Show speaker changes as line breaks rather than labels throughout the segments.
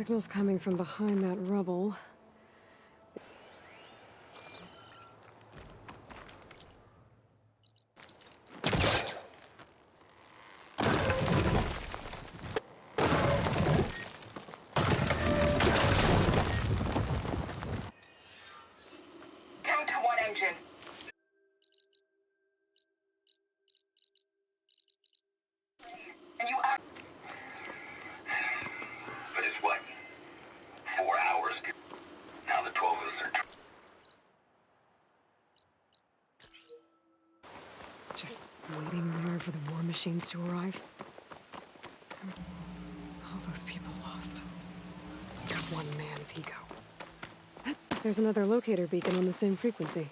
Signal's coming from behind that rubble.
Down to one engine. And you are...
But it's what? 4 hours. Now the 12 of us are...
Just waiting there for the war machines to arrive. All those people lost. Got one man's ego. There's another locator beacon on the same frequency.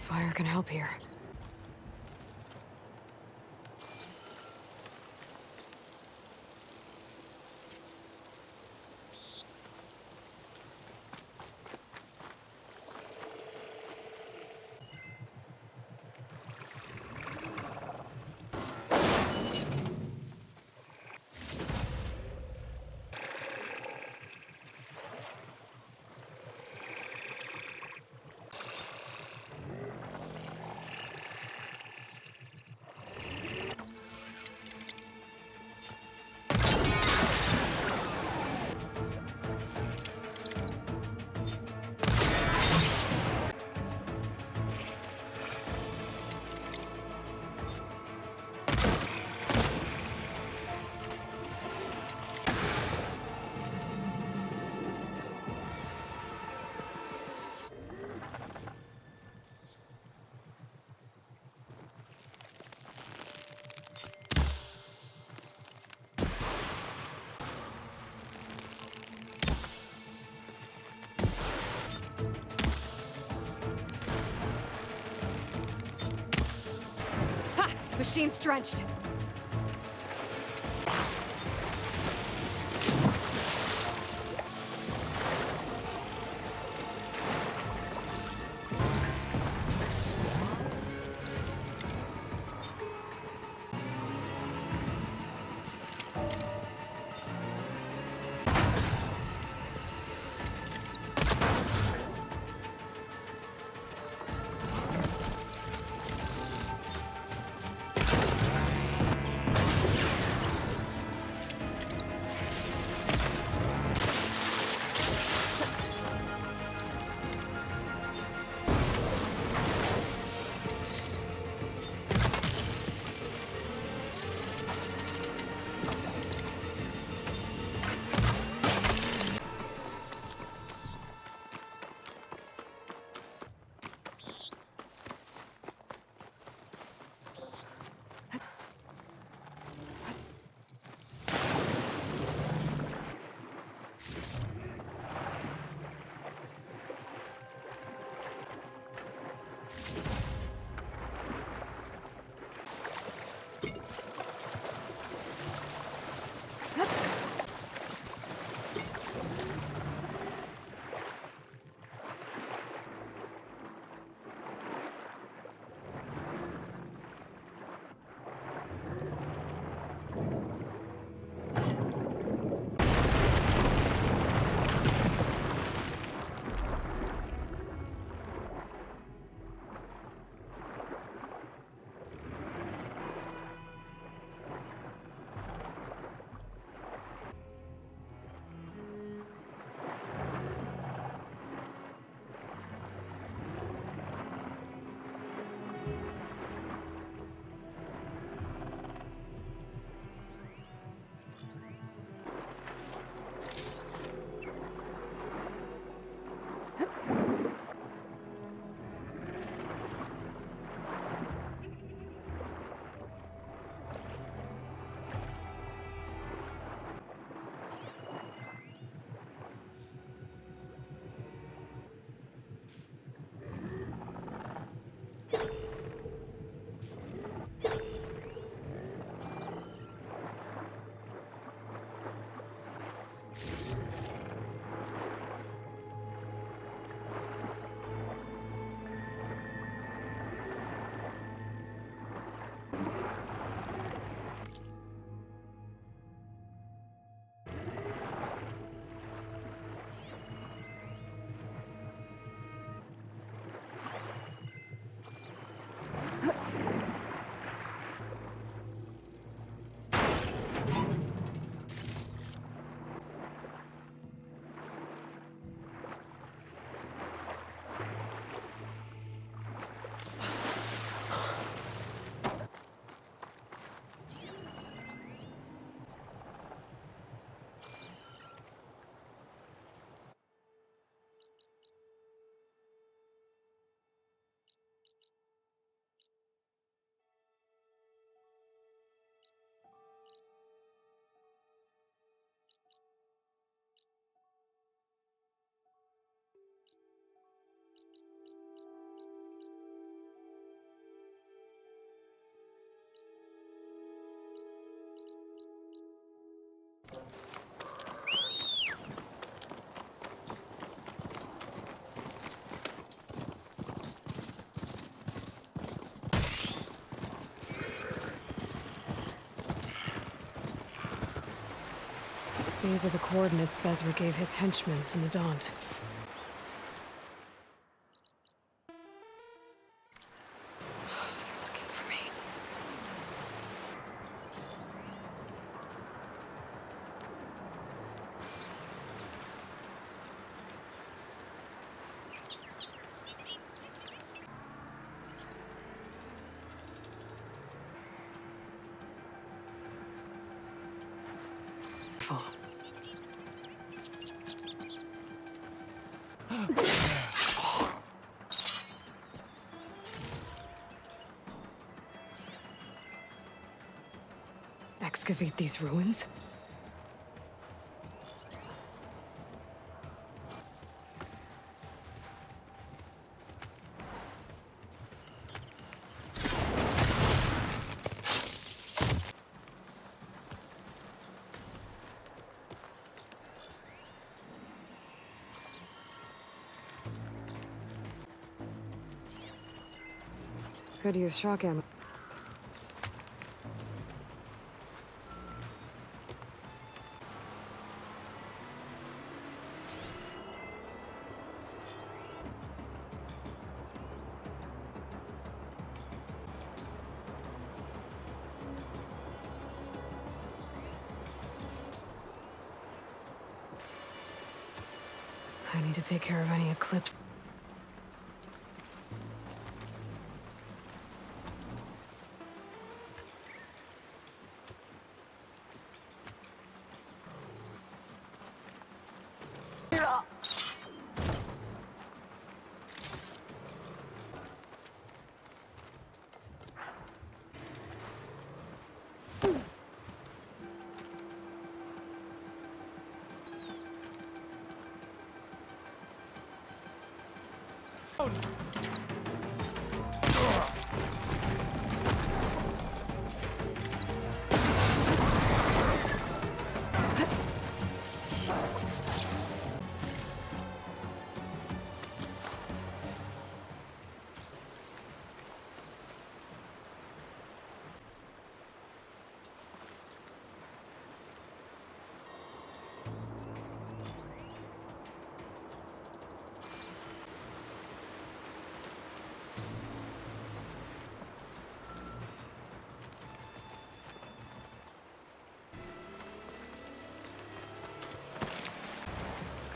Fire can help here. Machine's drenched. These are the coordinates Vezra gave his henchmen in the Daunt. They're looking for me. Full. Excavate these ruins? Could use shock ammo. I need to take care of any eclipse.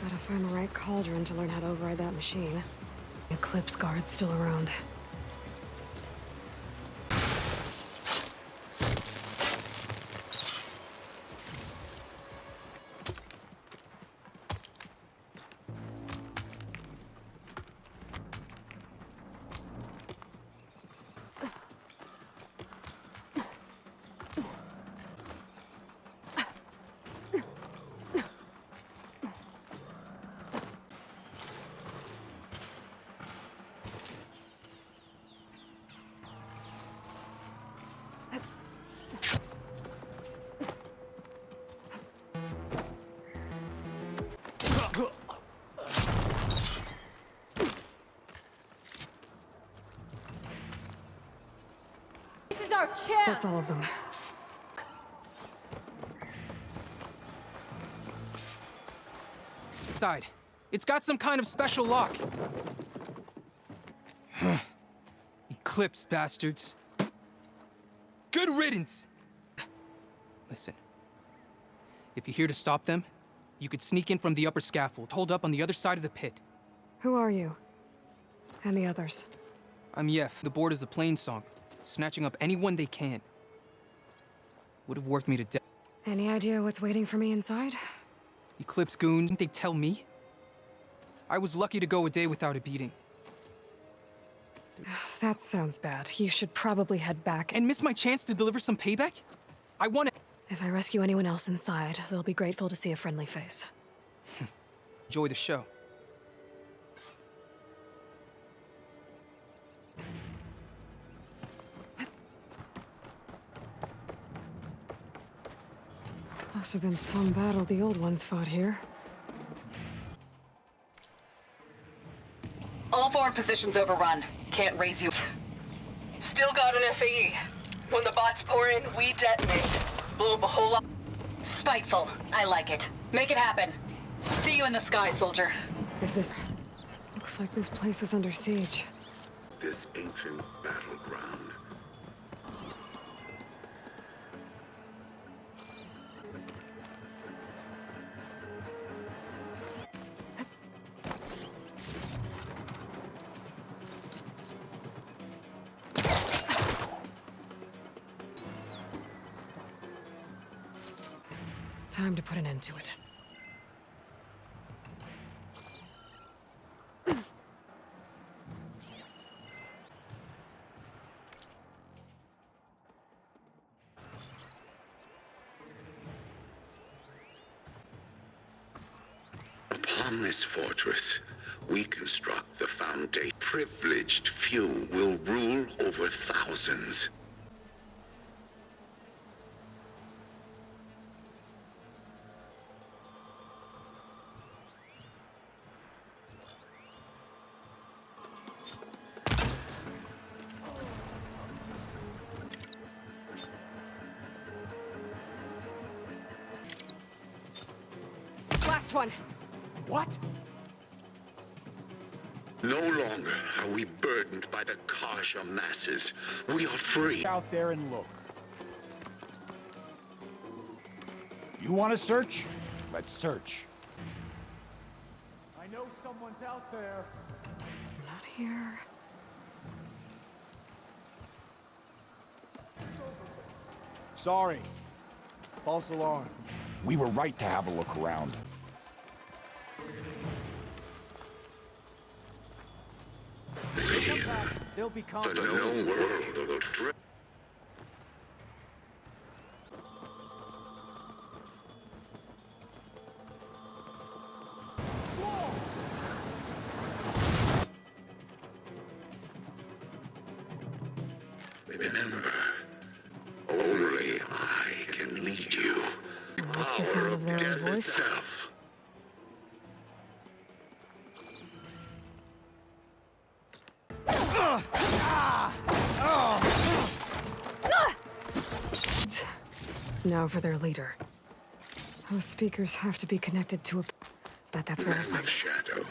Gotta find the right cauldron to learn how to override that machine. Eclipse guard's still around.
This is our chance!
That's all of them.
Side. It's got some kind of special lock. Eclipse bastards. Good riddance! Listen. If you're here to stop them, you could sneak in from the upper scaffold, hold up on the other side of the pit.
Who are you? And the others?
I'm Yef. The board is a plain song, snatching up anyone they can. Would have worked me to death.
Any idea what's waiting for me inside?
Eclipse goons, didn't they tell me? I was lucky to go a day without a beating.
That sounds bad. You should probably head back.
And miss my chance to deliver some payback? I want to
If I rescue anyone else inside, they'll be grateful to see a friendly face.
enjoy the show.
Must have been some battle the old ones fought here.
All forward positions overrun. Can't raise you.
Still got an FAE. When the bots pour in, we detonate. Blow up a whole lot.
Spiteful. I like it. Make it happen. See you in the sky, soldier.
If this... Looks like this place was under siege.
This ancient battleground.
Time to put an end to it.
Upon this fortress, we construct the foundation. Privileged few will rule over thousands.
Last one!
What?
No longer are we burdened by the Kasha masses. We are free.
Out there and look. You want to search? Let's search. I know someone's out there.
Not here.
Sorry. False alarm. We were right to have a look around. They'll be
The
calm.
known world of the dread. Remember, only I can lead you.
What's the sound of their own
Death
voice?
itself.
Now for their leader. Those speakers have to be connected to a... Bet that's where I
Man
find
of shadow.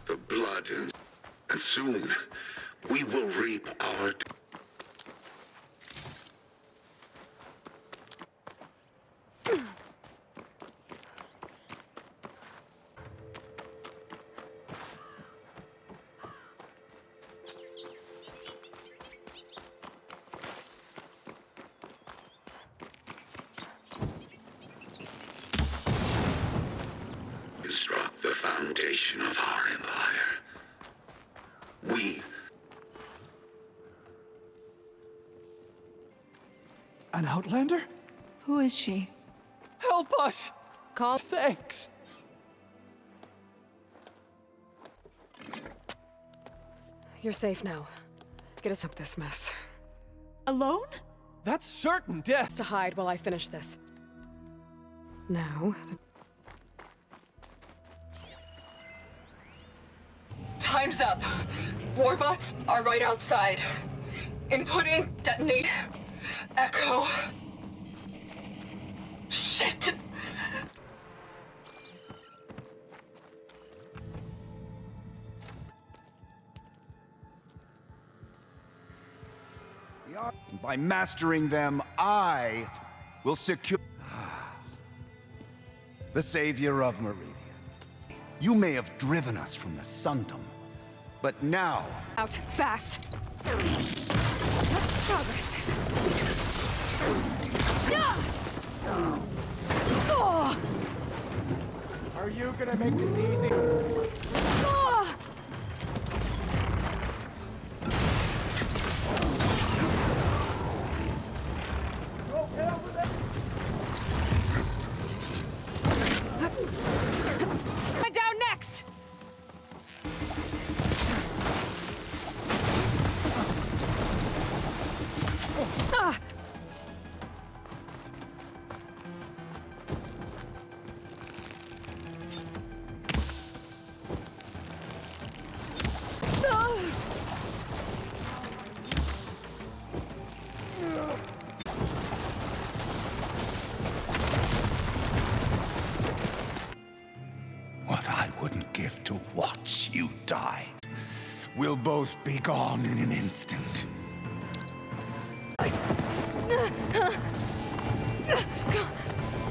The blood and soon we will reap our... Construct the foundation of our empire. We...
An outlander?
Who is she?
Help us!
Call...
Thanks.
You're safe now. Get us up this mess.
Alone?
That's certain death.
To hide while I finish this. Now...
Time's up. Warbots are right outside. Inputting, detonate, echo. Shit!
By mastering them, I will secure the savior of Meridian. You may have driven us from the Sundom, but now...
Out, fast! Progress!
Are you gonna make this easy?
Down next!
die. We'll both be gone in an instant.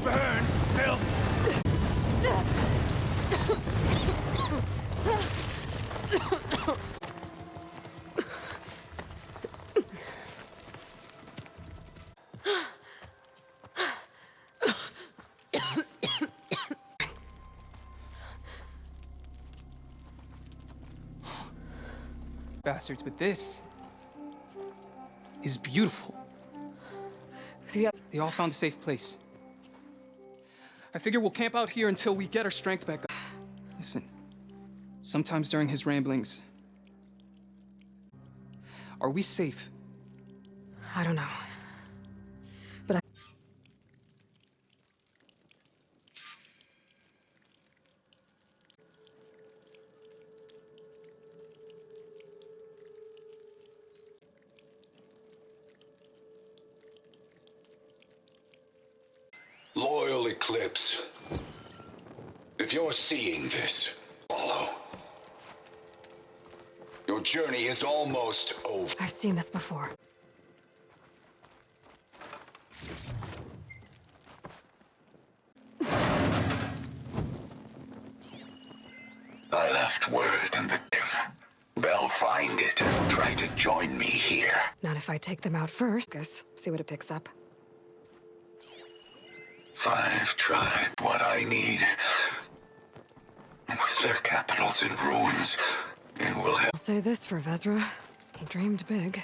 Burn, Bill!
Bastards, but this is beautiful. They all found a safe place. I figure we'll camp out here until we get our strength back up. Listen, sometimes during his ramblings, are we safe?
I don't know. But
Loyal Eclipse, if you're seeing this, follow. Your journey is almost over.
I've seen this before.
I left word in the cave. They'll find it and try to join me here.
Not if I take them out first. Guess, see what it picks up.
I've tried what I need. With their capitals in ruins, it will help.
I'll say this for Vezra. He dreamed big.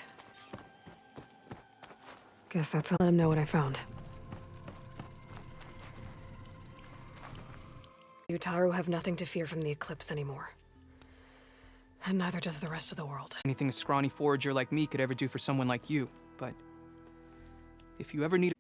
Guess that's all. Let him know what I found. You, Taru, have nothing to fear from the Eclipse anymore. And neither does the rest of the world.
Anything a scrawny forager like me could ever do for someone like you, but if you ever need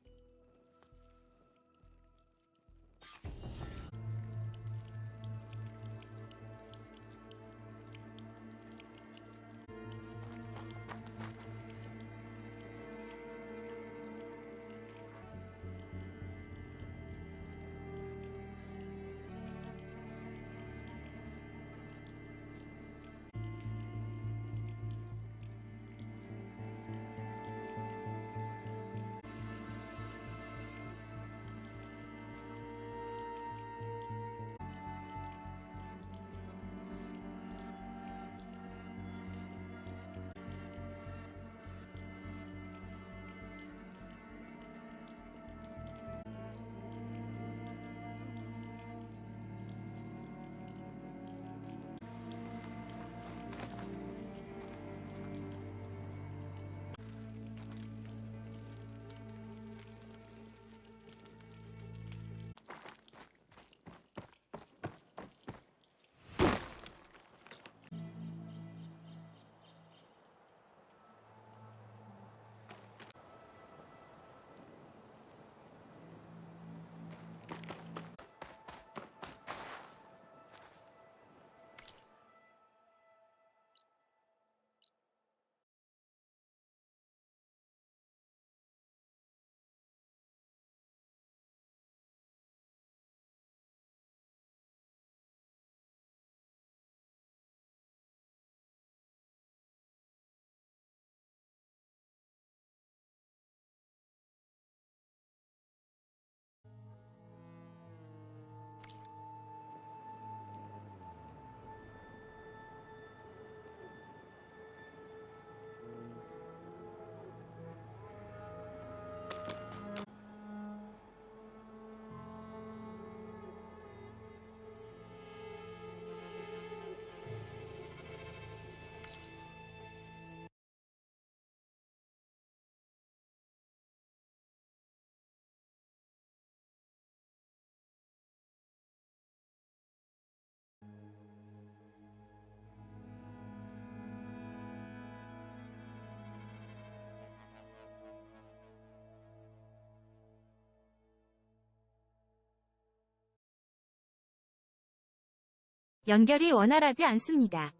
연결이 원활하지 않습니다.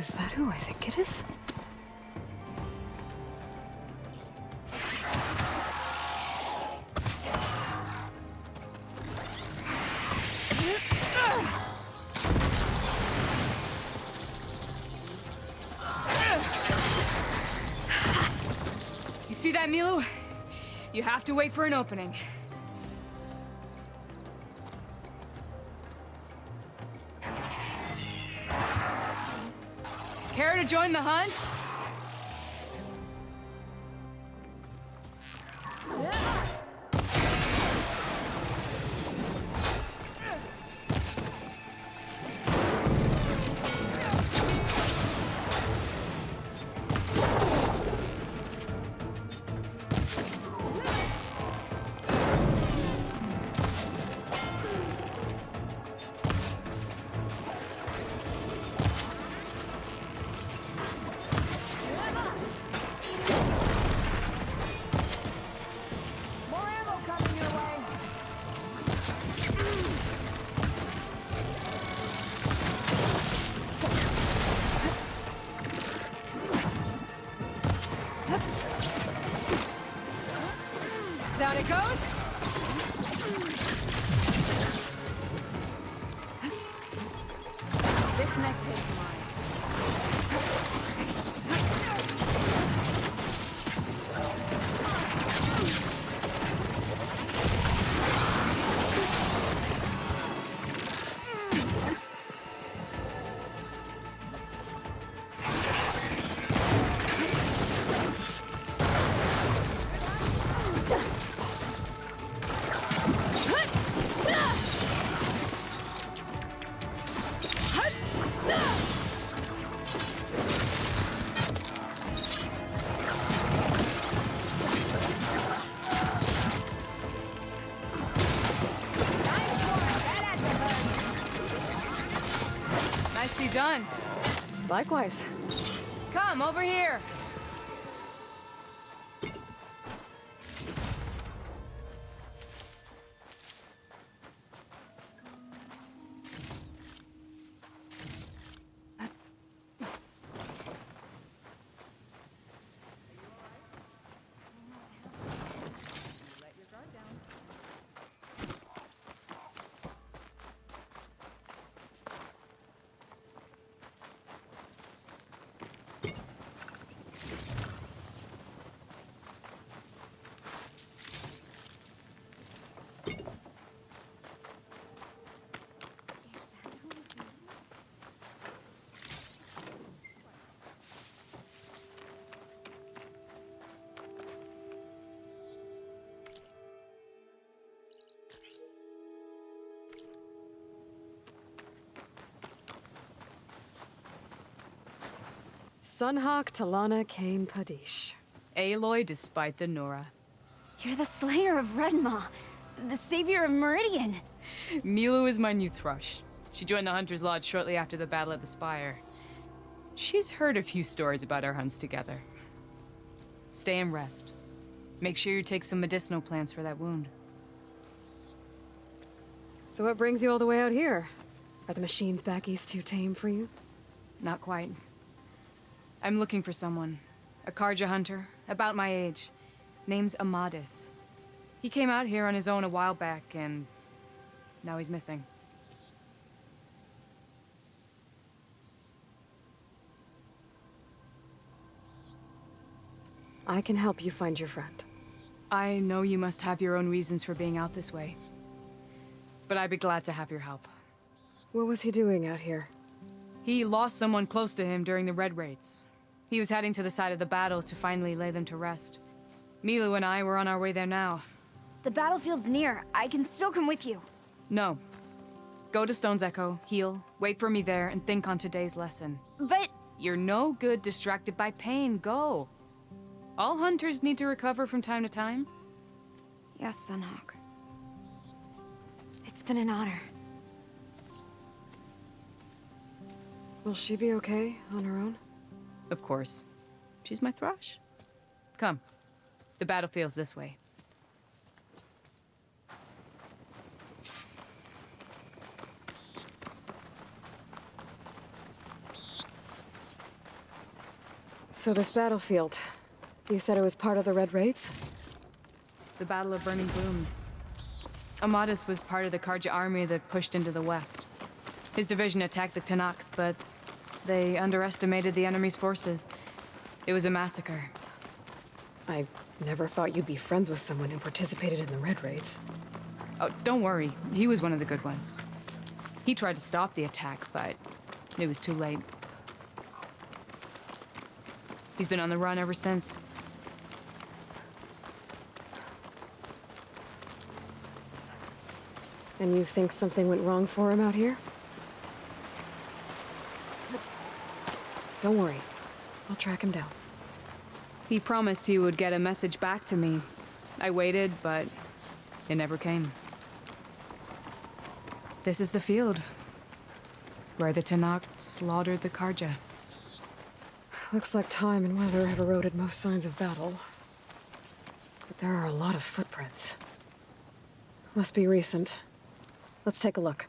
Is that who I think it is?
You see that, Milo? You have to wait for an opening. Care to join the hunt? Down it goes. This next hit's mine. Nicely done.
Likewise.
Come over here.
Sunhawk Talana Kane Padish.
Aloy despite the Nora.
You're the slayer of Redmaw, the savior of Meridian.
Milo is my new thrush. She joined the Hunter's Lodge shortly after the Battle of the Spire. She's heard a few stories about our hunts together. Stay and rest. Make sure you take some medicinal plants for that wound.
So what brings you all the way out here? Are the machines back east too tame for you?
Not quite. I'm looking for someone. A Karja hunter, about my age. Name's Amadis. He came out here on his own a while back, and now he's missing.
I can help you find your friend.
I know you must have your own reasons for being out this way. But I'd be glad to have your help.
What was he doing out here?
He lost someone close to him during the Red Raids. He was heading to the side of the battle to finally lay them to rest. Milu and I were on our way there now.
The battlefield's near. I can still come with you.
No. Go to Stone's Echo, heal, wait for me there, and think on today's lesson.
But...
You're no good distracted by pain. Go. All hunters need to recover from time to time.
Yes, Sunhawk. It's been an honor.
Will she be okay on her own?
Of course. She's my thrush. Come. The battlefield's this way.
So this battlefield, you said it was part of the Red Raids?
The Battle of Burning Blooms. Amadis was part of the Karja army that pushed into the west. His division attacked the Tenakth, but they underestimated the enemy's forces. It was a massacre.
I never thought you'd be friends with someone who participated in the Red Raids.
Oh, don't worry. He was one of the good ones. He tried to stop the attack, but it was too late. He's been on the run ever since.
And you think something went wrong for him out here? Don't worry. I'll track him down.
He promised he would get a message back to me. I waited, but it never came. This is the field where the Tenakth slaughtered the Karja.
Looks like time and weather have eroded most signs of battle. But there are a lot of footprints. Must be recent. Let's take a look.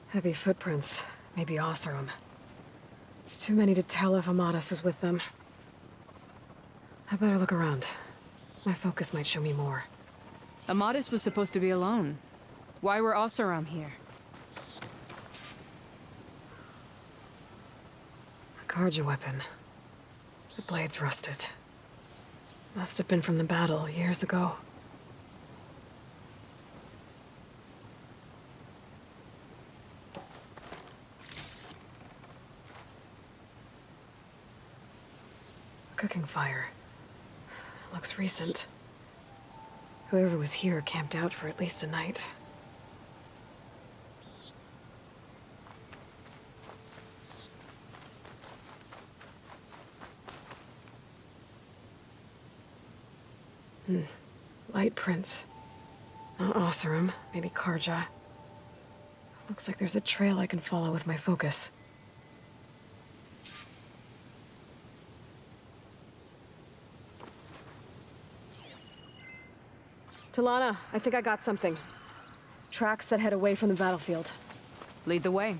Heavy footprints. Maybe Oseram. It's too many to tell if Amadis is with them. I better look around. My focus might show me more.
Amadis was supposed to be alone. Why were Oseram here?
A Karja weapon. The blade's rusted. Must have been from the battle years ago. Cooking fire. Looks recent. Whoever was here camped out for at least a night. Light prints. Not Oseram, maybe Karja. Looks like there's a trail I can follow with my focus. Talana, I think I got something. Tracks that head away from the battlefield.
Lead the way.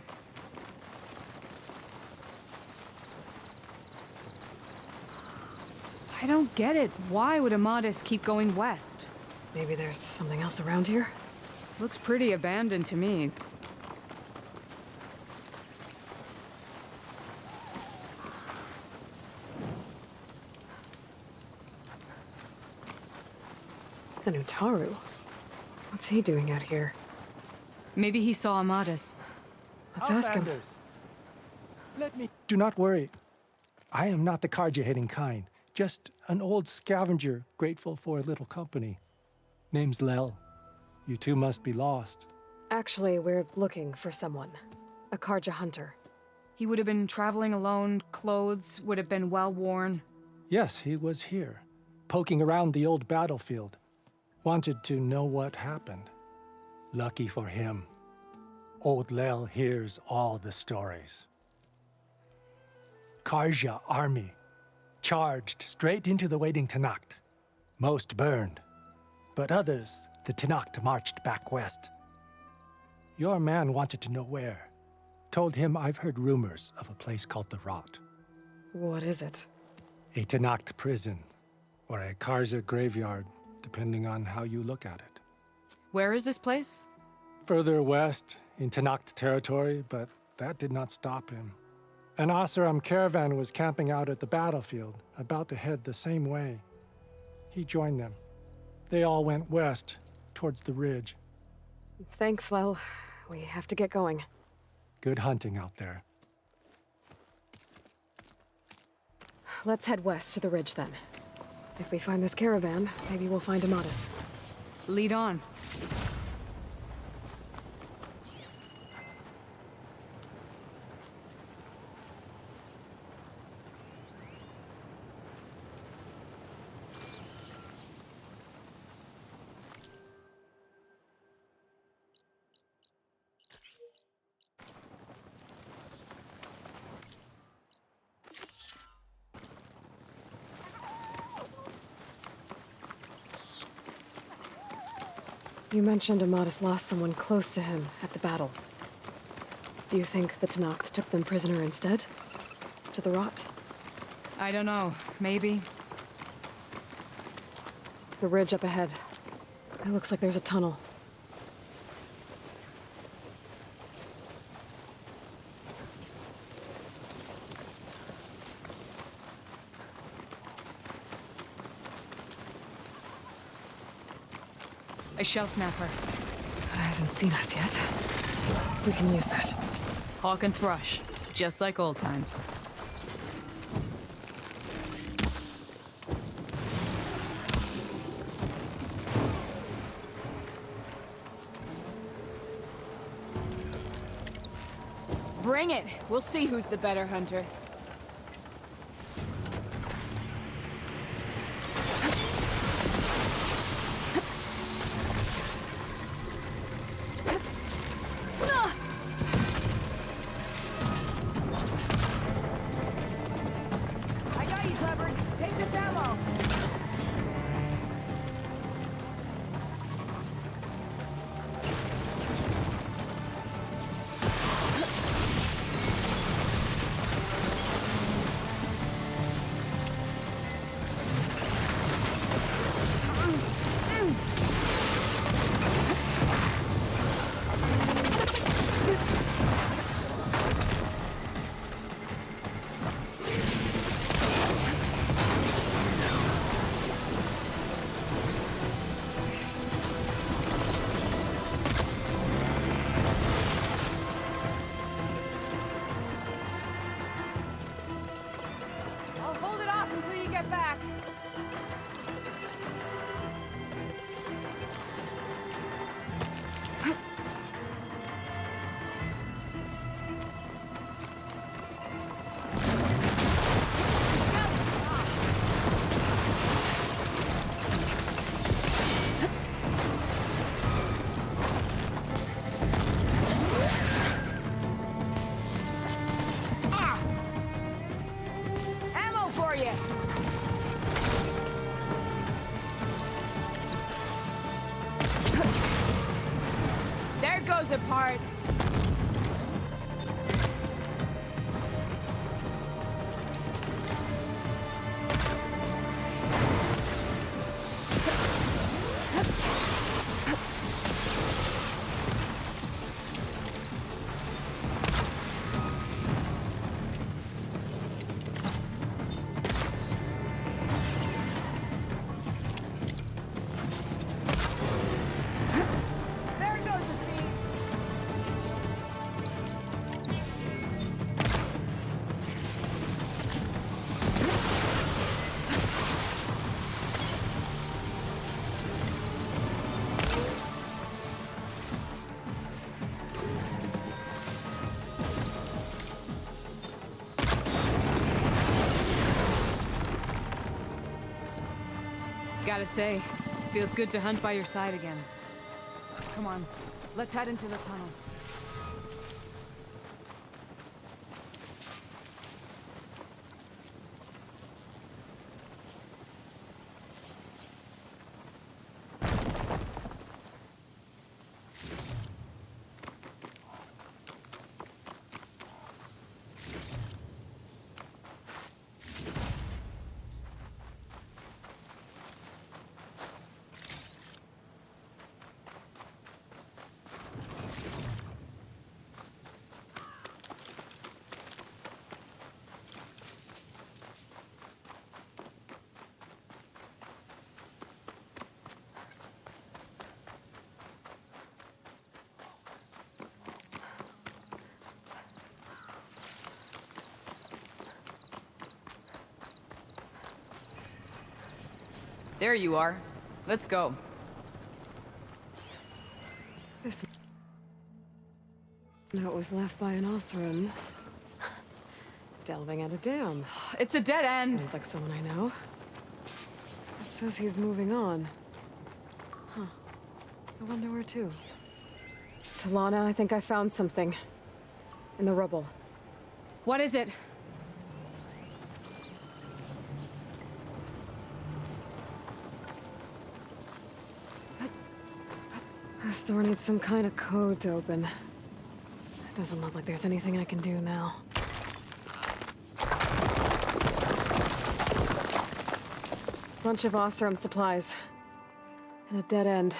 I don't get it. Why would Amadis keep going west?
Maybe there's something else around here?
Looks pretty abandoned to me.
An Utaru? What's he doing out here?
Maybe he saw Amadis.
Let's ask him.
Outlanders, let me... Do not worry. I am not the Karja-hating kind. Just an old scavenger grateful for a little company. Name's Lel. You two must be lost.
Actually, we're looking for someone. A Karja hunter.
He would have been traveling alone, clothes would have been well worn.
Yes, he was here, poking around the old battlefield. Wanted to know what happened. Lucky for him, old Lel hears all the stories. Karja army charged straight into the waiting Tenakth. Most burned, but others, the Tenakth marched back west. Your man wanted to know where. Told him I've heard rumors of a place called the Rot.
What is it?
A Tenakth prison, or a Karja graveyard, depending on how you look at it.
Where is this place?
Further west, in Tenakth territory, but that did not stop him. An Oseram caravan was camping out at the battlefield, about to head the same way. He joined them. They all went west, towards the ridge.
Thanks, Lel. We have to get going.
Good hunting out there.
Let's head west to the ridge then. If we find this caravan, maybe we'll find Amadis.
Lead on.
You mentioned Amadis lost someone close to him at the battle. Do you think the Tenakth took them prisoner instead? To the rot?
I don't know. Maybe.
The ridge up ahead. It looks like there's a tunnel.
A shell snapper.
It hasn't seen us yet. We can use that.
Hawk and thrush. Just like old times. Bring it! We'll see who's the better hunter. I got you, Clever. Take this ammo. I'll hold it off until you get back. Ammo for you! There goes a part. There goes the feet. Gotta say, feels good to hunt by your side again. Come on, let's head into the tunnel. There you are. Let's go.
This note was left by an Osram. Delving at a dam.
It's a dead end.
Sounds like someone I know. It says he's moving on. Huh. I wonder where to. Talana, I think I found something. In the rubble.
What is it?
This door needs some kind of code to open. It doesn't look like there's anything I can do now. Bunch of Oseram supplies. And a dead end.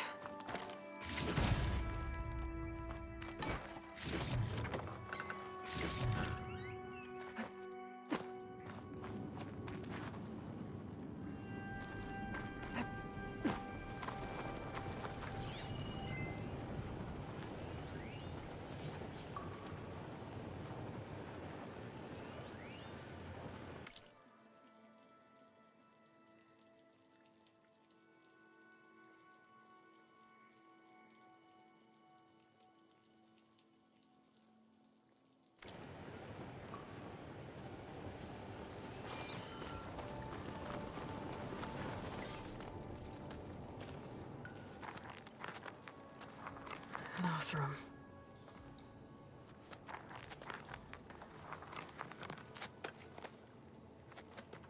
An Oseram.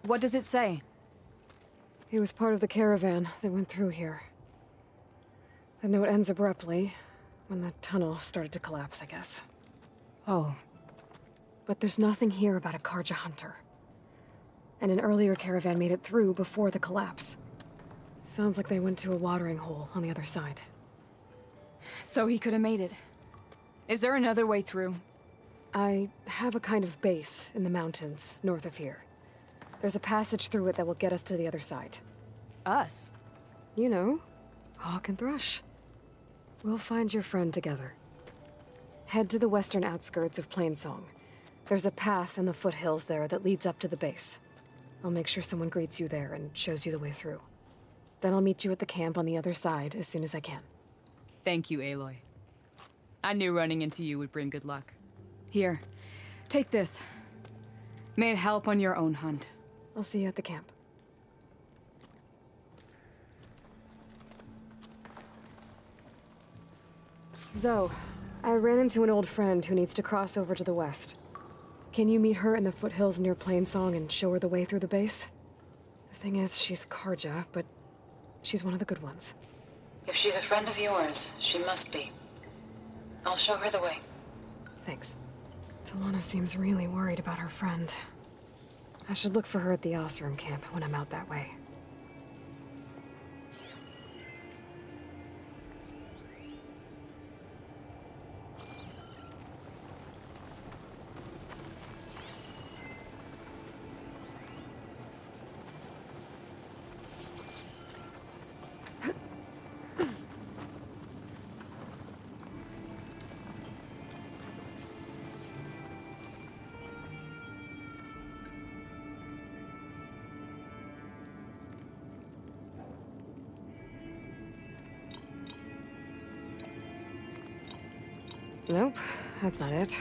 What does it say?
He was part of the caravan that went through here. The note ends abruptly, when the tunnel started to collapse, I guess.
Oh.
But there's nothing here about a Karja hunter. And an earlier caravan made it through before the collapse. Sounds like they went to a watering hole on the other side.
So he could have made it. Is there another way through?
I have a kind of base in the mountains north of here. There's a passage through it that will get us to the other side.
Us?
You know, Hawk and Thrush. We'll find your friend together. Head to the western outskirts of Plainsong. There's a path in the foothills there that leads up to the base. I'll make sure someone greets you there and shows you the way through. Then I'll meet you at the camp on the other side as soon as I can.
Thank you, Aloy. I knew running into you would bring good luck. Here, take this. May it help on your own hunt.
I'll see you at the camp. Zoe, I ran into an old friend who needs to cross over to the west. Can you meet her in the foothills near Plainsong and show her the way through the base? The thing is, she's Karja, but she's one of the good ones.
If she's a friend of yours, she must be. I'll show her the way.
Thanks. Talana seems really worried about her friend. I should look for her at the Oseram camp when I'm out that way. Nope, that's not it.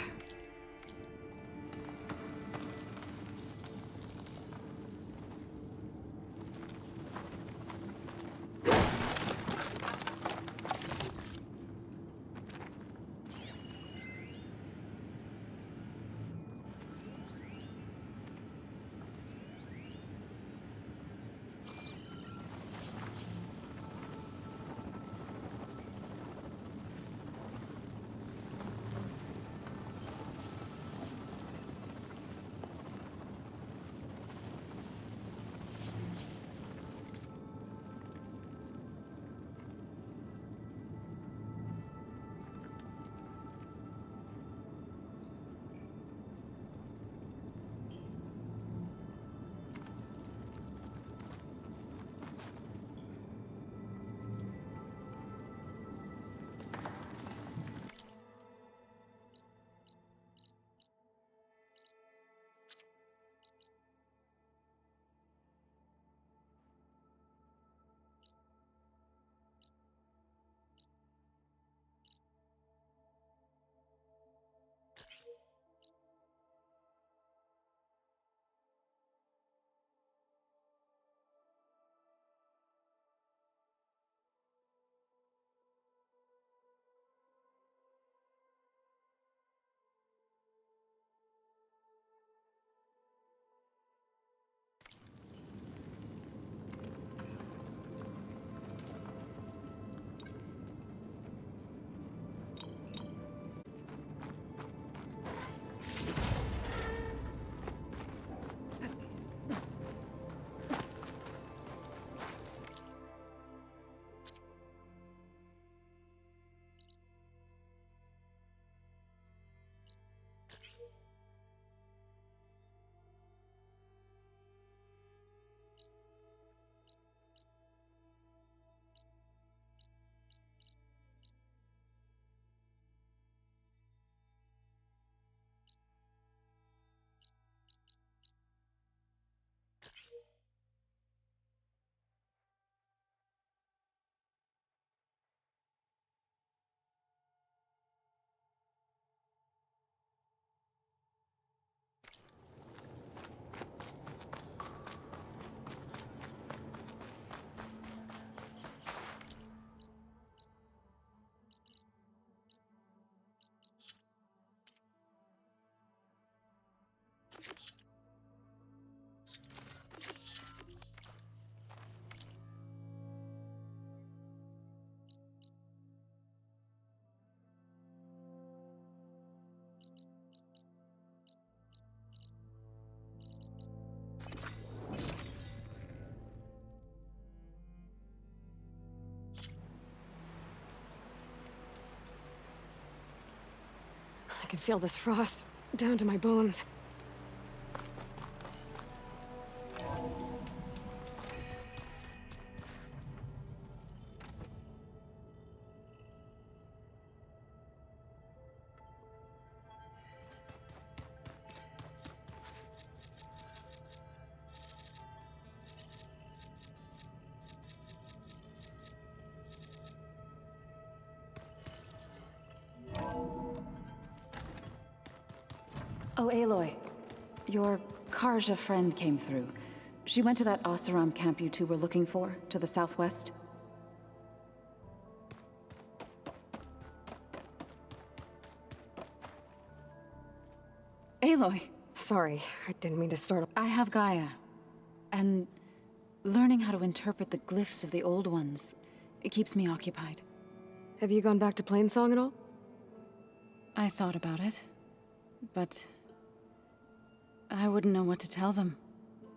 I can feel this frost down to my bones.
Oh, Aloy. Your Karja friend came through. She went to that Oseram camp you two were looking for, to the southwest. Aloy!
Sorry, I didn't mean to startle.
I have Gaia. And learning how to interpret the glyphs of the old ones, it keeps me occupied.
Have you gone back to Plainsong at all?
I thought about it, but I wouldn't know what to tell them.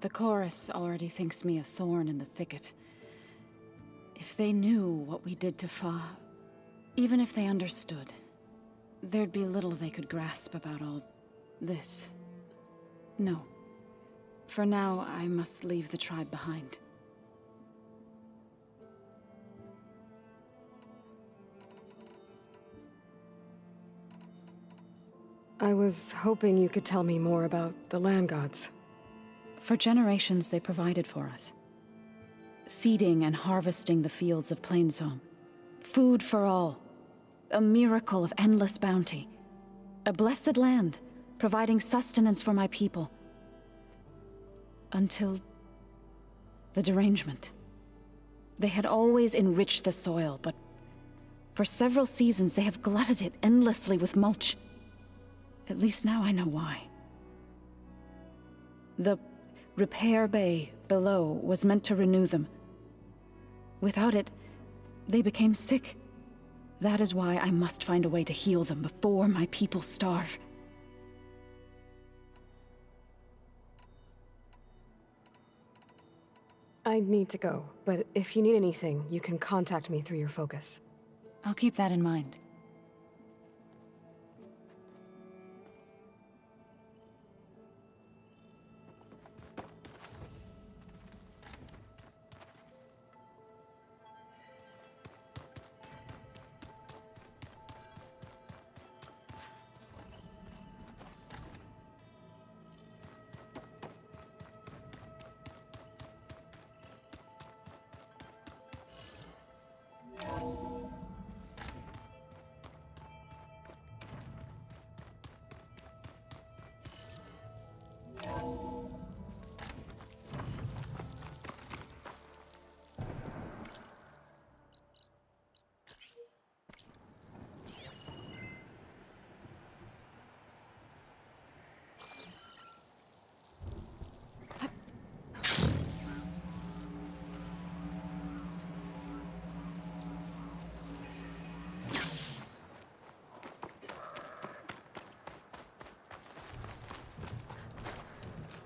The chorus already thinks me a thorn in the thicket. If they knew what we did to Fa, even if they understood, there'd be little they could grasp about all this. No. For now, I must leave the tribe behind.
I was hoping you could tell me more about the land gods.
For generations, they provided for us. Seeding and harvesting the fields of Plainsong. Food for all. A miracle of endless bounty. A blessed land, providing sustenance for my people. Until the derangement. They had always enriched the soil, but for several seasons they have glutted it endlessly with mulch. At least now I know why. The repair bay below was meant to renew them. Without it, they became sick. That is why I must find a way to heal them before my people starve.
I need to go, but if you need anything, you can contact me through your focus.
I'll keep that in mind.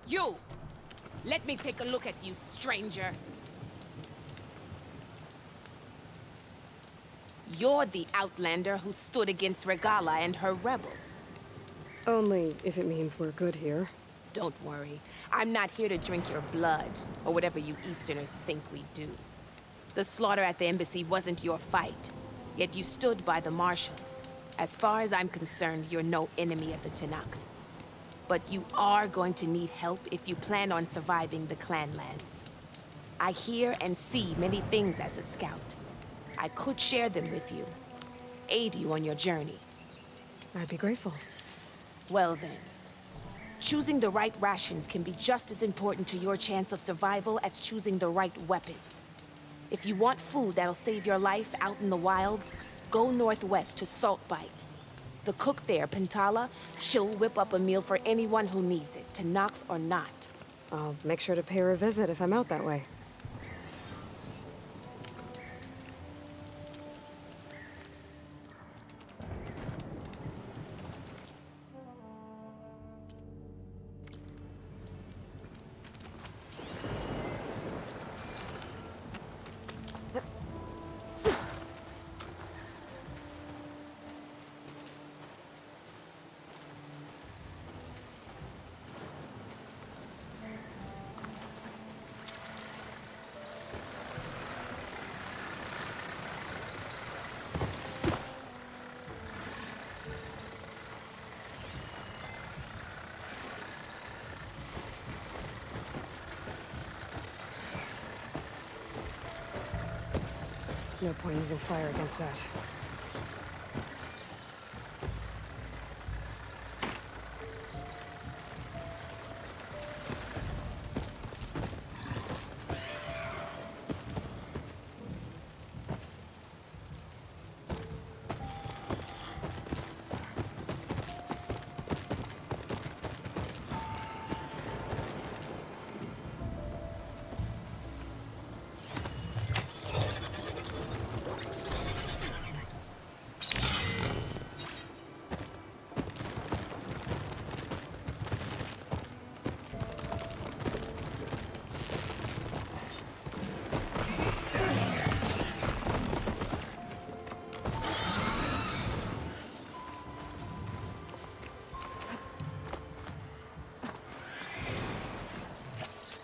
You! Let me take a look at you, stranger. You're the outlander who stood against Regala and her rebels.
Only if it means we're good here.
Don't worry. I'm not here to drink your blood, or whatever you Easterners think we do. The slaughter at the embassy wasn't your fight, yet you stood by the marshals. As far as I'm concerned, you're no enemy of the Tenakth. But you are going to need help if you plan on surviving the clanlands. I hear and see many things as a scout. I could share them with you, aid you on your journey.
I'd be grateful.
Well then, choosing the right rations can be just as important to your chance of survival as choosing the right weapons. If you want food that'll save your life out in the wilds, go northwest to Saltbite. The cook there, Pintala, she'll whip up a meal for anyone who needs it, Tanakh or not.
I'll make sure to pay her a visit if I'm out that way. No point using fire against that.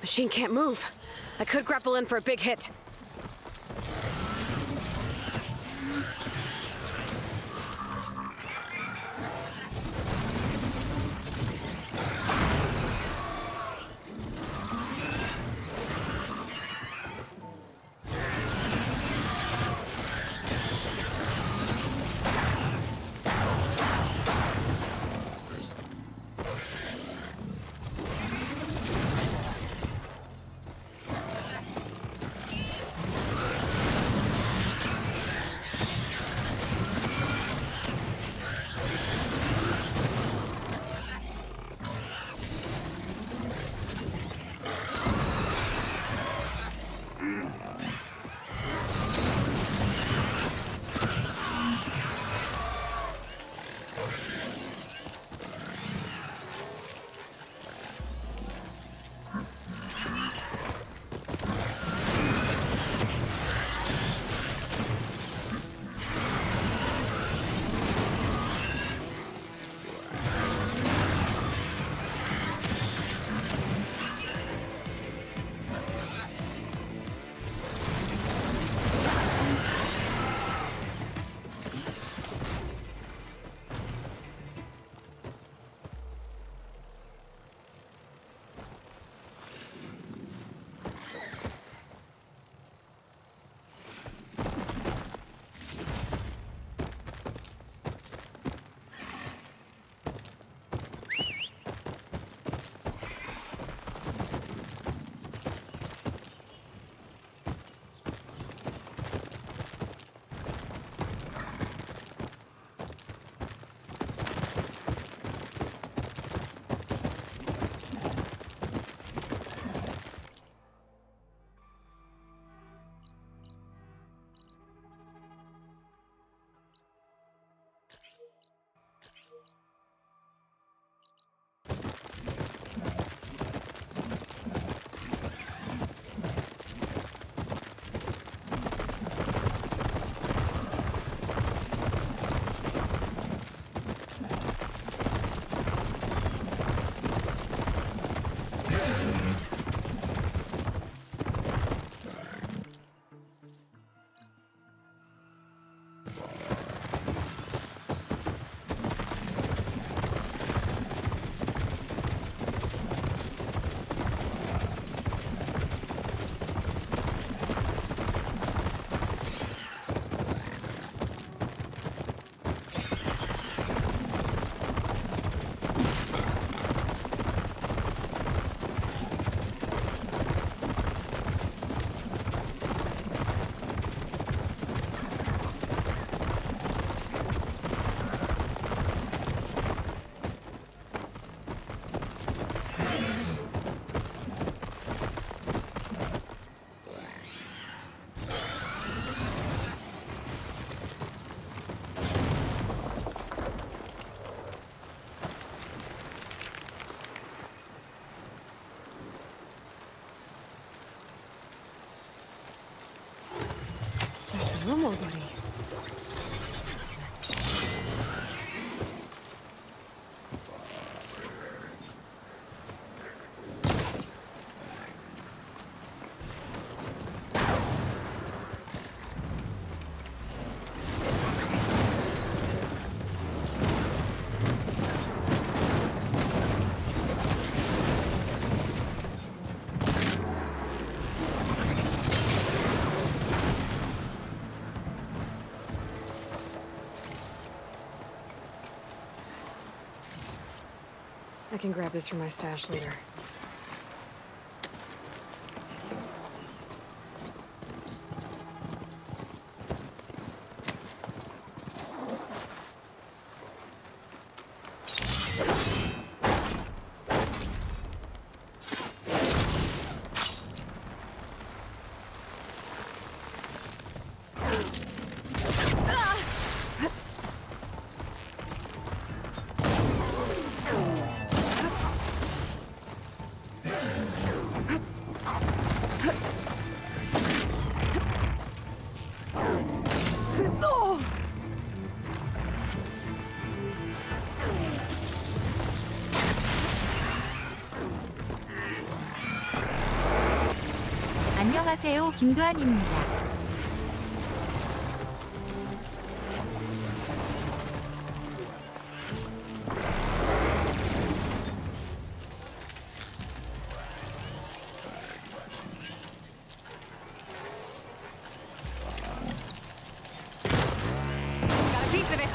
Machine can't move. I could grapple in for a big hit. One more, buddy. I can grab this from my stash later.
안녕하세요, 김도한입니다.
Got a piece of it.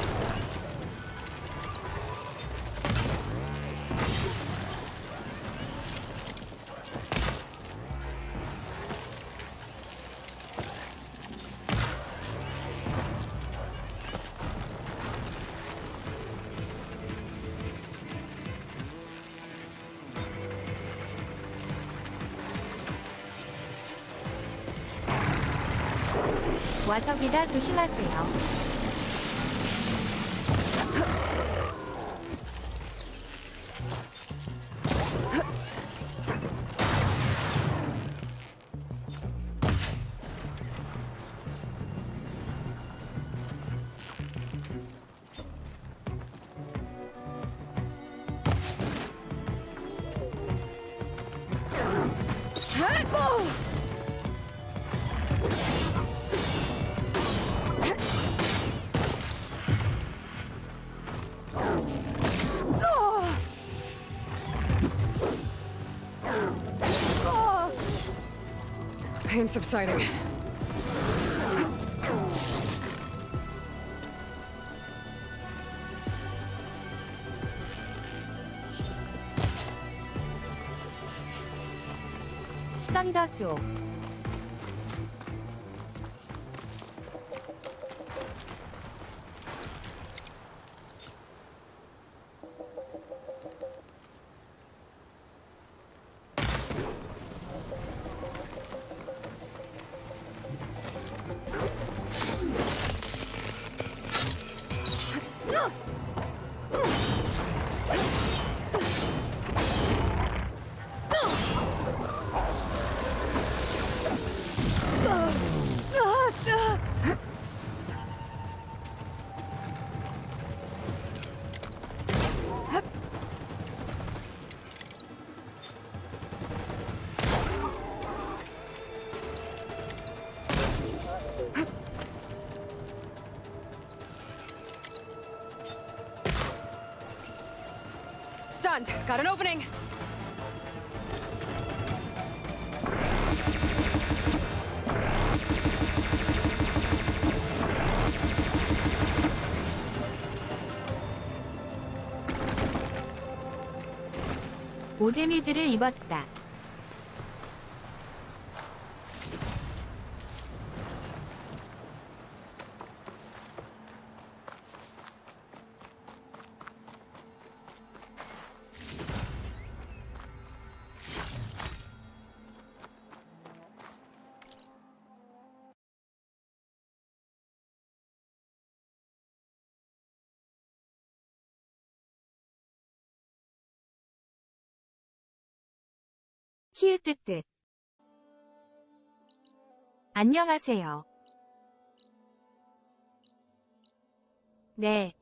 와석이다 조심하세요.
Pain subsiding.
썬더조.
Stunned. Got an opening.
오 데미지를 입었다. 히읗뜻. 안녕하세요. 네.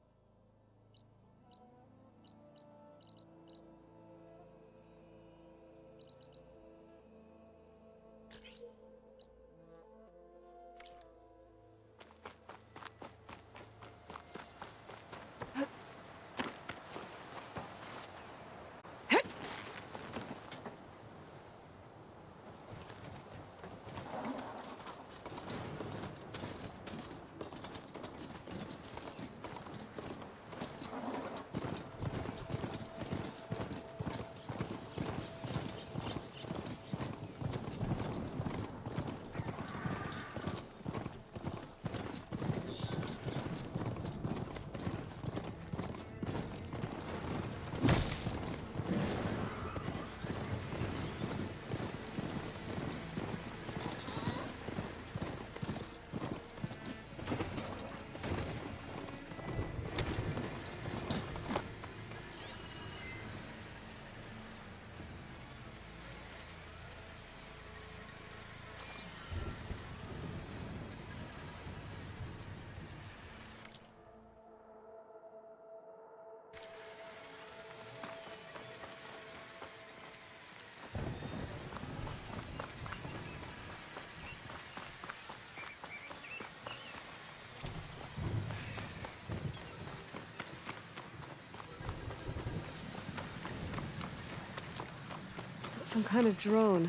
Some kind of drone.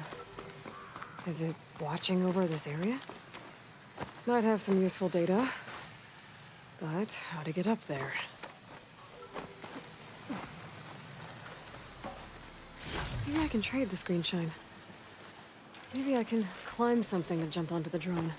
Is it watching over this area? Might have some useful data. But how to get up there? Maybe I can trade this green shine. Maybe I can climb something and jump onto the drone.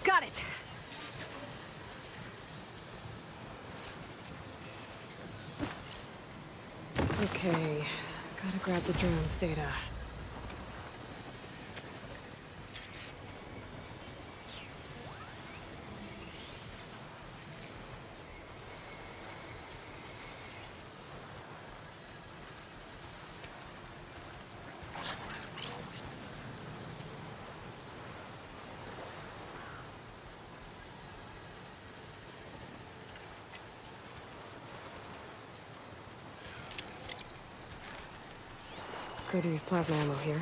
Got it! Okay, gotta grab the drone's data. Could use plasma ammo here.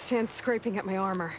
Sand's scraping at my armor.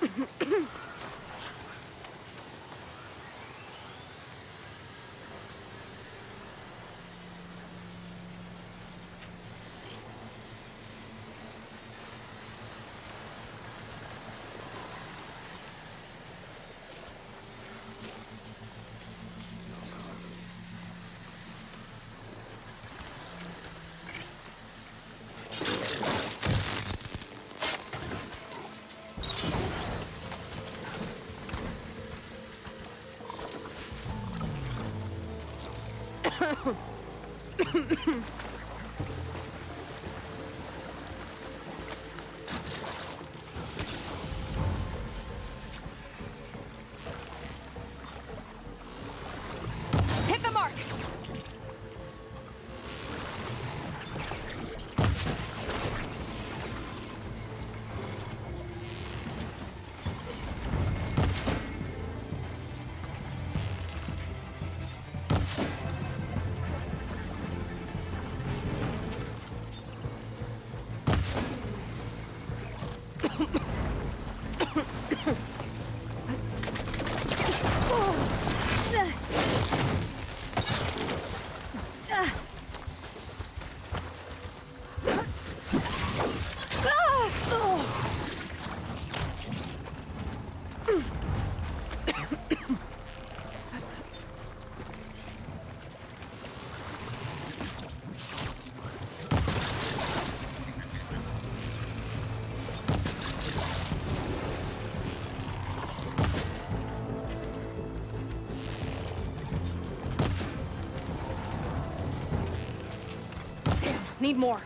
Hit the mark!
Need more.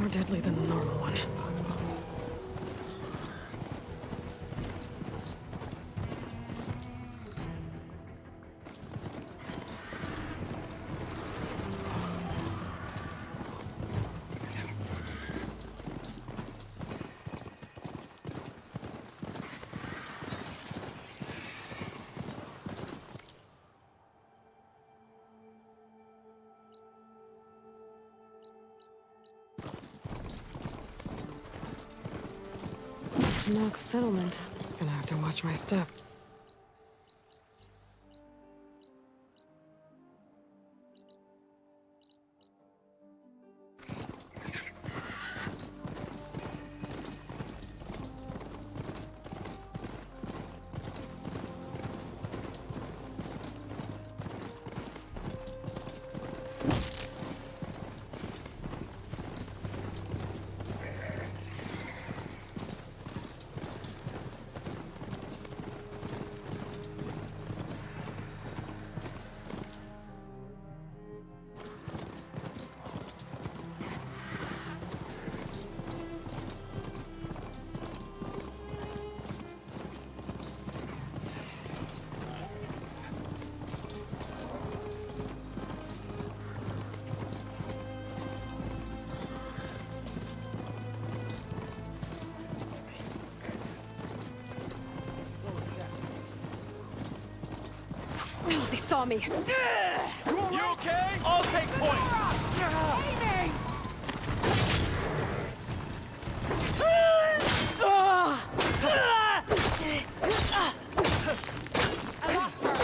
more deadly than the normal one. Knock settlement. Gonna have to watch my step. Oh, they saw me.
You okay? I'll take point.
Aiming!
I lost her.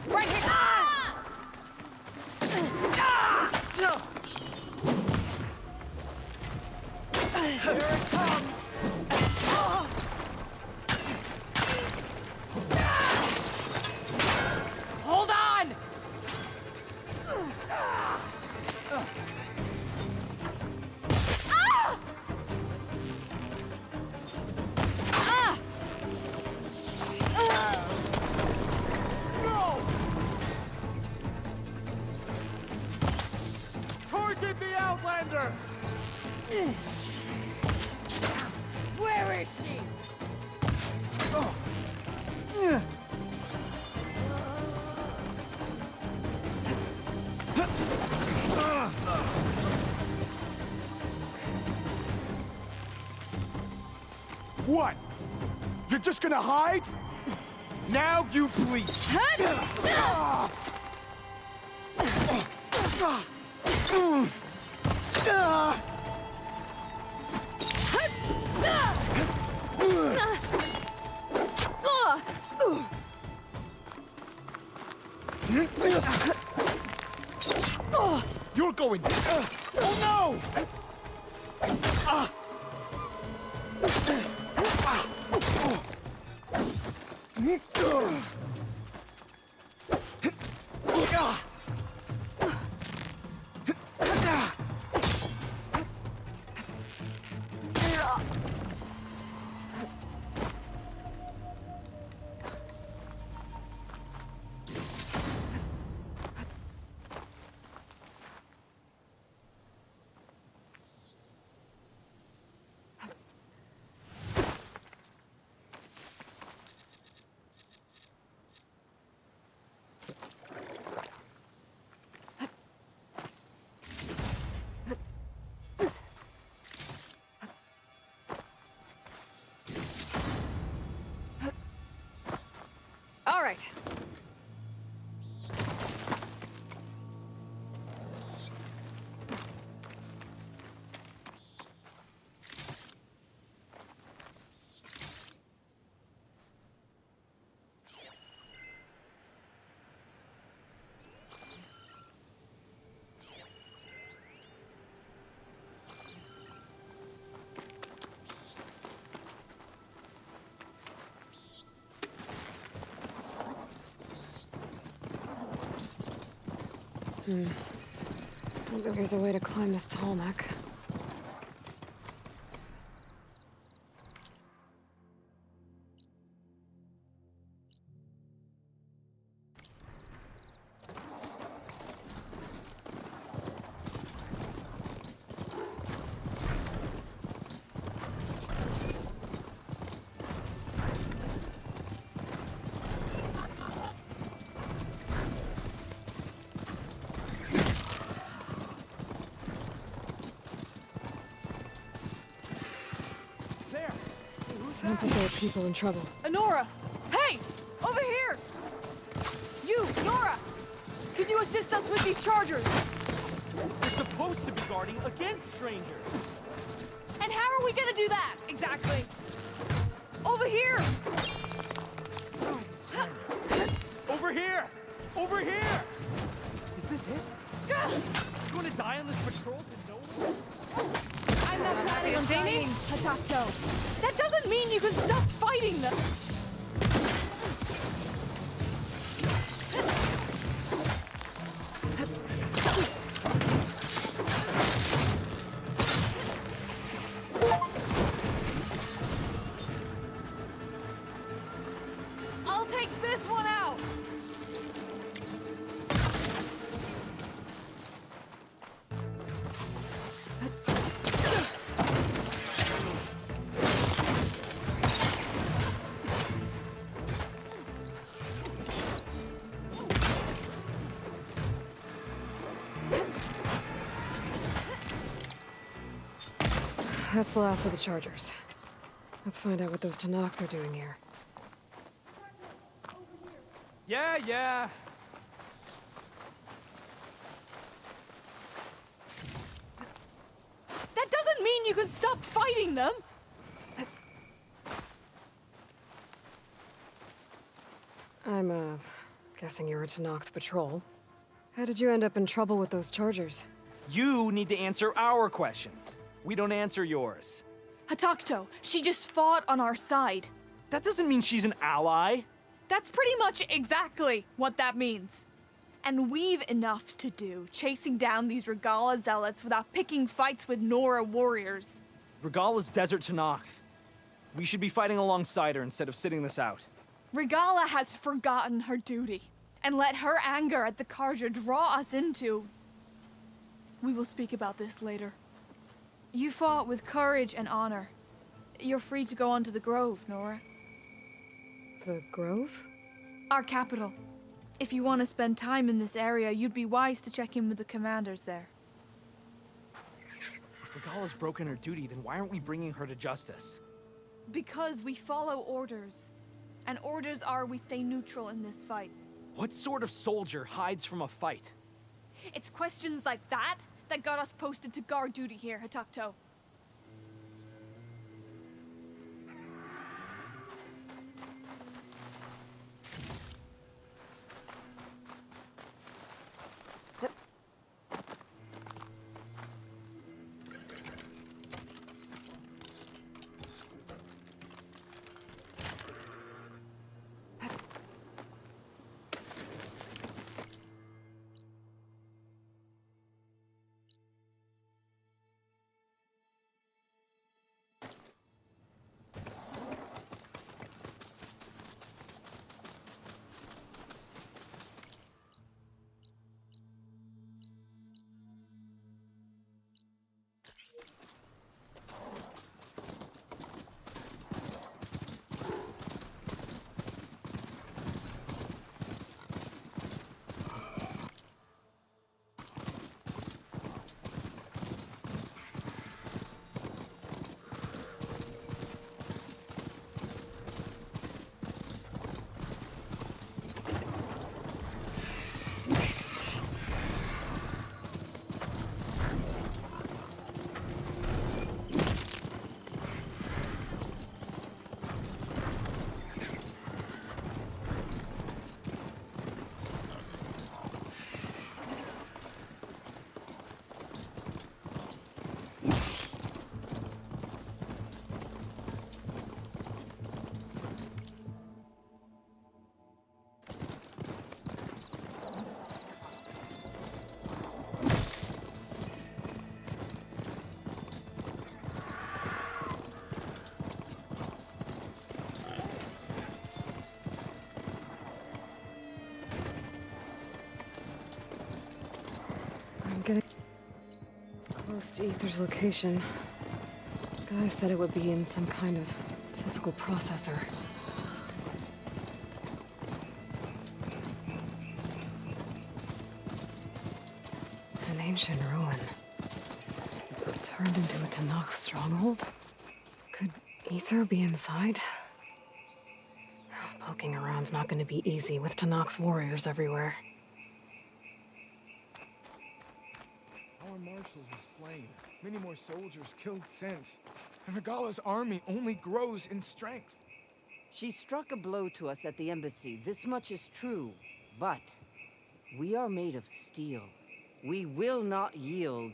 Right here.
Here it comes.
Hold on!
No! Target the Outlander!
Where is she?
What? You're just gonna hide? Now you bleed. You're going. Oh no!
All right. I don't think there's a way to climb this tall neck. Sounds like there are people in trouble.
Nora! Hey! Over here! You, Nora! Can you assist us with these chargers?
We're supposed to be guarding against strangers.
And how are we gonna do that, exactly? Over here!
Over here! Over here! Is this it? You gonna die on this patrol to no one?
I'm not planning on dying, Hatakto. That doesn't mean you can stop fighting them! I'll take this one out!
That's the last of the chargers. Let's find out what those Tanakh are doing here.
Yeah.
That doesn't mean you can stop fighting them!
I'm, guessing you're a Tanakh patrol. How did you end up in trouble with those chargers?
You need to answer our questions. We don't answer yours.
Hatakto, she just fought on our side.
That doesn't mean she's an ally.
That's pretty much exactly what that means. And we've enough to do chasing down these Regala zealots without picking fights with Nora warriors.
Regala's desert Tanakh. We should be fighting alongside her instead of sitting this out.
Regala has forgotten her duty and let her anger at the Karja draw us into... We will speak about this later. You fought with courage and honor. You're free to go on to the Grove, Nora.
The Grove?
Our capital. If you want to spend time in this area, you'd be wise to check in with the commanders there.
If Regala's broken her duty, then why aren't we bringing her to justice?
Because we follow orders. And orders are we stay neutral in this fight.
What sort of soldier hides from a fight?
It's questions like that that got us posted to guard duty here, Hatakto.
Getting close to Ether's location. The guy said it would be in some kind of physical processor. An ancient ruin. Turned into a Tanakh stronghold? Could Ether be inside? Poking around's not gonna be easy with Tanakh's warriors everywhere.
Our marshals are slain. Many more soldiers killed since. And Regala's army only grows in strength.
She struck a blow to us at the embassy. This much is true. But we are made of steel. We will not yield.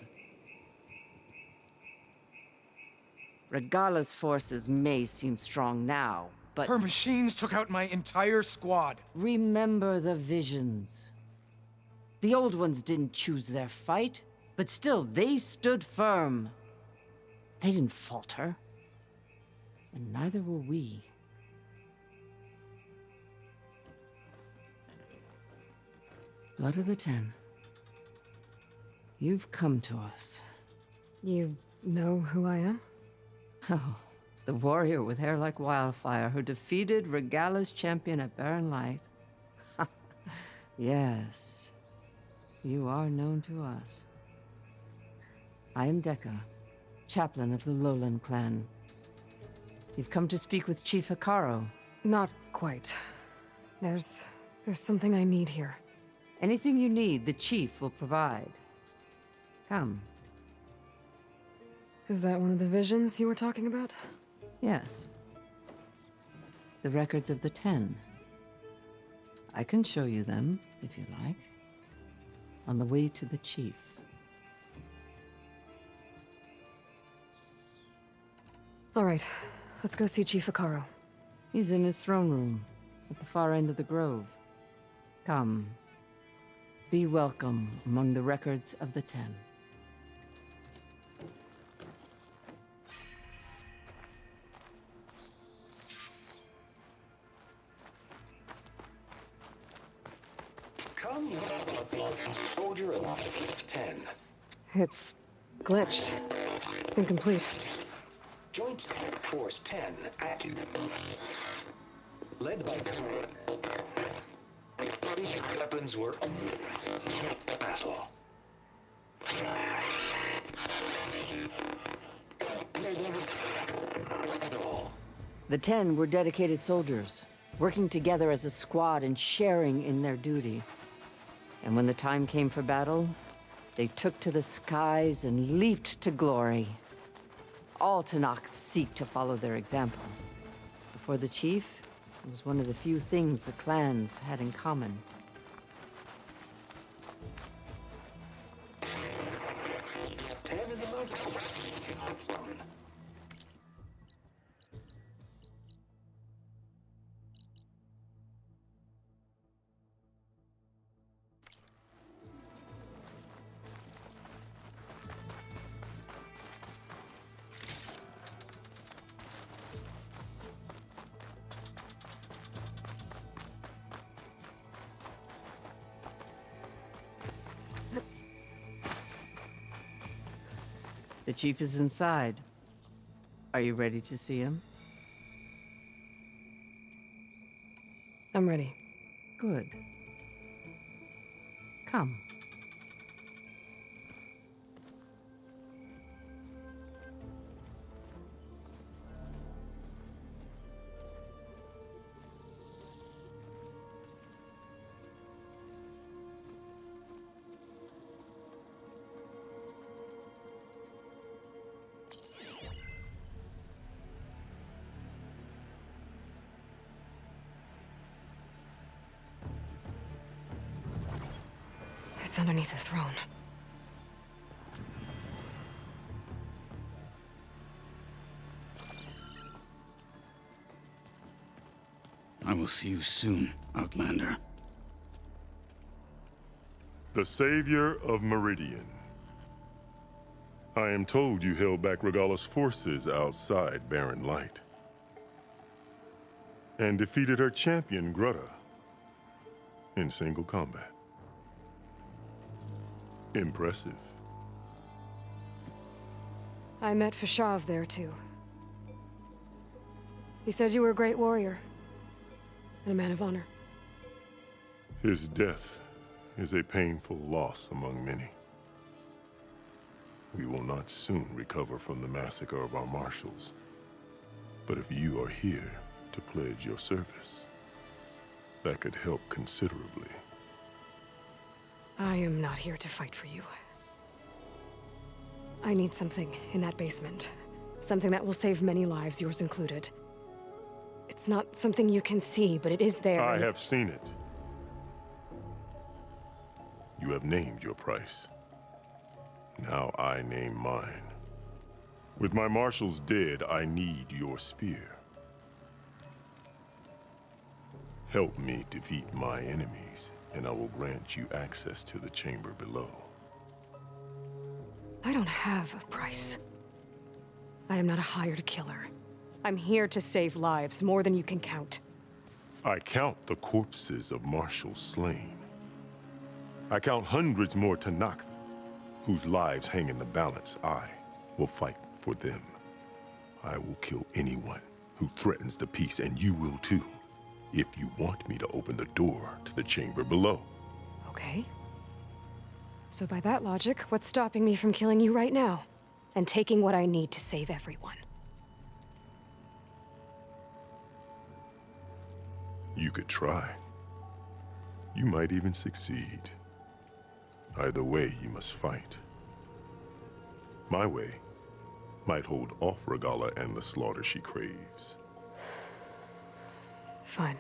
Regala's forces may seem strong now, but...
Her machines took out my entire squad.
Remember the visions. The old ones didn't choose their fight, but still, they stood firm. They didn't falter. And neither will we. Blood of the Ten. You've come to us.
You know who I am?
Oh, the warrior with hair like wildfire who defeated Regala's champion at Barren Light. Yes, you are known to us. I am Dekka, chaplain of the Lowland clan. You've come to speak with Chief Hikaru.
Not quite. There's something I need here.
Anything you need, the chief will provide. Come.
Is that one of the visions you were talking about?
Yes. The records of the 10. I can show you them, if you like. On the way to the chief.
All right. Let's go see Chief Hikaru.
He's in his throne room, at the far end of the grove. Come. Be welcome among the records of the 10.
Come, soldier of 10.
It's glitched. Incomplete.
Joint Force 10 active. Led by weapons were battle.
The 10 were dedicated soldiers, working together as a squad and sharing in their duty. And when the time came for battle, they took to the skies and leaped to glory. All Tenakth seek to follow their example. Before the chief, it was one of the few things the clans had in common. The chief is inside. Are you ready to see him?
I'm ready.
Good. Come.
It's underneath the throne.
I will see you soon, Outlander.
The savior of Meridian. I am told you held back Regala's forces outside Barren Light. And defeated her champion, Grutta, in single combat. Impressive.
I met Fashav there, too. He said you were a great warrior. And a man of honor.
His death is a painful loss among many. We will not soon recover from the massacre of our marshals. But if you are here to pledge your service, that could help considerably.
I am not here to fight for you. I need something in that basement. Something that will save many lives, yours included. It's not something you can see, but it is there.
I have seen it. You have named your price. Now I name mine. With my marshals dead, I need your spear. Help me defeat my enemies, and I will grant you access to the chamber below.
I don't have a price. I am not a hired killer. I'm here to save lives, more than you can count.
I count the corpses of marshals slain. I count hundreds more Tanakh, whose lives hang in the balance. I will fight for them. I will kill anyone who threatens the peace, and you will too, if you want me to open the door to the chamber below.
Okay. So by that logic, what's stopping me from killing you right now? And taking what I need to save everyone?
You could try. You might even succeed. Either way, you must fight. My way might hold off Regalla and the slaughter she craves.
Fine.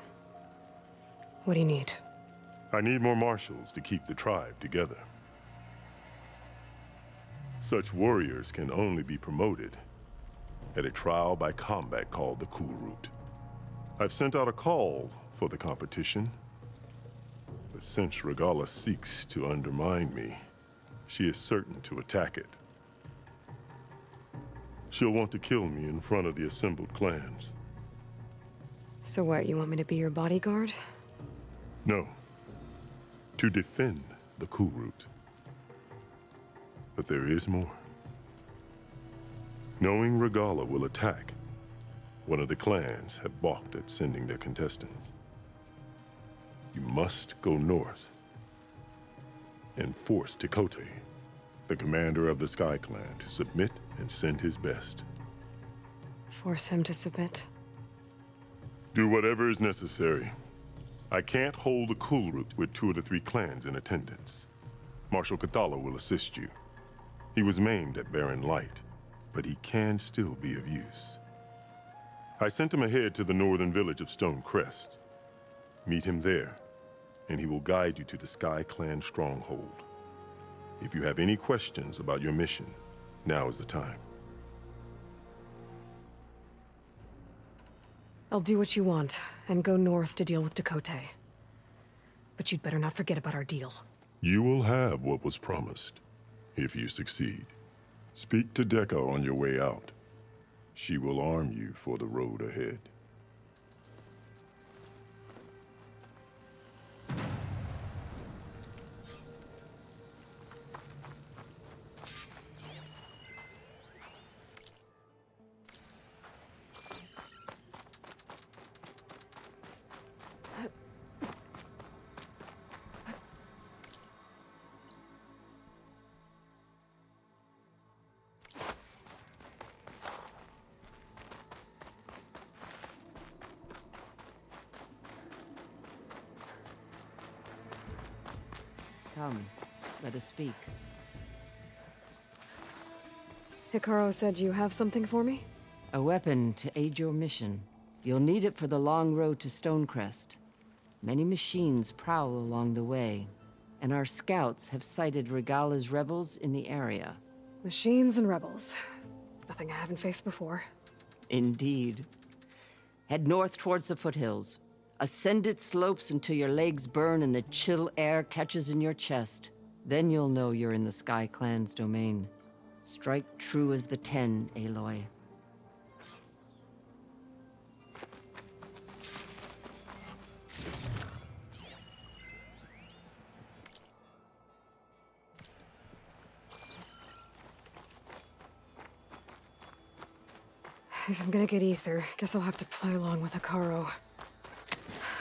What do you need?
I need more marshals to keep the tribe together. Such warriors can only be promoted at a trial by combat called the Cool Route. I've sent out a call for the competition, but since Regalla seeks to undermine me, she is certain to attack it. She'll want to kill me in front of the assembled clans.
So what, you want me to be your bodyguard?
No, to defend the Cool Route. But there is more. Knowing Regalla will attack, one of the clans have balked at sending their contestants. You must go north and force taekeukii, the commander of the Sky Clan, to submit and send his best.
Force him to submit?
Do whatever is necessary. I can't hold the Cool Route with 2 of the 3 clans in attendance. Marshal Katala will assist you. He was maimed at Barren Light, but he can still be of use. I sent him ahead to the northern village of Stone Crest. Meet him there, and he will guide you to the Sky Clan stronghold. If you have any questions about your mission, now is the time.
I'll do what you want, and go north to deal with taekeukii. But you'd better not forget about our deal.
You will have what was promised, if you succeed. Speak to Dekka on your way out. She will arm you for the road ahead.
Come, let us speak.
Hikaru said you have something for me?
A weapon to aid your mission. You'll need it for the long road to Stonecrest. Many machines prowl along the way, and our scouts have sighted Regalla's rebels in the area.
Machines and rebels. Nothing I haven't faced before.
Indeed. Head north towards the foothills. Ascend its slopes until your legs burn and the chill air catches in your chest. Then you'll know you're in the Sky Clan's domain. Strike true as the 10, Aloy.
If I'm gonna get ether, guess I'll have to play along with Hikaru.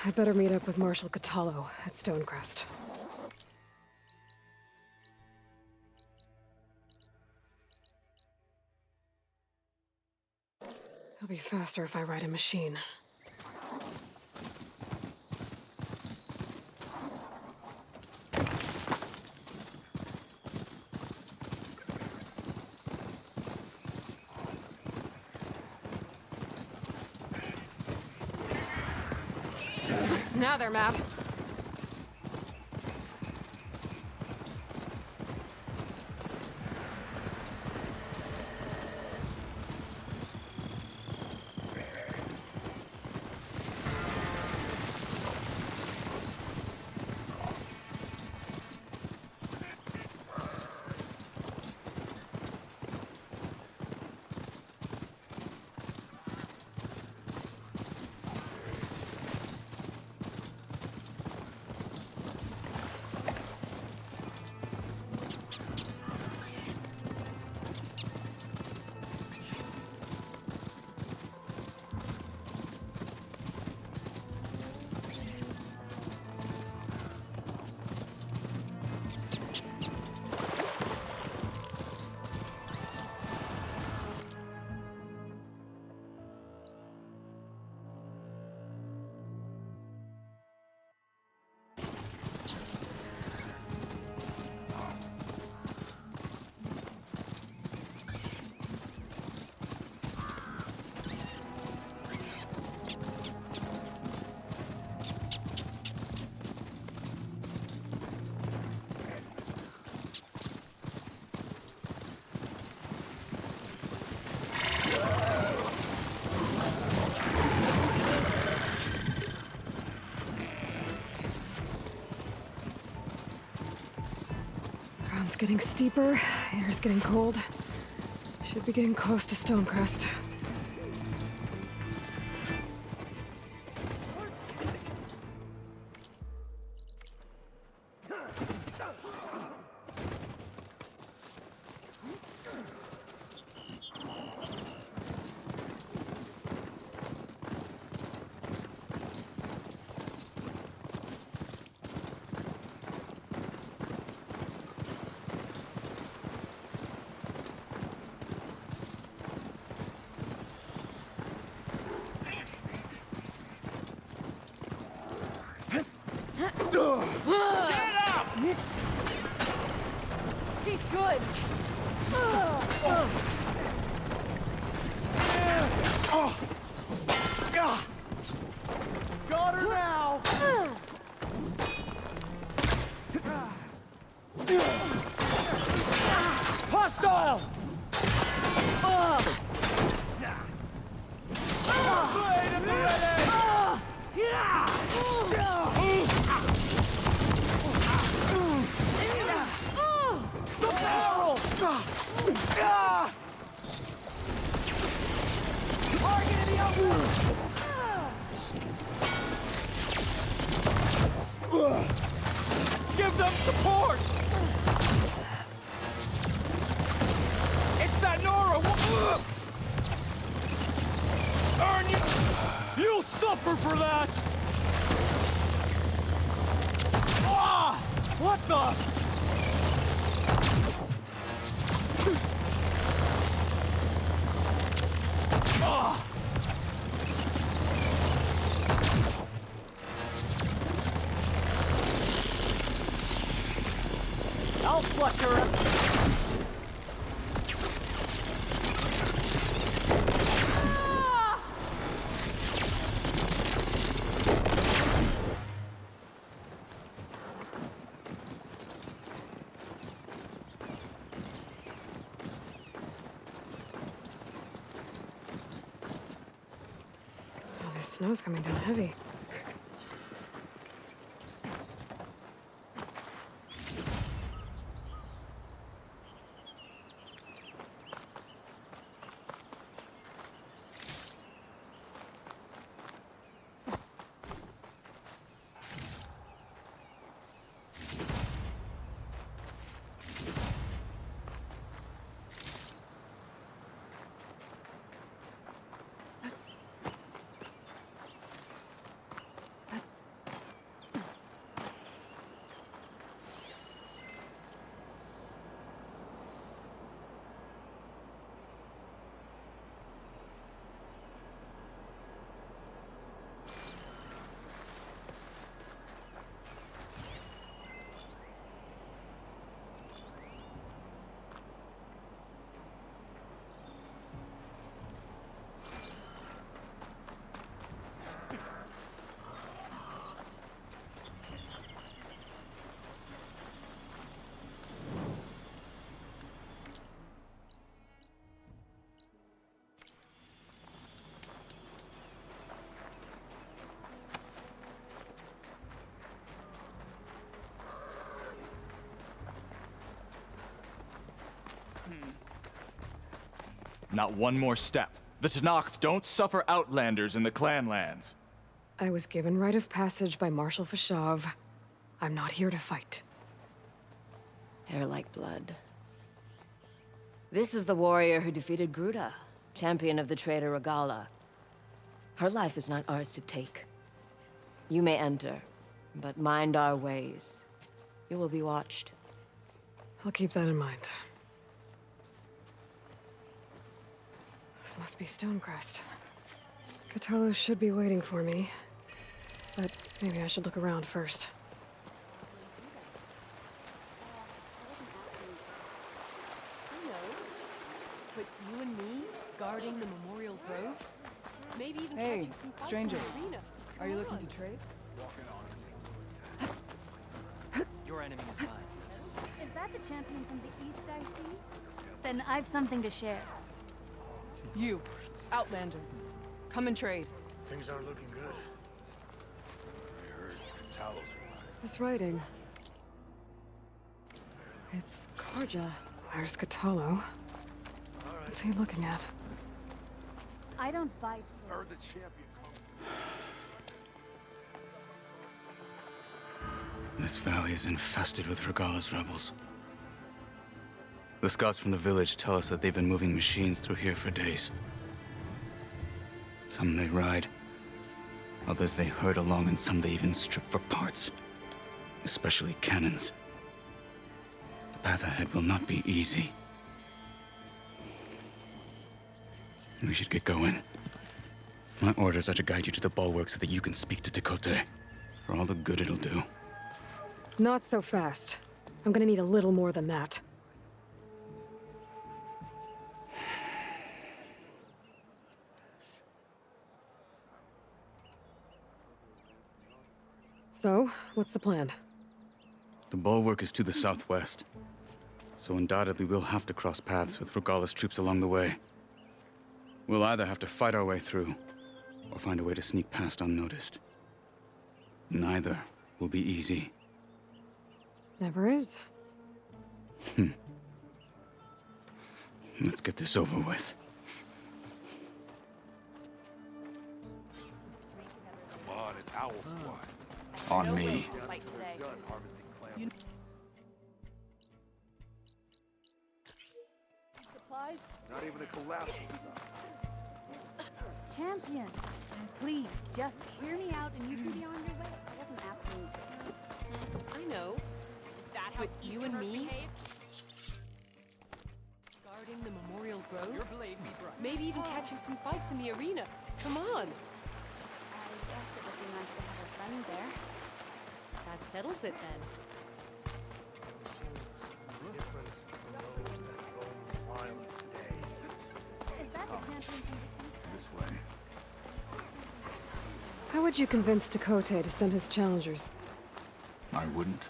I'd better meet up with Marshal Katalo at Stonecrest. It'll be faster if I ride a machine. Now they're mad. Ground's getting steeper, air's getting cold. Should be getting close to Stonecrest.
She's good.
Got her now! Hostile! Blade of the enemy! The barrel! Target in the open! Give them support! It's that Nora! Earn you! You'll suffer for that! Ah! What the? Ah! I'll flush her up.
Oh, this snow's coming down heavy.
Not one more step. The Tenakth don't suffer outlanders in the clanlands.
I was given rite of passage by Marshal Fashav. I'm not here to fight.
Hair like blood. This is the warrior who defeated Gruda, champion of the traitor Regala. Her life is not ours to take. You may enter, but mind our ways. You will be watched.
I'll keep that in mind. This must be Stonecrest. Cthulhu should be waiting for me, but maybe I should look around first.
But you and me, guarding the Memorial Grove? Maybe even
Hey,
catching some fights
stranger.
in the arena.
Are you
Come
looking
on.
to trade?
Your enemy is mine.
Is that the champion from the east I see? Then I've something to share.
You, Outlander. Come and trade.
Things aren't looking good.
I heard Talos.
This writing. It's Karja. There's Cthulhu. What's he looking at?
I don't bite.
Heard the champion.
This valley is infested with Regala's rebels. The scouts from the village tell us that they've been moving machines through here for days. Some they ride, others they herd along, and some they even strip for parts, especially cannons. The path ahead will not be easy. We should get going. My orders are to guide you to the bulwark so that you can speak to taekeukii, for all the good it'll do.
Not so fast. I'm gonna need a little more than that. So, what's the plan?
The bulwark is to the southwest, so undoubtedly we'll have to cross paths with Regala's troops along the way. We'll either have to fight our way through, or find a way to sneak past unnoticed. Neither will be easy.
Never is.
Let's get this over with.
Come on, it's Owl Squad.
On me.
Supplies?
Not even a collapse was enough.
Champion, please, just hear me out and you can be on your way. I wasn't asking you to.
I know.
Is that how
But you and
Easterners
me?
behave?
Guarding the Memorial Grove?
Your blade be bright.
Maybe even catching some fights in the arena. Come on.
I guess it would be nice to have a friend there.
That settles it then.
Is that the champion from the
This way.
How would you convince taekeukii to send his challengers?
I wouldn't.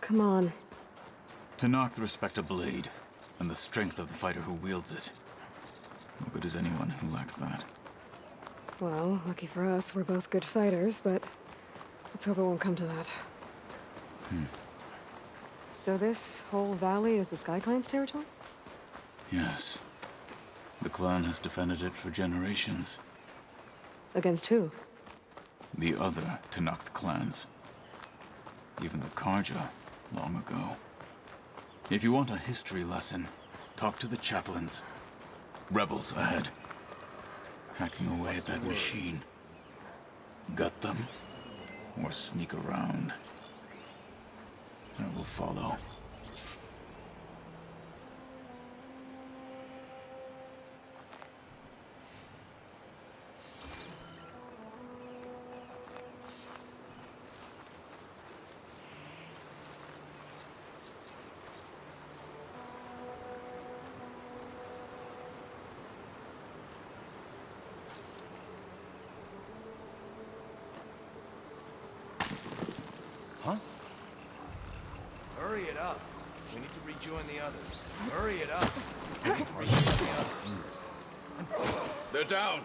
Come on.
Tenakth respect a blade, and the strength of the fighter who wields it. No good is anyone who lacks that.
Well, lucky for us, we're both good fighters, but let's hope it won't come to that. So this whole valley is the Sky Clan's territory?
Yes. The clan has defended it for generations.
Against who?
The other Tenakth clans. Even the Karja, long ago. If you want a history lesson, talk to the chaplains. Rebels ahead. Hacking away at that machine. Gut them, or sneak around. I will follow.
Huh? Hurry it up. We need to rejoin the others. Hurry it up. We need to rejoin the others.
They're down.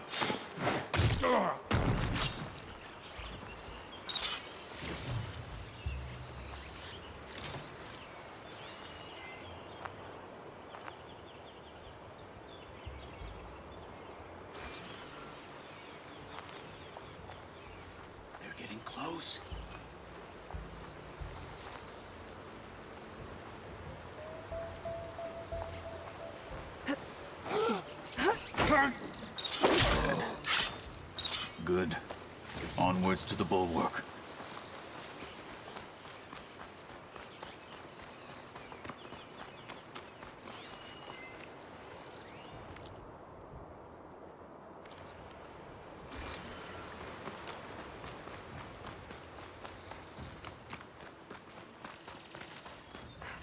close. Good. Onwards to the bulwark.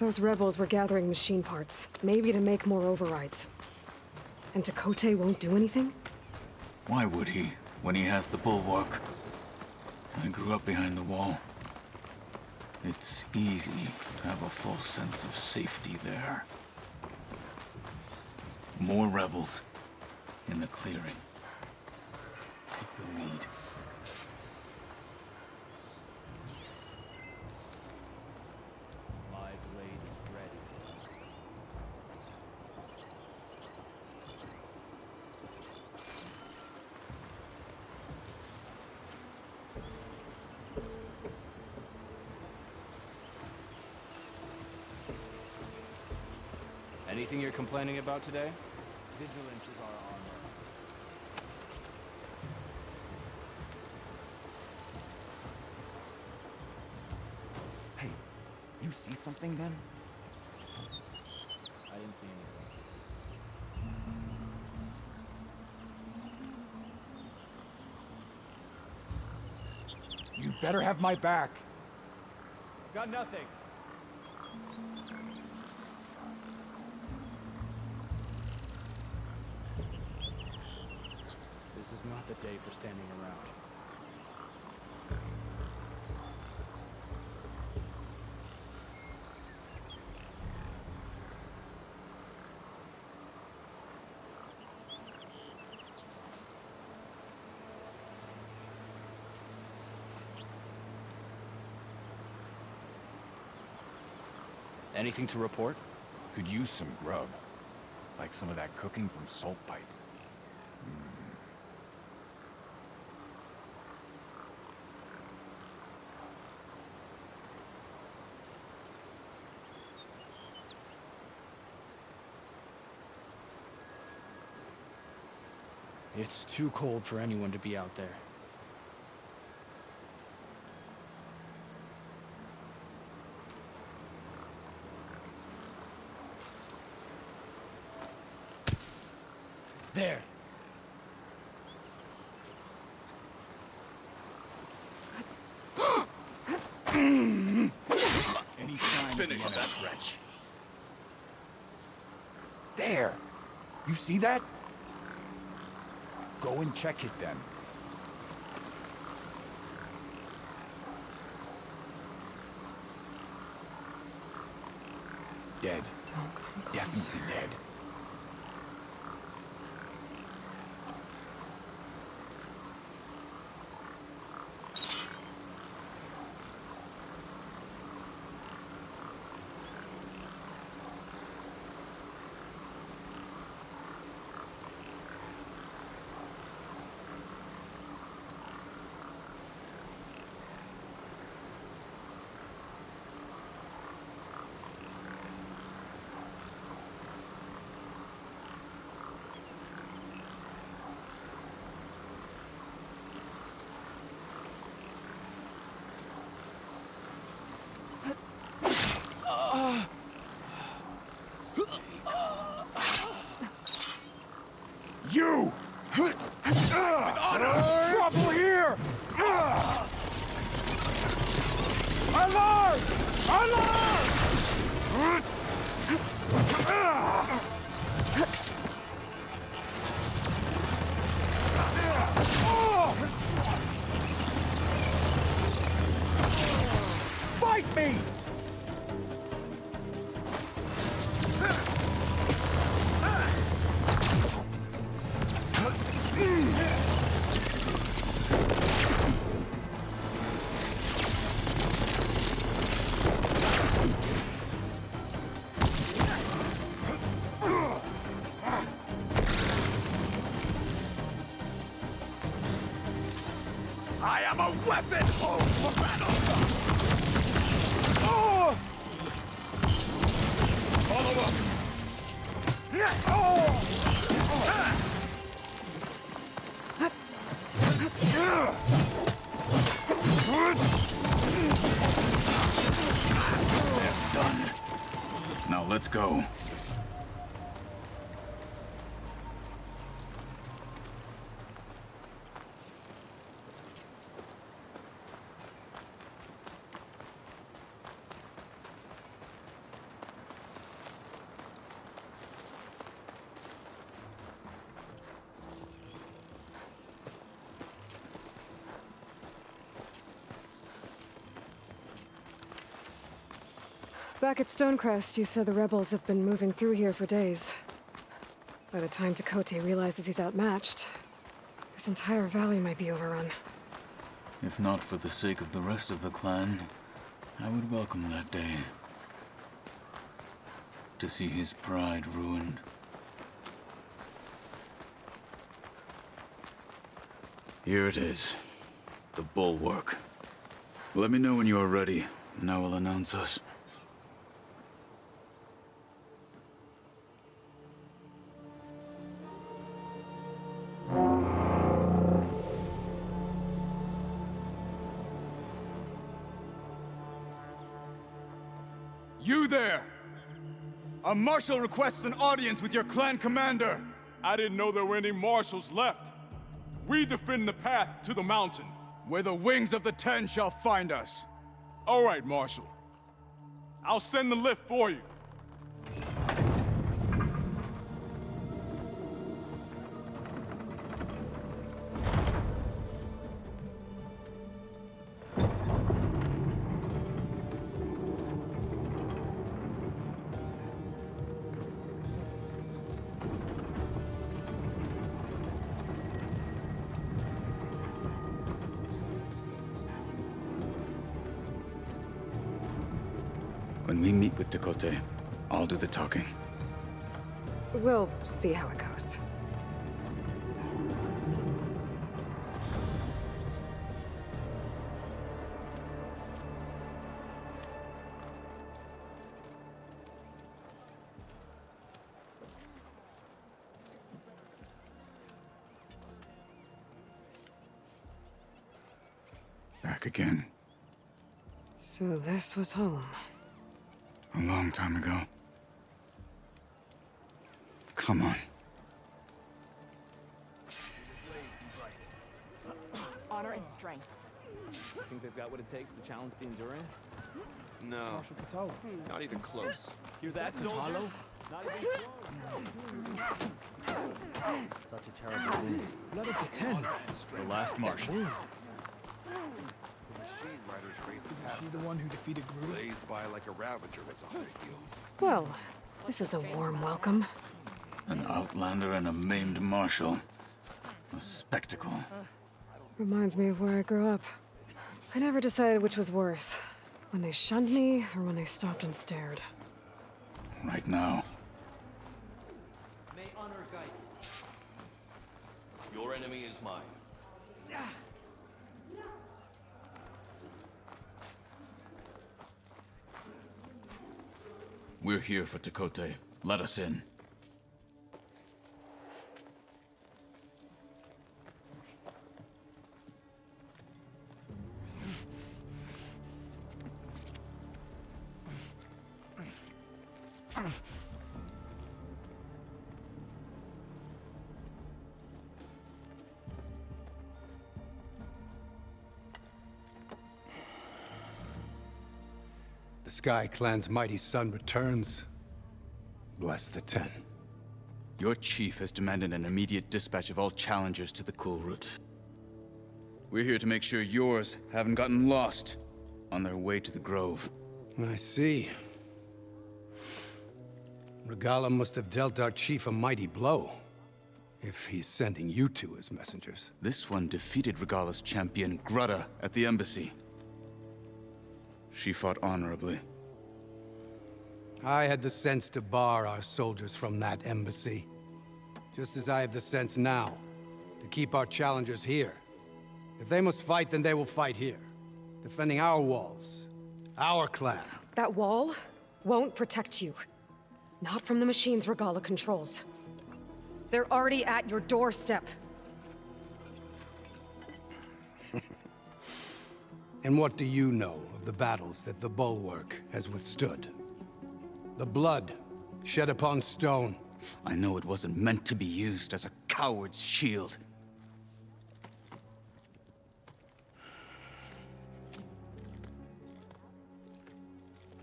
Those rebels were gathering machine parts, maybe to make more overrides. And Taekeukii won't do anything?
Why would he, when he has the bulwark? I grew up behind the wall. It's easy to have a false sense of safety there. More rebels in the clearing. Take the lead.
My blade is ready. Anything you're complaining about today? Vigilance is our armor. Hey, you see something then? I didn't see anything. You better have my back. Got nothing. This is not the day for standing around. Anything to report? Could use some grub. Like some of that cooking from Salt Pipe. It's too cold for anyone to be out there. There. Any sign
Finish
of
that wretch.
There! You see that? Go and check it then. Dead.
Don't come closer.
Definitely dead. You! Trouble here! Alarm! Alarm! Fight me!
I am a weapon home for battle! Oh! Follow up!
They're done. Now let's go.
Back at Stonecrest, you said the rebels have been moving through here for days. By the time taekeukii realizes he's outmatched, this entire valley might be overrun.
If not for the sake of the rest of the clan, I would welcome that day. To see his pride ruined. Here it is. The bulwark. Let me know when you are ready, and I will announce us.
You there! A marshal requests an audience with your clan commander!
I didn't know there were any marshals left. We defend the path to the mountain.
Where the wings of the Ten shall find us.
All right, Marshal. I'll send the lift for you.
When we meet with taekeukii, I'll do the talking.
We'll see how it goes.
Back again.
So this was home.
A long time ago. Come on.
Honor and strength.
Think they've got what it takes to challenge the Endurian?
No. Not even close.
Hear that, soldier? Not even
Such a terrible wound.
Blood of the 10. The last marshal.
She's the one who defeated Groot. Blazed by like a Ravager was on their heels.
Well, this is a warm welcome.
An outlander and a maimed marshal. A spectacle.
Reminds me of where I grew up. I never decided which was worse. When they shunned me, or when they stopped and stared.
Right now.
May honor guide you. Your enemy is mine.
We're here for taekeukii. Let us in.
The Sky Clan's mighty son returns. Bless the Ten.
Your chief has demanded an immediate dispatch of all challengers to the Cool Route. We're here to make sure yours haven't gotten lost on their way to the Grove.
I see. Regala must have dealt our chief a mighty blow, if he's sending you two as messengers.
This one defeated Regala's champion, Grutta, at the embassy. She fought honorably.
I had the sense to bar our soldiers from that embassy. Just as I have the sense now to keep our challengers here.
If they must fight, then they will fight here. Defending our walls. Our clan.
That wall won't protect you. Not from the machines Regala controls. They're already at your doorstep.
And what do you know of the battles that the Bulwark has withstood? The blood shed upon stone.
I know it wasn't meant to be used as a coward's shield.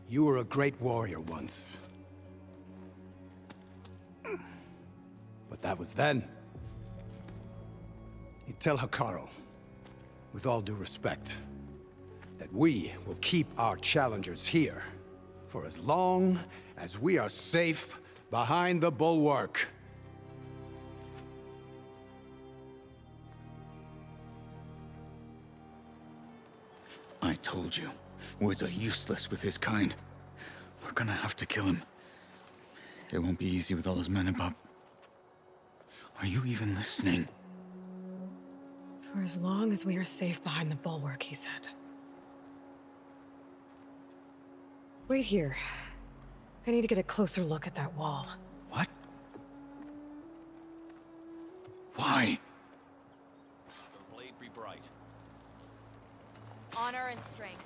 You were a great warrior once. But that was then. You tell Hikaru, with all due respect, that we will keep our challengers here for as long as we are safe behind the Bulwark.
I told you, words are useless with his kind. We're gonna have to kill him. It won't be easy with all his men about. Are you even listening?
For as long as we are safe behind the Bulwark, he said. Wait here. I need to get a closer look at that wall.
What? Why?
The blade be bright.
Honor and strength.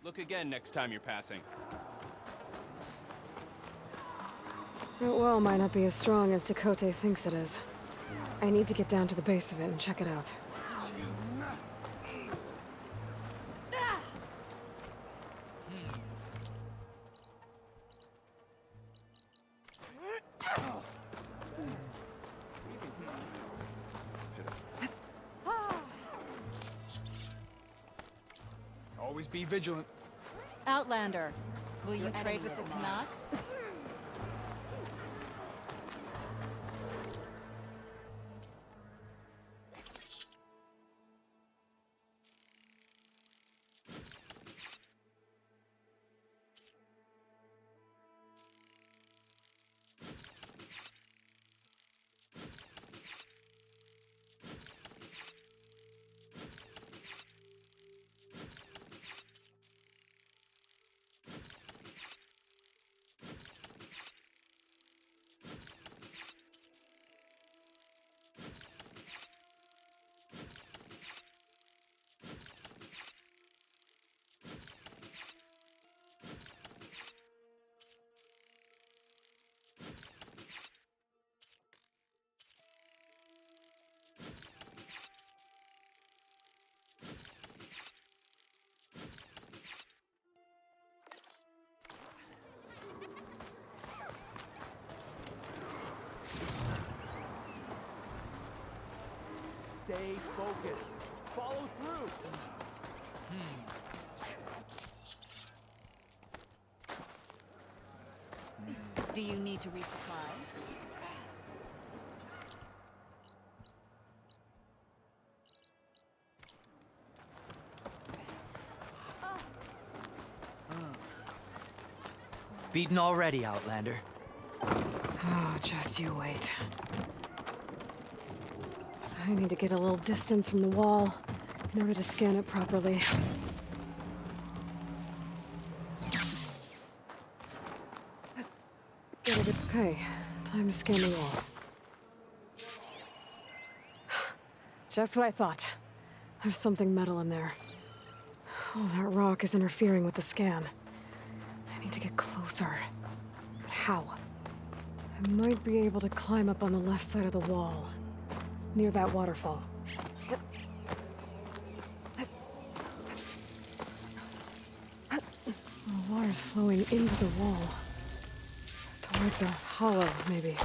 Look again next time you're passing.
That well might not be as strong as Taekeukii thinks it is. I need to get down to the base of it and check it out.
Always be vigilant.
Outlander, will you trade with the Tanakh?
Stay focused. Follow through.
Do you need to resupply?
Beaten already, Outlander.
Oh, just you wait. I need to get a little distance from the wall in order to scan it properly. Okay, time to scan the wall. Just what I thought. There's something metal in there. Oh, that rock is interfering with the scan. I need to get closer. But how? I might be able to climb up on the left side of the wall, near that waterfall. The water's flowing into the wall. Towards a hollow, maybe.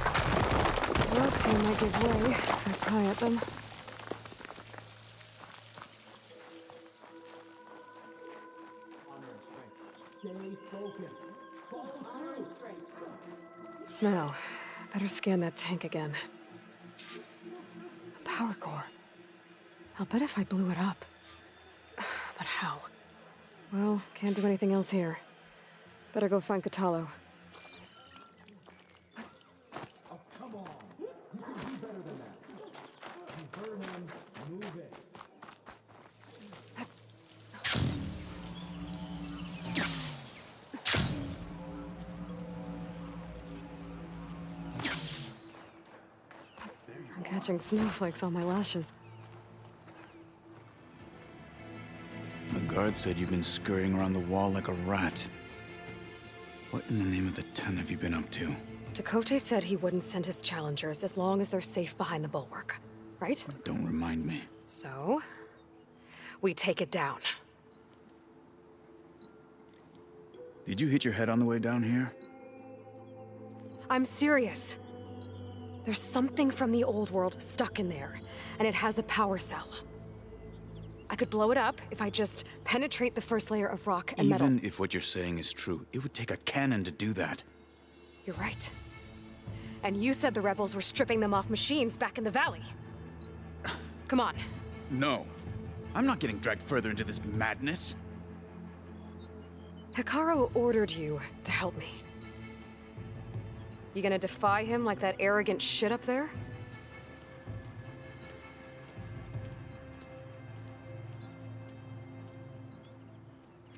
Rocks here might give way if I pry at them.
Stay focused.
Now, better scan that tank again. A power core. I'll bet if I blew it up. But how? Well, can't do anything else here. Better go find Katalo.
Oh, come on. You can do better than that. You burn him, move it.
I'm catching snowflakes on my lashes.
The guard said you've been scurrying around the wall like a rat. What in the name of the 10 have you been up to?
Taekeukii said he wouldn't send his challengers as long as they're safe behind the bulwark, right?
Don't remind me.
So, we take it down.
Did you hit your head on the way down here?
I'm serious. There's something from the old world stuck in there, and it has a power cell. I could blow it up if I just penetrate the first layer of rock and metal.
Even if what you're saying is true, it would take a cannon to do that.
You're right. And you said the rebels were stripping them off machines back in the valley. Come on.
No. I'm not getting dragged further into this madness.
Hikaru ordered you to help me. You gonna defy him like that arrogant shit up there?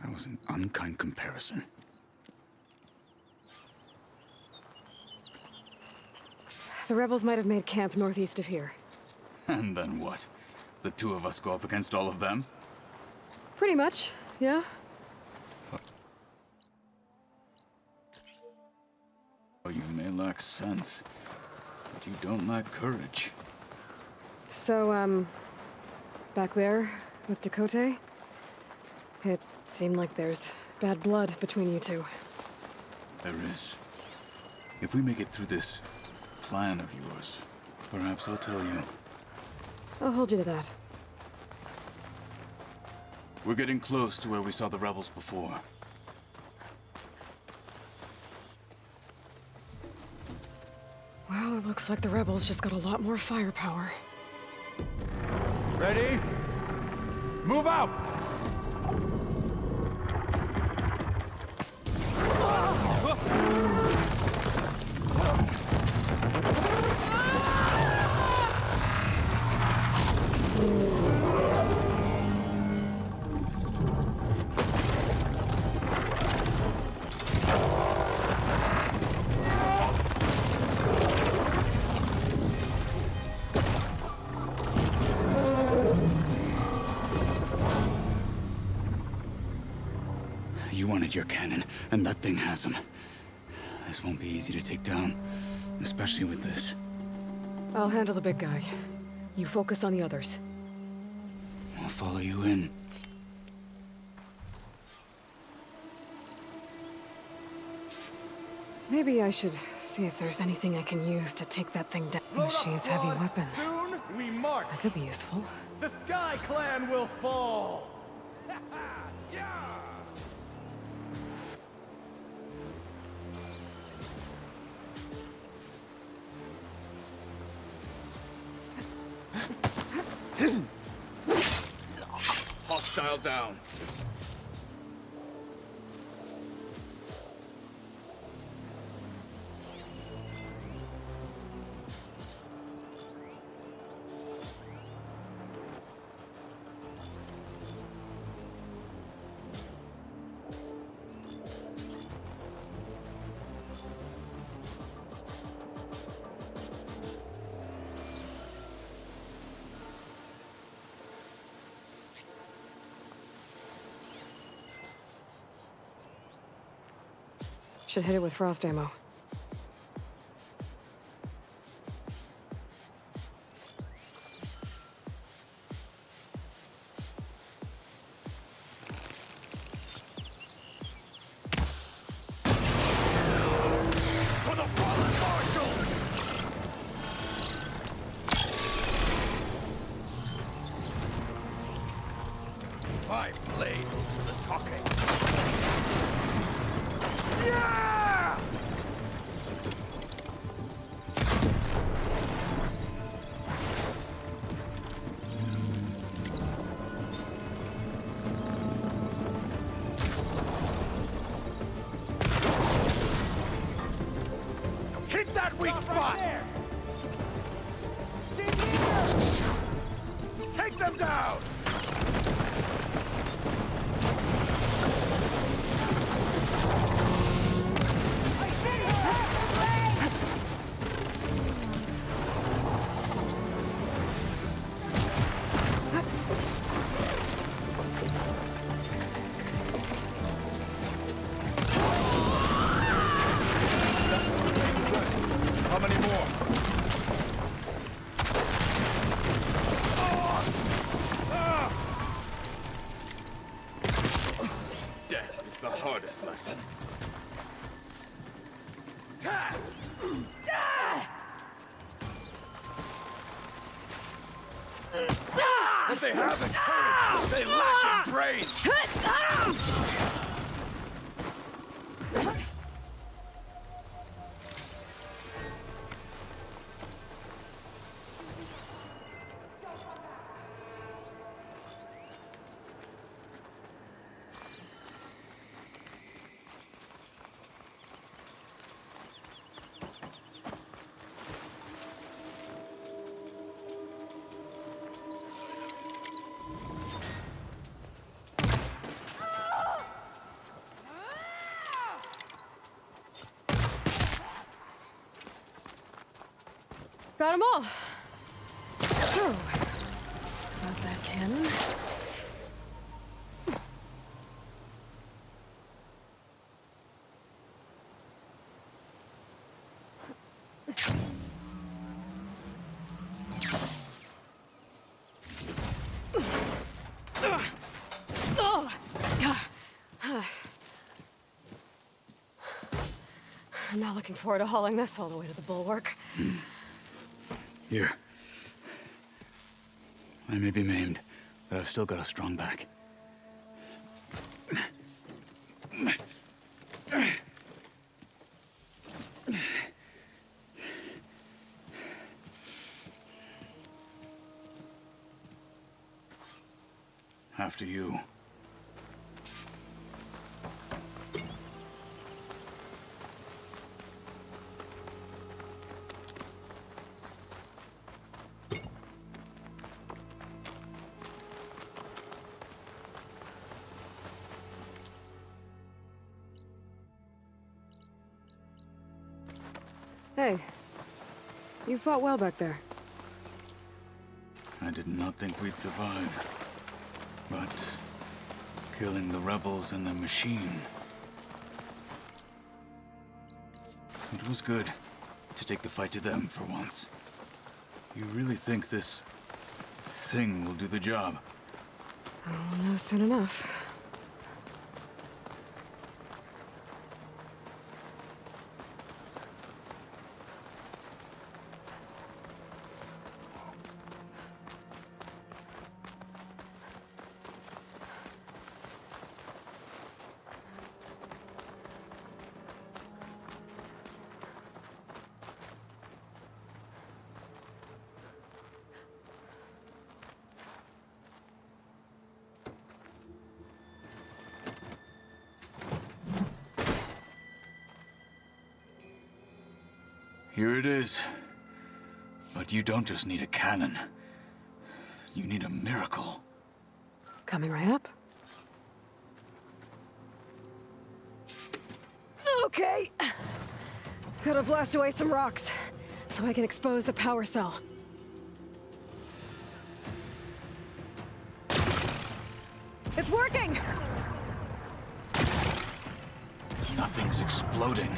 That was an unkind comparison.
The rebels might have made camp northeast of here.
And then what? The two of us go up against all of them?
Pretty much, yeah.
Oh, you may lack sense, but you don't lack courage.
So, back there with Taekeukii, it seemed like there's bad blood between you two.
There is. If we make it through this plan of yours, perhaps I'll tell you.
I'll hold you to that.
We're getting close to where we saw the rebels before.
Well, it looks like the rebels just got a lot more firepower.
Ready? Move out!
You wanted your cannon, and that thing has him. This won't be easy to take down, especially with this.
I'll handle the big guy. You focus on the others.
I'll follow you in.
Maybe I should see if there's anything I can use to take that thing down. Machine's heavy weapon.
Soon we march.
That could be useful.
The Sky Clan will fall. Yeah!
Hostile down.
Should hit it with frost ammo.
For the fallen marshals! My blade will do the talking. Yeah!
weak spot! Take them down! How many more? Death is the hardest lesson. But they haven't courage. They lack in brains.
Got them all. So, got that cannon. I'm not looking forward to hauling this all the way to the bulwark.
Here. I may be maimed, but I've still got a strong back. After you.
Hey, you fought well back there.
I did not think we'd survive. But killing the rebels and the machine... It was good to take the fight to them for once. You really think this thing will do the job?
We'll know soon enough.
Here it is. But you don't just need a cannon. You need a miracle.
Coming right up. Okay. Gotta blast away some rocks, so I can expose the power cell. It's working!
Nothing's exploding.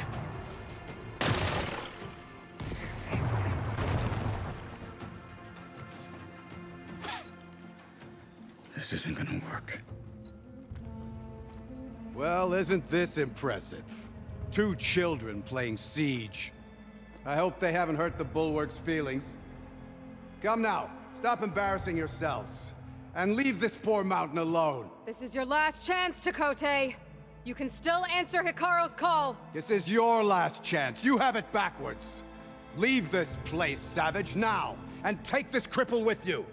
This isn't gonna work.
Well, isn't this impressive? 2 children playing siege. I hope they haven't hurt the Bulwark's feelings. Come now, stop embarrassing yourselves. And leave this poor mountain alone.
This is your last chance, Taekeukii. You can still answer Hikaru's call.
This is your last chance. You have it backwards. Leave this place, Savage, now, and take this cripple with you.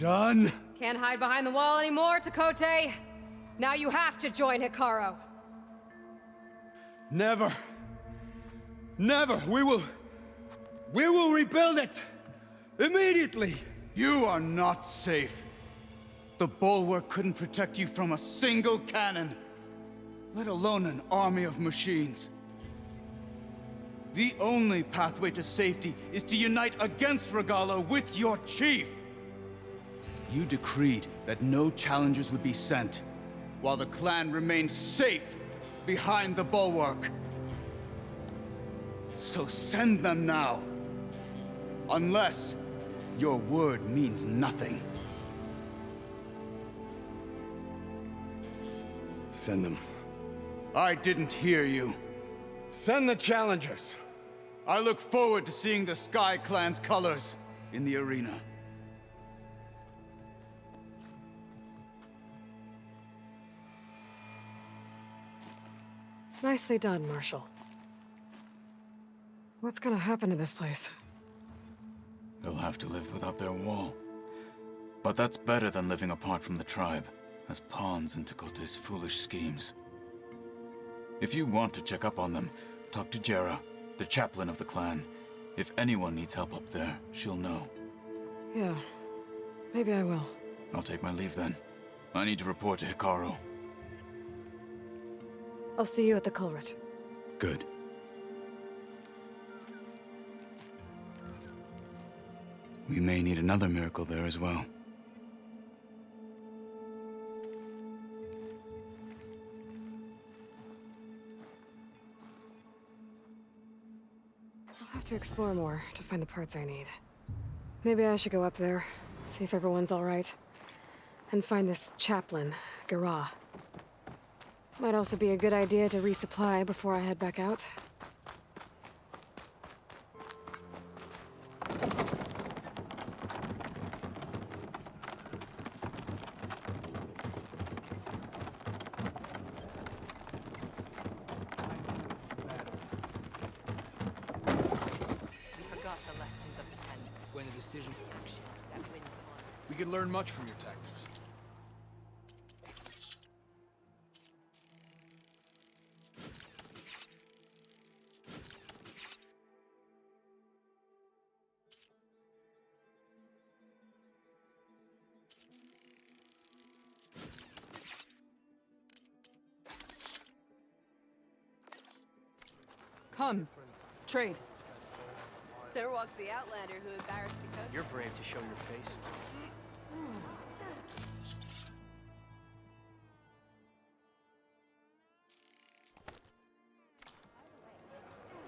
Son!
Can't hide behind the wall anymore, Taekeukii. Now you have to join Hikaru.
Never. Never! We will rebuild it! Immediately!
You are not safe. The bulwark couldn't protect you from a single cannon, let alone an army of machines. The only pathway to safety is to unite against Regala with your chief. You decreed that no challengers would be sent, while the clan remained safe behind the bulwark. So send them now. Unless your word means nothing.
Send them.
I didn't hear you.
Send the challengers.
I look forward to seeing the Sky Clan's colors in the arena.
Nicely done, Marshal. What's gonna happen to this place?
They'll have to live without their wall. But that's better than living apart from the tribe, as pawns in Taekeukie's foolish schemes. If you want to check up on them, talk to Jera, the chaplain of the clan. If anyone needs help up there, she'll know.
Yeah, maybe I will.
I'll take my leave then. I need to report to Hikaru.
I'll see you at the culvert.
Good. We may need another miracle there as well.
I'll have to explore more to find the parts I need. Maybe I should go up there, see if everyone's all right, and find this chaplain, Gara. Might also be a good idea to resupply before I head back out.
When the decision's action, that wins on. We could learn much from your tactics.
Come, trade.
There walks the Outlander who embarrassed Taekeukii.
You're brave to show your face.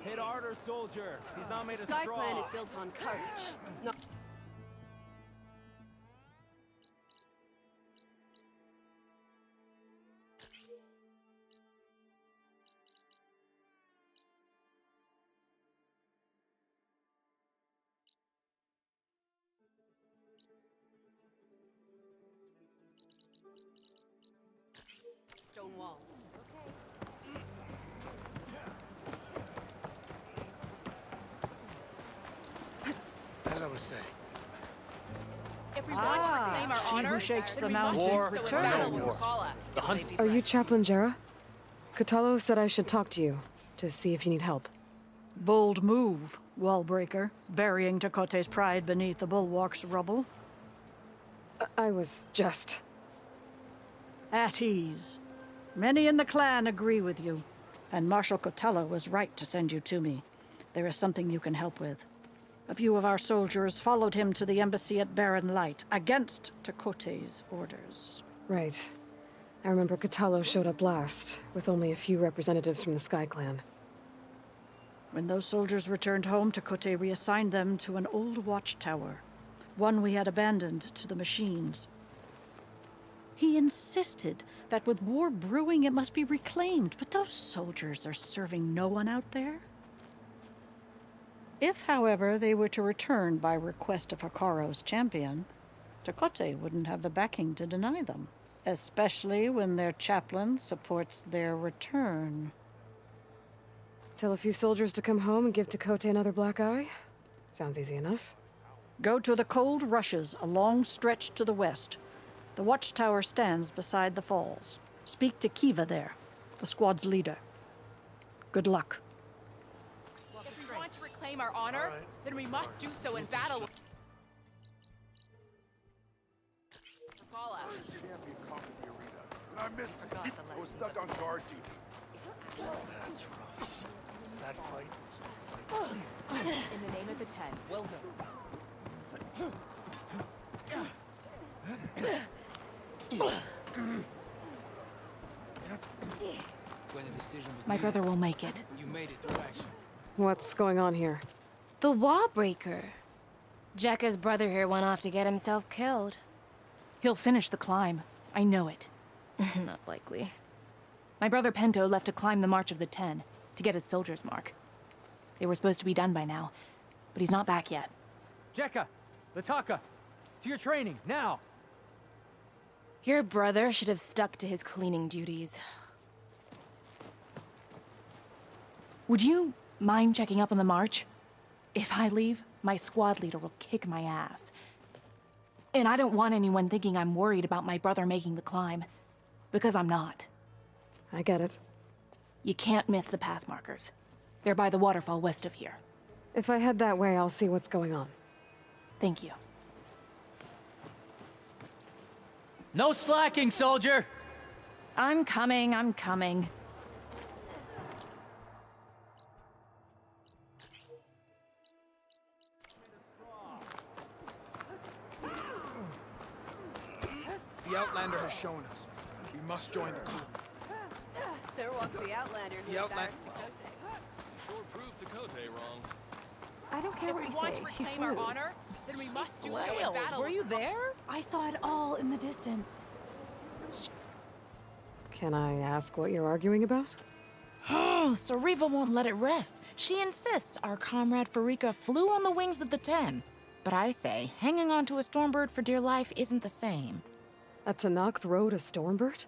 Hit harder, soldier. He's not made of
Sky
straw.
Clan is built on courage. Not stone walls.
As I was saying.
If we want to reclaim our
she
honor,
who shakes
then
the
we must
mountain
do
War,
so in
returns.
battle
no
with
war.
Regala.
The hunt.
Are you Chaplain Jera? Kutalo said I should talk to you, to see if you need help.
Bold move, Wallbreaker, burying Taekeukie's pride beneath the bulwark's rubble.
I was just...
At ease. Many in the clan agree with you, and Marshal Kutalo was right to send you to me. There is something you can help with. A few of our soldiers followed him to the embassy at Barren Light, against Taekeukie's orders.
Right. I remember Kutalo showed up last, with only a few representatives from the Sky Clan.
When those soldiers returned home, Taekeukii reassigned them to an old watchtower, one we had abandoned to the machines. He insisted that with war brewing it must be reclaimed, but those soldiers are serving no one out there. If, however, they were to return by request of Hikaru's champion, Taekeukii wouldn't have the backing to deny them, especially when their chaplain supports their return.
Tell a few soldiers to come home and give Taekeukii another black eye? Sounds easy enough.
Go to the cold rushes, a long stretch to the west. The watchtower stands beside the falls. Speak to Kiva there, the squad's leader. Good luck.
If we want to reclaim our honor, then we must do so in battle with... Paula.
I missed it. I was stuck on guard duty.
That's rough. That fight.
In the name of the 10.
Well done. When the decision was
My brother will make it.
you made it through action.
What's going on here?
The wall breaker. Jekka's brother here went off to get himself killed.
He'll finish the climb. I know it.
Not likely.
My brother Pento left to climb the March of the Ten, to get his soldier's mark. They were supposed to be done by now, but he's not back yet.
Jekka! Lataka! To your training, now!
Your brother should have stuck to his cleaning duties.
Would you mind checking up on the march? If I leave, my squad leader will kick my ass. And I don't want anyone thinking I'm worried about my brother making the climb. Because I'm not.
I get it.
You can't miss the path markers. They're by the waterfall west of here.
If I head that way, I'll see what's going on.
Thank you.
No slacking, soldier!
I'm coming, I'm coming.
The Outlander has shown us. We must join the crew.
There walks the Outlander who embarrassed Taekeukii.
Sure proved Taekeukii wrong.
I don't care
If
what
we
you
want
say.
to
She
reclaim
flew.
our honor, then we must do so in
flailed.
battle.
Were you
there?
I saw it all in the distance.
Can I ask what you're arguing about?
Oh, Sariva won't let it rest. She insists our comrade Farika flew on the wings of the 10. But I say, hanging on to a Stormbird for dear life isn't the same.
A Tanakh rode a Stormbird?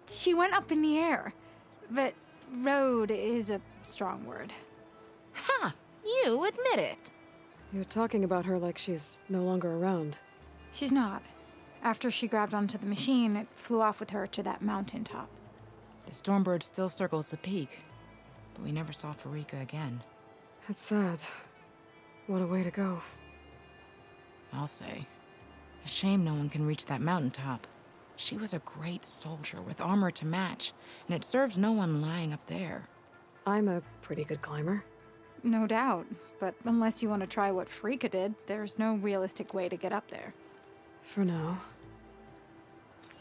She went up in the air. But rode is a strong word.
Ha! You admit it.
You're talking about her like she's no longer around.
She's not. After she grabbed onto the machine, it flew off with her to that mountaintop.
The Stormbird still circles the peak, but we never saw Farika again.
It's sad. What a way to go.
I'll say. A shame no one can reach that mountaintop. She was a great soldier with armor to match, and it serves no one lying up there.
I'm a pretty good climber.
No doubt, but unless you want to try what Farika did, there's no realistic way to get up there.
For now.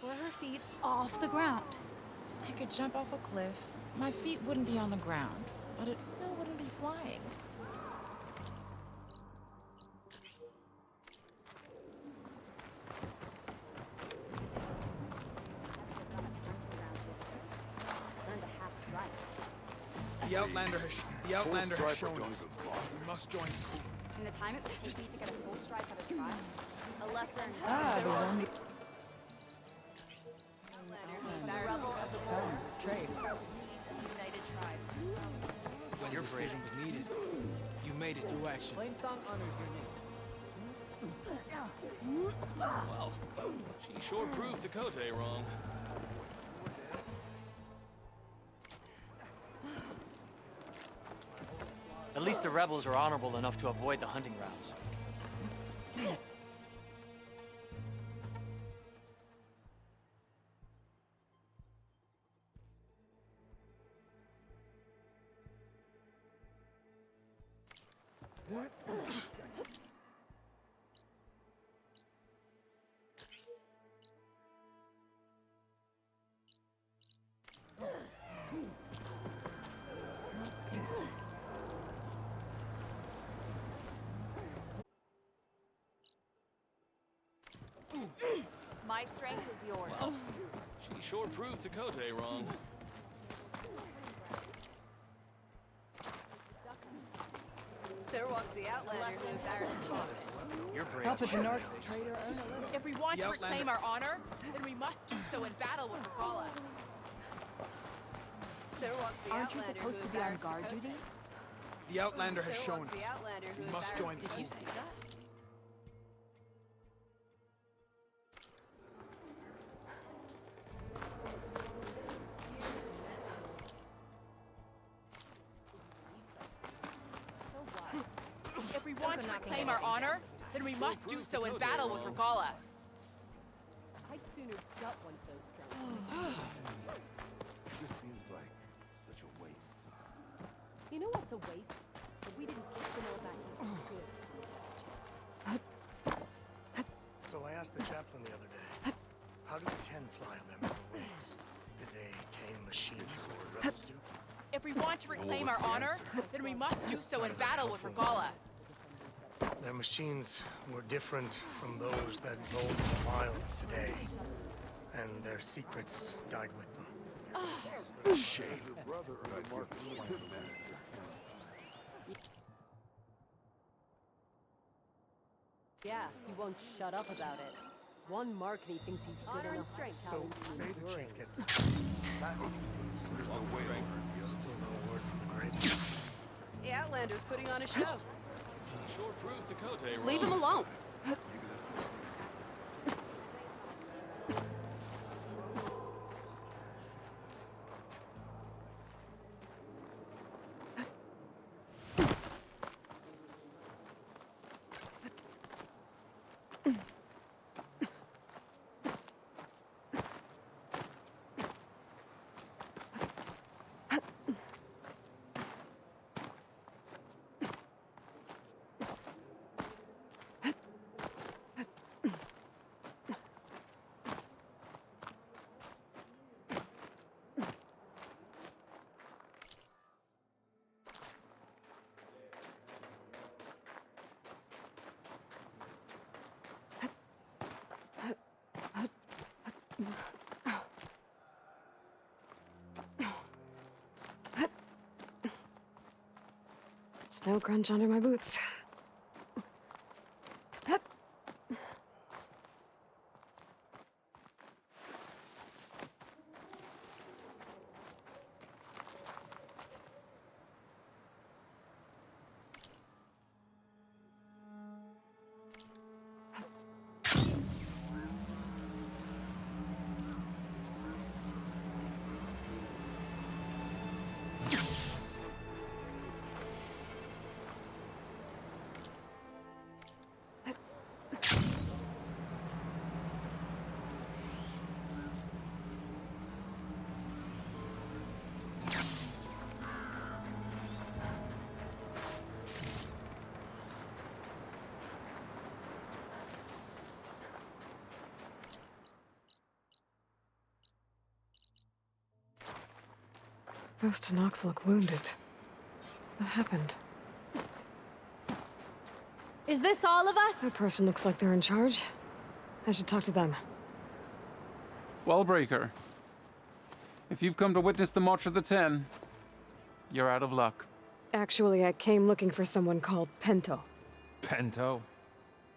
Were her feet off the ground?
I could jump off a cliff. My feet wouldn't be on the ground, but it still wouldn't be flying.
The Outlander has shown us. We must join the crew.
In the time it would take me to get a full stride out of trial? A lesson.
The one...
Trade. United tribe.
When your decision was needed, you made it through action. Well, she sure proved Taekeukii wrong.
At least the rebels are honorable enough to avoid the hunting grounds.
My strength is yours.
Well, she sure proved Taekeukii wrong.
There walks the Outlander who embarrassed Taekeukii.
You're brave.
Help a Tanakh trader earn a living. If we want to reclaim our honor, then we must do so in battle with Rakala.
There walks the
Aren't you
Outlander
supposed
who
to be on
embarrassed
guard
Taekeukii.
duty?
The Outlander has
There
shown
walks
us.
the Outlander who
We must
embarrassed
join the
Taekeukii.
crew.
want to reclaim our honor, then we must do so in battle with Regala.
I'd sooner gut one of those drones.
It just seems like such a waste.
You know what's a waste? That we didn't get to know that good.
So I asked the chaplain the other day, how do the 10 fly on their metal wings? Did they tame machines or rebels do?
If we want to reclaim our honor, then we must do so in battle with Regala.
Their machines were different from those that roam the wilds today, and their secrets died with them.
Shame. Your brother or the marketing manager.
Yeah, he won't shut up about it. One mark and he thinks he's good enough to challenge the
Say the
enduring.
chief gets There's no way over. Still no word from the grave.
The Outlander's putting on a show.
Sure proved Taekeukii
Leave him
wrong.
alone.
Snow crunch under my boots. Most Tenakth look wounded. What happened?
Is this all of us?
That person looks like they're in charge. I should talk to them.
Wallbreaker, if you've come to witness the March of the Ten, you're out of luck.
Actually, I came looking for someone called Pento.
Pento?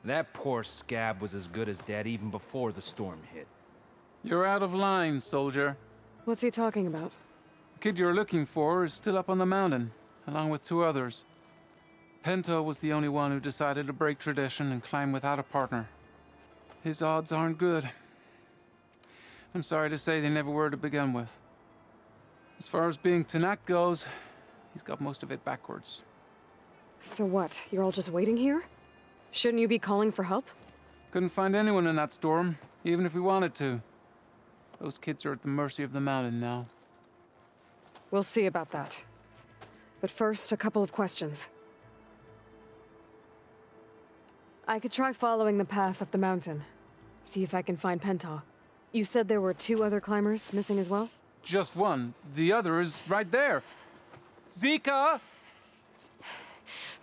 That poor scab was as good as dead even before the storm hit.
You're out of line, soldier.
What's he talking about?
The kid you're looking for is still up on the mountain, along with 2 others. Pento was the only one who decided to break tradition and climb without a partner. His odds aren't good. I'm sorry to say they never were to begin with. As far as being Tenakth goes, he's got most of it backwards.
So what? You're all just waiting here? Shouldn't you be calling for help?
Couldn't find anyone in that storm, even if we wanted to. Those kids are at the mercy of the mountain now.
We'll see about that. But first, a couple of questions. I could try following the path up the mountain. See if I can find Pento. You said there were 2 other climbers missing as well?
Just one. The other is right there. Zika!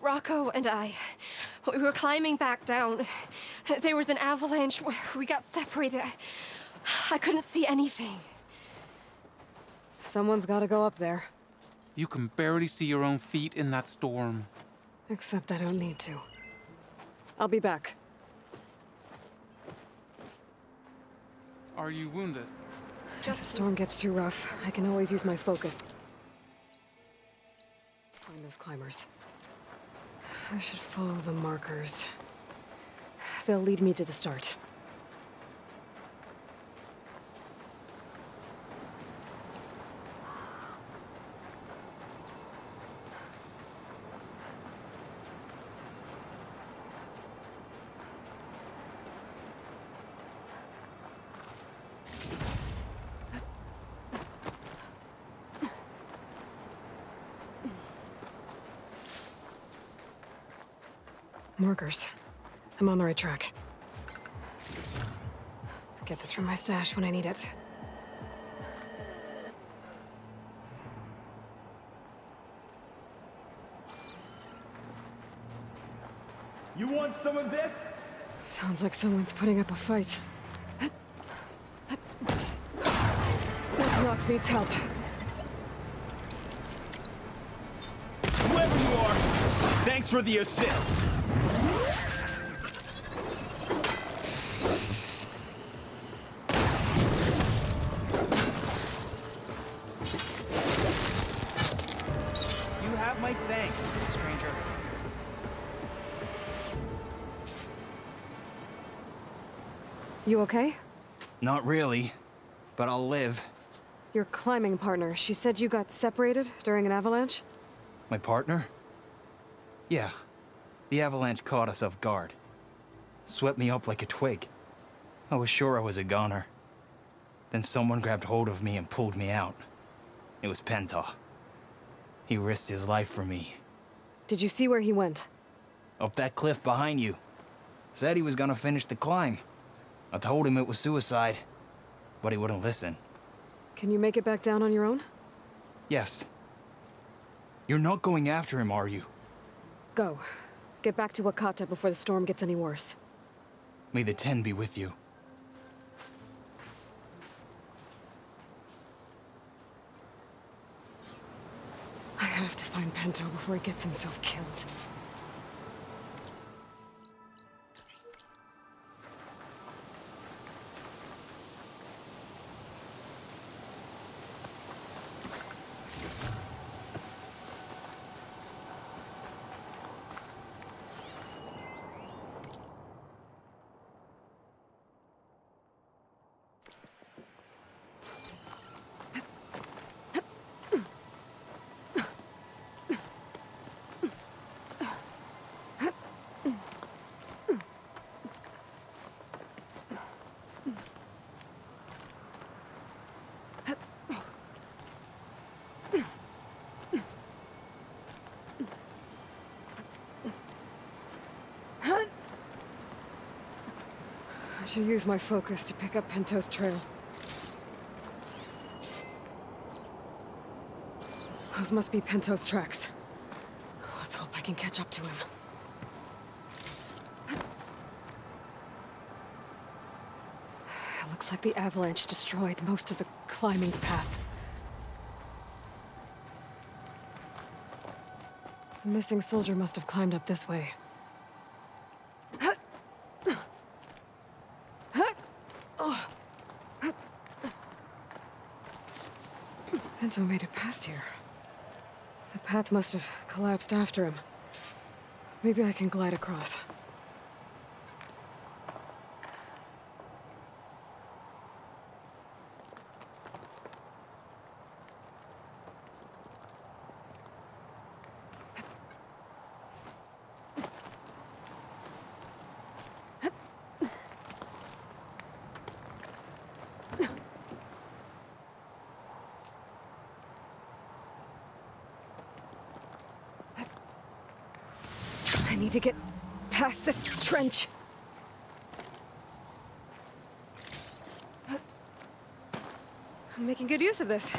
Rocco and I, we were climbing back down. There was an avalanche. We got separated. I couldn't see anything.
Someone's gotta go up there.
You can barely see your own feet in that storm.
Except I don't need to. I'll be back.
Are you wounded?
If the storm gets too rough, I can always use my focus. Find those climbers. I should follow the markers. They'll lead me to the start. Workers. I'm on the right track. Get this from my stash when I need it.
You want some of this?
Sounds like someone's putting up a fight. This Nox needs help.
Whoever you are, thanks for the assist. You have my thanks, stranger.
You okay?
Not really, but I'll live.
Your climbing partner, she said you got separated during an avalanche?
My partner? Yeah. The avalanche caught us off guard. Swept me up like a twig. I was sure I was a goner. Then someone grabbed hold of me and pulled me out. It was Penta. He risked his life for me.
Did you see where he went?
Up that cliff behind you. Said he was gonna finish the climb. I told him it was suicide, but he wouldn't listen.
Can you make it back down on your own?
Yes. You're not going after him, are you?
Go. Get back to Wakata before the storm gets any worse.
May the 10 be with you.
I have to find Pento before he gets himself killed. I should use my focus to pick up Pento's trail. Those must be Pento's tracks. Let's hope I can catch up to him. It looks like the avalanche destroyed most of the climbing path. The missing soldier must have climbed up this way. Pento made it past here. The path must have collapsed after him. Maybe I can glide across. I need to get past this trench. I'm making good use of this.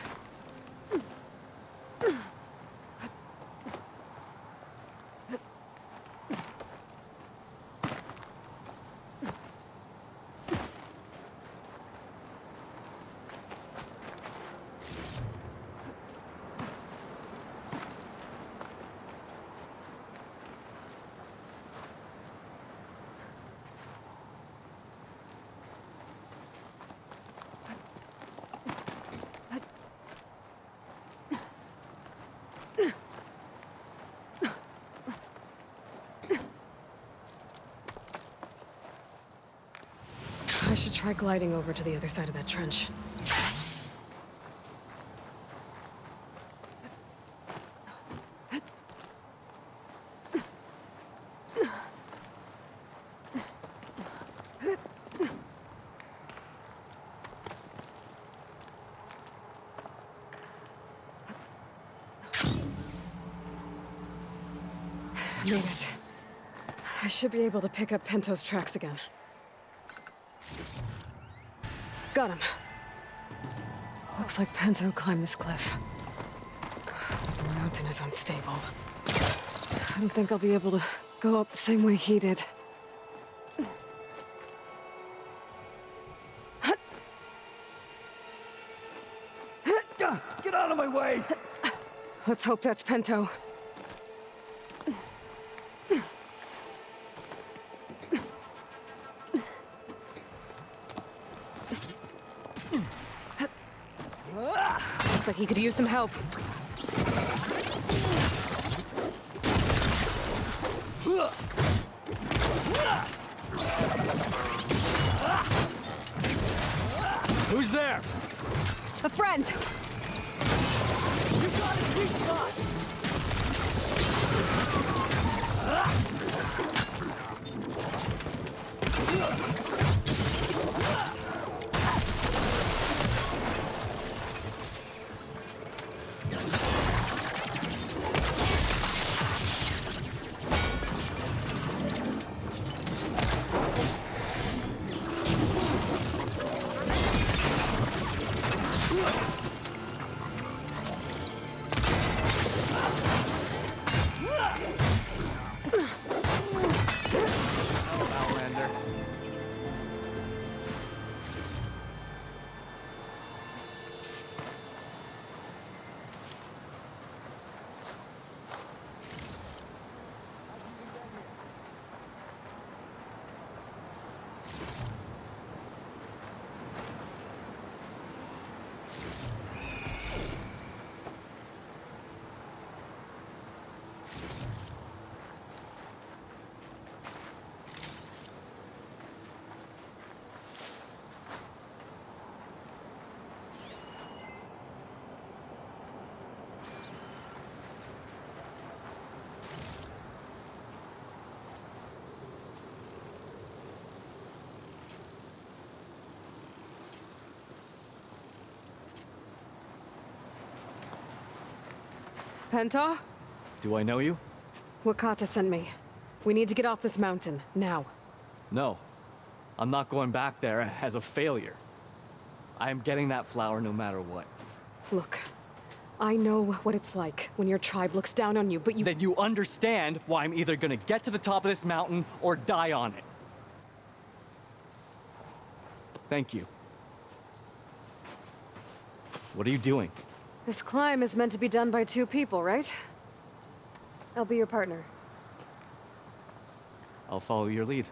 I should try gliding over to the other side of that trench. Made it. I should be able to pick up Pento's tracks again. Got him. Looks like Pento climbed this cliff. The mountain is unstable. I don't think I'll be able to go up the same way he did.
Get out of my way!
Let's hope that's Pento. Looks like he could use some help.
Who's there?
A friend!
You got a sweet spot!
Pento?
Do I know you?
Wakata sent me. We need to get off this mountain, now.
No. I'm not going back there as a failure. I am getting that flower no matter what.
Look, I know what it's like when your tribe looks down on you, but you—
Then you understand why I'm either gonna get to the top of this mountain or die on it. Thank you. What are you doing?
This climb is meant to be done by two people, right? I'll be your partner.
I'll follow your lead.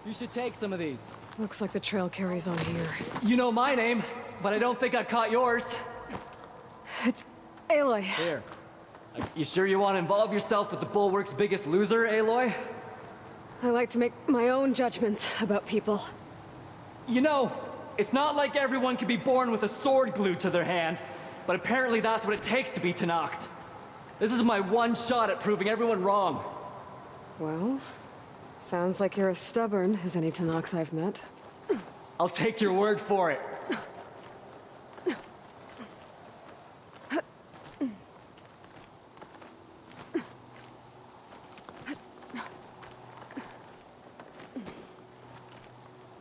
You should take some of these.
Looks like the trail carries on here.
You know my name, but I don't think I caught yours.
It's Aloy.
Here. You sure you want to involve yourself with the Bulwark's biggest loser, Aloy?
I like to make my own judgments about people.
You know, it's not like everyone can be born with a sword glued to their hand, but apparently that's what it takes to be Tenakth. This is my one shot at proving everyone wrong.
Well, sounds like you're as stubborn as any Tenakth I've met.
I'll take your word for it.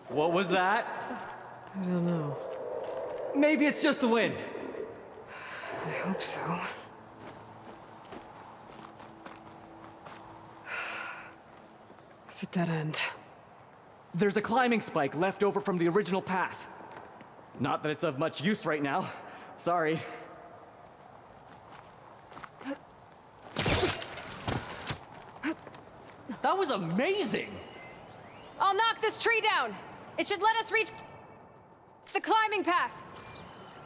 What was that?
I don't know.
Maybe it's just the wind.
I hope so. It's a dead end.
There's a climbing spike left over from the original path. Not that it's of much use right now. Sorry. That was amazing!
I'll knock this tree down! It should let us reach the climbing path!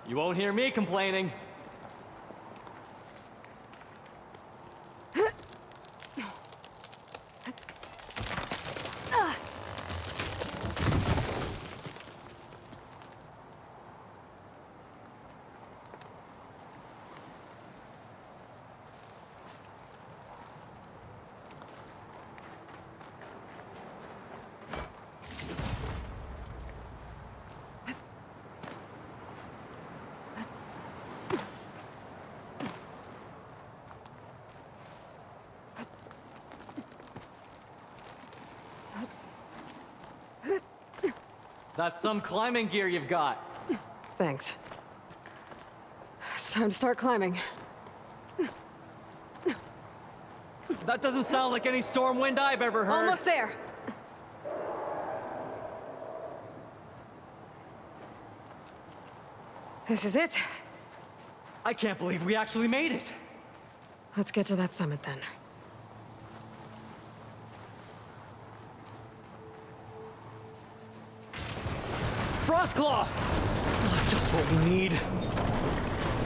You won't hear me complaining. That's some climbing gear you've got.
Thanks. It's time to start climbing.
That doesn't sound like any storm wind I've ever heard.
Almost there. This is it.
I can't believe we actually made it.
Let's get to that summit then.
Frostclaw! Just what we need.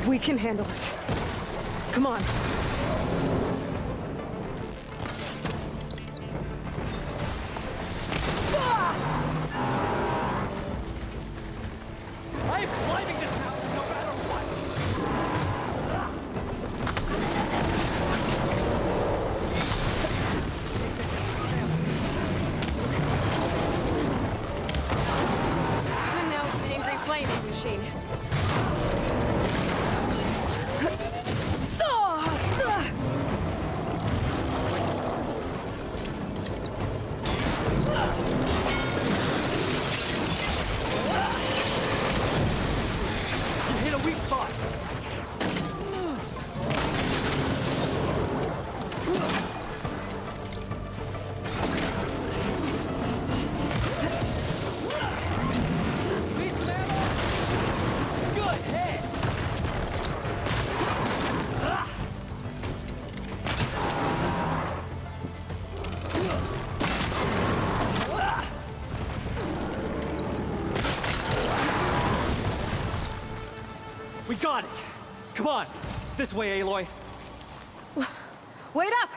We can handle it. Come on.
I am climbing this mountain no matter what!
And now it's the angry flaming machine.
You hit a weak spot! Good hit! We got it! Come on! This way, Aloy.
Wait up!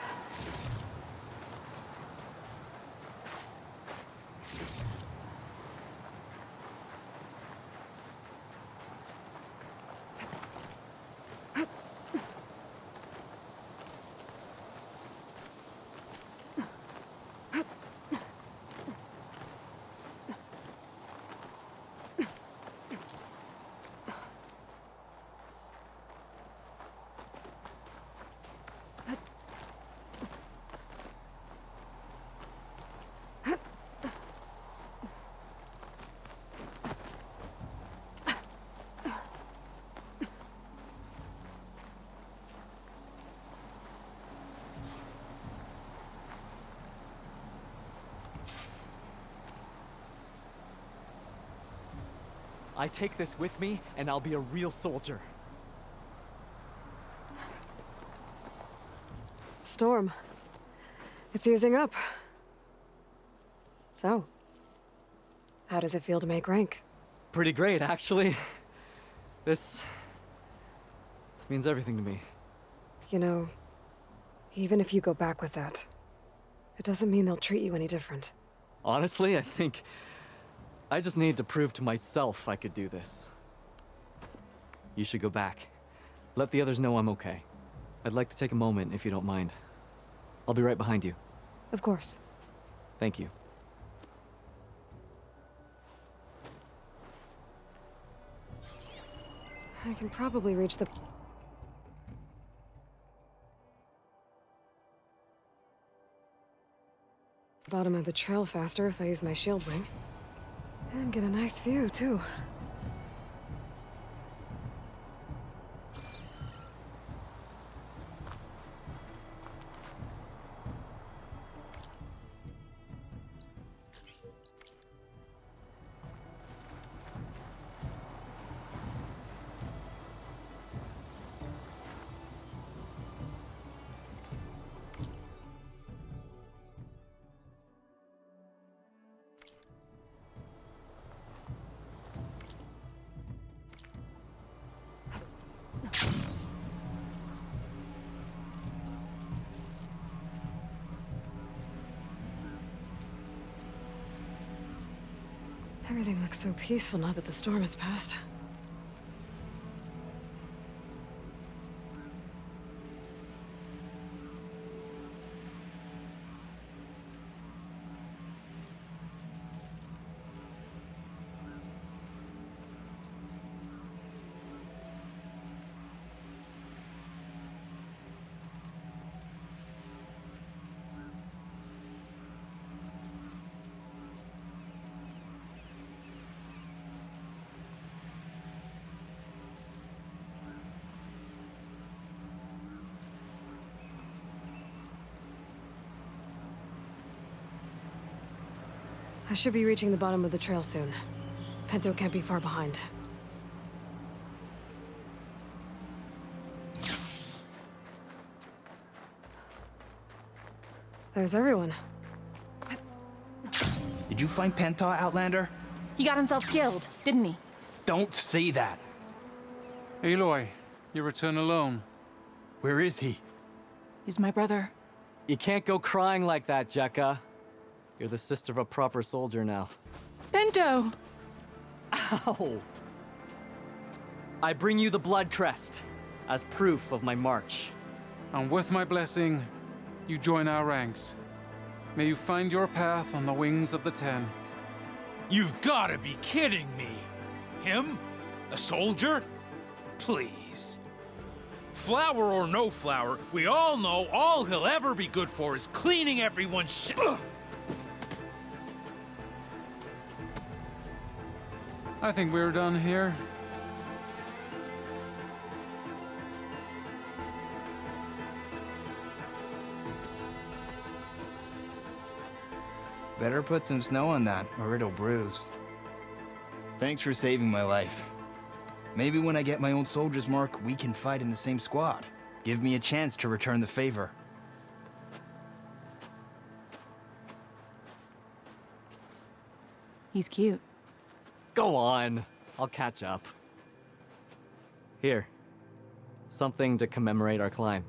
I take this with me, and I'll be a real soldier.
Storm. It's easing up. So, how does it feel to make rank?
Pretty great, actually. This means everything to me.
You know, even if you go back with that, it doesn't mean they'll treat you any different.
Honestly, I think I just need to prove to myself I could do this. You should go back. Let the others know I'm okay. I'd like to take a moment, if you don't mind. I'll be right behind you.
Of course.
Thank you.
I can probably reach the... bottom of the trail faster if I use my shield wing. And get a nice view, too. Everything looks so peaceful now that the storm has passed. I should be reaching the bottom of the trail soon. Pinto can't be far behind. There's everyone.
Did you find Penta, Outlander?
He got himself killed, didn't he?
Don't say that.
Aloy, you return alone.
Where is he?
He's my brother.
You can't go crying like that, Jekka. You're the sister of a proper soldier now.
Bento!
Ow! I bring you the blood crest as proof of my march.
And with my blessing, you join our ranks. May you find your path on the wings of the Ten.
You've gotta be kidding me! Him? A soldier? Please. Flower or no flower, we all know all he'll ever be good for is cleaning everyone's shit.
I think we're done here.
Better put some snow on that, or it'll bruise. Thanks for saving my life. Maybe when I get my old soldier's mark, we can fight in the same squad. Give me a chance to return the favor.
He's cute.
Go on. I'll catch up. Here. Something to commemorate our climb.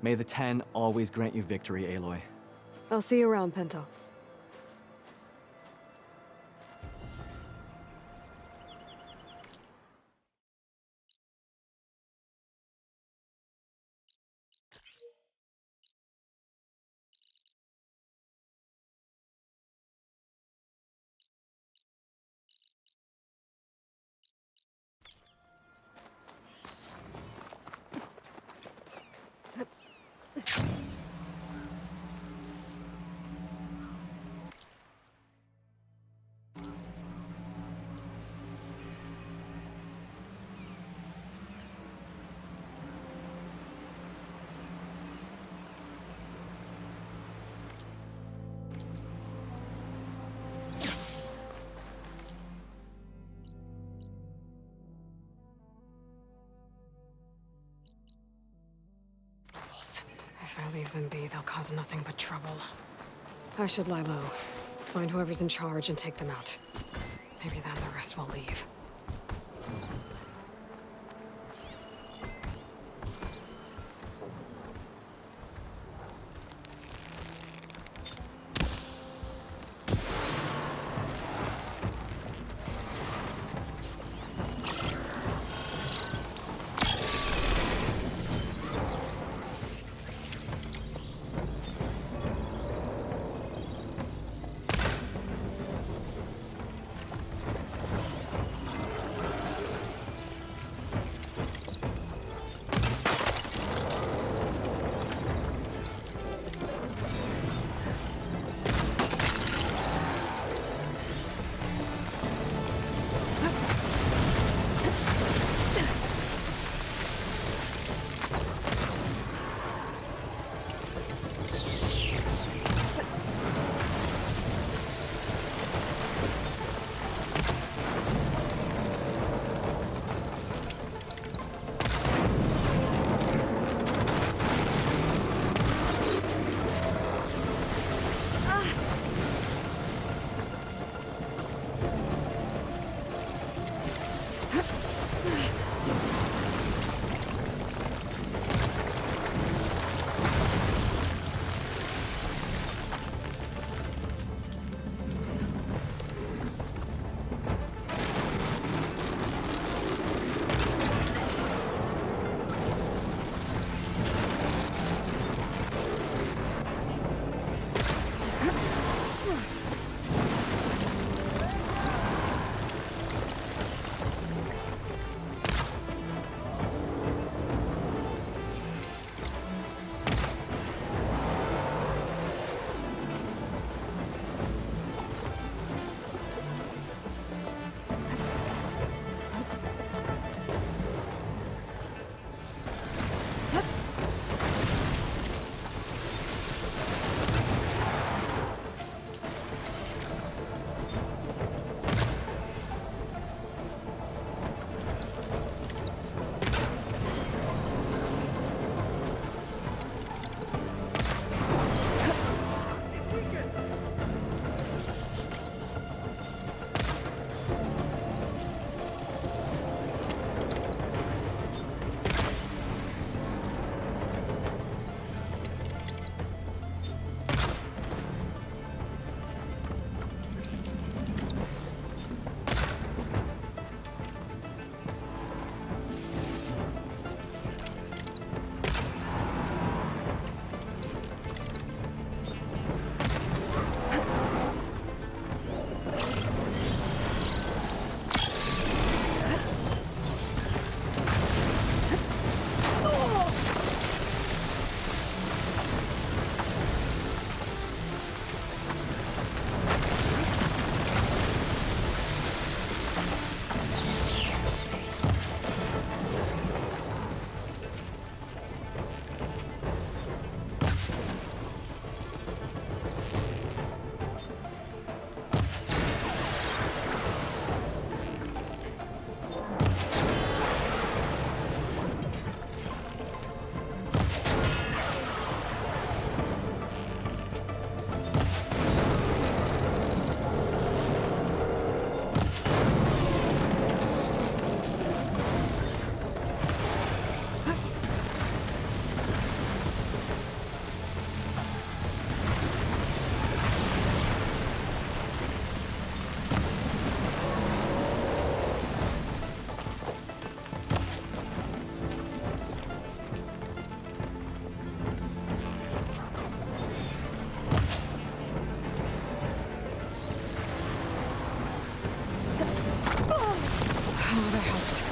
May the Ten always grant you victory, Aloy.
I'll see you around, Pinto. If I leave them be, they'll cause nothing but trouble. I should lie low, find whoever's in charge and take them out. Maybe then the rest will leave. Oh, that helps.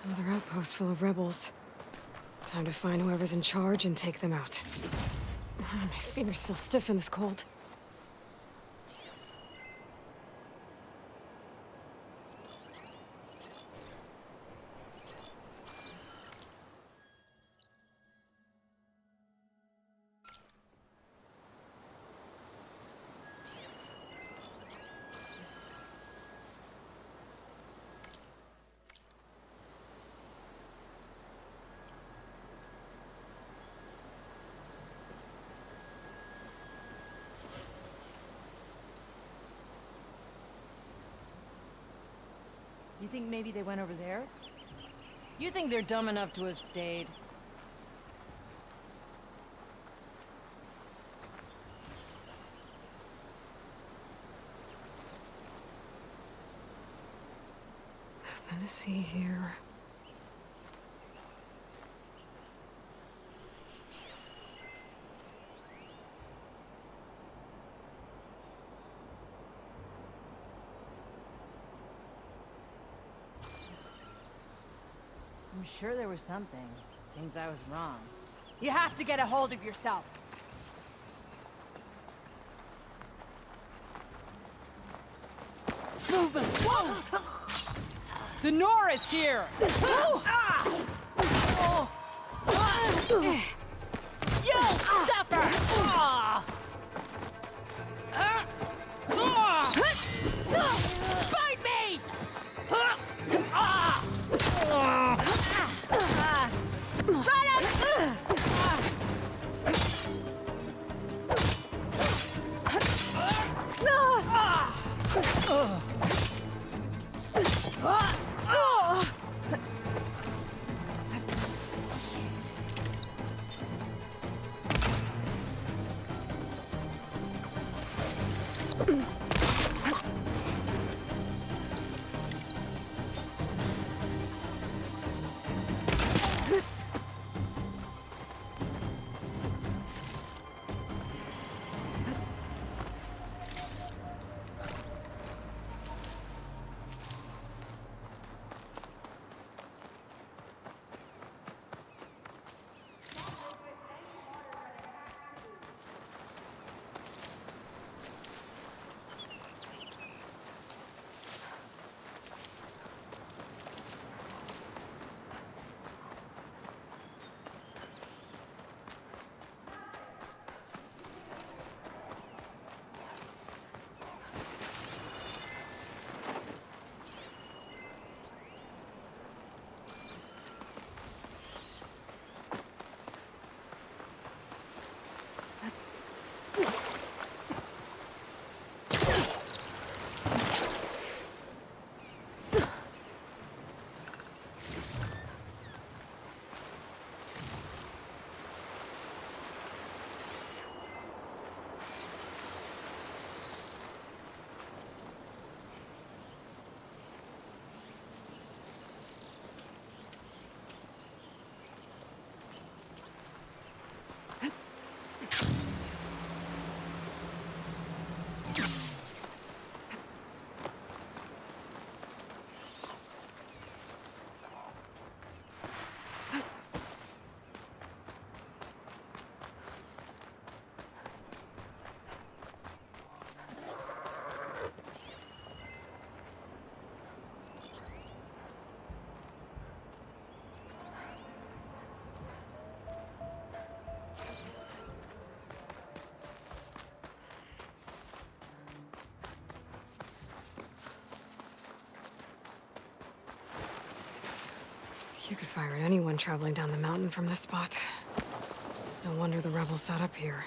Another outpost full of rebels. Time to find whoever's in charge and take them out. My fingers feel stiff in this cold.
You think maybe they went over there? You think they're dumb enough to have stayed?
Nothing to see here.
I'm sure there was something. Seems I was wrong. You have to get a hold of yourself. Movement! Whoa! The Norris here! You suffer! Bite me!
You could fire at anyone traveling down the mountain from this spot. No wonder the rebels set up here.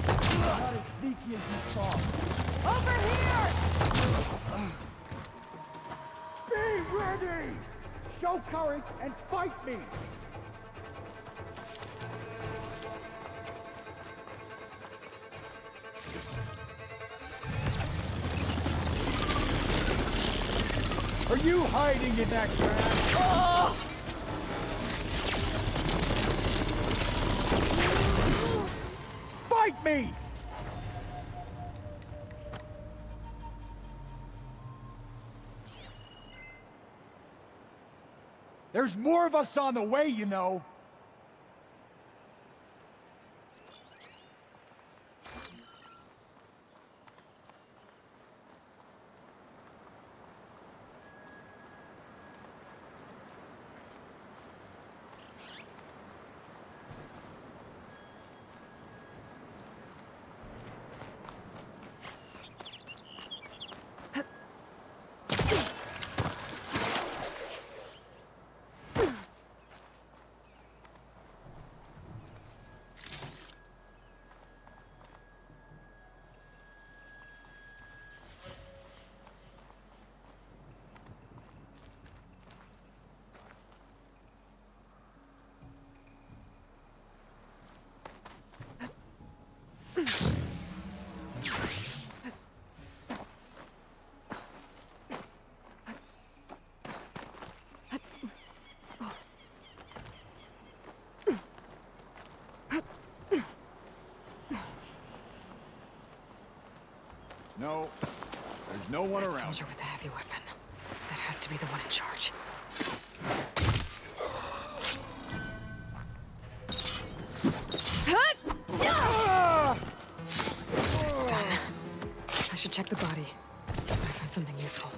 Not as sneaky as you thought. Over here! Be ready! Show courage and fight me! Are you hiding in that trash? Oh! Fight me! There's more of us on the way, you know. No, there's no one
That
around.
soldier with the heavy weapon. That has to be the one in charge. It's done. I should check the body. I found something useful.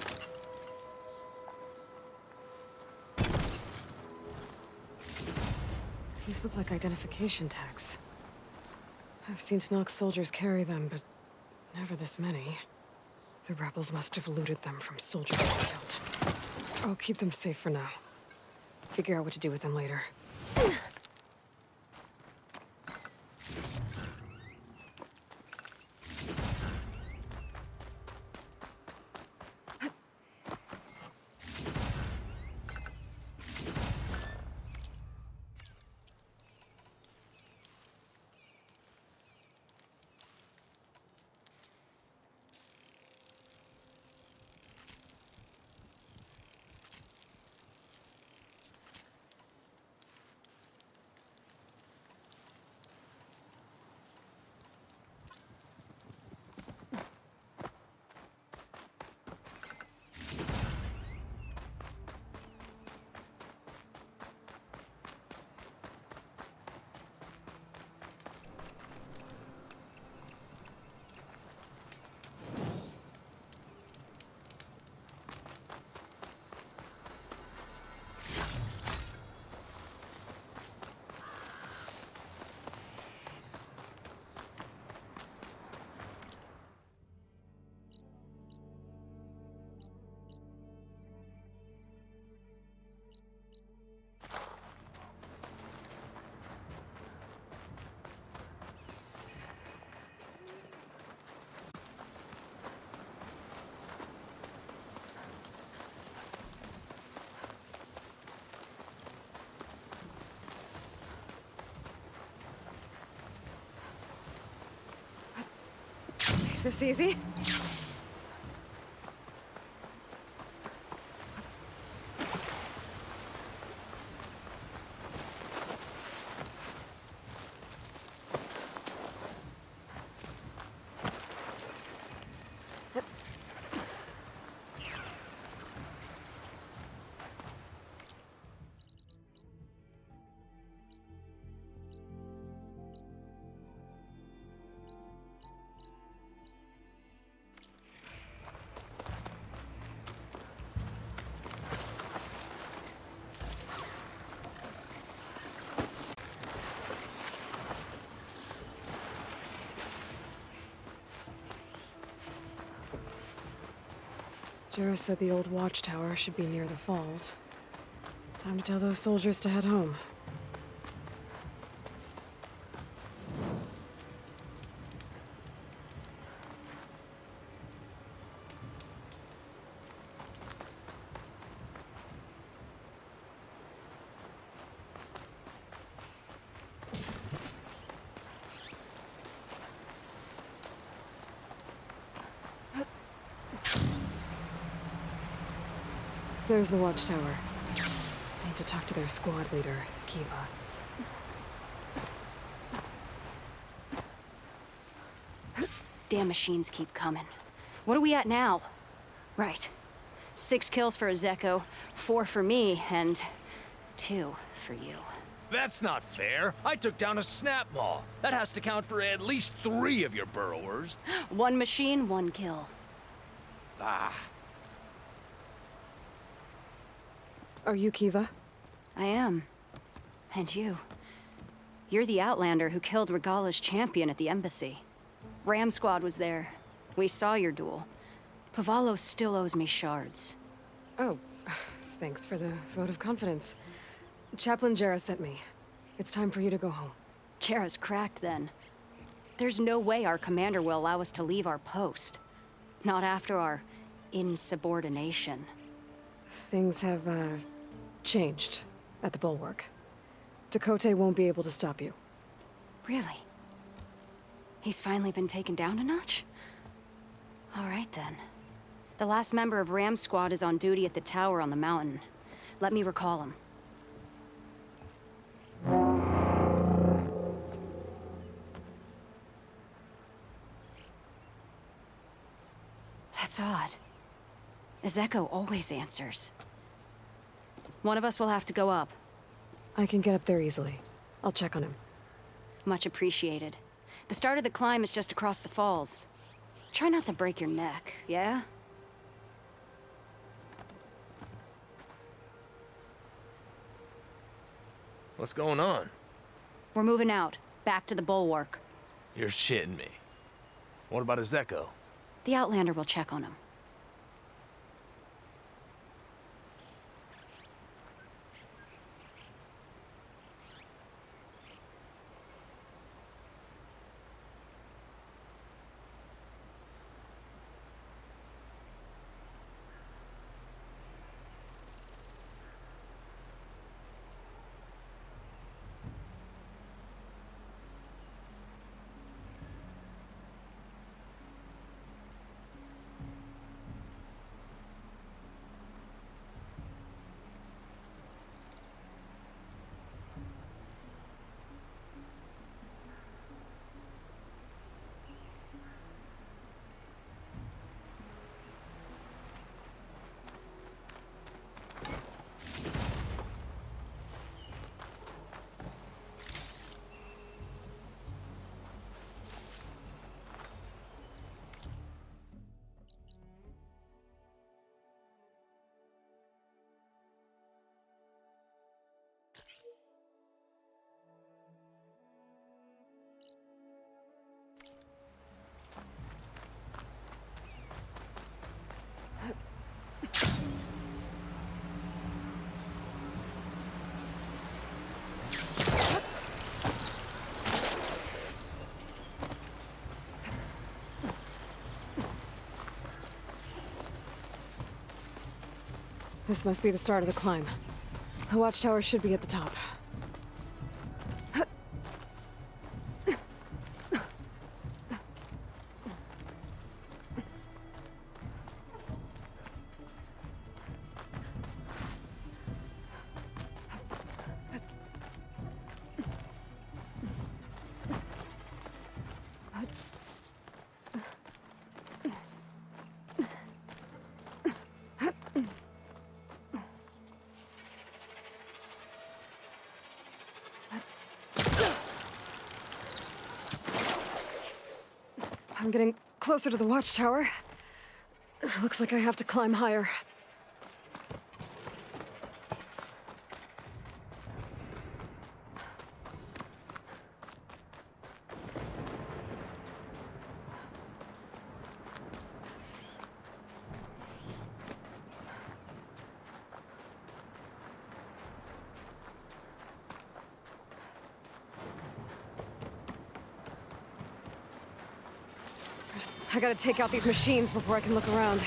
These look like identification tags. I've seen Nox soldiers carry them, but never this many. The rebels must have looted them from soldiers killed. I'll keep them safe for now. Figure out what to do with them later. This easy? Jarrah said the old watchtower should be near the falls. Time to tell those soldiers to head home. There's the watchtower. I need to talk to their squad leader, Kiva.
Damn machines keep coming. What are we at now? Right. 6 kills for Ezeko, 4 for me, and 2 for you.
That's not fair. I took down a snap maw. That has to count for at least 3 of your burrowers.
1 machine, 1 kill.
Ah.
Are you Kiva?
I am. And you. You're the Outlander who killed Regala's champion at the embassy. Ram Squad was there. We saw your duel. Pavalo still owes me shards.
Oh, thanks for the vote of confidence. Chaplain Jarrah sent me. It's time for you to go home.
Jarrah's cracked then. There's no way our commander will allow us to leave our post. Not after our insubordination.
Things have, changed at the Bulwark. Taekeukii won't be able to stop you.
Really? He's finally been taken down a notch? All right, then. The last member of Ram Squad is on duty at the tower on the mountain. Let me recall him. That's odd. Ezeko always answers. One of us will have to go up.
I can get up there easily. I'll check on him.
Much appreciated. The start of the climb is just across the falls. Try not to break your neck, yeah?
What's going on?
We're moving out, back to the Bulwark.
You're shitting me. What about Ezeko?
The Outlander will check on him.
This must be the start of the climb. The watchtower should be at the top. I'm getting closer to the watchtower. Looks like I have to climb higher. I gotta take out these machines before I can look around.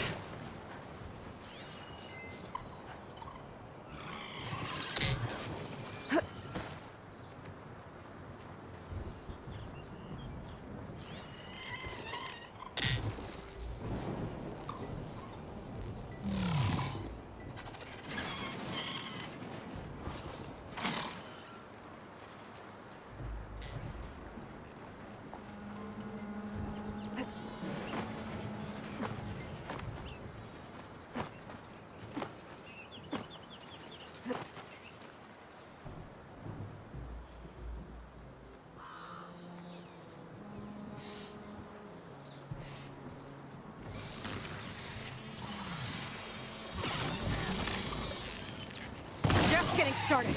Just getting started.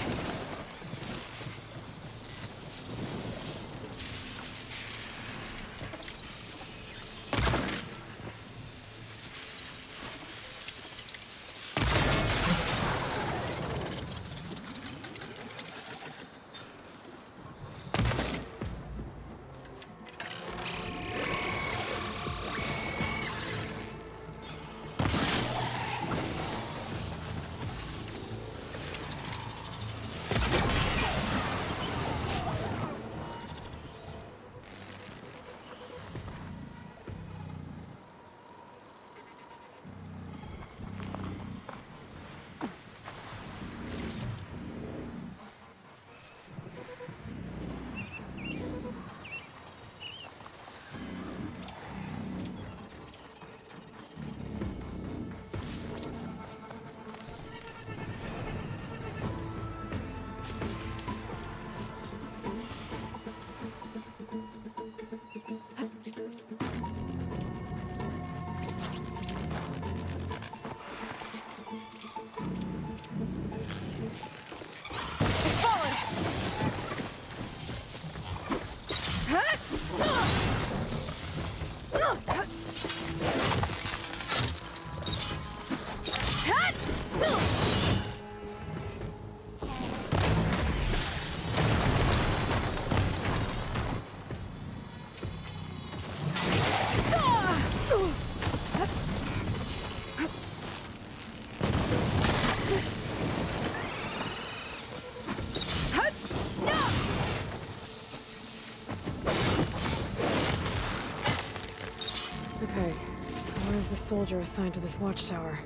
Okay, so where's the soldier assigned to this watchtower?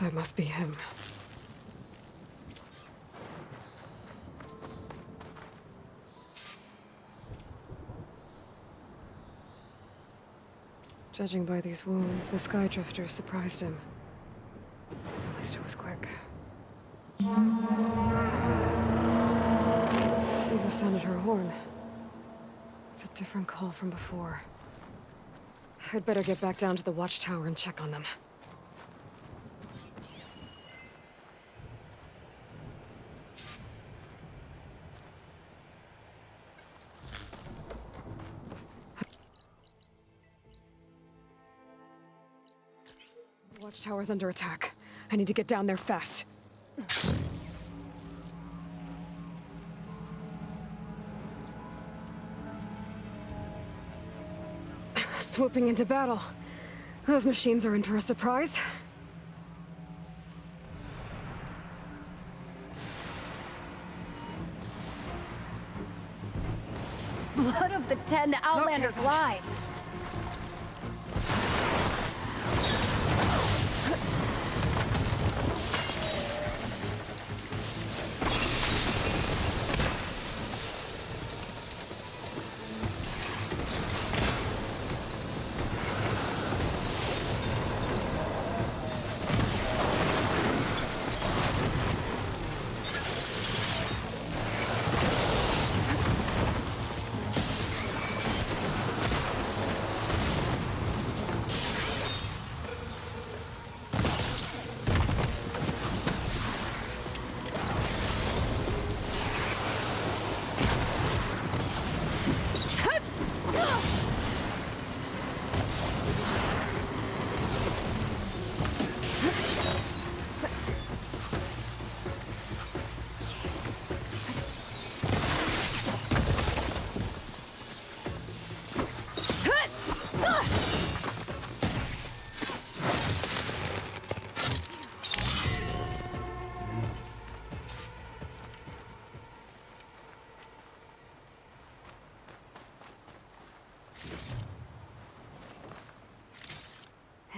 That must be him. Judging by these wounds, the Skydrifter surprised him. At least it was quick. Eva sounded her horn. It's a different call from before. I'd better get back down to the watchtower and check on them. The watchtower's under attack. I need to get down there fast. Swooping into battle. Those machines are in for a surprise.
Blood of the 10, the Outlander glides.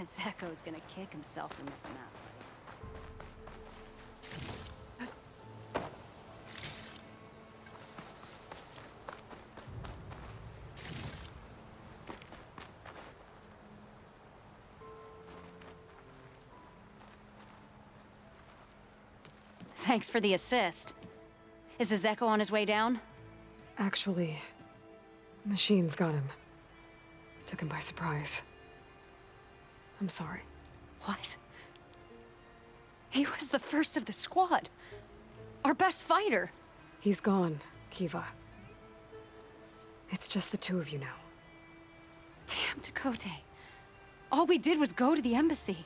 Zeko's gonna kick himself for missing out. Thanks for the assist. Is the Zeko on his way down?
Actually, machines got him. Took him by surprise. I'm sorry.
What? He was the first of the squad. Our best fighter.
He's gone, Kiva. It's just the two of you now.
Damn, Taekeukii. All we did was go to the embassy.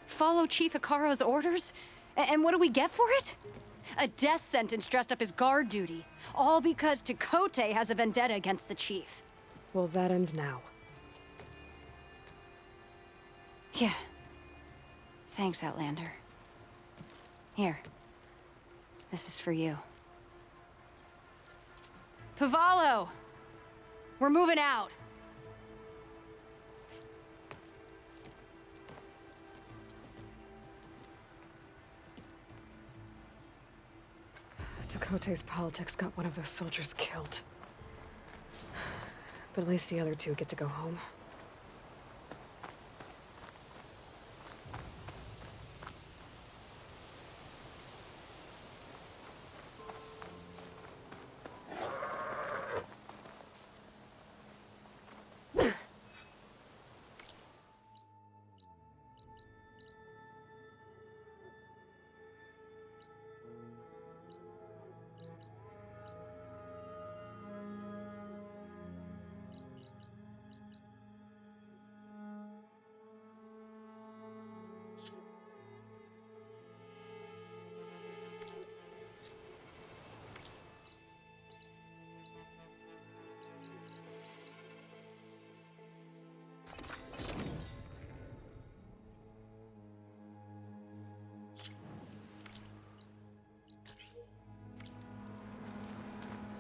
Follow Chief Hikaru's orders? And what do we get for it? A death sentence dressed up as guard duty. All because Taekeukii has a vendetta against the chief.
Well, that ends now.
Yeah. Thanks, Outlander. Here. This is for you. Pavallo! We're moving out.
Taekeukei's politics got one of those soldiers killed. But at least the other two get to go home.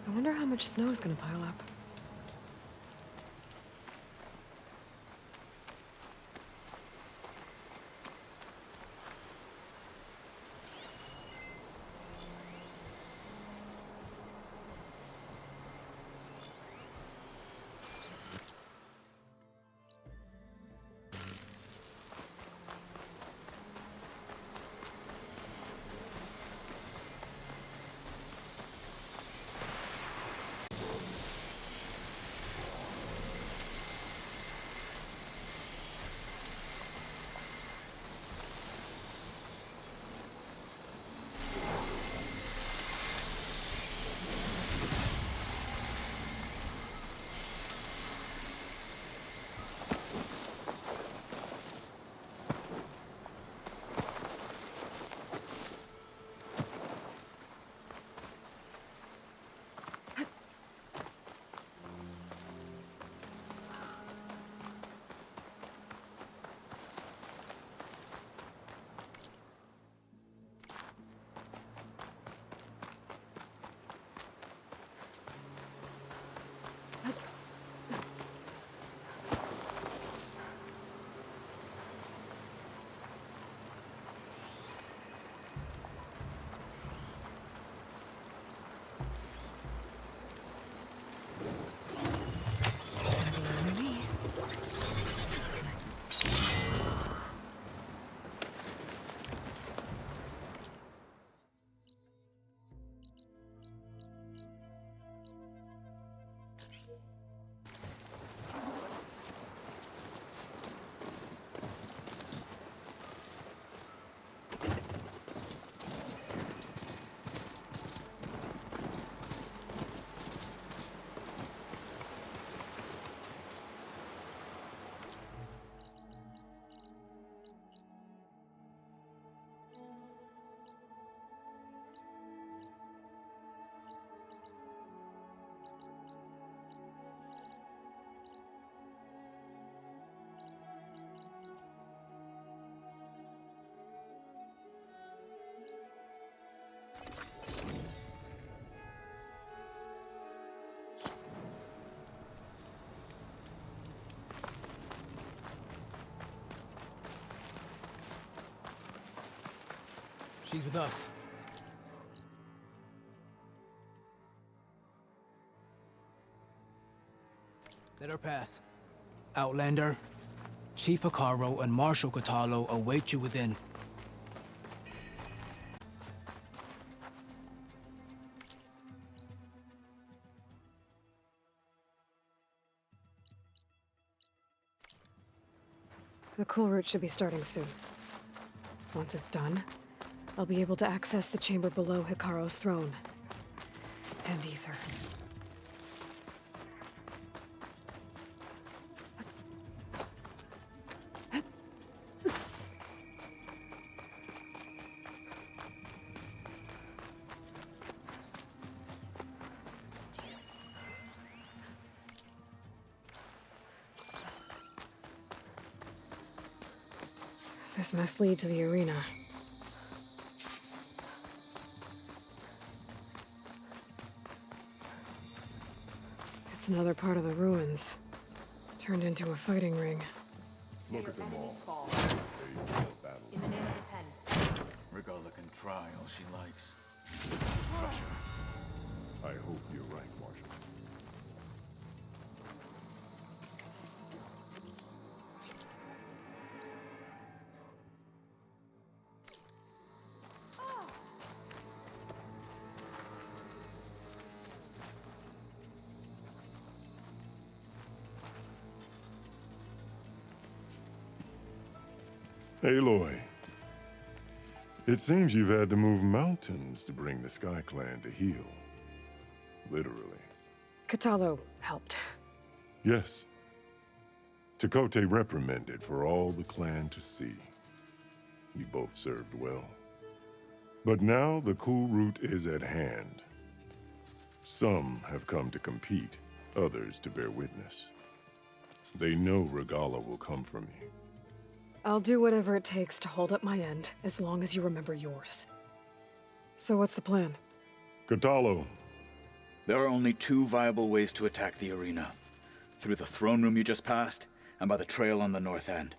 I wonder how much snow is gonna pile up.
She's with us. Let her pass. Outlander, Chief Hikaru and Marshal Katalo await you within.
The cool route should be starting soon. Once it's done, I'll be able to access the chamber below Hikaru's throne. And ether. This must lead to the arena. It's another part of the ruins, turned into a fighting ring.
Look at them all.
In the name of the Ten. Regala can try all she likes. Crush her.
I hope you're right, Marshal. Aloy, it seems you've had to move mountains to bring the Sky Clan to heel. Literally.
Katalo helped.
Yes. Taekeukii reprimanded for all the clan to see. You both served well. But now the cool route is at hand. Some have come to compete, others to bear witness. They know Regala will come for me.
I'll do whatever it takes to hold up my end, as long as you remember yours. So what's the plan?
Katalo.
There are only two viable ways to attack the arena. Through the throne room you just passed, and by the trail on the north end.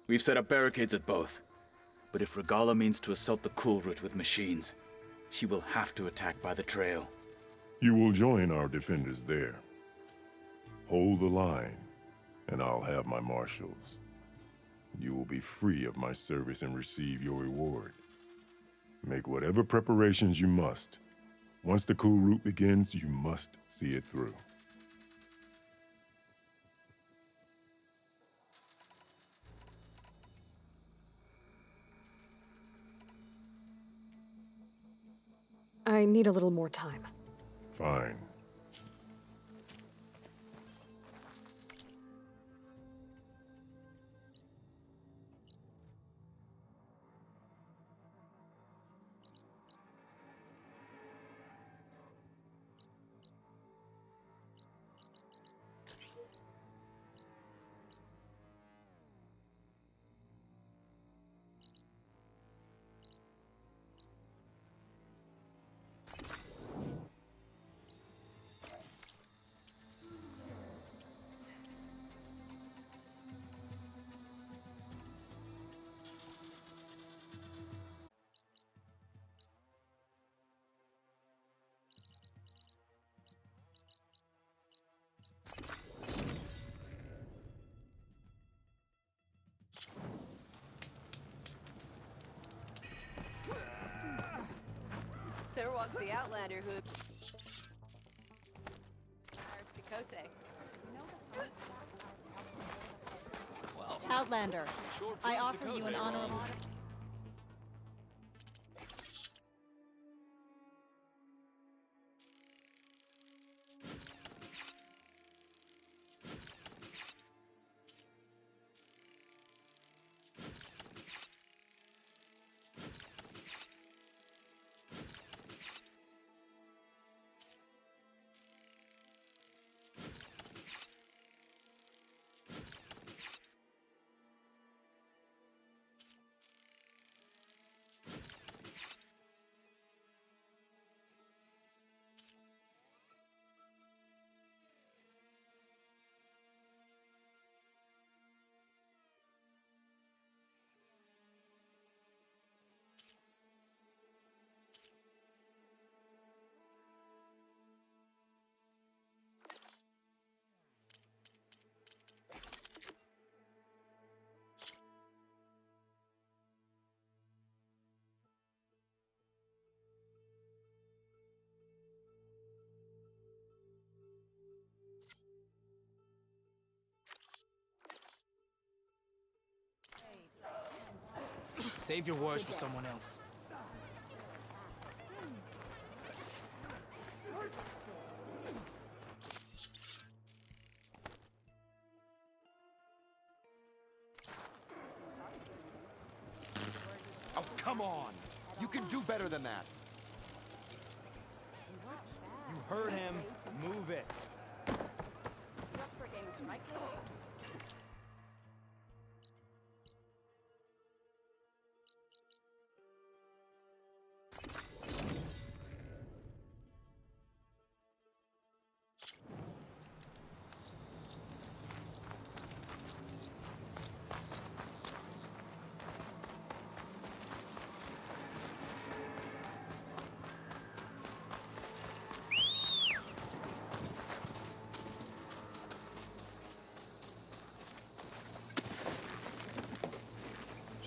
We've set up barricades at both. But if Regala means to assault the cool route with machines, she will have to attack by the trail.
You will join our defenders there. Hold the line, and I'll have my marshals. You will be free of my service and receive your reward. Make whatever preparations you must. Once the cool route begins, you must see it through.
I need a little more time.
Fine.
There walks the Outlander who... Taekeukii.
Outlander, I offer you an honorable...
Save your words for someone else.
Oh, come on! You can do better than that.
You heard him. Move it.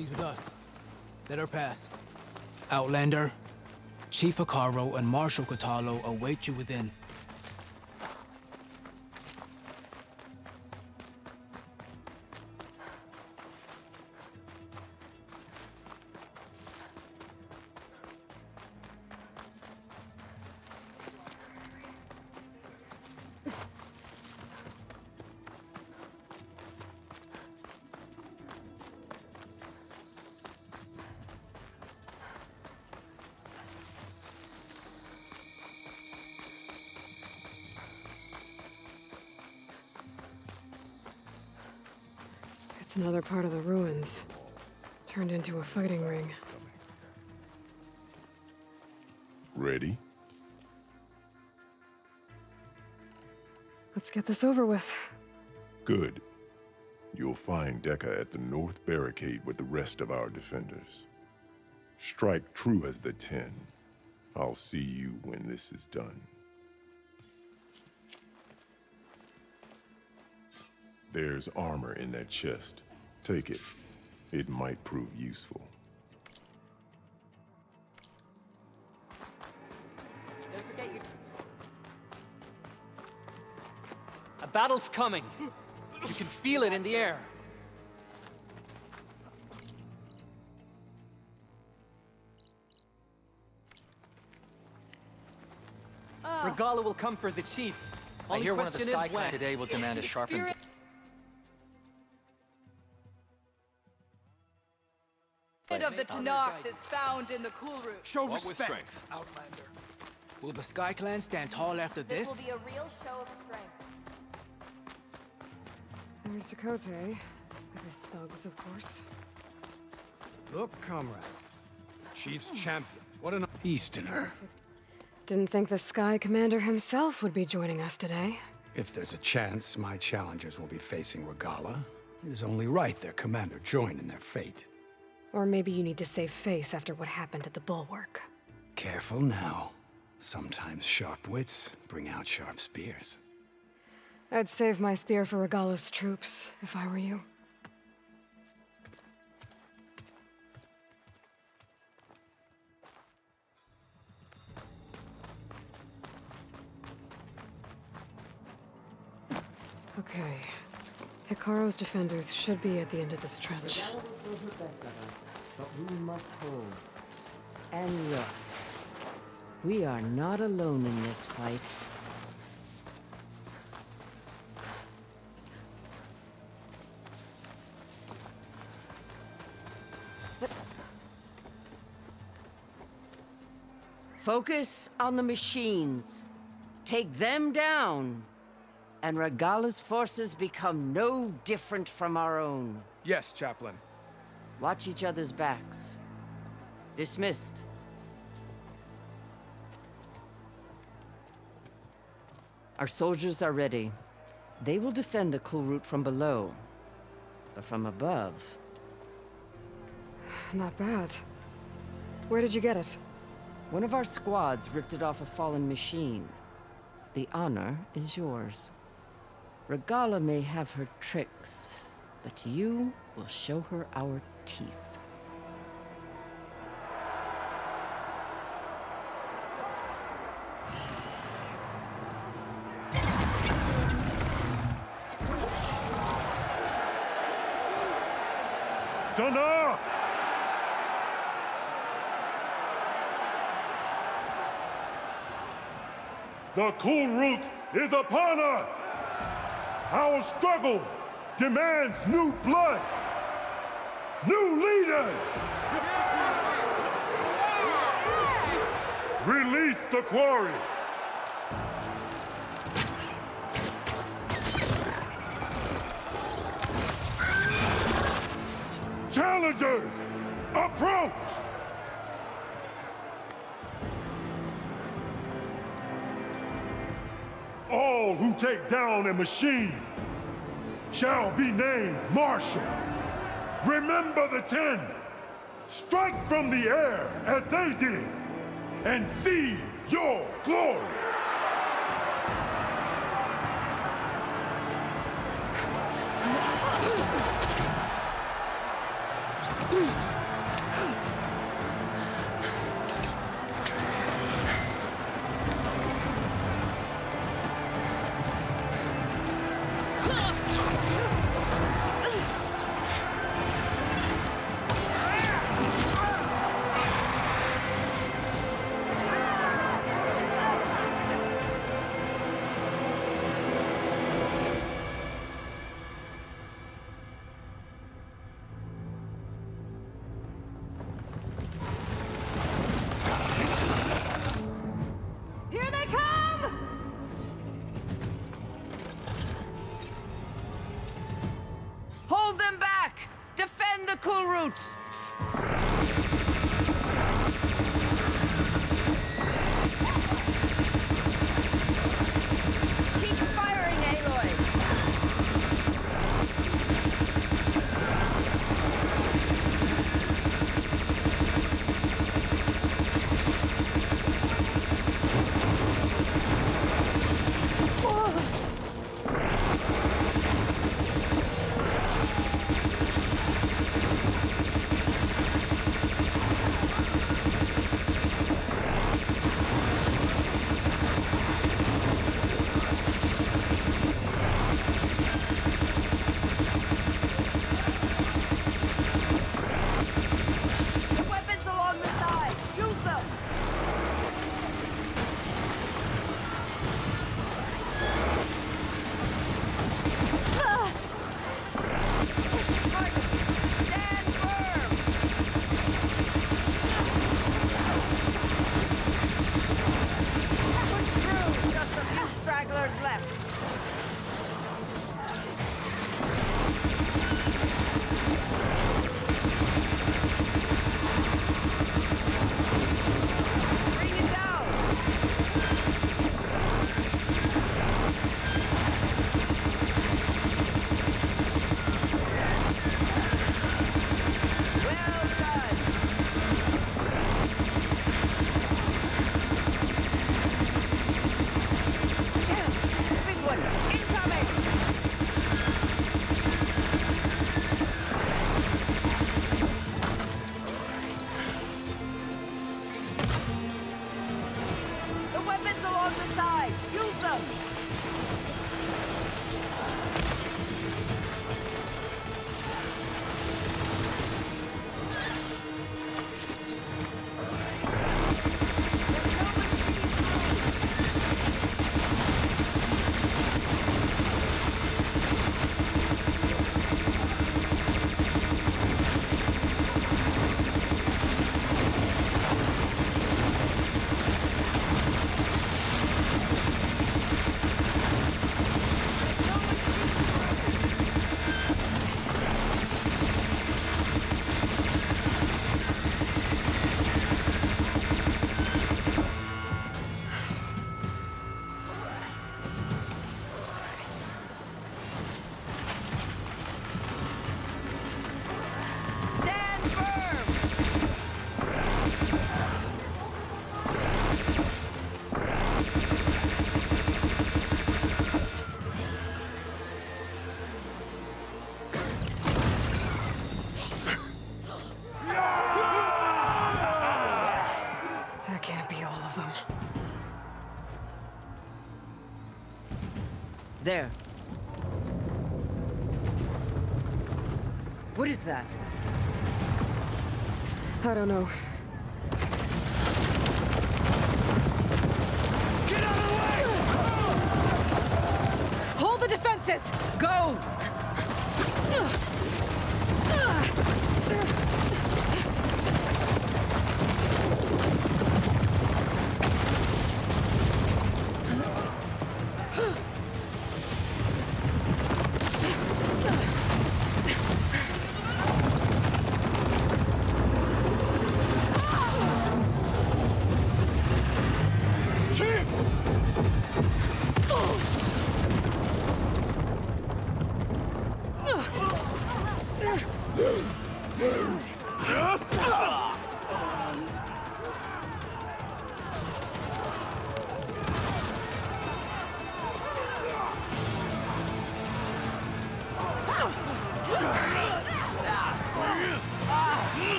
She's with us. Let her pass. Outlander, Chief Hikaru and Marshal Katalo await you within.
It's another part of the ruins, turned into a fighting ring.
Ready?
Let's get this over with.
Good. You'll find Dekka at the north barricade with the rest of our defenders. Strike true as the 10. I'll see you when this is done. There's armor in that chest. Take it. It might prove useful.
Don't forget your... A battle's coming. You can feel it in the air. Regala will come for the chief.
I hear one of the
question
Sky
is
Clan
when.
today will demand a sharpened...
Of the Tanakh that's found in the cool room.
Show respect, Outlander. Will the Sky Clan stand tall after this?
This will be a real show of strength.
There's Dakota, with his thugs, of course.
Look, comrades. Chief's champion. What an Easterner.
Didn't think the Sky Commander himself would be joining us today.
If there's a chance my challengers will be facing Regala, it is only right their commander join in their fate.
Or maybe you need to save face after what happened at the Bulwark.
Careful now. Sometimes sharp wits bring out sharp spears.
I'd save my spear for Regala's troops, if I were you. Okay. Hikaru's defenders should be at the end of this trench.
But we must hold. And look, we are not alone in this fight. Focus on the machines. Take them down. And Regala's forces become no different from our own.
Yes, Chaplain.
Watch each other's backs. Dismissed. Our soldiers are ready. They will defend the cool route from below. But from above...
Not bad. Where did you get it?
One of our squads ripped it off a fallen machine. The honor is yours. Regala may have her tricks, but you will show her our teeth.
Dana! The cool route is upon us! Our struggle demands new blood! New leaders! Release the quarry! Challengers, approach! All who take down a machine shall be named Marshal. Remember the 10. Strike from the air as they did and seize your glory.
There. What is that?
I don't know.
Get out of the way!
defenses!
Go!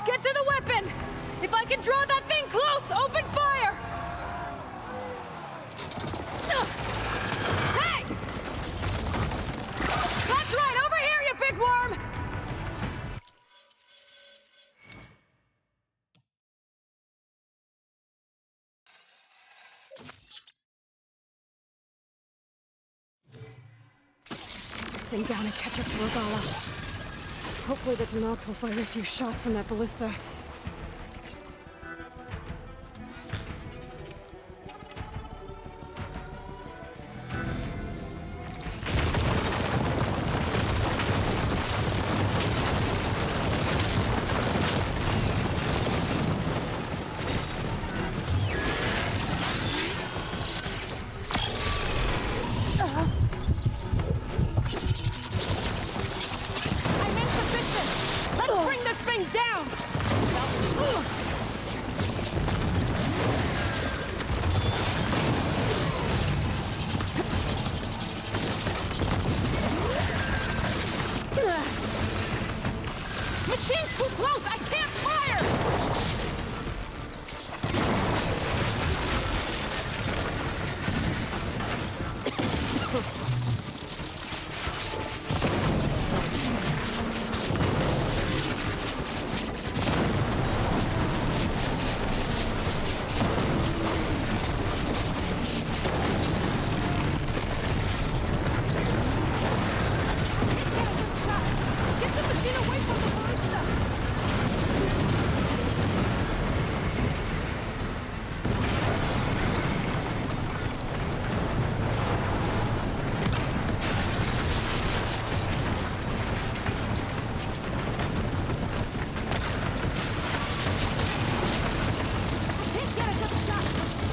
Get to the weapon! If I can draw that thing close, open fire! Hey! That's right, over here, you big worm! This thing down and catch up to Regala. Hopefully the Tanakh will fire a few shots from that ballista. Machine's too close! I can't fire!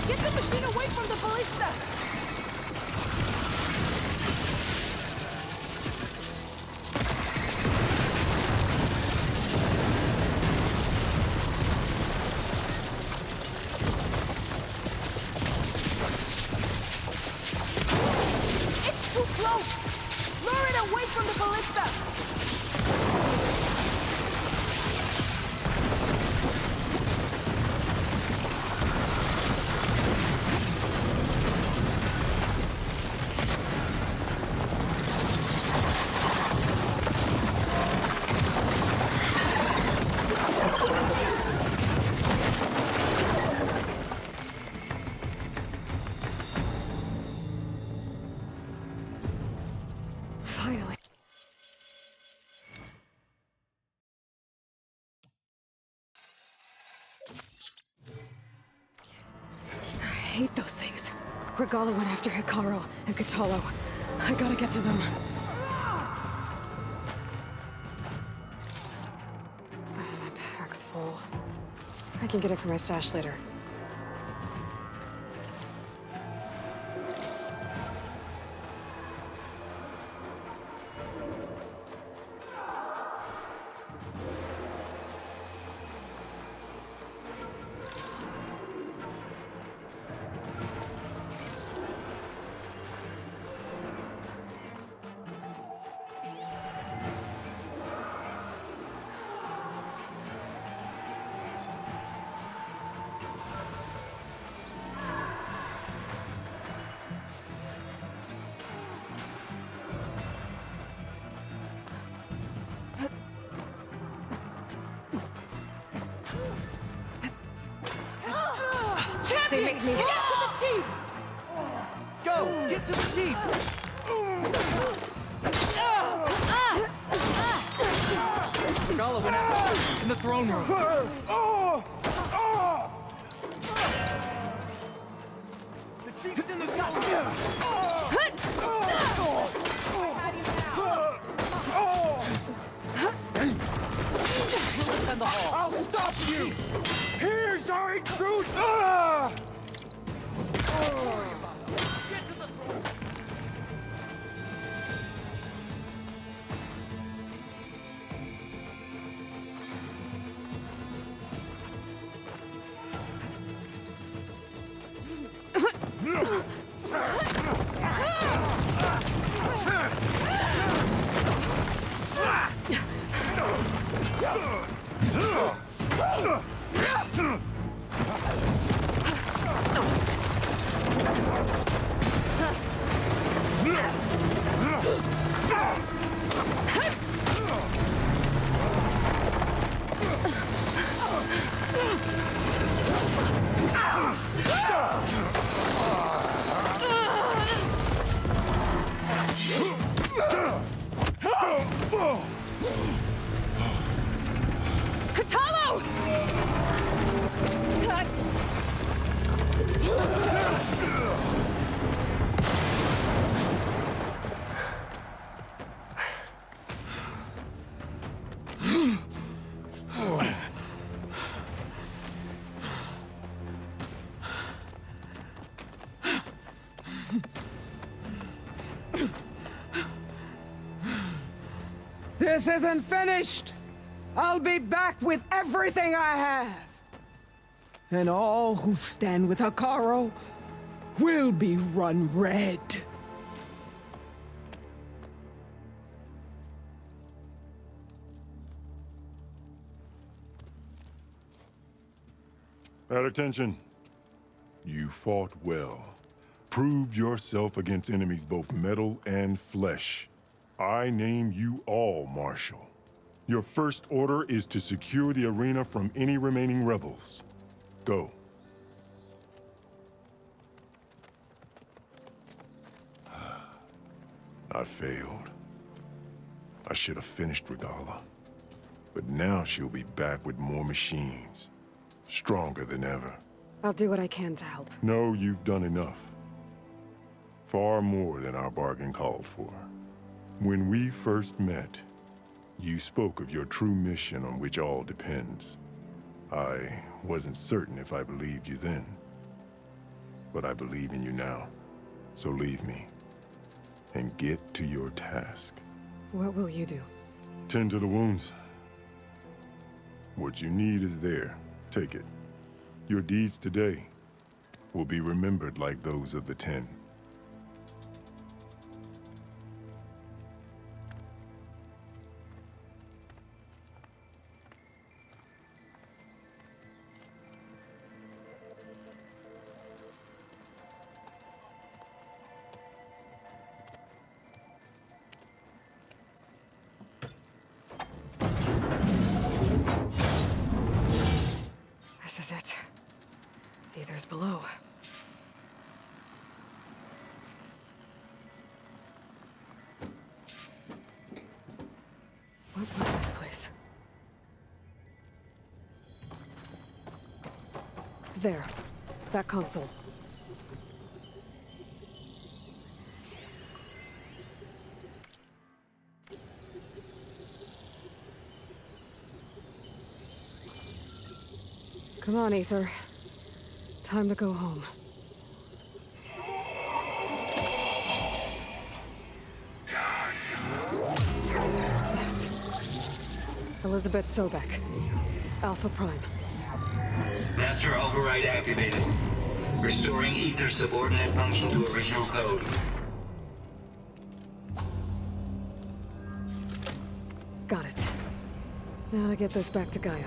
Get the machine away from the ballista! It's too close! Lure it away from the ballista! Finally. I hate those things. Regala went after Hikaru and Katalo. I gotta get to them. My pack's full. I can get it from my stash later. They made me.
Get to the chief!
Go! Get to the chief!
Regala went out in the throne room.
The chief's in the throne room! Defend the hall.
I'll stop you! Here's our intruder!
This isn't finished! I'll be back with everything I have! And all who stand with Hikaru will be run red.
At attention. You fought well. Proved yourself against enemies both metal and flesh. I name you all Marshal. Your first order is to secure the arena from any remaining rebels. Go. I failed. I should have finished Regala. But now she'll be back with more machines. Stronger than ever.
I'll do what I can to help.
No, you've done enough. Far more than our bargain called for. When we first met, you spoke of your true mission on which all depends. I wasn't certain if I believed you then. But I believe in you now. So leave me. And get to your task.
What will you do?
Tend to the wounds. What you need is there. Take it. Your deeds today will be remembered like those of the 10.
This is it. Ether's below. What was this place? There. That console. Come on, Ether. Time to go home. Yes. Elizabeth Sobek. Alpha Prime.
Master override activated. Restoring Ether's subordinate function to original code.
Got it. Now to get this back to Gaia.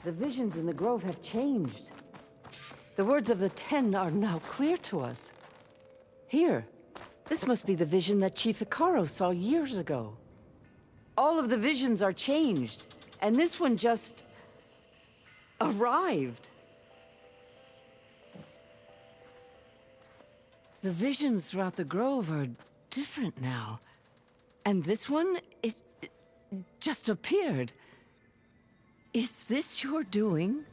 The visions in the grove have changed. The words of the Ten are now clear to us. Here, this must be the vision that Chief Hikaru saw years ago. All of the visions are changed, and this one just arrived. The visions throughout the grove are different now. And this one, it just appeared. Is this your doing?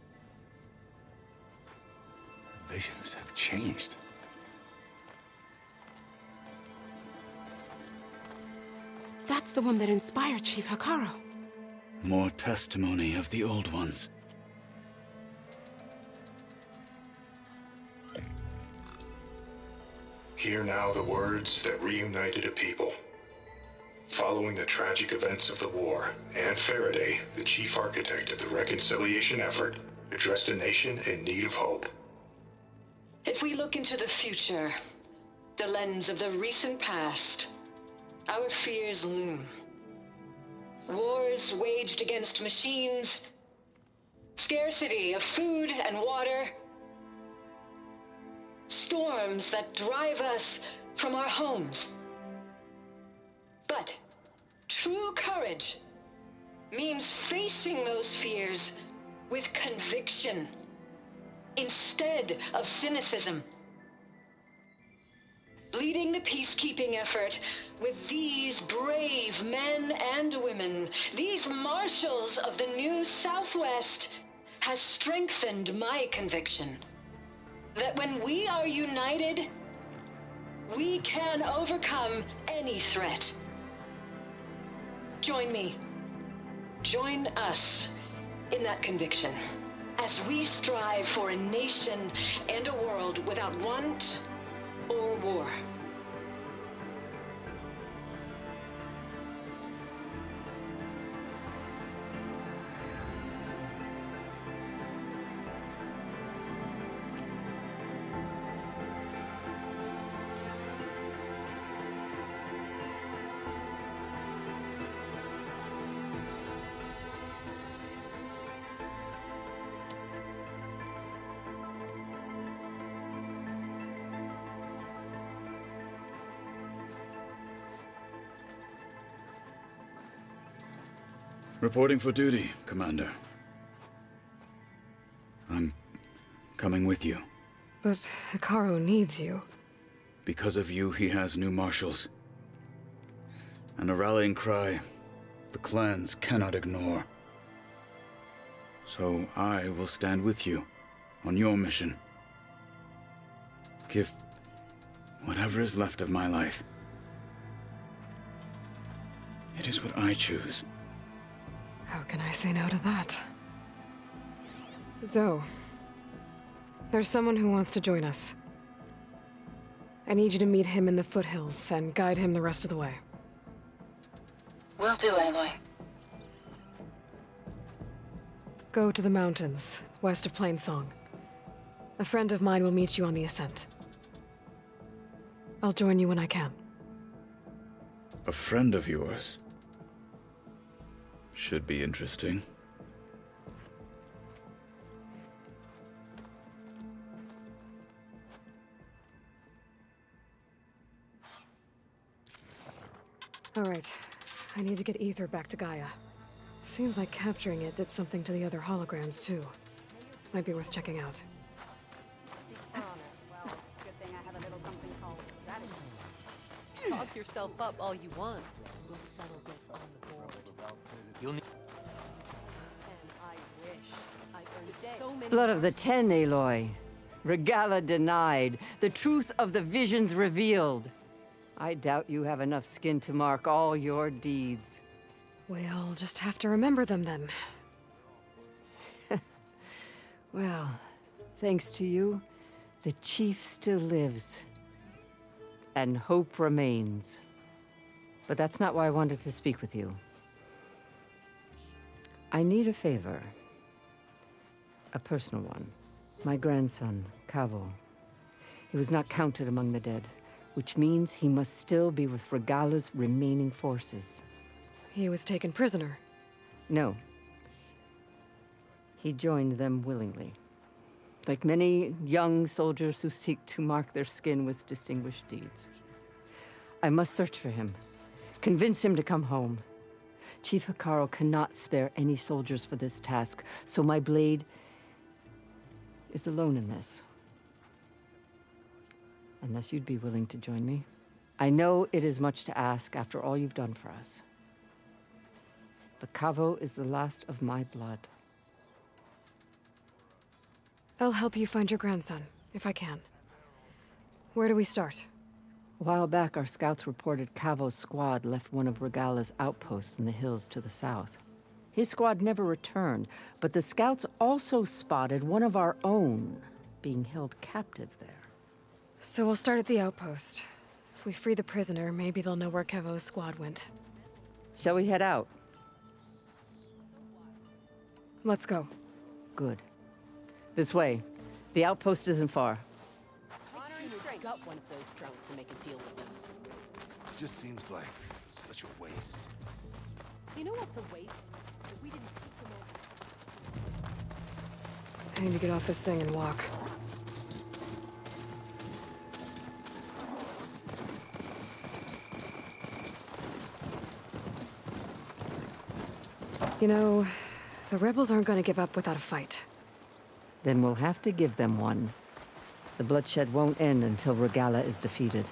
Visions have changed.
That's the one that inspired Chief Hikaru.
More testimony of the old ones.
Hear now the words that reunited a people. Following the tragic events of the war, Anne Faraday, the chief architect of the reconciliation effort, addressed a nation in need of hope.
If we look into the future, the lens of the recent past, our fears loom. Wars waged against machines, scarcity of food and water, storms that drive us from our homes. But true courage means facing those fears with conviction instead of cynicism. Leading the peacekeeping effort with these brave men and women, these marshals of the new Southwest, has strengthened my conviction that when we are united, we can overcome any threat. Join me. Join us in that conviction as we strive for a nation and a world without want or war.
Reporting for duty, Commander. I'm coming with you.
But Hikaru needs you.
Because of you, he has new marshals. And a rallying cry the clans cannot ignore. So I will stand with you on your mission. Give whatever is left of my life. It is what I choose.
How can I say no to that? Zoe, there's someone who wants to join us. I need you to meet him in the foothills and guide him the rest of the way.
Will do, Aloy.
Go to the mountains, west of Plainsong. A friend of mine will meet you on the ascent. I'll join you when I can.
A friend of yours? Should be interesting.
All right. I need to get Ether back to Gaia. Seems like capturing it did something to the other holograms, too. Might be worth checking out.
Talk yourself up all you want. We'll settle this on the board.
You'll need...
And I wish I earned so many...
Blood of the Ten, Aloy. Regala denied. The truth of the visions revealed. I doubt you have enough skin to mark all your deeds.
We'll just have to remember them then.
Well, thanks to you, the Chief still lives. And hope remains. But that's not why I wanted to speak with you. I need a favor. A personal one. My grandson, Kavo. He was not counted among the dead, which means he must still be with Regala's remaining forces.
He was taken prisoner?
No. He joined them willingly. Like many young soldiers who seek to mark their skin with distinguished deeds. I must search for him. Convince him to come home. Chief Hikaru cannot spare any soldiers for this task, so my blade is alone in this. Unless you'd be willing to join me. I know it is much to ask after all you've done for us. But Kavo is the last of my blood.
I'll help you find your grandson, if I can. Where do we start?
A while back, our scouts reported Kavo's squad left one of Regala's outposts in the hills to the south. His squad never returned, but the scouts also spotted one of our own being held captive there.
So we'll start at the outpost. If we free the prisoner, maybe they'll know where Kavo's squad went.
Shall we head out?
Let's go.
Good. This way. The outpost isn't far.
Honor and strength. Got one of those drunks to make a deal with them.
It just seems like such a waste.
You know what's a waste? That we didn't keep them all.
I need to get off this thing and walk. You know, the rebels aren't going to give up without a fight.
Then we'll have to give them one. The bloodshed won't end until Regala is defeated.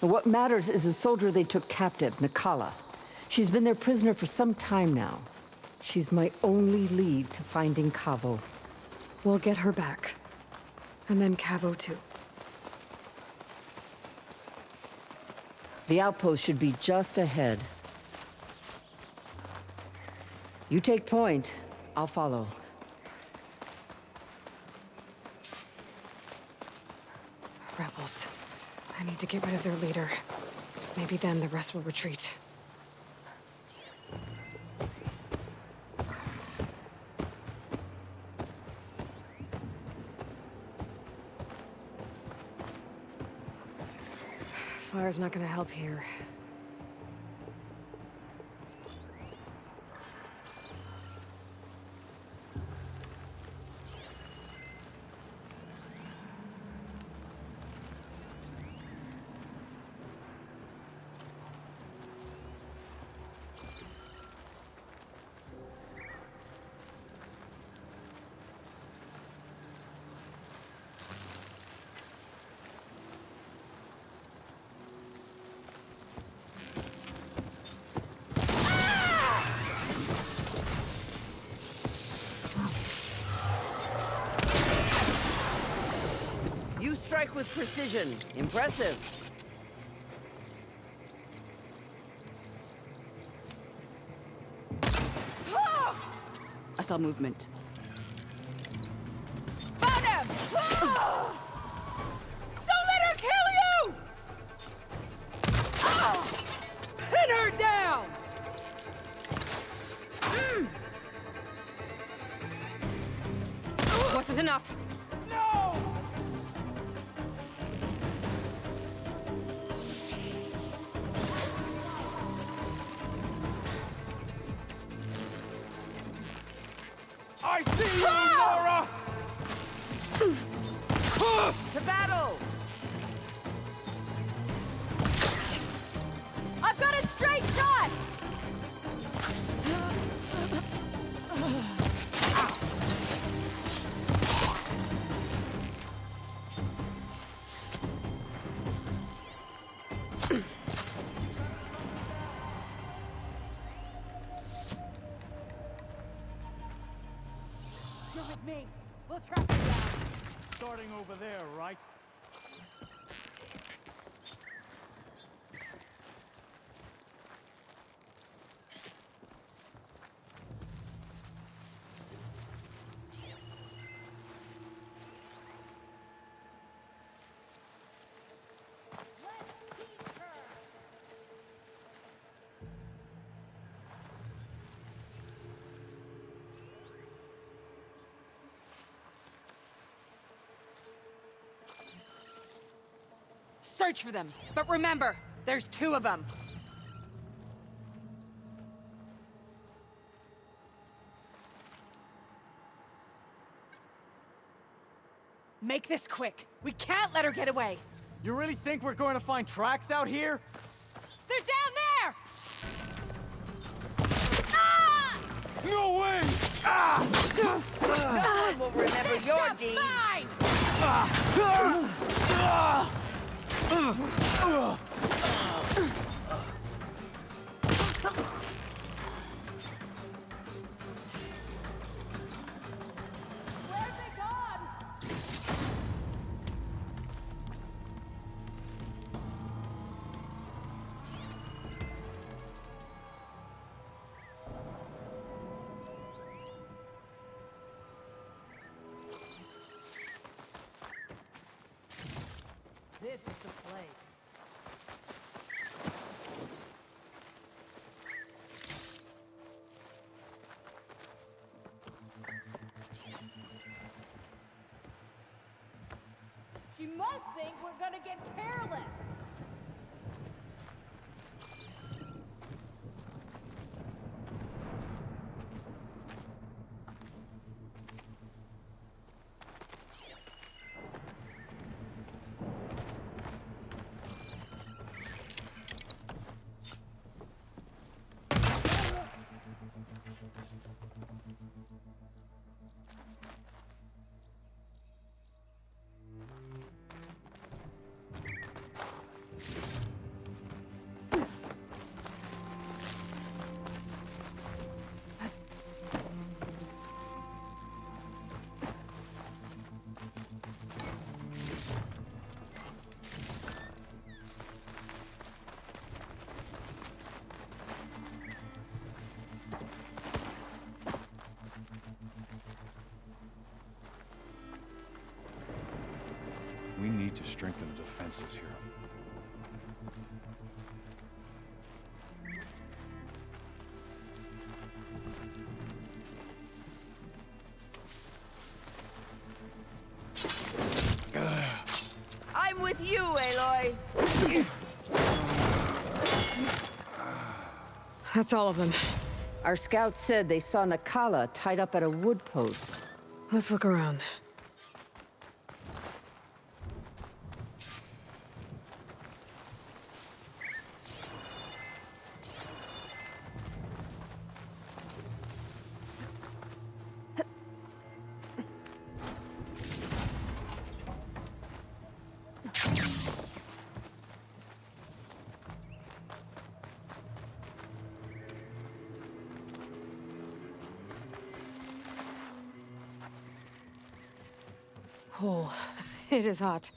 What matters is the soldier they took captive, Nakala. She's been their prisoner for some time now. She's my only lead to finding Kavo.
We'll get her back. And then Kavo too.
The outpost should be just ahead. You take point, I'll follow.
Rebels. I need to get rid of their leader. Maybe then the rest will retreat. Fire's not gonna help here.
Strike with precision. Impressive.
I saw movement.
Found him! Don't let her kill you! Pin her down!
Wasn't enough.
No!
I see you, Nora!
To battle!
I've got a straight shot! You're with me. We'll track you down.
Starting over there, right?
search for them. But remember, there's 2 of them. Make this quick. We can't let her get away.
You really think we're going to find tracks out here?
They're down there!
No way!
No one will remember your deed.
This is the place.
She must think we're gonna get careless.
We need to strengthen the defenses here.
I'm with you, Aloy.
That's all of them.
Our scouts said they saw Nakala tied up at a wood post.
Let's look around. Oh, it is hot.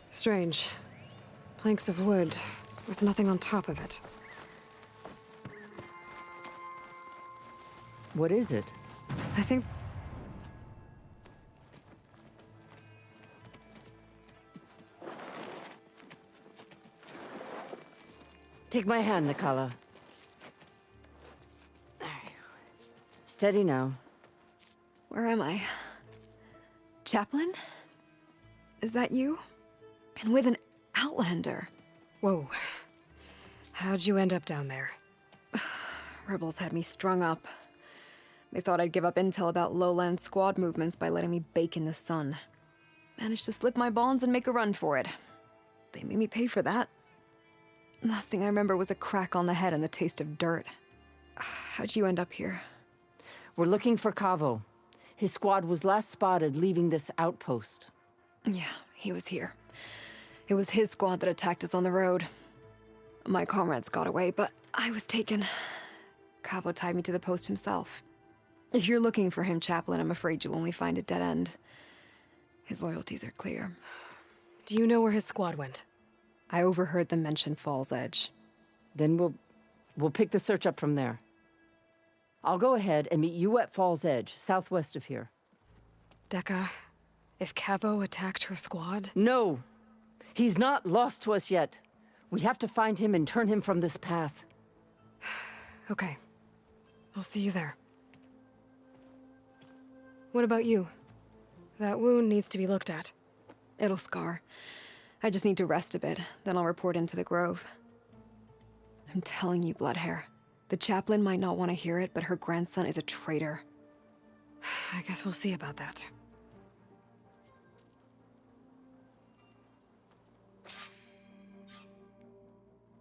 Strange. Planks of wood with nothing on top of it.
What is it?
I think...
Take my hand, Nakala. There. Steady now.
Where am I? Chaplain? Is that you? And with an Outlander. Whoa. How'd you end up down there? Rebels had me strung up. They thought I'd give up intel about lowland squad movements by letting me bake in the sun. Managed to slip my bonds and make a run for it. They made me pay for that. Last thing I remember was a crack on the head and the taste of dirt. How'd you end up here?
We're looking for Kavo. His squad was last spotted leaving this outpost.
Yeah, he was here. It was his squad that attacked us on the road. My comrades got away, but I was taken. Kavo tied me to the post himself. If you're looking for him, Chaplain, I'm afraid you'll only find a dead end. His loyalties are clear. Do you know where his squad went? I overheard them mention Fall's Edge.
Then we'll pick the search up from there. I'll go ahead and meet you at Fall's Edge, southwest of here.
Dekka, if Cavo attacked her squad?
No! He's not lost to us yet. We have to find him and turn him from this path.
Okay. I'll see you there. What about you? That wound needs to be looked at.
It'll scar. I just need to rest a bit, then I'll report into the Grove. I'm telling you, Bloodhair. The chaplain might not want to hear it, but her grandson is a traitor.
I guess we'll see about that.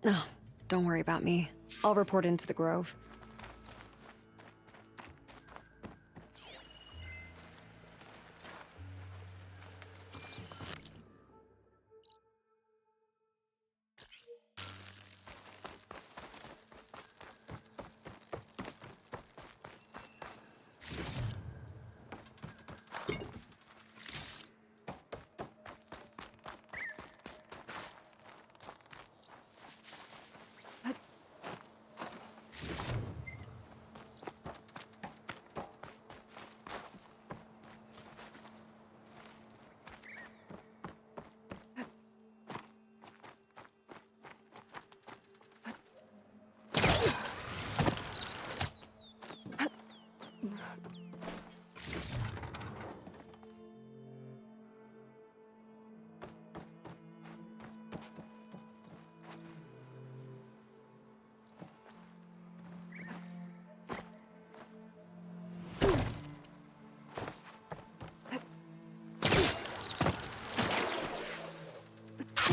No, don't worry about me. I'll report into the Grove.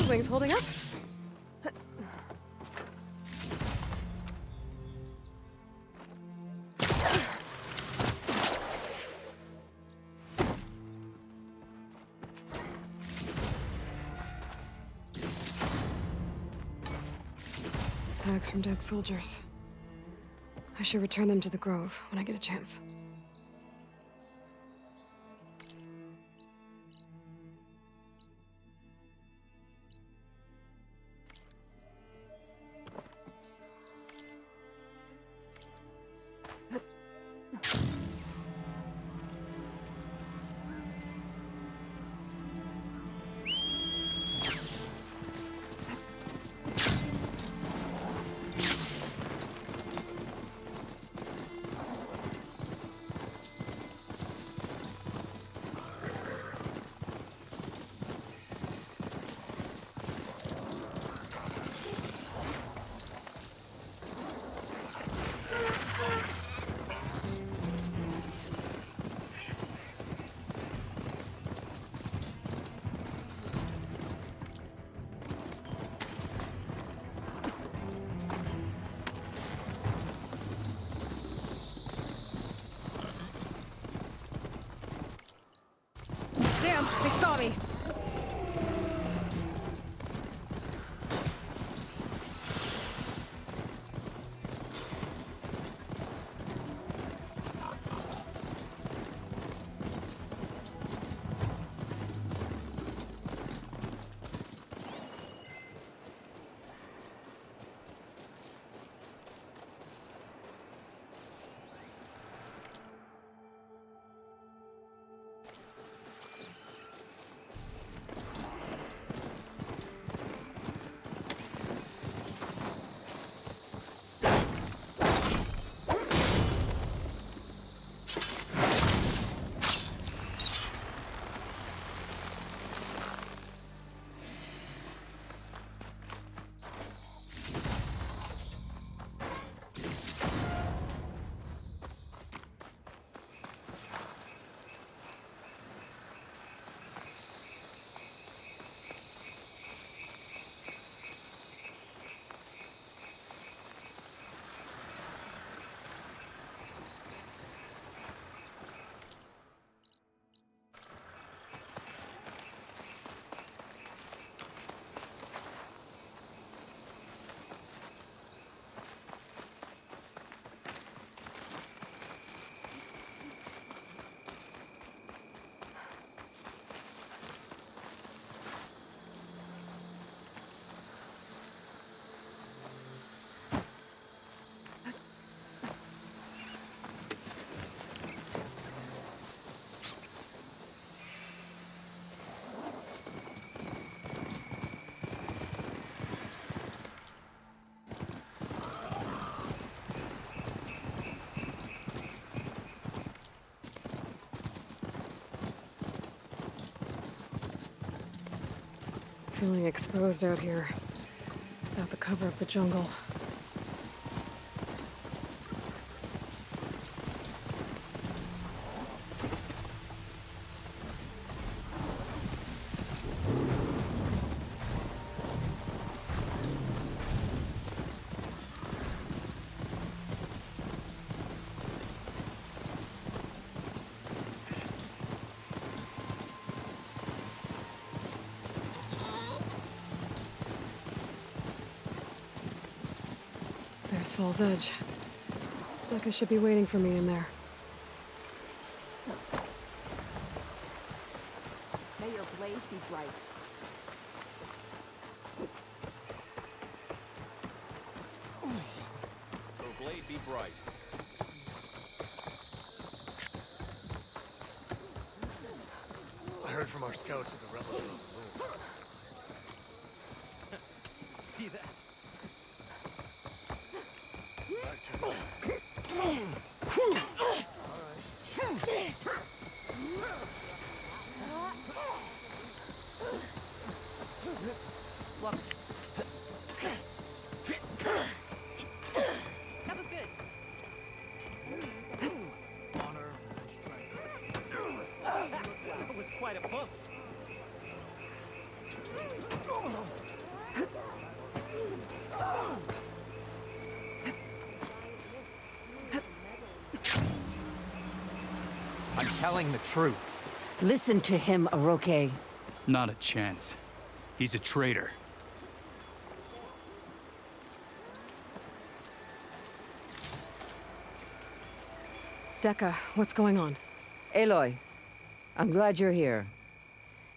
Wings holding up? Tags from dead soldiers. I should return them to the Grove when I get a chance. Feeling exposed out here. Without the cover of the jungle. There's Fall's Edge. Becca should be waiting for me in there.
May your blade be bright.
Your blade be bright.
I heard from our scouts that the rebels are on the move.
See that?
Look. That was good.
Honor and strength. That was quite a bump.
I'm telling the truth.
Listen to him, Aroke.
Not a chance. He's a traitor.
Decca, what's going on?
Aloy, I'm glad you're here.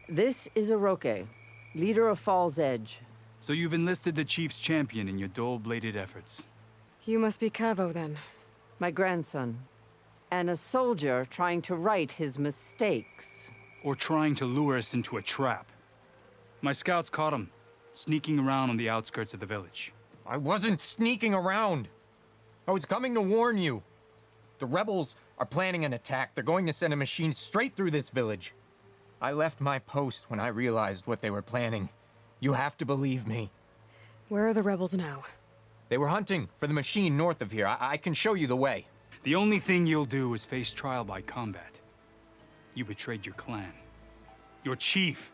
This is Aroke, leader of Fall's Edge.
So you've enlisted the Chief's champion in your dull-bladed efforts.
You must be Cavo, then.
My grandson. And a soldier trying to right his mistakes.
Or trying to lure us into a trap. My scouts caught him, sneaking around on the outskirts of the village.
I wasn't sneaking around. I was coming to warn you. The rebels are planning an attack. They're going to send a machine straight through this village. I left my post when I realized what they were planning. You have to believe me.
Where are the rebels now?
They were hunting for the machine north of here. I can show you the way.
The only thing you'll do is face trial by combat. You betrayed your clan. Your chief.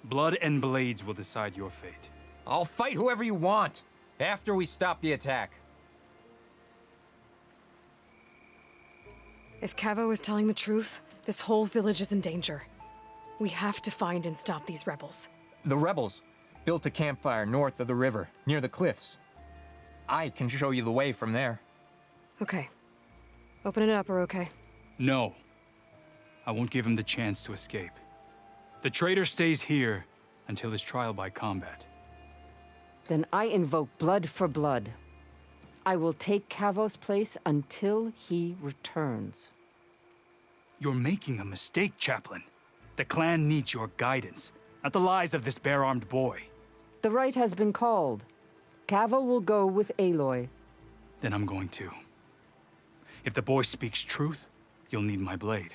Blood and blades will decide your fate.
I'll fight whoever you want, after we stop the attack.
If Cavo is telling the truth, this whole village is in danger. We have to find and stop these rebels.
The rebels built a campfire north of the river, near the cliffs. I can show you the way from there.
Okay. Open it up, Aroke.
No. I won't give him the chance to escape. The traitor stays here until his trial by combat.
Then I invoke blood for blood. I will take Cavo's place until he returns.
You're making a mistake, Chaplain. The clan needs your guidance, not the lies of this bare-armed boy.
The right has been called. Cavo will go with Aloy.
Then I'm going to. If the boy speaks truth, you'll need my blade.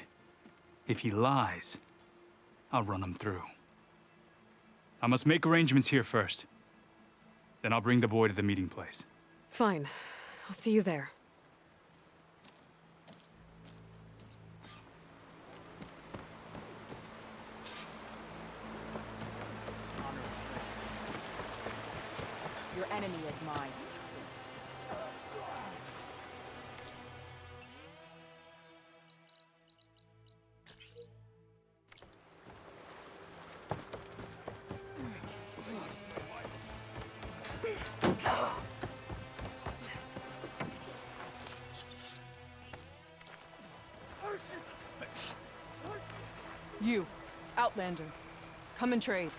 If he lies, I'll run him through. I must make arrangements here first. Then I'll bring the boy to the meeting place.
Fine. I'll see you there.
Your enemy is mine.
You, Outlander, come and trade.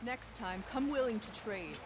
Next time, come willing to trade.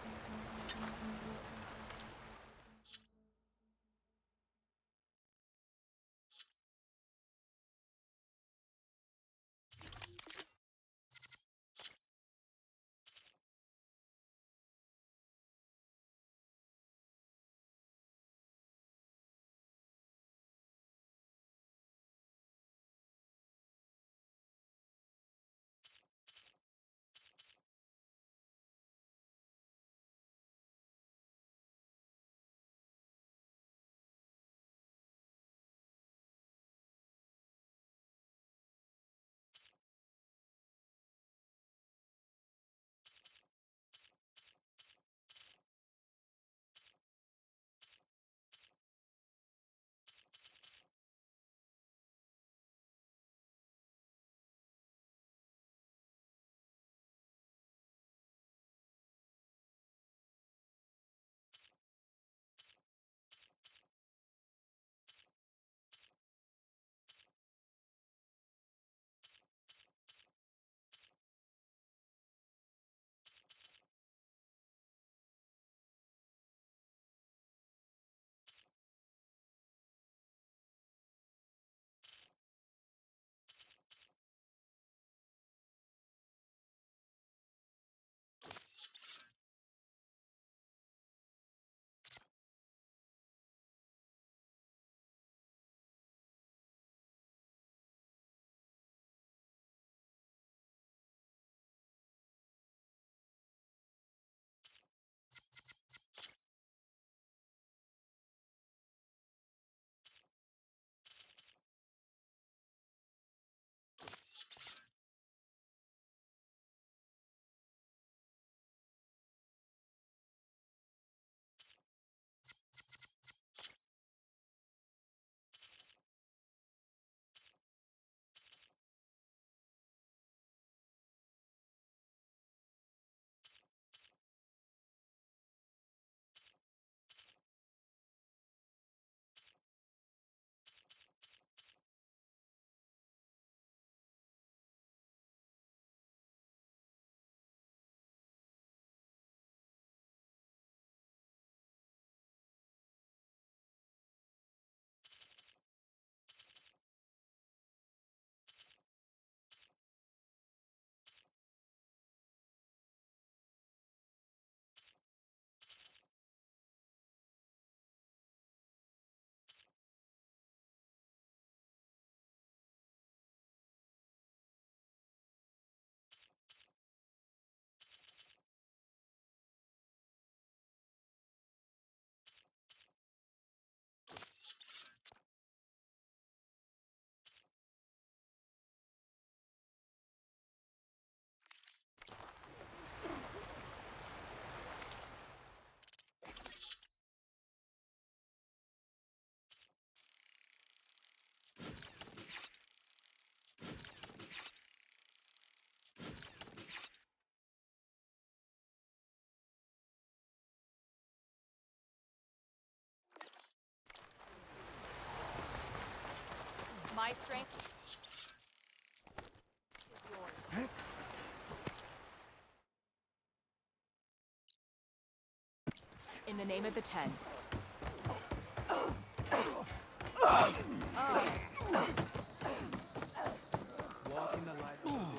My strength is yours. In the name of the Ten.
Walk in the light of the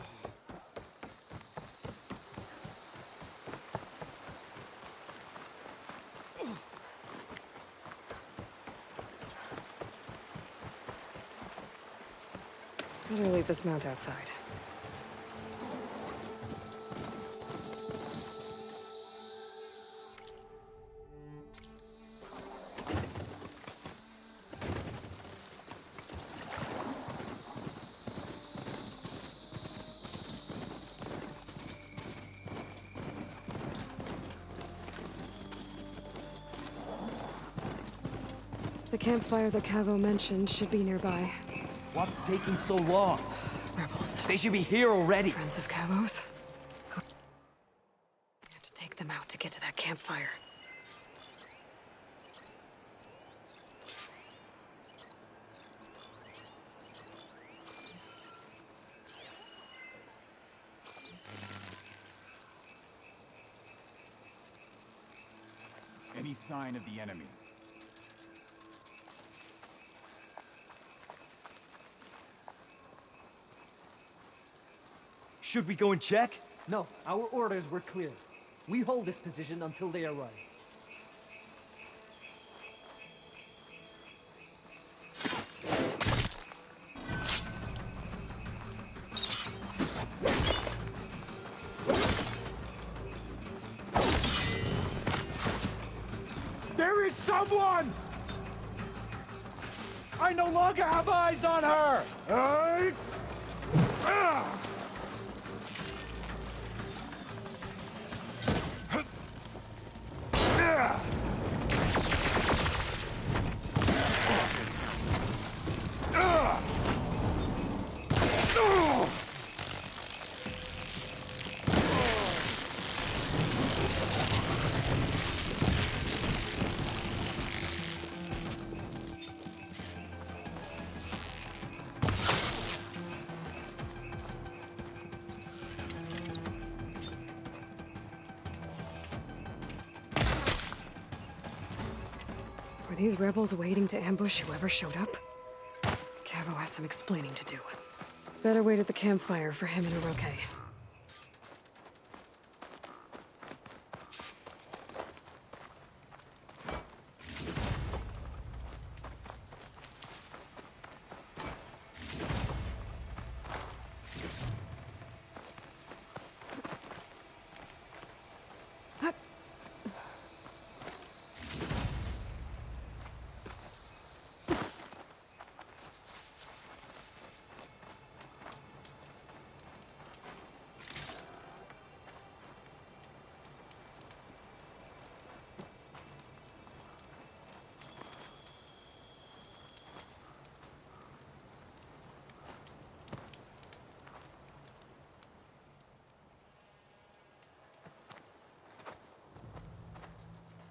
Better leave this mount outside. The campfire that Cavo mentioned should be nearby.
What's taking so long?
Rebels.
They should be here already.
Friends of Cavo's. We have to take them out to get to that campfire.
sign of the enemy.
Should we go and check? No, our orders were clear. We hold this position until they arrive.
There is someone! I no longer have eyes on her!
Were these rebels waiting to ambush whoever showed up? Cavo has some explaining to do. Better wait at the campfire for him and Oroke.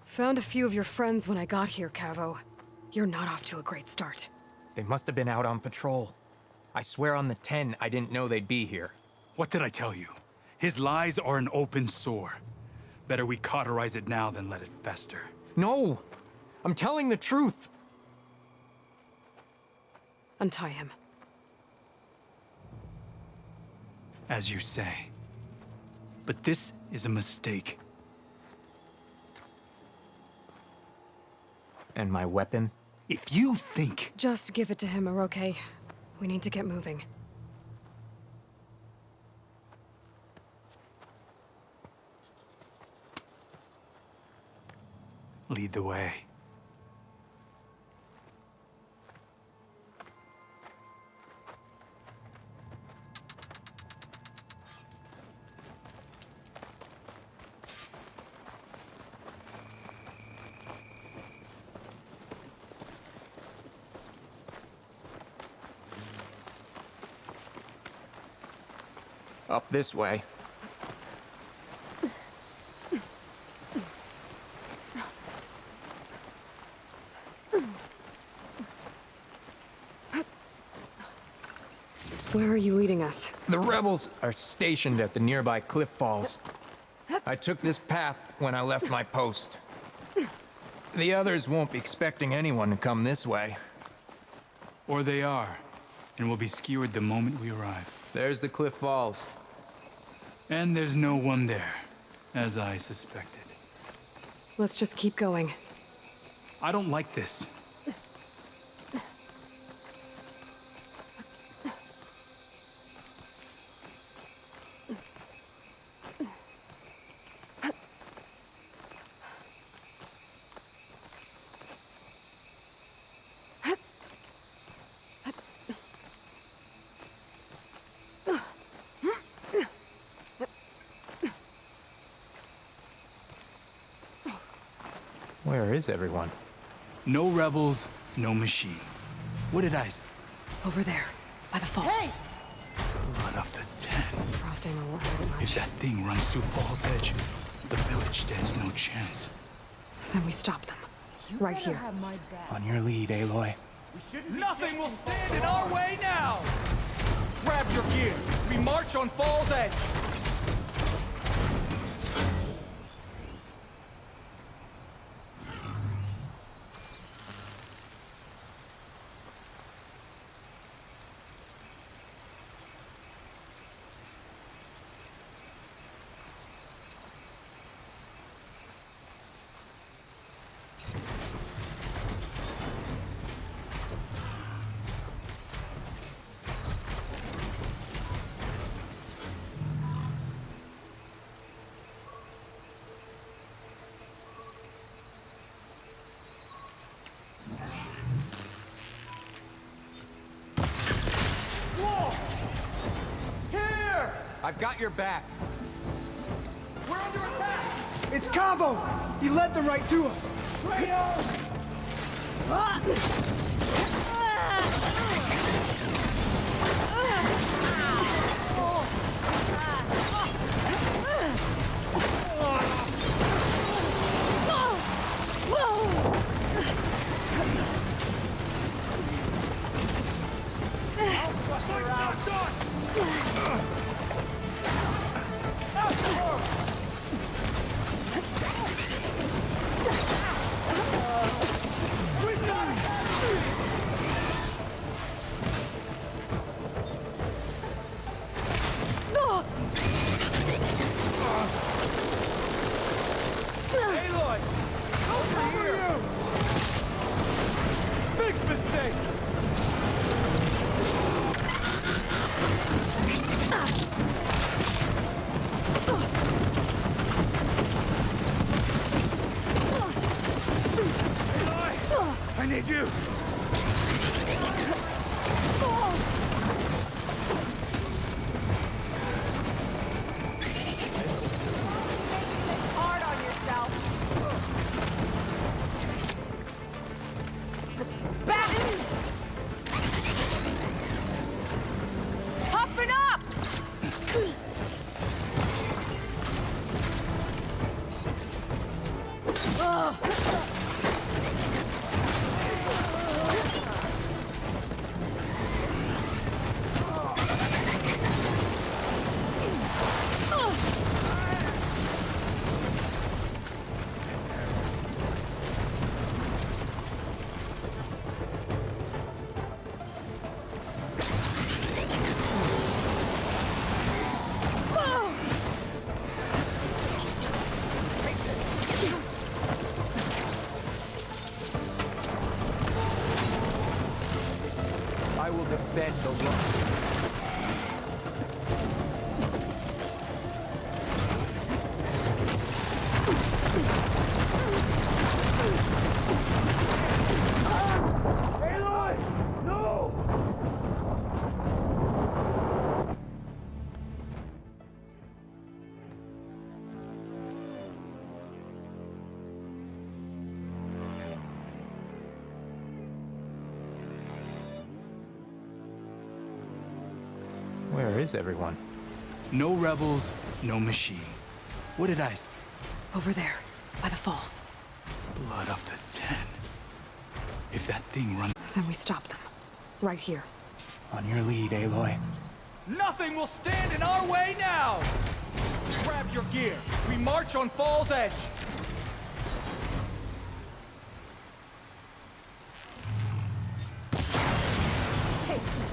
Found a few of your friends when I got here, Cavo. You're not off to a great start.
They must have been out on patrol. I swear on the 10, I didn't know they'd be here.
What did I tell you? His lies are an open sore. Better we cauterize it now than let it fester.
No! I'm telling the truth!
Untie him.
As you say. But this is a mistake.
And my weapon?
If you think...
Just give it to him, Oroke. We need to get moving.
Lead the way.
Up this way.
Where are you leading us?
The rebels are stationed at the nearby cliff falls. I took this path when I left my post. The others won't be expecting anyone to come this way.
Or they are, and will be skewered the moment we arrive.
There's the cliff falls.
And there's no one there, as I suspected.
Let's just keep going.
I don't like this.
Where is everyone?
No rebels, no machine. What did I say?
Over there, by the falls. Hey!
Blood of the 10.
Frosting won't hurt it much.
If that thing runs through Fall's Edge, the village stands no chance.
Then we stop them. Right here.
On your lead, Aloy.
Nothing will stand in our way now! Grab your gear. We march on Fall's Edge.
I've got your back.
We're under attack!
It's Cabo! He led them right to us!
Aloy! Over here! Big mistake!
I need you.
Hard on yourself. Back! Toughen up!
I will defend the road. Aloy! No!
Where is everyone?
No rebels, no machine. What did I...
Over there, by the falls.
Blood up to 10. If that thing runs...
Then we stop them. Right here.
On your lead, Aloy.
Nothing will stand in our way now! Grab your gear. We march on Fall's Edge.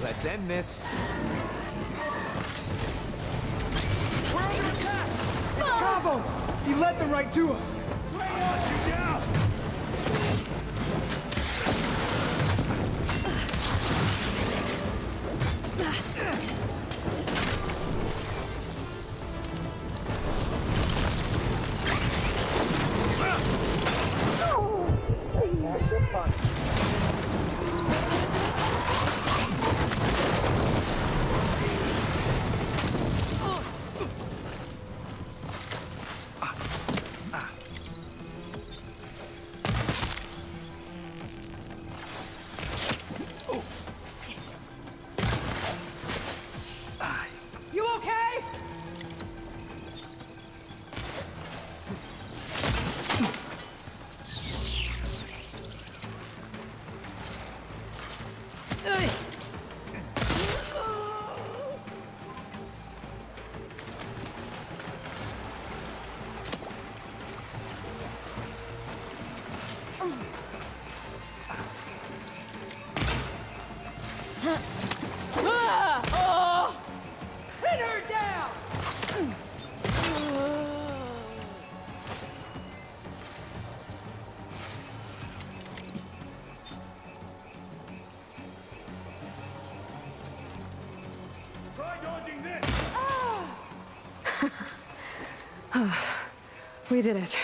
Let's end this.
We're under attack!
It's Cabo! He led them right to us!
You okay? Hit her down!
Try dodging this!
We did it.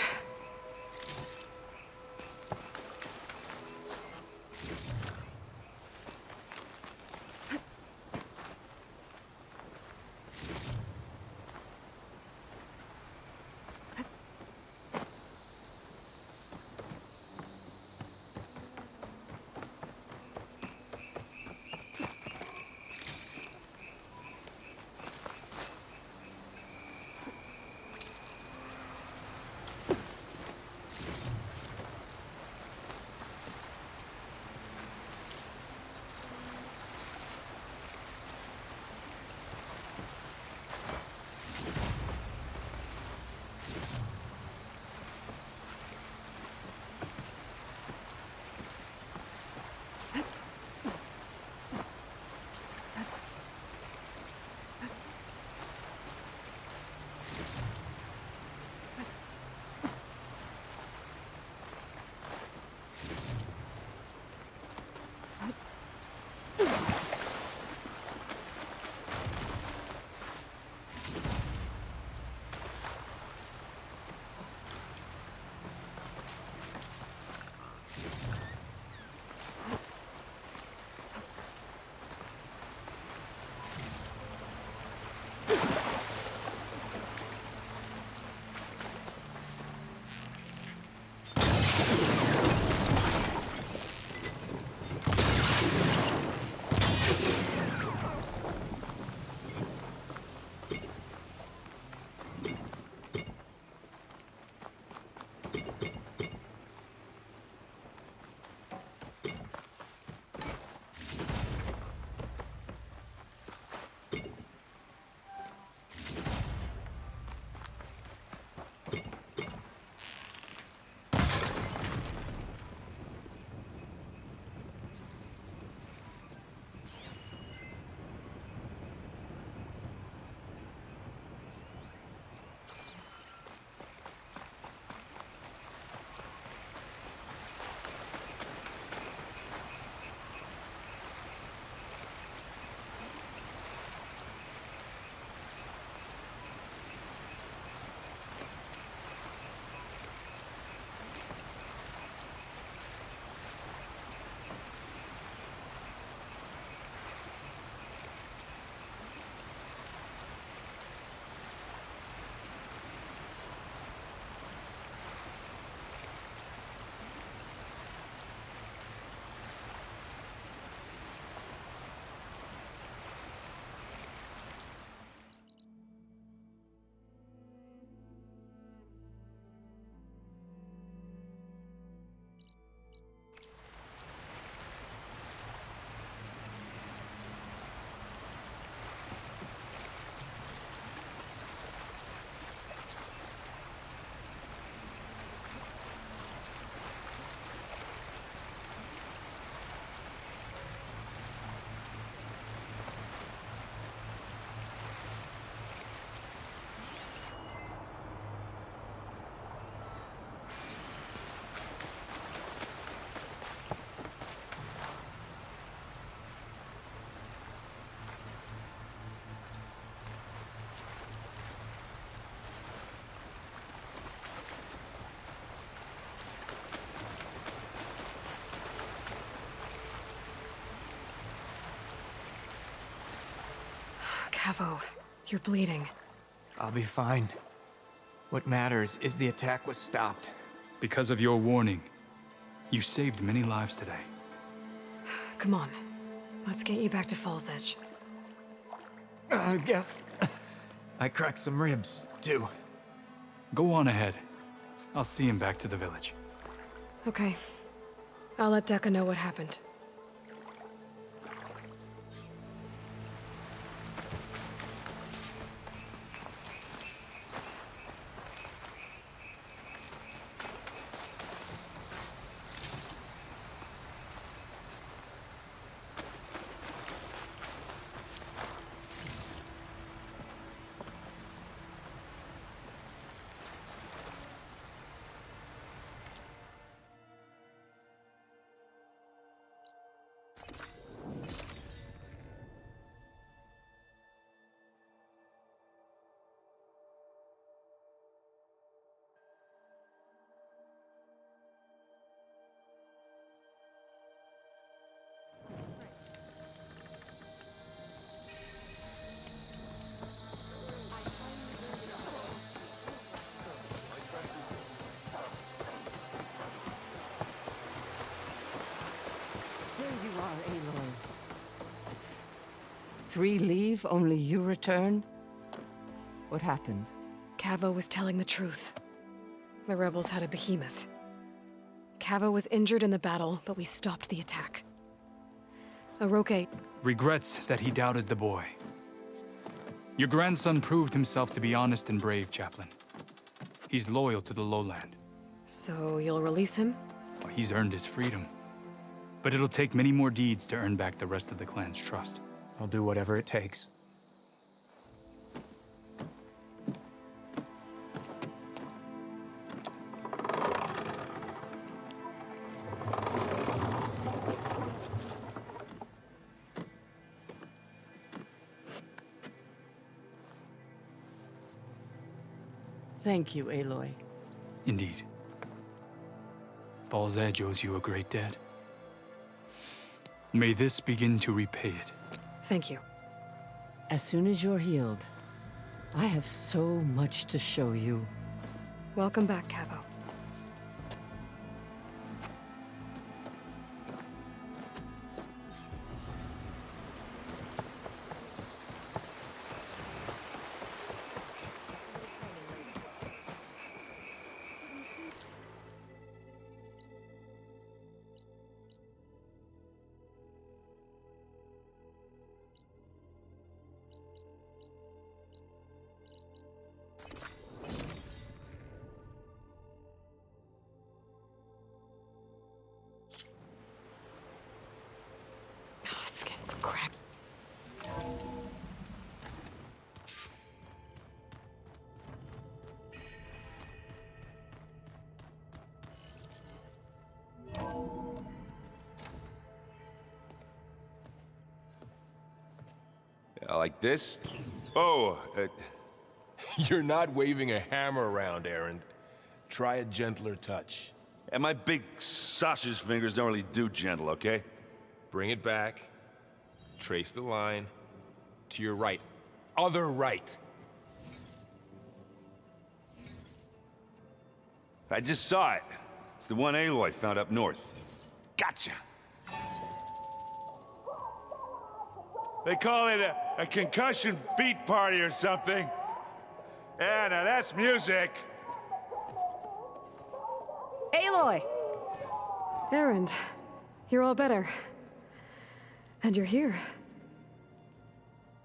Cavo, you're bleeding.
I'll be fine. What matters is the attack was stopped.
Because of your warning, you saved many lives today.
Come on. Let's get you back to Fall's Edge.
I guess I cracked some ribs, too.
Go on ahead. I'll see him back to the village.
Okay. I'll let Decca know what happened.
Aloy. 3 leave, only you return? What happened?
Cavo was telling the truth. The rebels had a behemoth. Cavo was injured in the battle, but we stopped the attack. Aroke
regrets that he doubted the boy. Your grandson proved himself to be honest and brave, Chaplain. He's loyal to the lowland.
So you'll release him?
Well, he's earned his freedom. But it'll take many more deeds to earn back the rest of the clan's trust.
I'll do whatever it takes.
Thank you, Aloy.
Indeed. Fall's Edge owes you a great debt. May this begin to repay it.
Thank you.
As soon as you're healed, I have so much to show you.
Welcome back, Cavo.
Like this? Oh, you're not waving a hammer around, Aaron. Try a gentler touch.
And my big sausage fingers don't really do gentle, okay?
Bring it back. Trace the line. To your right. Other right.
I just saw it. It's the one Aloy found up north. Gotcha! They call it a concussion beat party or something. Yeah, now that's music.
Aloy! Erend, you're all better. And you're here.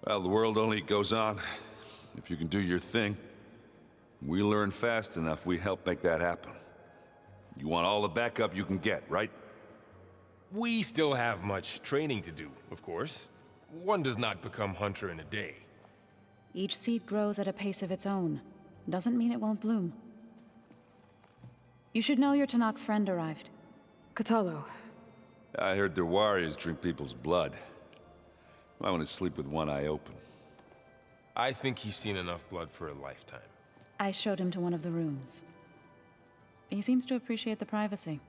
Well, the world only goes on if you can do your thing. We learn fast enough, we help make that happen. You want all the backup you can get, right?
We still have much training to do, of course. One does not become hunter in a day.
Each seed grows at a pace of its own. Doesn't mean it won't bloom. You should know your Tanakh friend arrived.
Katalo.
I heard their warriors drink people's blood. I want to sleep with one eye open.
I think he's seen enough blood for a lifetime.
I showed him to one of the rooms. He seems to appreciate the privacy.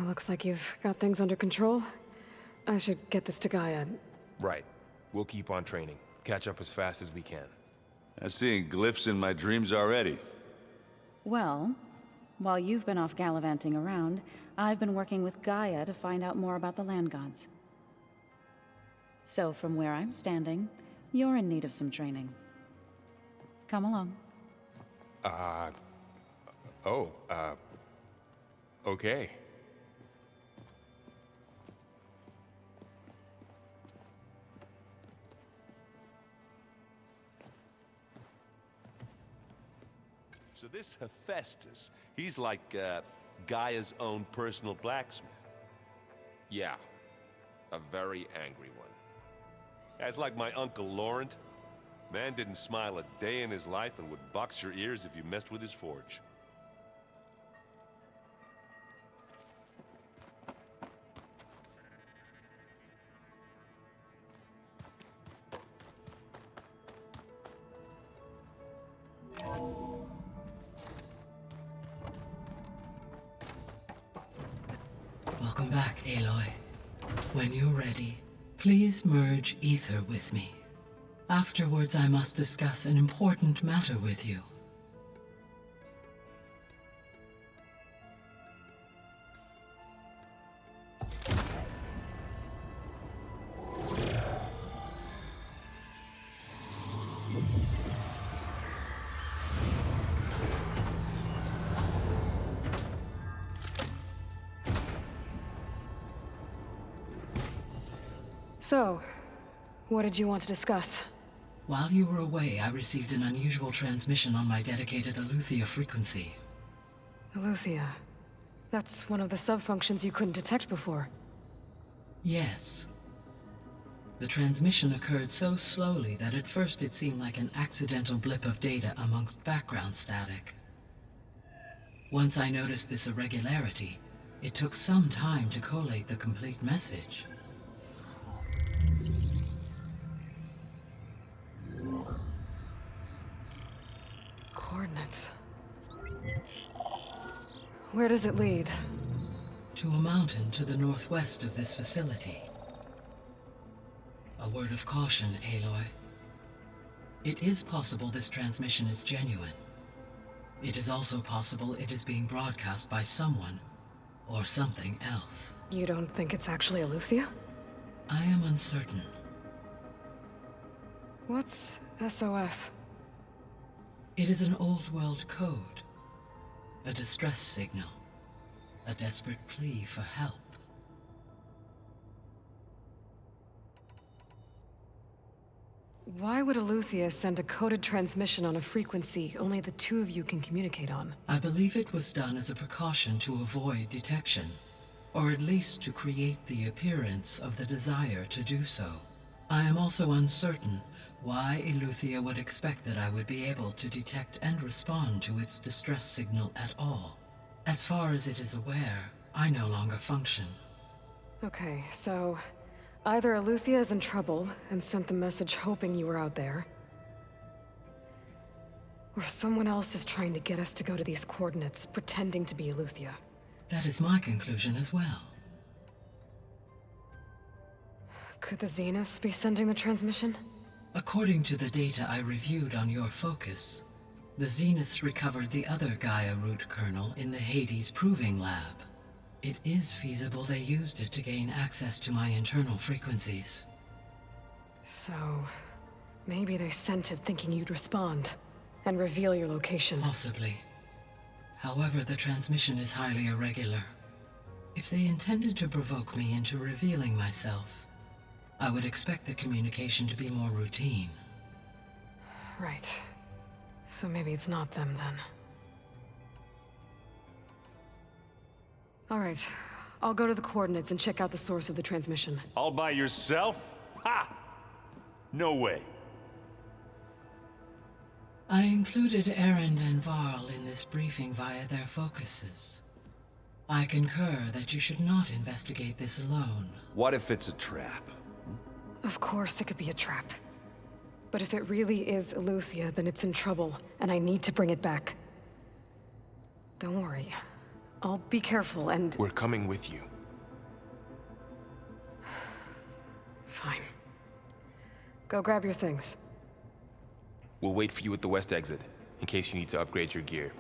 Looks like you've got things under control. I should get this to Gaia.
Right. We'll keep on training. Catch up as fast as we can.
I'm seeing glyphs in my dreams already.
Well, while you've been off gallivanting around, I've been working with Gaia to find out more about the land gods. So from where I'm standing, you're in need of some training. Come along.
Okay.
So this Hephaestus, he's like Gaia's own personal blacksmith.
Yeah. A very angry one.
That's like my Uncle Laurent. Man didn't smile a day in his life and would box your ears if you messed with his forge.
Welcome back, Aloy. When you're ready, please merge ether with me. Afterwards, I must discuss an important matter with you.
So, what did you want to discuss?
While you were away, I received an unusual transmission on my dedicated Eleuthia frequency.
Eleuthia. That's one of the sub-functions you couldn't detect before.
Yes. The transmission occurred so slowly that at first it seemed like an accidental blip of data amongst background static. Once I noticed this irregularity, it took some time to collate the complete message.
Coordinates. Where does it lead?
To a mountain to the northwest of this facility. A word of caution, Aloy. It is possible this transmission is genuine. It is also possible it is being broadcast by someone or something else.
You don't think it's actually Eleuthia?
I am uncertain.
What's SOS?
It is an old-world code. A distress signal. A desperate plea for help.
Why would Eleuthia send a coded transmission on a frequency only the two of you can communicate on?
I believe it was done as a precaution to avoid detection, or at least to create the appearance of the desire to do so. I am also uncertain why Eleuthia would expect that I would be able to detect and respond to its distress signal at all. As far as it is aware, I no longer function.
Okay, so either Eleuthia is in trouble and sent the message hoping you were out there, or someone else is trying to get us to go to these coordinates, pretending to be Eleuthia.
That is my conclusion as well.
Could the Zeniths be sending the transmission?
According to the data I reviewed on your focus, the Zeniths recovered the other Gaia root kernel in the Hades Proving Lab. It is feasible they used it to gain access to my internal frequencies.
So, maybe they sent it thinking you'd respond and reveal your location.
Possibly. However, the transmission is highly irregular. If they intended to provoke me into revealing myself, I would expect the communication to be more routine.
Right. So maybe it's not them then. All right. I'll go to the coordinates and check out the source of the transmission.
All by yourself? Ha! No way.
I included Erend and Varl in this briefing via their focuses. I concur that you should not investigate this alone.
What if it's a trap?
Of course it could be a trap. But if it really is Eleuthia, then it's in trouble, and I need to bring it back. Don't worry. I'll be careful and...
We're coming with you.
Fine. Go grab your things.
We'll wait for you at the west exit, in case you need to upgrade your gear.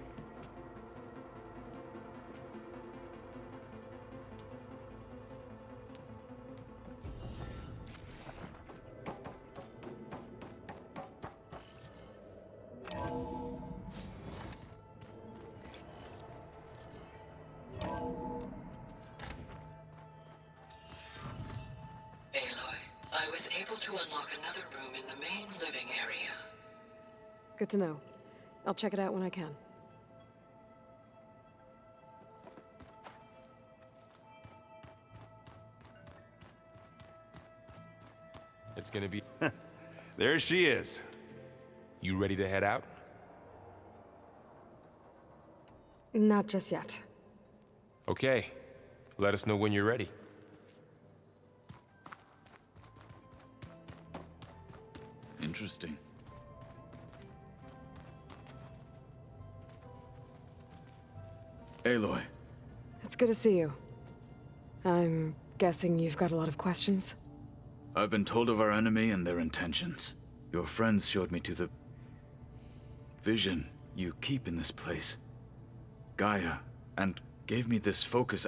Good to know. I'll check it out when I can.
It's gonna be...
There she is.
You ready to head out?
Not just yet.
Okay. Let us know when you're ready.
Interesting. Aloy.
It's good to see you. I'm guessing you've got a lot of questions?
I've been told of our enemy and their intentions. Your friends showed me to the vision you keep in this place. Gaia, and gave me this focus.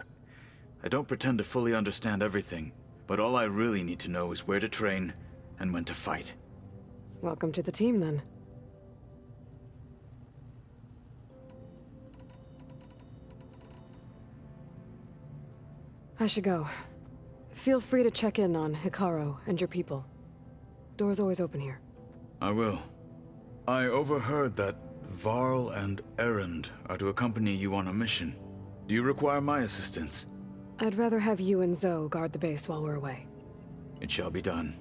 I don't pretend to fully understand everything, but all I really need to know is where to train and when to fight.
Welcome to the team, then. I should go. Feel free to check in on Hikaru and your people. Door's always open here.
I will. I overheard that Varl and Erend are to accompany you on a mission. Do you require my assistance?
I'd rather have you and Zoe guard the base while we're away.
It shall be done.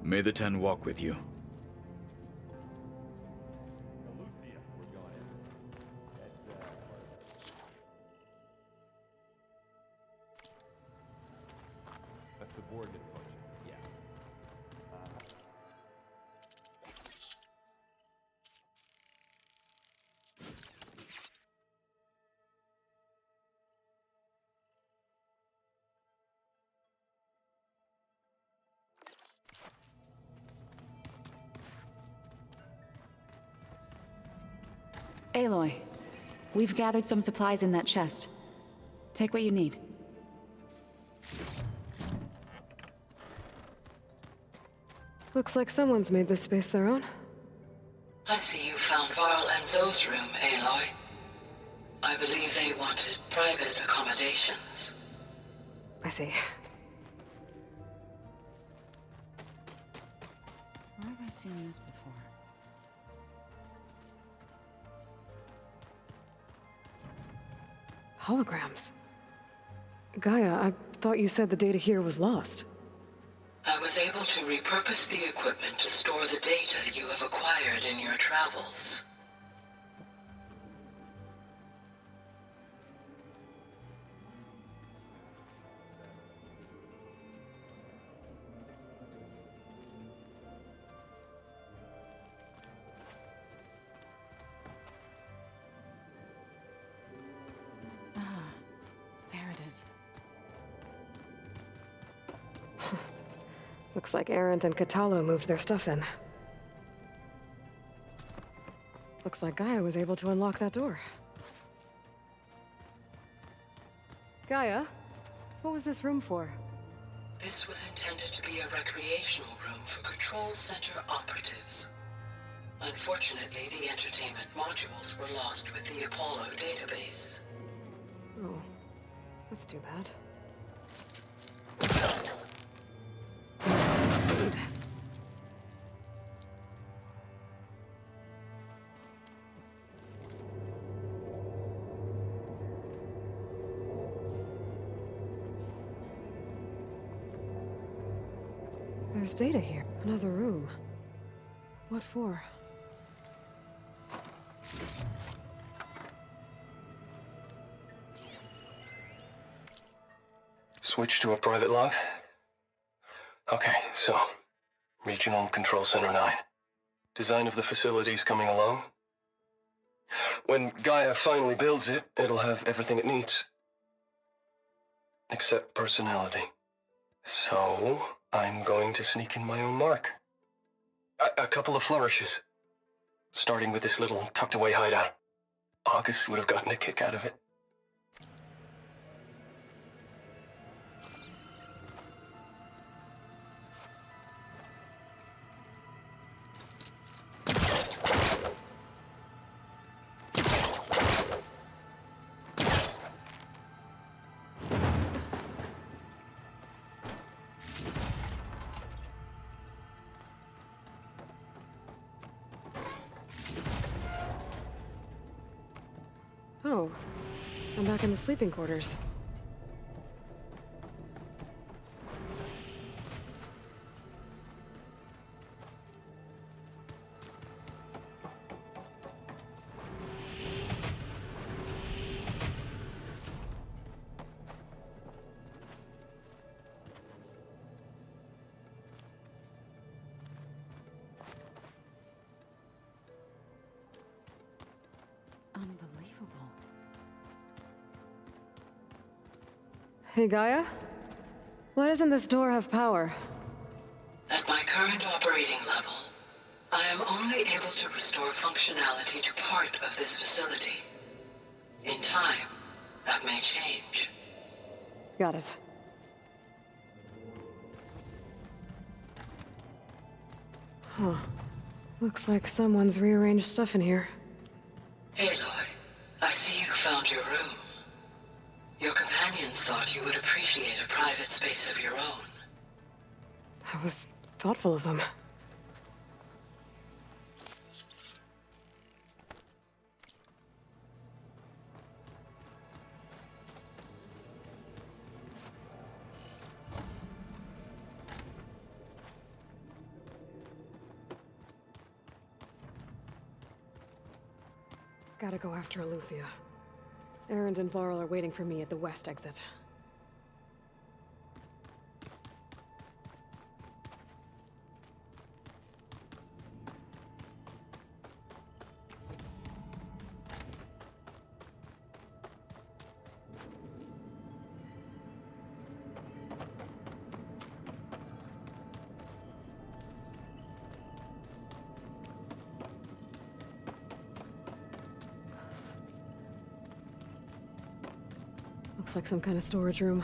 May the Ten walk with you.
That's the board that function. Yeah.
Aloy, we've gathered some supplies in that chest. Take what you need.
Looks like someone's made this space their own.
I see you found Varl and Zoe's room, Aloy. I believe they wanted private accommodations.
I see.
Where have I seen this before?
Holograms. Gaia, I thought you said the data here was lost.
I was able to repurpose the equipment to store the data you have acquired in your travels.
There it is.
Looks like Erend and Katalo moved their stuff in. Looks like Gaia was able to unlock that door. Gaia, what was this room for?
This was intended to be a recreational room for Control Center operatives. Unfortunately, the entertainment modules were lost with the Apollo database.
Oh, that's too bad. Where's the speed? There's data here. Another room. What for?
Switch to a private log? Okay, so... Regional Control Center 9. Design of the facility's coming along. When Gaia finally builds it, it'll have everything it needs. Except personality. So, I'm going to sneak in my own mark. A couple of flourishes. Starting with this little tucked-away hideout. August would have gotten a kick out of it.
Oh, I'm back in the sleeping quarters.
Unbelievable.
Hey, Gaia? Why doesn't this door have power?
At my current operating level, I am only able to restore functionality to part of this facility. In time, that may change.
Got it. Huh. Looks like someone's rearranged stuff in here.
Aloy, I see you found your room. Your companions thought you would appreciate a private space of your own.
That was thoughtful of them. Gotta go after Eleuthia. Erend and Varl are waiting for me at the west exit. Looks like some kind of storage room.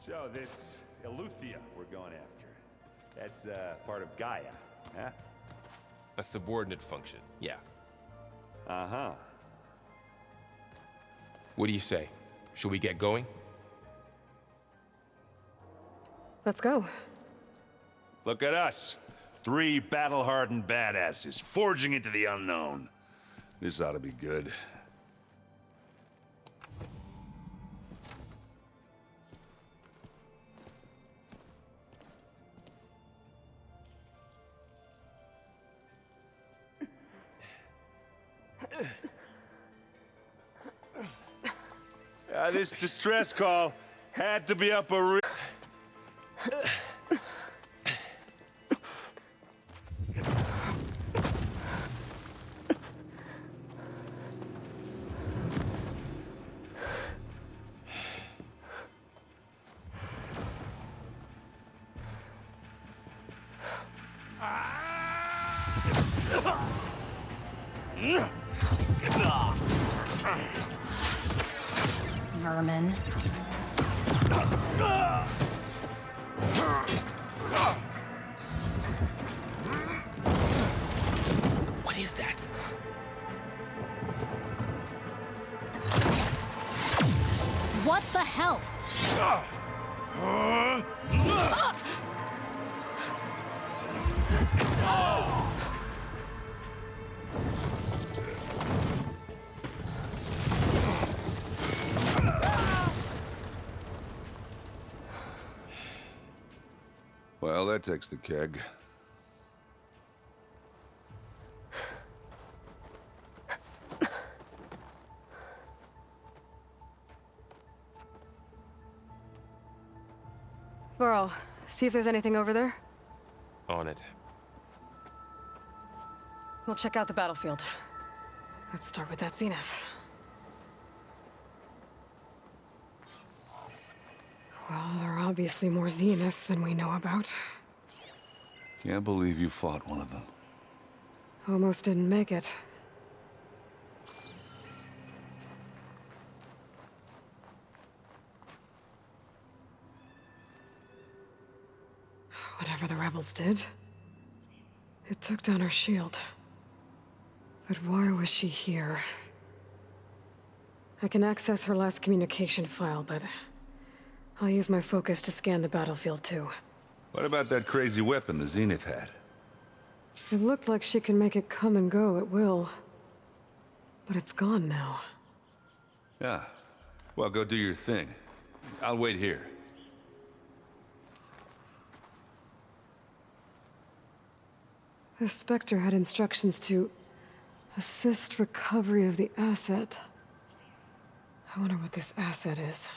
So this Eleuthia we're going after, that's part of Gaia, huh?
A subordinate function, yeah.
Uh-huh.
What do you say? Should we get going?
Let's go.
Look at us. 3 battle-hardened badasses forging into the unknown. This ought to be good. This distress call had to be up a
Vermin.
What is that?
What the hell?
Well, that takes the keg.
Varl, see if there's anything over there.
On it.
We'll check out the battlefield. Let's start with that zenith. Well, there are obviously more zeniths than we know about.
Can't believe you fought one of them.
Almost didn't make it. Whatever the rebels did, it took down our shield. But why was she here? I can access her last communication file, but I'll use my focus to scan the battlefield too.
What about that crazy weapon the Zenith had?
It looked like she can make it come and go at will. But it's gone now.
Yeah. Well, go do your thing. I'll wait here.
The Spectre had instructions to assist recovery of the asset. I wonder what this asset is.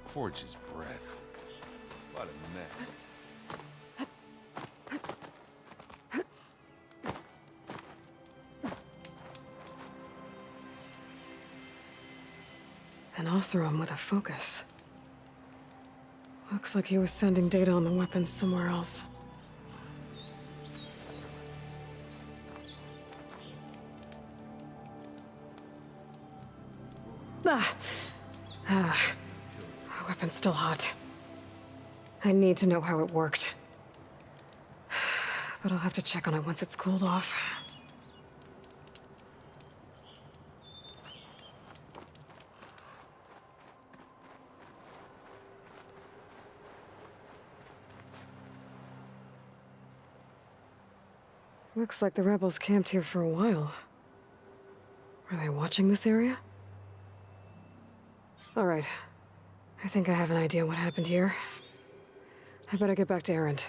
Forge's breath. What a mess.
An Oseram with a focus. Looks like he was sending data on the weapons somewhere else. Weapon's still hot. I need to know how it worked. But I'll have to check on it once it's cooled off. Looks like the rebels camped here for a while. Were they watching this area? All right. I think I have an idea what happened here. I better get back to Erend.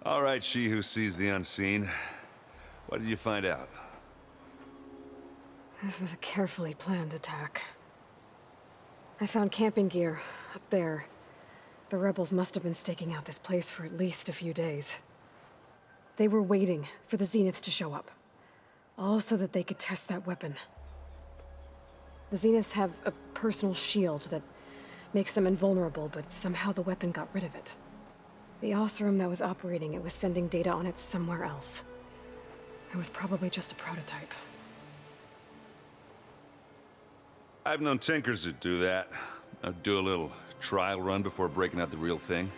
All right, she who sees the unseen. What did you find out?
This was a carefully planned attack. I found camping gear up there. The rebels must have been staking out this place for at least a few days. They were waiting for the Zeniths to show up. All so that they could test that weapon. The Zeniths have a personal shield that makes them invulnerable, but somehow the weapon got rid of it. The Oseram that was operating it was sending data on it somewhere else. It was probably just a prototype.
I've known tinkers that do that. I'd do a little trial run before breaking out the real thing.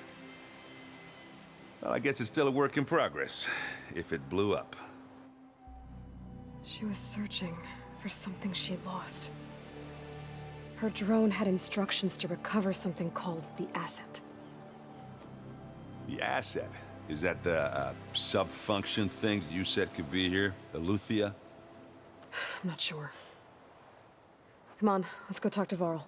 Well, I guess it's still a work in progress, if it blew up.
She was searching for something she lost. Her drone had instructions to recover something called the asset.
The asset? Is that the sub-function thing you said could be here? Eleuthia?
I'm not sure. Come on, let's go talk to Varl.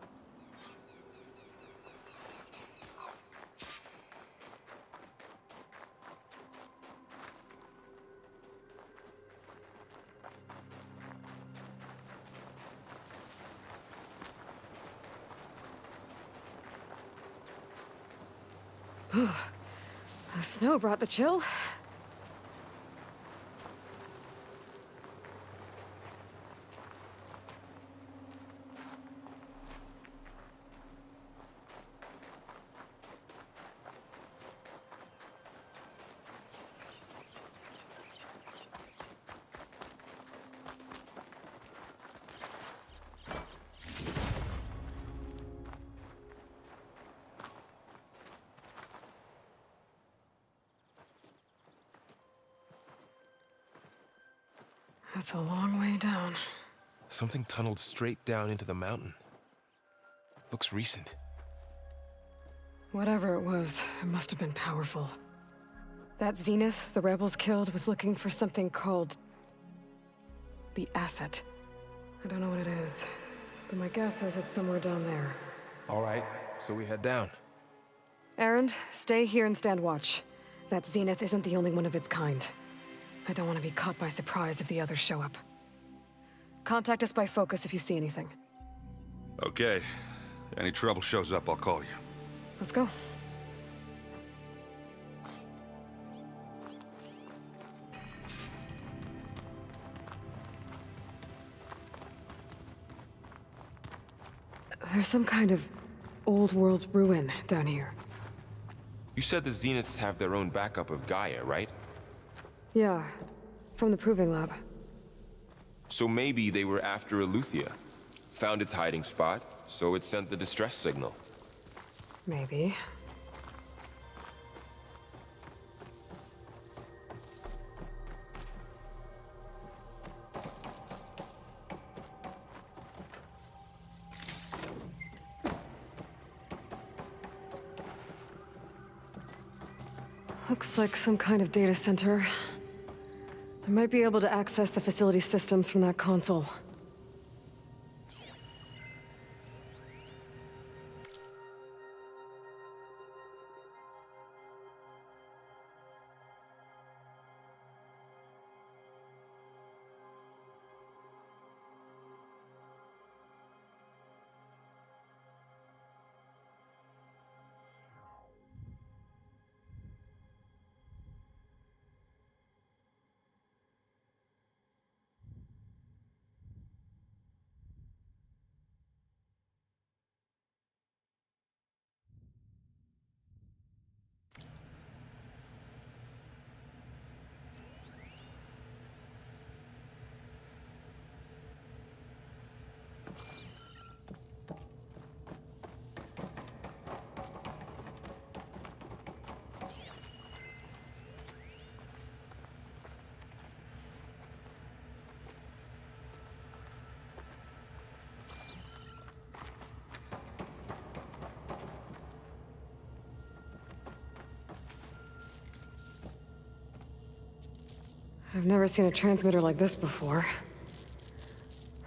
The snow brought the chill. That's a long way down.
Something tunneled straight down into the mountain. Looks recent.
Whatever it was, it must have been powerful. That Zenith the rebels killed was looking for something called the asset. I don't know what it is, but my guess is it's somewhere down there.
All right, so we head down.
Erend, stay here and stand watch. That Zenith isn't the only one of its kind. I don't want to be caught by surprise if the others show up. Contact us by focus if you see anything.
Okay. Any trouble shows up, I'll call you.
Let's go. There's some kind of old world ruin down here.
You said the Zeniths have their own backup of Gaia, right?
Yeah, from the Proving Lab.
So maybe they were after Eleuthia. Found its hiding spot, so it sent the distress signal.
Maybe. Looks like some kind of data center. I might be able to access the facility systems from that console. I've never seen a transmitter like this before.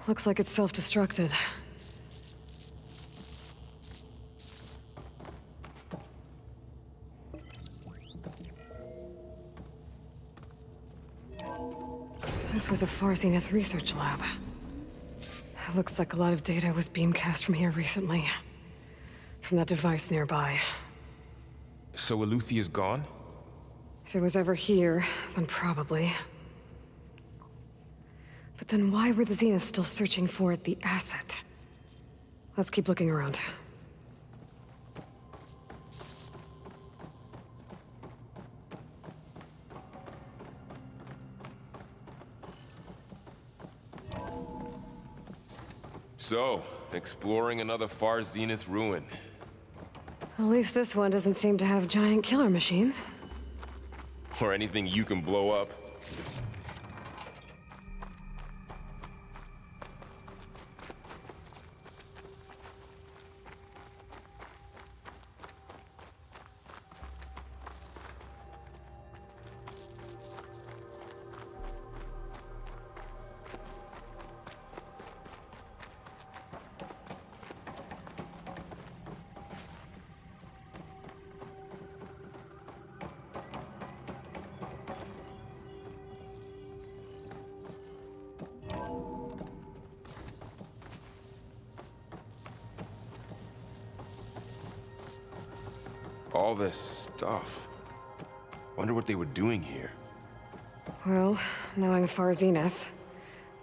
Looks like it's self-destructed. This was a Far Zenith research lab. It looks like a lot of data was beamcast from here recently. From that device nearby.
So Eleuthea's gone?
If it was ever here, then probably. But then why were the Zeniths still searching for the asset? Let's keep looking around.
So, exploring another Far Zenith ruin.
At least this one doesn't seem to have giant killer machines.
Or anything you can blow up. All this stuff. Wonder what they were doing here.
Well, knowing Far Zenith,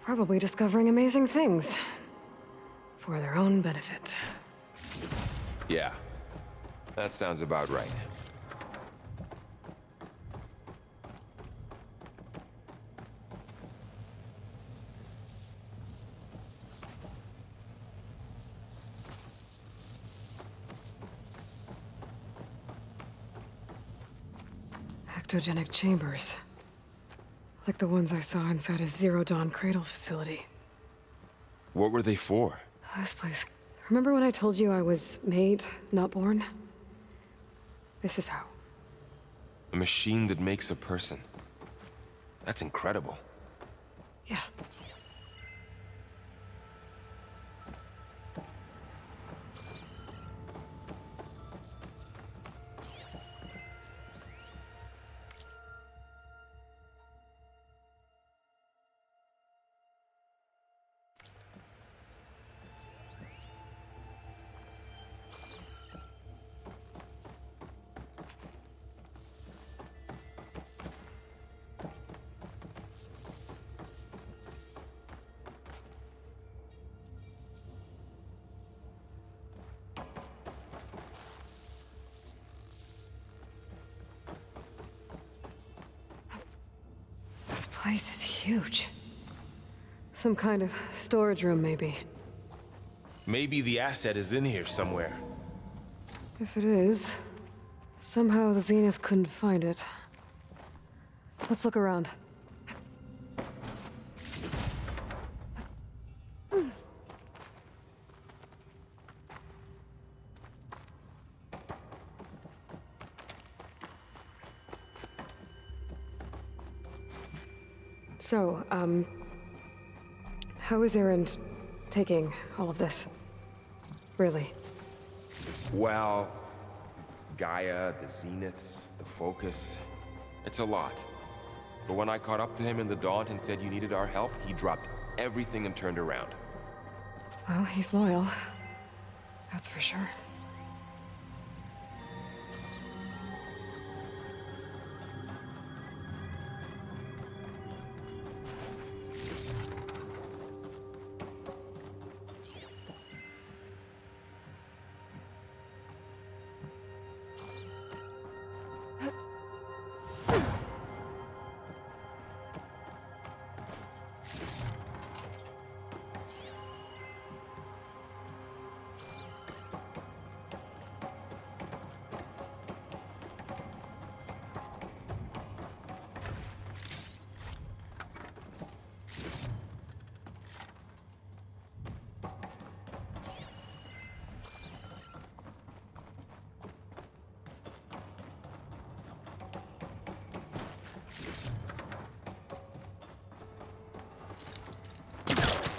probably discovering amazing things. For their own benefit.
Yeah, that sounds about right.
Ectogenic chambers. Like the ones I saw inside a Zero Dawn cradle facility.
What were they for?
This place. Remember when I told you I was made, not born? This is how.
A machine that makes a person. That's incredible.
Yeah. This place is huge. Some kind of storage room, maybe.
Maybe the asset is in here somewhere.
If it is, somehow the Zenith couldn't find it. Let's look around. So, how is Erend taking all of this? Really?
Well, Gaia, the Zeniths, the Focus. It's a lot. But when I caught up to him in the Daunt and said you needed our help, he dropped everything and turned around.
Well, he's loyal. That's for sure.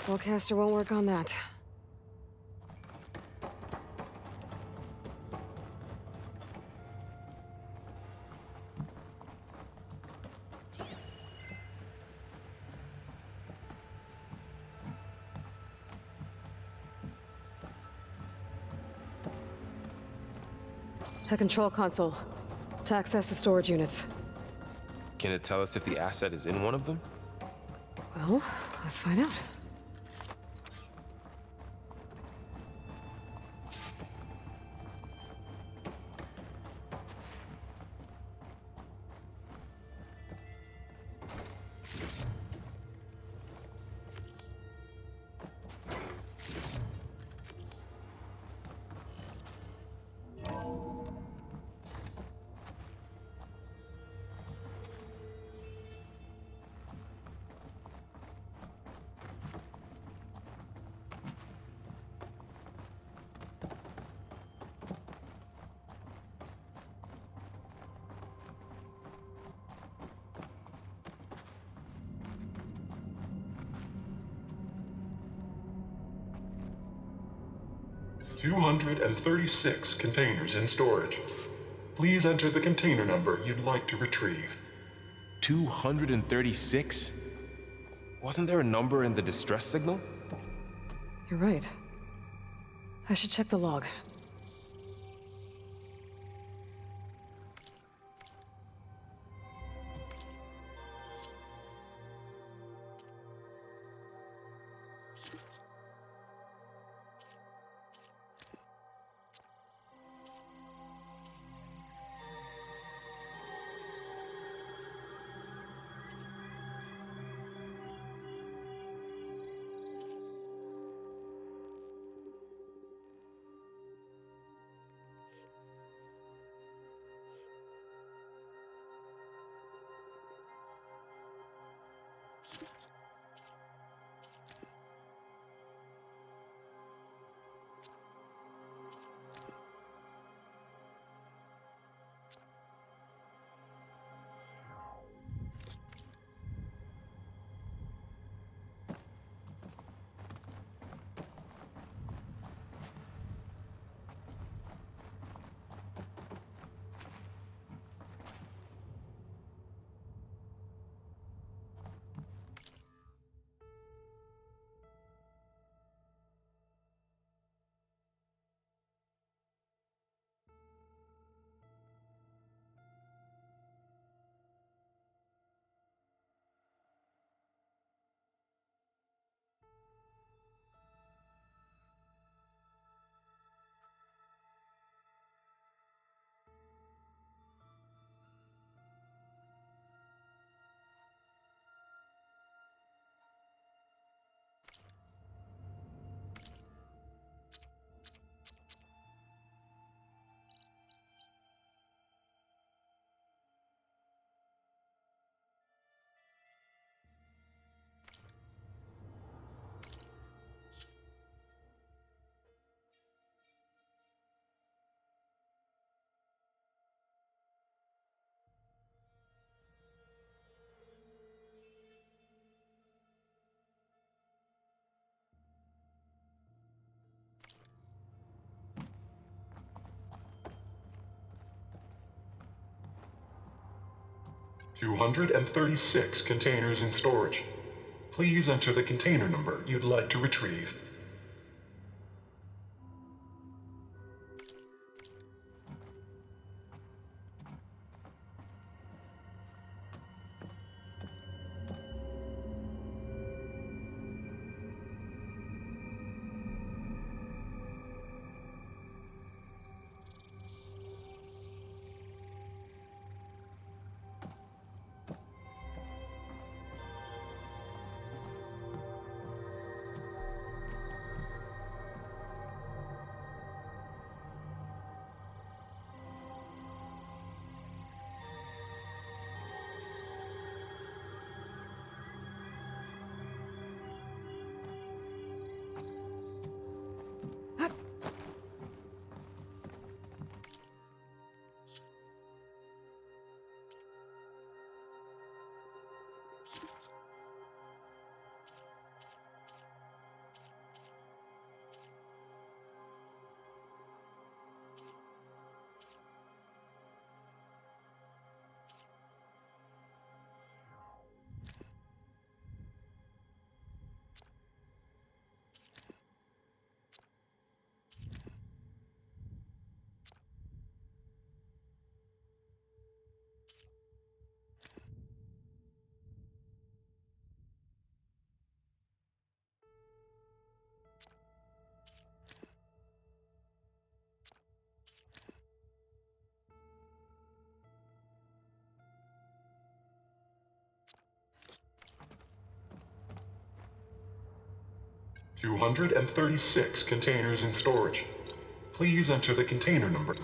Wellcaster won't work on that. A control console to access the storage units.
Can it tell us if the asset is in one of them?
Well, let's find out.
$236 containers in storage. Please enter the container number you'd like to retrieve.
236? Wasn't there a number in the distress signal?
You're right. I should check the log.
236 containers in storage. Please enter the container number you'd like to retrieve. $236 containers in storage. Please enter the container number.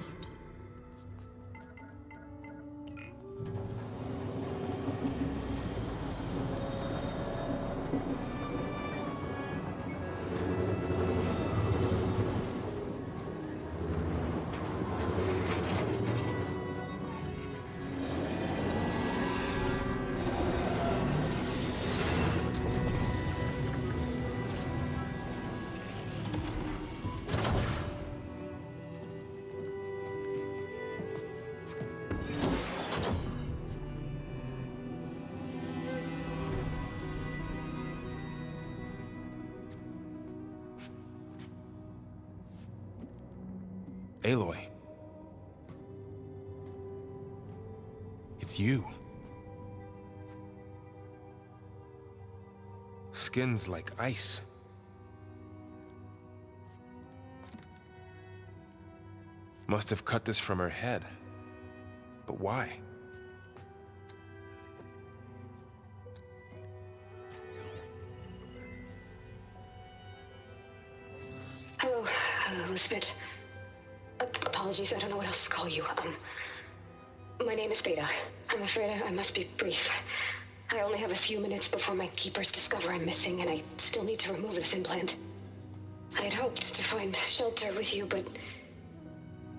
Aloy. It's you. Skin's like ice. Must have cut this from her head. But why?
Hello, Elizabeth. Apologies, I don't know what else to call you. My name is Beta. I'm afraid I must be brief. I only have a few minutes before my keepers discover I'm missing, and I still need to remove this implant. I had hoped to find shelter with you, but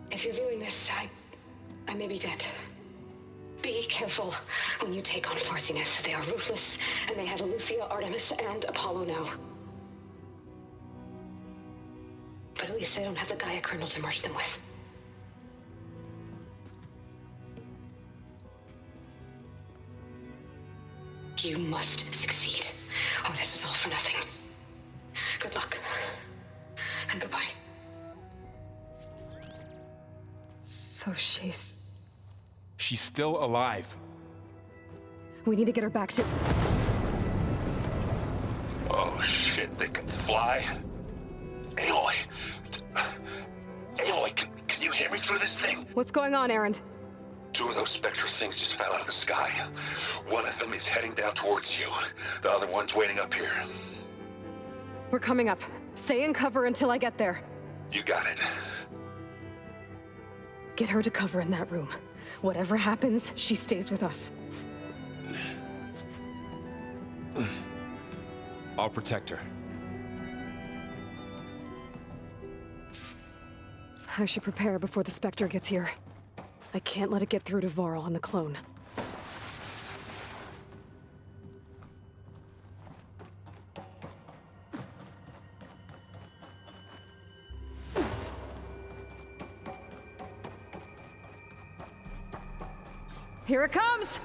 if you're viewing this, I may be dead. Be careful when you take on Farsiness. They are ruthless, and they have Eleuthia, Artemis, and Apollo now. But at least they don't have the Gaia kernel to merge them with. You must succeed, or this was all for nothing. Good luck, and goodbye.
So she's
still alive.
We need to get her back to...
Oh shit, they can fly? Aloy! Aloy, can you hear me through this thing?
What's going on, Erend?
Two of those spectral things just fell out of the sky. One of them is heading down towards you. The other one's waiting up here.
We're coming up. Stay in cover until I get there.
You got it.
Get her to cover in that room. Whatever happens, she stays with us.
I'll protect her.
I should prepare before the Spectre gets here. I can't let it get through to Varl and the clone. Here it comes!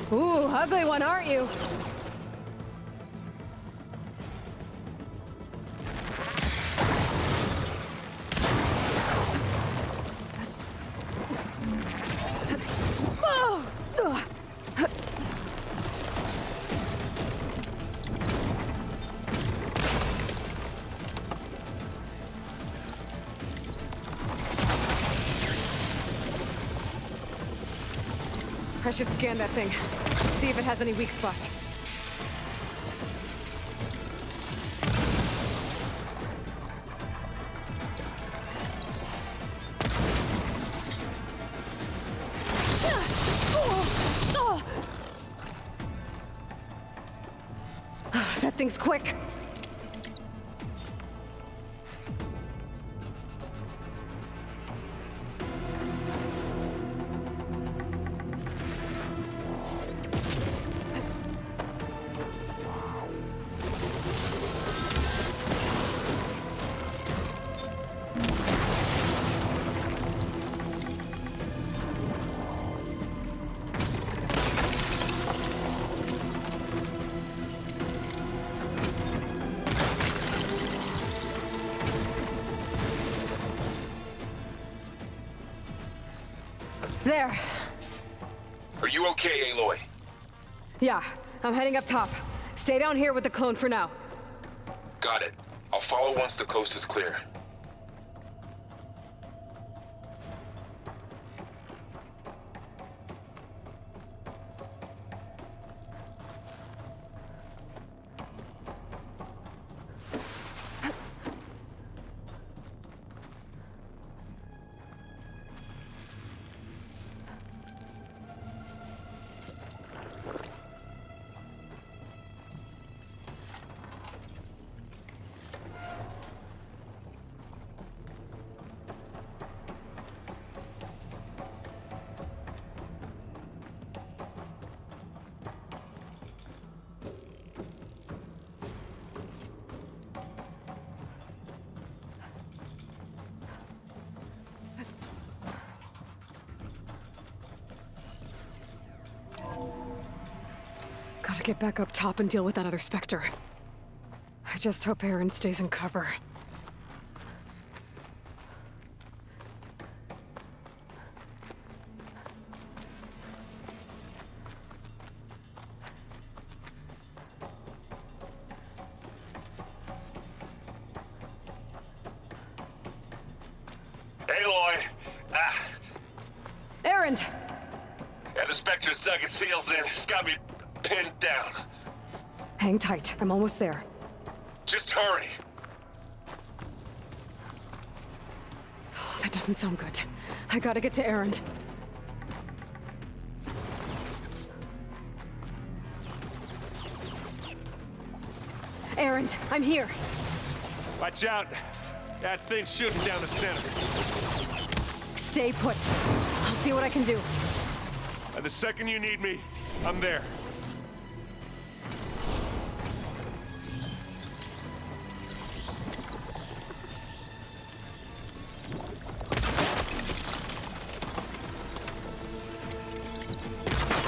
Ooh, ugly one, aren't you? I should scan that thing. See if it has any weak spots. That thing's quick. There.
Are you okay, Aloy?
Yeah, I'm heading up top. Stay down here with the clone for now.
Got it. I'll follow once the coast is clear.
Gotta get back up top and deal with that other Spectre. I just hope Aaron stays in cover.
Aloy!
Aaron!
Yeah, the Spectre's dug its heels in. It's got me pinned down.
Hang tight. I'm almost there.
Just hurry.
Oh, that doesn't sound good. I gotta get to Aaron. Aaron, I'm here.
Watch out. That thing's shooting down the center.
Stay put. I'll see what I can do.
And the second you need me, I'm there.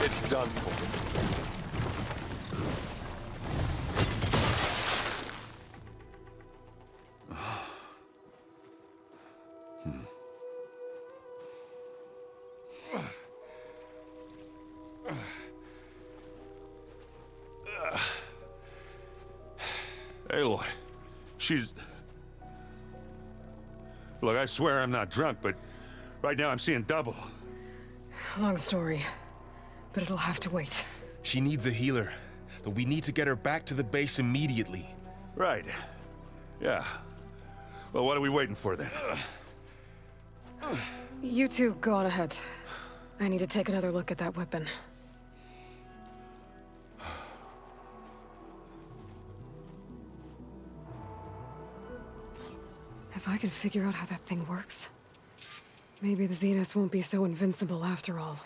It's done for. Aloy, she's... Look, I swear I'm not drunk, but right now I'm seeing double.
Long story, but it'll have to wait.
She needs a healer, but we need to get her back to the base immediately.
Right. Yeah. Well, what are we waiting for then?
You two go on ahead. I need to take another look at that weapon. If I can figure out how that thing works, maybe the Zeniths won't be so invincible after all.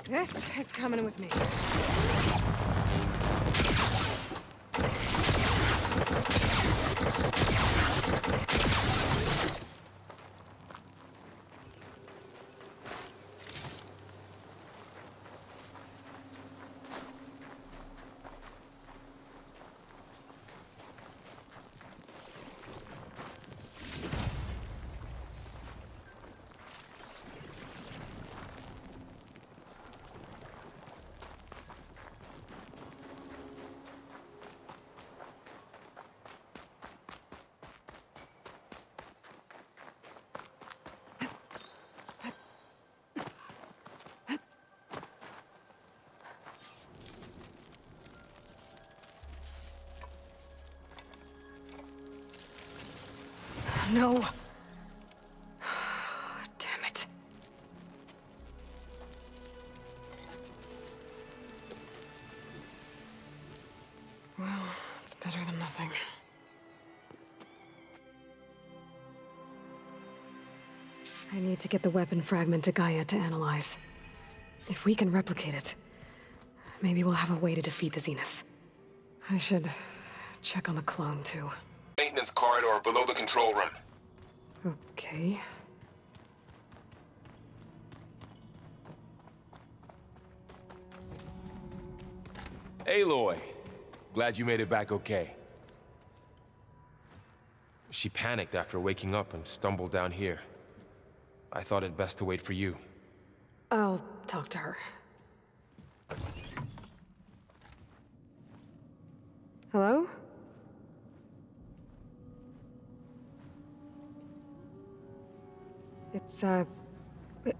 This is coming with me. No. Damn it. Well, it's better than nothing. I need to get the weapon fragment to Gaia to analyze. If we can replicate it, maybe we'll have a way to defeat the Zeniths. I should check on the clone, too.
Maintenance corridor below the control room.
Okay.
Aloy, glad you made it back okay. She panicked after waking up and stumbled down here. I thought it best to wait for you.
I'll talk to her. Hello?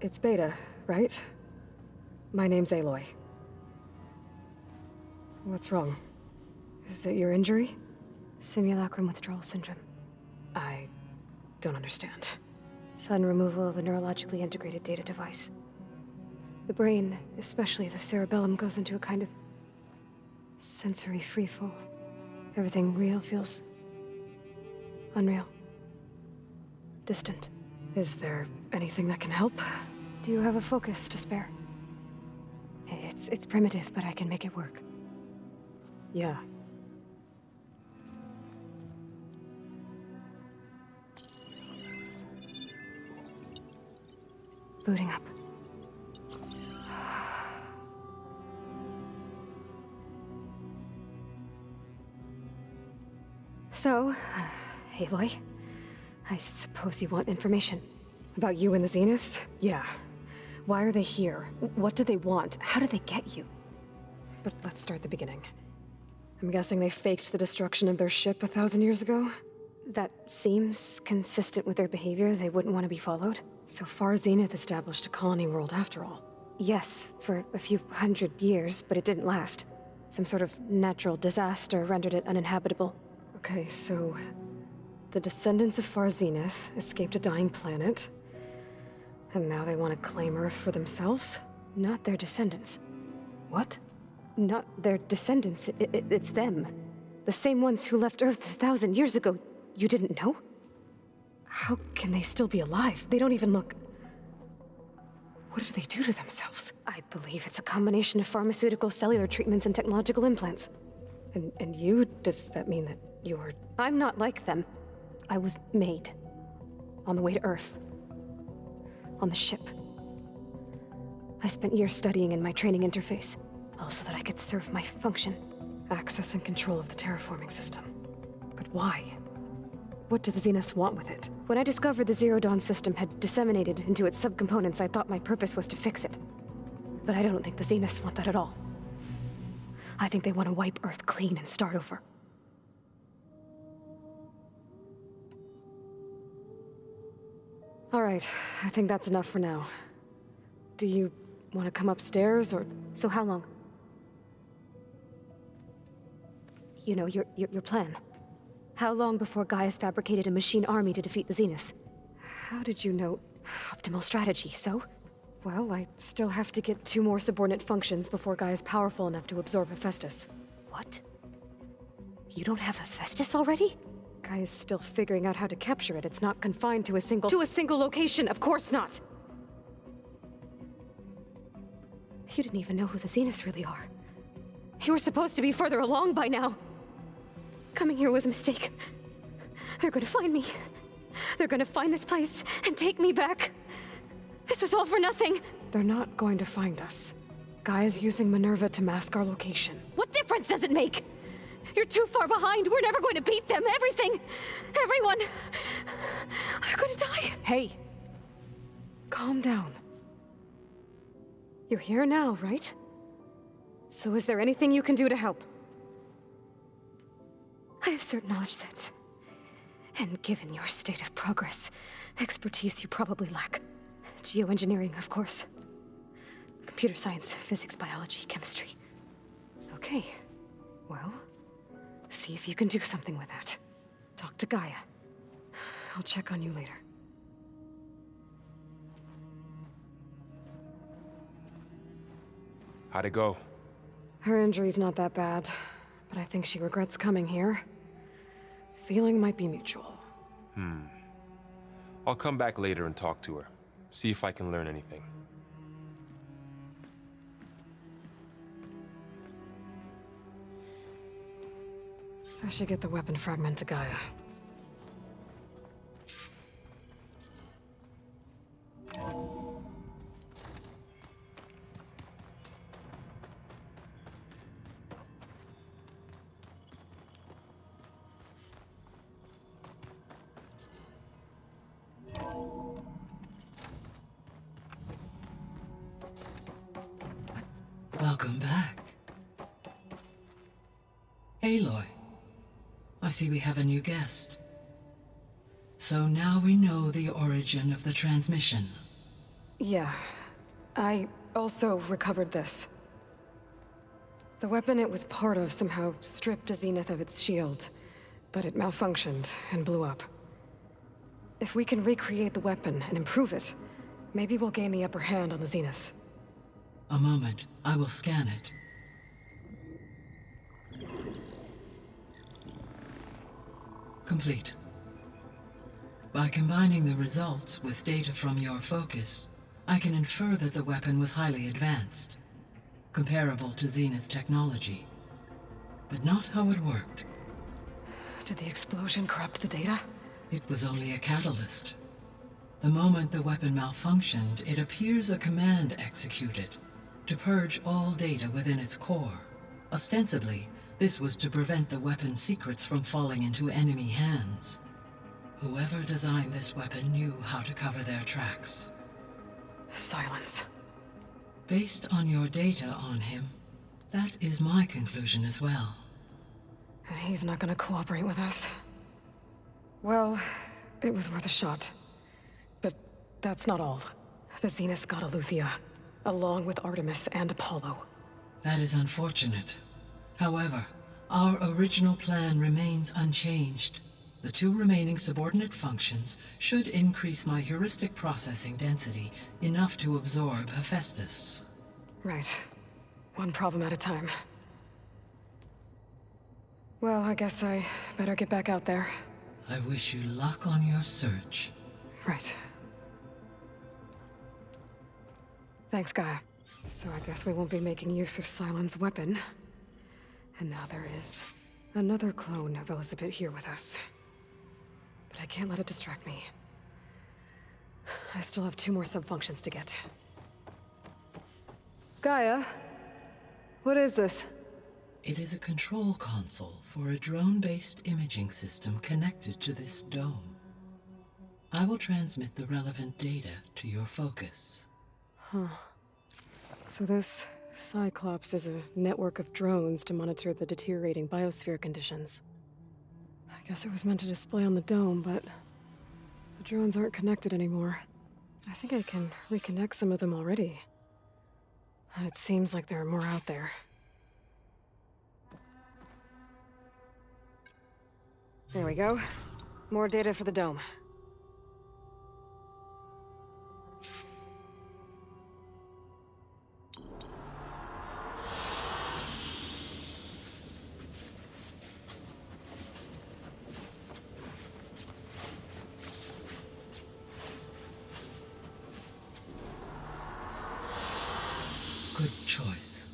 It's Beta, right? My name's Aloy. What's wrong? Is it your injury?
Simulacrum withdrawal syndrome.
I don't understand.
Sudden removal of a neurologically integrated data device. The brain, especially the cerebellum, goes into a kind of sensory freefall. Everything real feels unreal. Distant.
Is there anything that can help?
Do you have a focus to spare? It's primitive, but I can make it work.
Yeah.
Booting up. So, Aloy, I suppose you want information.
About you and the Zeniths? Yeah. Why are they here? What do they want? How did they get you? But let's start at the beginning. I'm guessing they faked the destruction of their ship 1,000 years ago?
That seems consistent with their behavior. They wouldn't want to be followed.
So far, Zenith established a colony world after all.
Yes, for a few hundred years, but it didn't last. Some sort of natural disaster rendered it uninhabitable.
Okay, so the descendants of Far Zenith escaped a dying planet, and now they want to claim Earth for themselves?
Not their descendants.
What?
Not their descendants. It's them. The same ones who left Earth 1,000 years ago. You didn't know?
How can they still be alive? They don't even look... What did they do to themselves?
I believe it's a combination of pharmaceutical, cellular treatments, and technological implants.
And you? Does that mean that you're...
I'm not like them. I was made. On the way to Earth. On the ship. I spent years studying in my training interface, all so that I could serve my function.
Access and control of the terraforming system. But why? What do the Zeniths want with it?
When I discovered the Zero Dawn system had disseminated into its subcomponents, I thought my purpose was to fix it. But I don't think the Zeniths want that at all. I think they want to wipe Earth clean and start over.
All right, I think that's enough for now. Do you want to come upstairs, or...
So how long? You know, your plan. How long before Gaia's fabricated a machine army to defeat the Zeniths?
How did you know?
Optimal strategy, so?
Well, I still have to get 2 more subordinate functions before Gaia's powerful enough to absorb Hephaestus.
What? You don't have Hephaestus already?
Gaia's still figuring out how to capture it. It's not confined to a single... To a single location, of course not!
You didn't even know who the Zeniths really are. You were supposed to be further along by now. Coming here was a mistake. They're gonna find me. They're gonna find this place and take me back. This was all for nothing.
They're not going to find us. Gaia's using Minerva to mask our location.
What difference does it make? You're too far behind. We're never going to beat them. Everything. Everyone. They're gonna die.
Hey. Calm down. You're here now, right? So is there anything you can do to help?
I have certain knowledge sets. And given your state of progress, expertise you probably lack. Geoengineering, of course. Computer science, physics, biology, chemistry.
Okay. Well, see if you can do something with that. Talk to Gaia. I'll check on you later.
How'd it go?
Her injury's not that bad, but I think she regrets coming here. Feeling might be mutual.
I'll come back later and talk to her. See if I can learn anything.
I should get the weapon fragment to Gaia.
Welcome back. Aloy, I see we have a new guest. So now we know the origin of the transmission.
Yeah. I also recovered this. The weapon it was part of somehow stripped Zenith of its shield, but it malfunctioned and blew up. If we can recreate the weapon and improve it, maybe we'll gain the upper hand on the Zenith.
A moment, I will scan it. Complete. By combining the results with data from your focus, I can infer that the weapon was highly advanced, comparable to Zenith technology, but not how it worked.
Did the explosion corrupt the data?
It was only a catalyst. The moment the weapon malfunctioned, it appears a command executed to purge all data within its core. Ostensibly, this was to prevent the weapon's secrets from falling into enemy hands. Whoever designed this weapon knew how to cover their tracks.
Silence.
Based on your data on him, that is my conclusion as well.
And he's not gonna cooperate with us. Well, it was worth a shot. But that's not all. The Zenith got Eleuthia, along with Artemis and Apollo.
That is unfortunate. However, our original plan remains unchanged. The two remaining subordinate functions should increase my heuristic processing density enough to absorb Hephaestus.
Right. One problem at a time. Well, I guess I better get back out there.
I wish you luck on your search.
Right. Thanks, Gaia. So I guess we won't be making use of Cylon's weapon. And now there is another clone of Elizabeth here with us. But I can't let it distract me. I still have 2 more subfunctions to get. Gaia? What is this?
It is a control console for a drone-based imaging system connected to this dome. I will transmit the relevant data to your focus.
Huh. So this Cyclops is a network of drones to monitor the deteriorating biosphere conditions. I guess it was meant to display on the dome, but the drones aren't connected anymore. I think I can reconnect some of them already. And it seems like there are more out there. There we go. More data for the dome.
Good choice.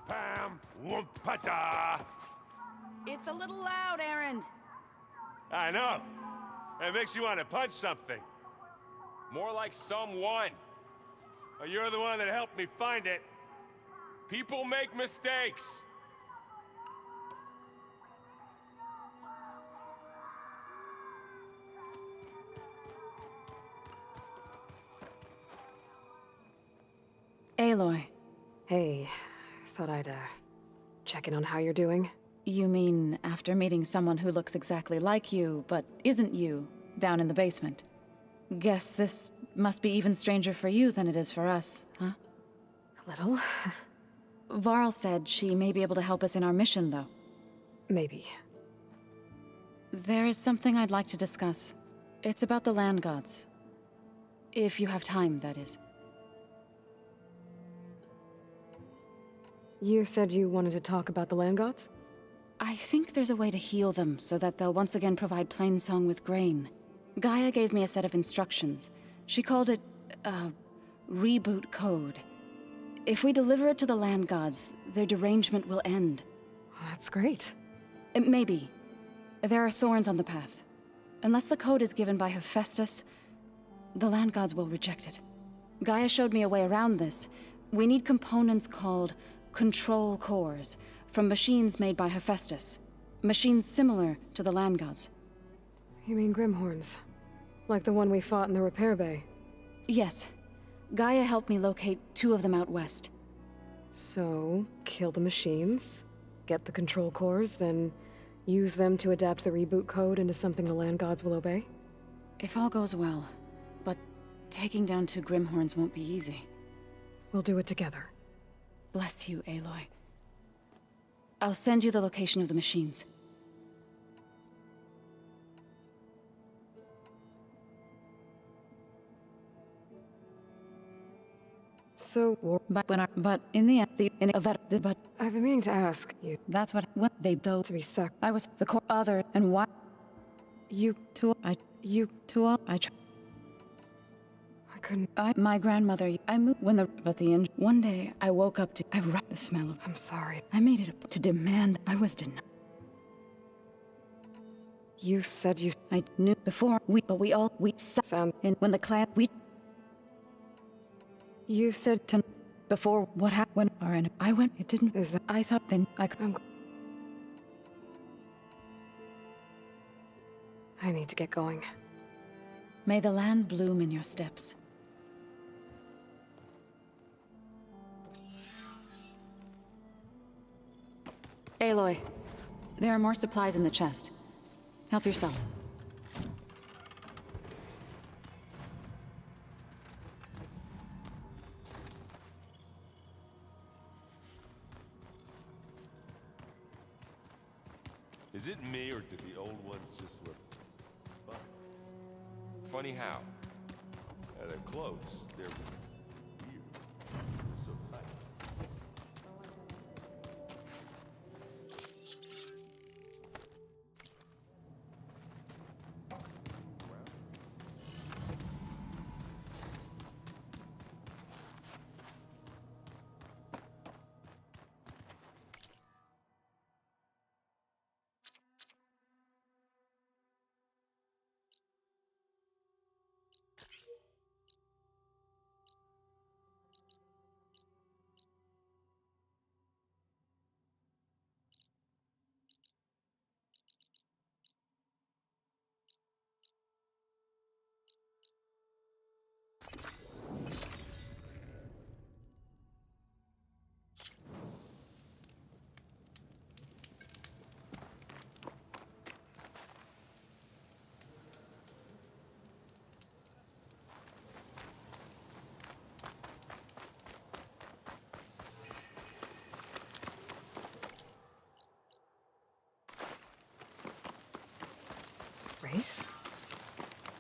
Pam Wumpata!
It's a little loud, Erend.
I know. It makes you want to punch something.
More like someone.
You're the one that helped me find it.
People make mistakes.
Aloy.
Hey, thought I'd check in on how you're doing.
You mean after meeting someone who looks exactly like you, but isn't you, down in the basement? Guess this must be even stranger for you than it is for us, huh?
A little.
Varl said she may be able to help us in our mission, though.
Maybe.
There is something I'd like to discuss. It's about the land gods. If you have time, that is.
You said you wanted to talk about the land gods?
I think there's a way to heal them so that they'll once again provide Plainsong with grain. Gaia gave me a set of instructions. She called it, reboot code. If we deliver it to the land gods, their derangement will end.
That's great.
Maybe. There are thorns on the path. Unless the code is given by Hephaestus, the land gods will reject it. Gaia showed me a way around this. We need components called control cores, from machines made by Hephaestus. Machines similar to the land gods.
You mean Grimhorns? Like the one we fought in the repair bay?
Yes. Gaia helped me locate 2 of them out west.
So, kill the machines, get the control cores, then use them to adapt the reboot code into something the land gods will obey?
If all goes well. But taking down 2 Grimhorns won't be easy.
We'll do it together.
Bless you, Aloy. I'll send you the location of the machines.
So,
but in the end, but
I've been meaning to ask you.
That's what they though
to be sucked.
I was the core other and why
you
to I you to all I
couldn't.
My grandmother. I moved when the end. One day I woke up to the smell of.
I'm sorry.
I made it to demand. I was denied.
You said you.
I knew before but we sound in when the clan
You said to
before what happened when I went. It didn't.
Is that
I thought then I could.
I need to get going.
May the land bloom in your steps. Aloy, there are more supplies in the chest. Help yourself.
Is it me, or did the old ones just look fun? Funny how? They're close. They're weird. So tight.
Race?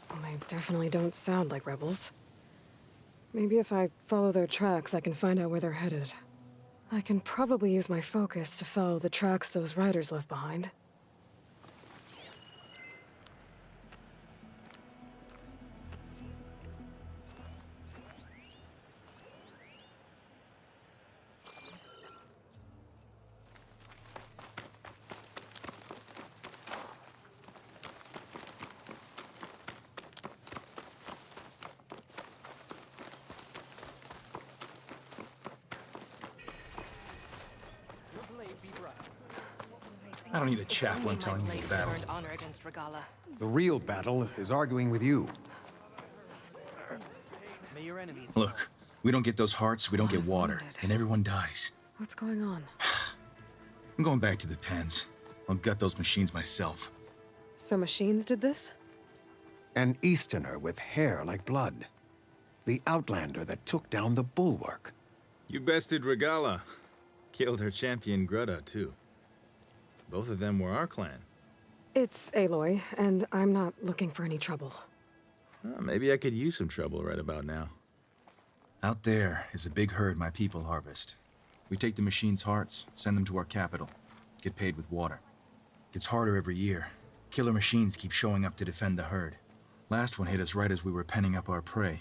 Well, they definitely don't sound like rebels. Maybe if I follow their tracks, I can find out where they're headed. I can probably use my focus to follow the tracks those riders left behind.
I don't need a chaplain telling me the battle.
Honor against Regala.
The real battle is arguing with you.
Look, we don't get those hearts, we don't get water, and everyone dies.
What's going on?
I'm going back to the pens. I'll gut those machines myself.
So machines did this?
An Easterner with hair like blood. The Outlander that took down the Bulwark.
You bested Regala. Killed her champion Greta, too. Both of them were our clan.
It's Aloy, and I'm not looking for any trouble.
Maybe I could use some trouble right about now.
Out there is a big herd my people harvest. We take the machines' hearts, send them to our capital, get paid with water. Gets harder every year. Killer machines keep showing up to defend the herd. Last one hit us right as we were penning up our prey.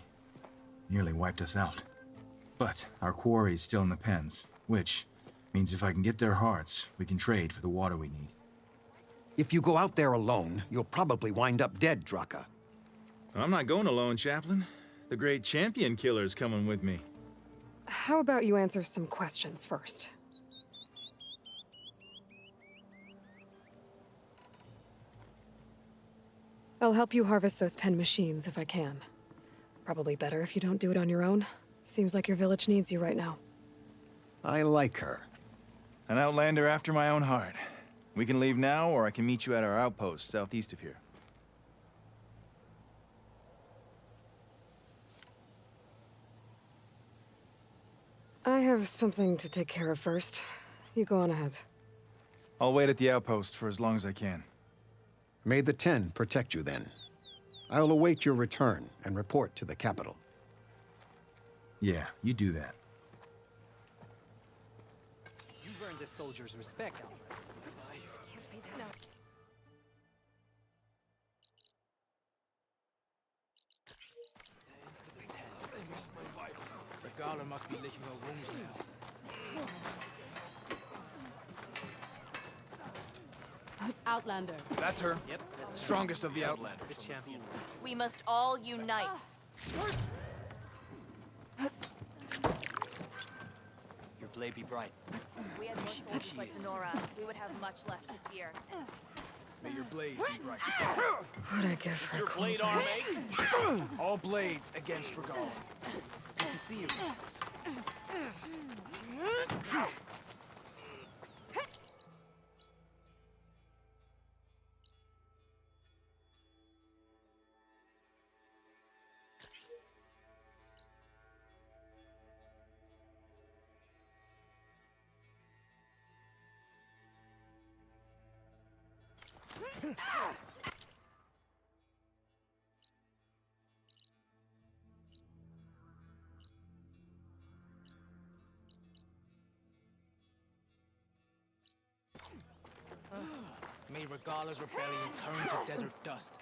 Nearly wiped us out. But our quarry is still in the pens, which means if I can get their hearts, we can trade for the water we need.
If you go out there alone, you'll probably wind up dead, Draka.
I'm not going alone, Chaplain. The great champion killer's coming with me.
How about you answer some questions first? I'll help you harvest those pen machines if I can. Probably better if you don't do it on your own. Seems like your village needs you right now.
I like her.
An Outlander after my own heart. We can leave now, or I can meet you at our outpost southeast of here.
I have something to take care of first. You go on ahead.
I'll wait at the outpost for as long as I can.
May the 10 protect you then. I'll await your return and report to the capital.
Yeah, you do that.
You've earned this soldier's respect, Albert. Regala must be licking her wounds now.
Outlander.
That's her. Yep, that's strongest of the Outlanders. The champion.
We must all unite.
Your blade be bright.
We had more soldiers like Nora. We would have much less to fear.
May your blade be bright.
What'd I give her?
Your blade arm, eh? All blades against Regala. Good to see you. May Regala's rebellion turn to desert dust.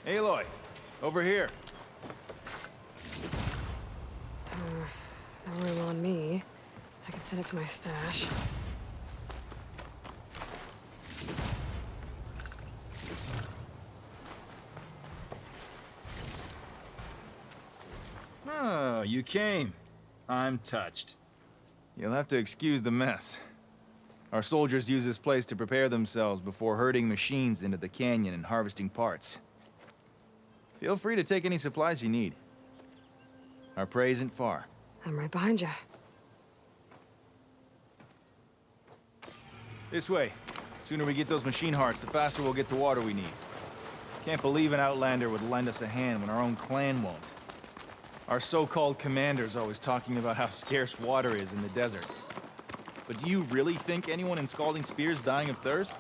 Aloy, over here.
No room on me. I can send it to my stash.
Oh, you came. I'm touched. You'll have to excuse the mess. Our soldiers use this place to prepare themselves before herding machines into the canyon and harvesting parts. Feel free to take any supplies you need. Our prey isn't far.
I'm right behind you.
This way. Sooner we get those machine hearts, the faster we'll get the water we need. Can't believe an Outlander would lend us a hand when our own clan won't. Our so-called commander's always talking about how scarce water is in the desert. But do you really think anyone in Scalding Spear's dying of thirst?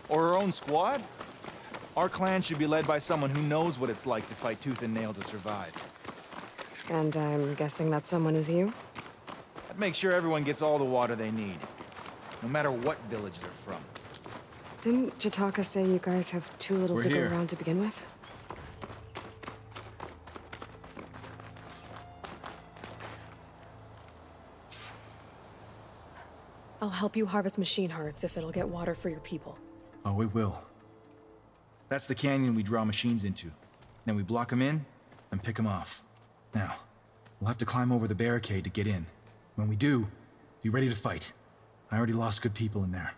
Or our own squad? Our clan should be led by someone who knows what it's like to fight tooth and nail to survive.
And I'm guessing that someone is you?
I'd make sure everyone gets all the water they need, no matter what village they're from.
Didn't Jataka say you guys have too little to go around to begin with? I'll help you harvest machine hearts if it'll get water for your people.
Oh, it will. That's the canyon we draw machines into. Then we block them in, and pick them off. Now, we'll have to climb over the barricade to get in. When we do, be ready to fight. I already lost good people in there.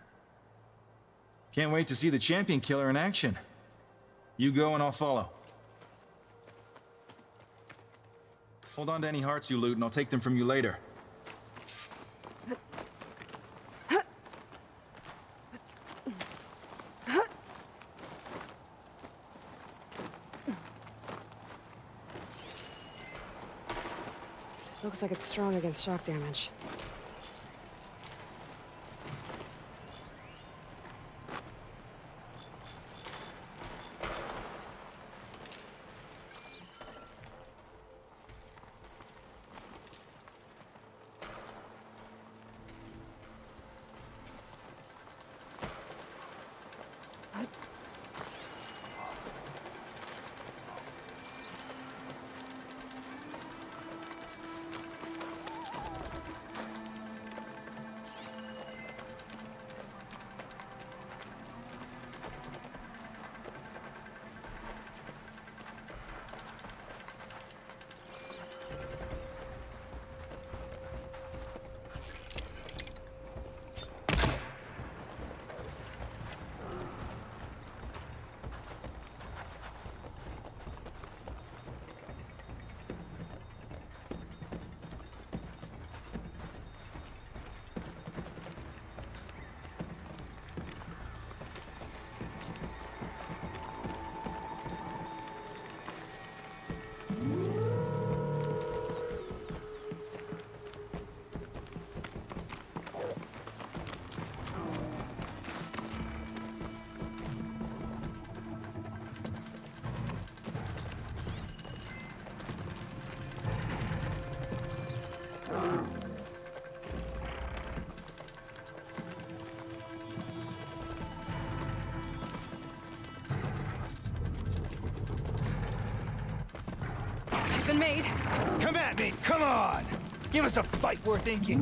Can't wait to see the champion killer in action. You go and I'll follow. Hold on to any hearts you loot and I'll take them from you later.
Looks like it's strong against shock damage. Been made.
Come at me, come on! Give us a fight worth inking.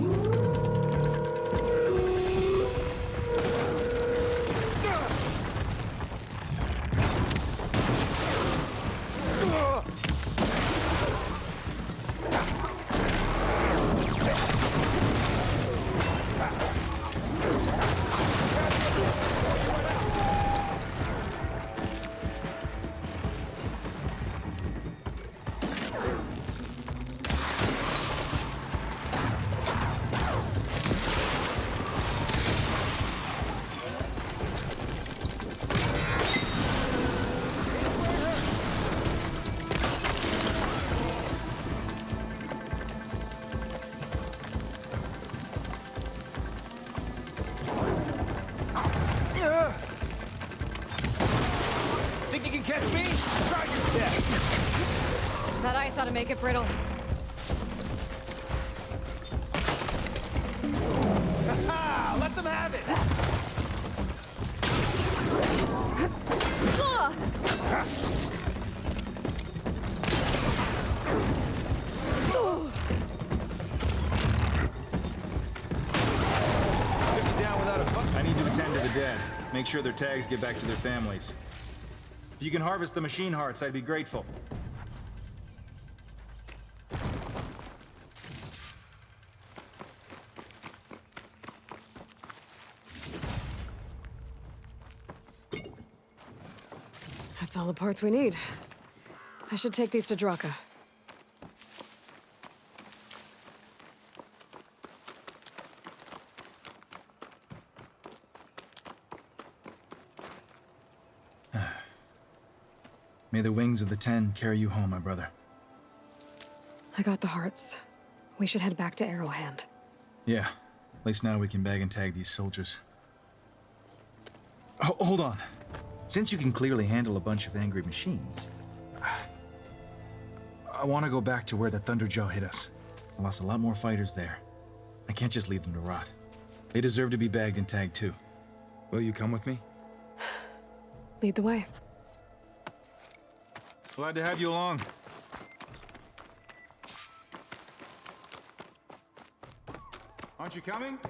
Think you can catch me? Try your best.
That ice ought to make it brittle.
Ha-ha! Let them have it! Took you down without a fuck. I need to attend to the dead. Make sure their tags get back to their families. If you can harvest the machine hearts, I'd be grateful.
That's all the parts we need. I should take these to Draka.
May the wings of the 10 carry you home, my brother.
I got the hearts. We should head back to Arrowhand.
Yeah. At least now we can bag and tag these soldiers. Hold on. Since you can clearly handle a bunch of angry machines, I want to go back to where the Thunderjaw hit us. I lost a lot more fighters there. I can't just leave them to rot. They deserve to be bagged and tagged too. Will you come with me?
Lead the way.
Glad to have you along. Aren't you coming?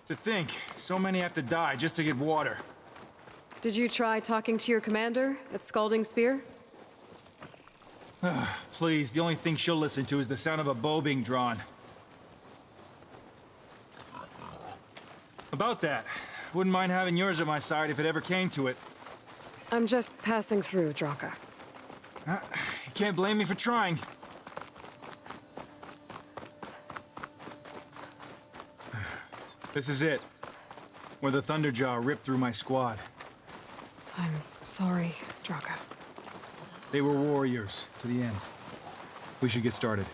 To think, so many have to die just to get water.
Did you try talking to your commander at Scalding Spear?
Please, the only thing she'll listen to is the sound of a bow being drawn. About that, wouldn't mind having yours at my side if it ever came to it.
I'm just passing through, Draka.
You can't blame me for trying. This is it, where the Thunderjaw ripped through my squad.
I'm sorry, Draka.
They were warriors, to the end. We should get started.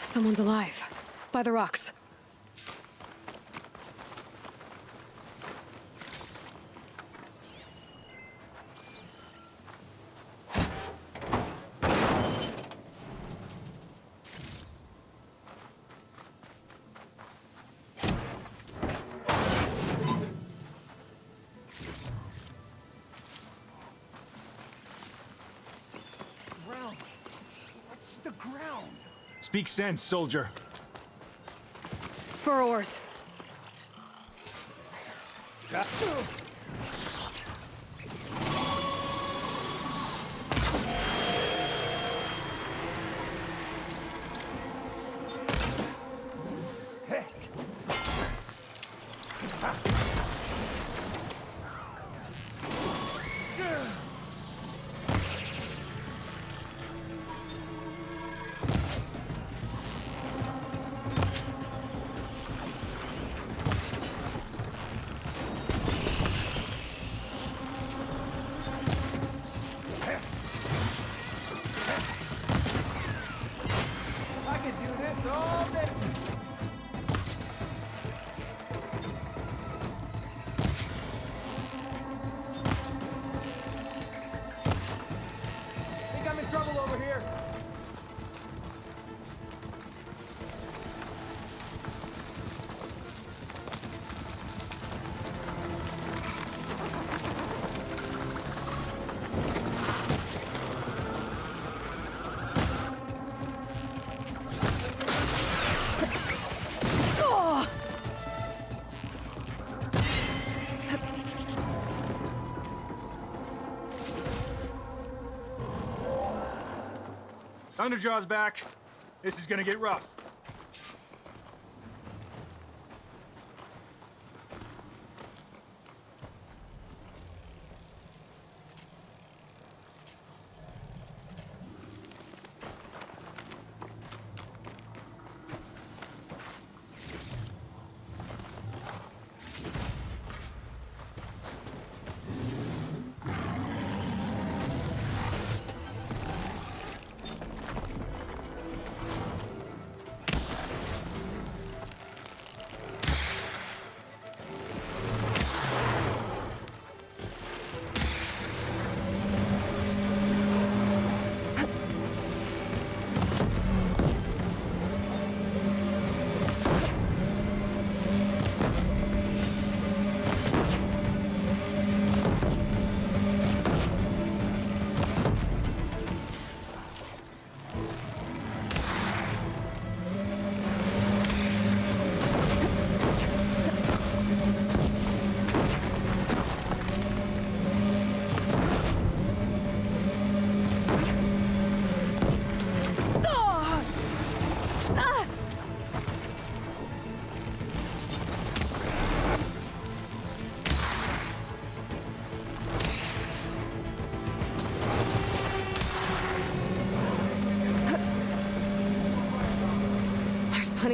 Someone's alive. By the rocks.
Speak sense, soldier.
Burrowers.
Thunderjaw's back. This is gonna get rough.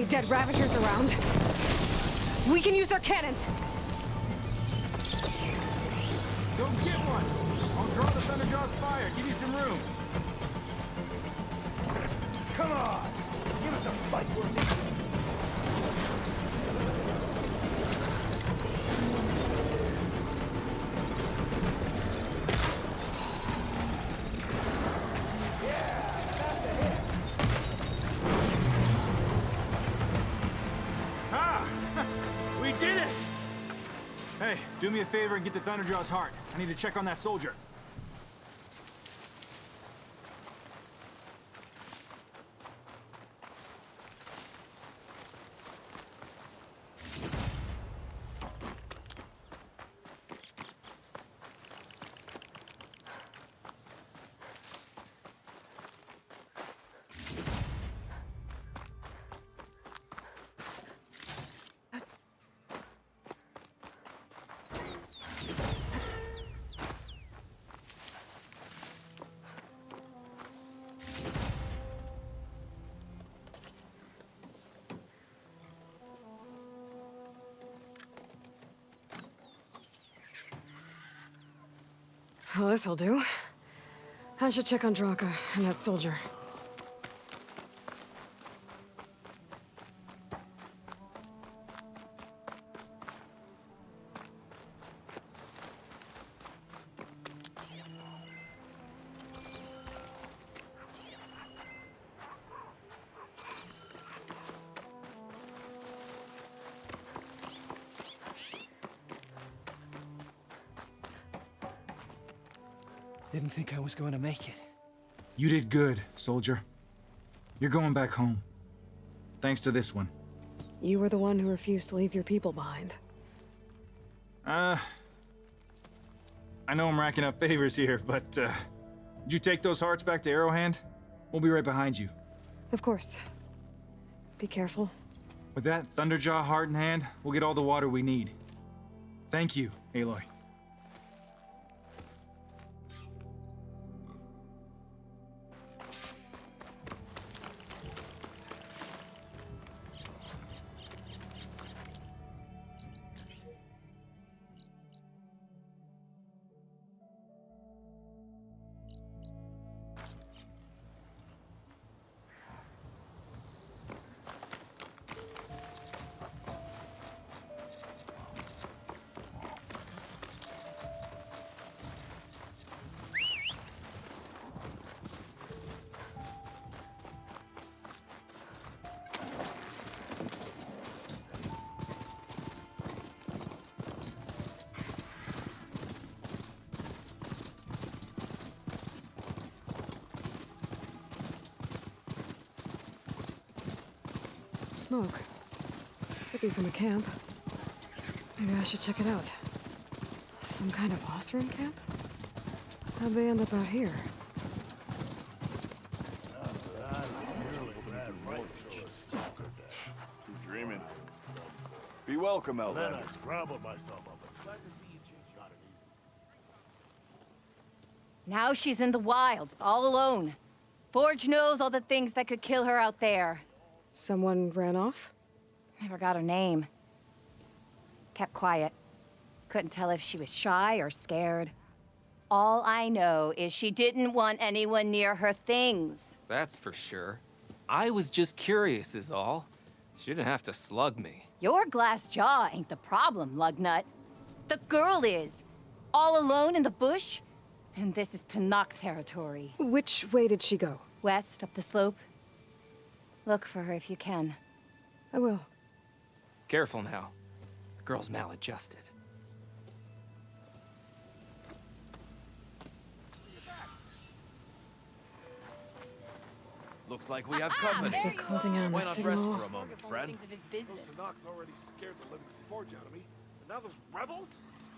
any dead Ravagers around. We can use their cannons!
Go get one! I'll draw the Thunderjaw's fire. Give you some room. Come on! Give us a fight we'll need. We did it! Hey, do me a favor and get the Thunderjaw's heart. I need to check on that soldier.
Well, this'll do. I should check on Draka and that soldier.
Didn't think I was going to make it.
You did good, soldier. You're going back home. Thanks to this one.
You were the one who refused to leave your people behind.
I know I'm racking up favors here, but, did you take those hearts back to Arrowhand? We'll be right behind you.
Of course. Be careful.
With that Thunderjaw heart in hand, we'll get all the water we need. Thank you, Aloy.
Smoke. Could be from a camp. Maybe I should check it out. Some kind of Osran camp? How'd they end up out here?
Dreaming. Be welcome, Outlander.
Now she's in the wilds, all alone. Forge knows all the things that could kill her out there.
Someone ran off?
Never got her name. Kept quiet. Couldn't tell if she was shy or scared. All I know is she didn't want anyone near her things.
That's for sure. I was just curious is all. She didn't have to slug me.
Your glass jaw ain't the problem, lugnut. The girl is. All alone in the bush. And this is taekeukii territory.
Which way did she go?
West, up the slope. Look for her if you can.
I will.
Careful now. The girl's maladjusted.
Looks like we have company.
Must be closing in on the
Why not rest
signal.
for a moment, friend?
Things of his business.
already scared the living forge out of me. And now those rebels?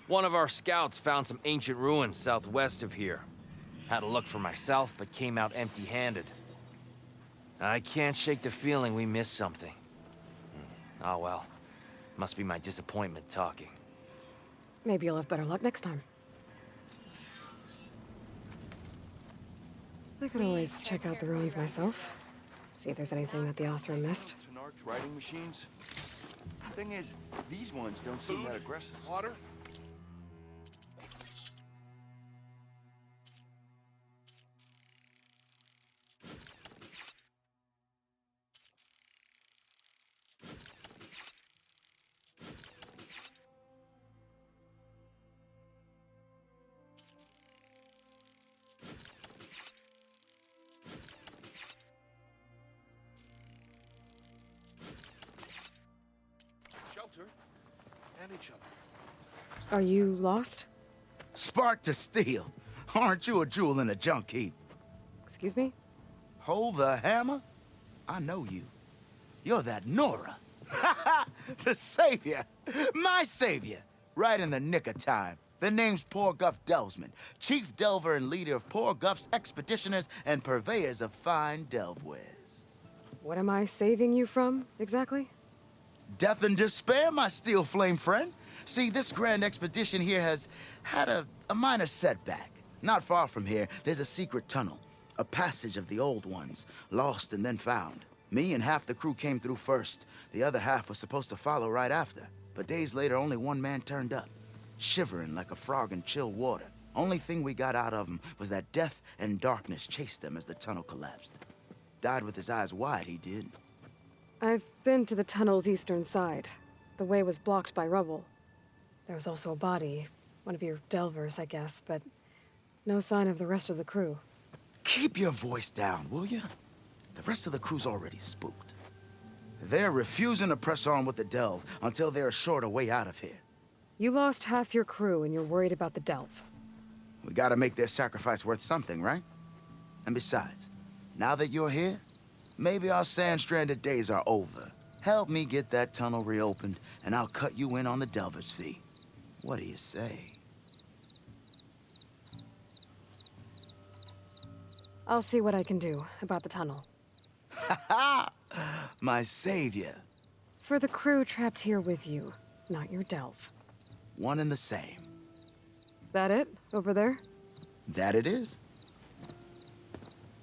One of our scouts found some ancient ruins southwest of here. Had a look for myself, but came out empty-handed. I can't shake the feeling we missed something. Oh well. Must be my disappointment talking.
Maybe you'll have better luck next time. I could always check out the ruins myself. See if there's anything that the Osra missed.
marked writing machines. Thing is, these ones don't seem that aggressive.
Water? Shelter and each other.
Are you lost?
Spark to steel. Aren't you a jewel in a junk heap?
Excuse me?
Hold the hammer? I know you. You're that Nora. The savior. My savior. Right in the nick of time. The name's Poor Guff Delvesman, chief delver and leader of Poor Guff's expeditioners and purveyors of fine delve wares.
What am I saving you from, exactly?
Death and despair, my steel flame friend. See, this grand expedition here has had a minor setback. Not far from here, there's a secret tunnel, a passage of the old ones, lost and then found. Me and half the crew came through first. The other half was supposed to follow right after. But days later, only one man turned up, shivering like a frog in chill water. Only thing we got out of him was that death and darkness chased them as the tunnel collapsed. Died with his eyes wide, he did.
I've been to the tunnel's eastern side. The way was blocked by rubble. There was also a body, one of your delvers, I guess, but no sign of the rest of the crew.
Keep your voice down, will you? The rest of the crew's already spooked. They're refusing to press on with the delve until they're assured a way out of here.
You lost half your crew and you're worried about the delve.
We gotta make their sacrifice worth something, right? And besides, now that you're here, maybe our sand-stranded days are over. Help me get that tunnel reopened, and I'll cut you in on the delver's fee. What do you say?
I'll see what I can do about the tunnel.
Ha-ha! My savior.
For the crew trapped here with you, not your delve.
One and the same.
That it? Over there?
That it is.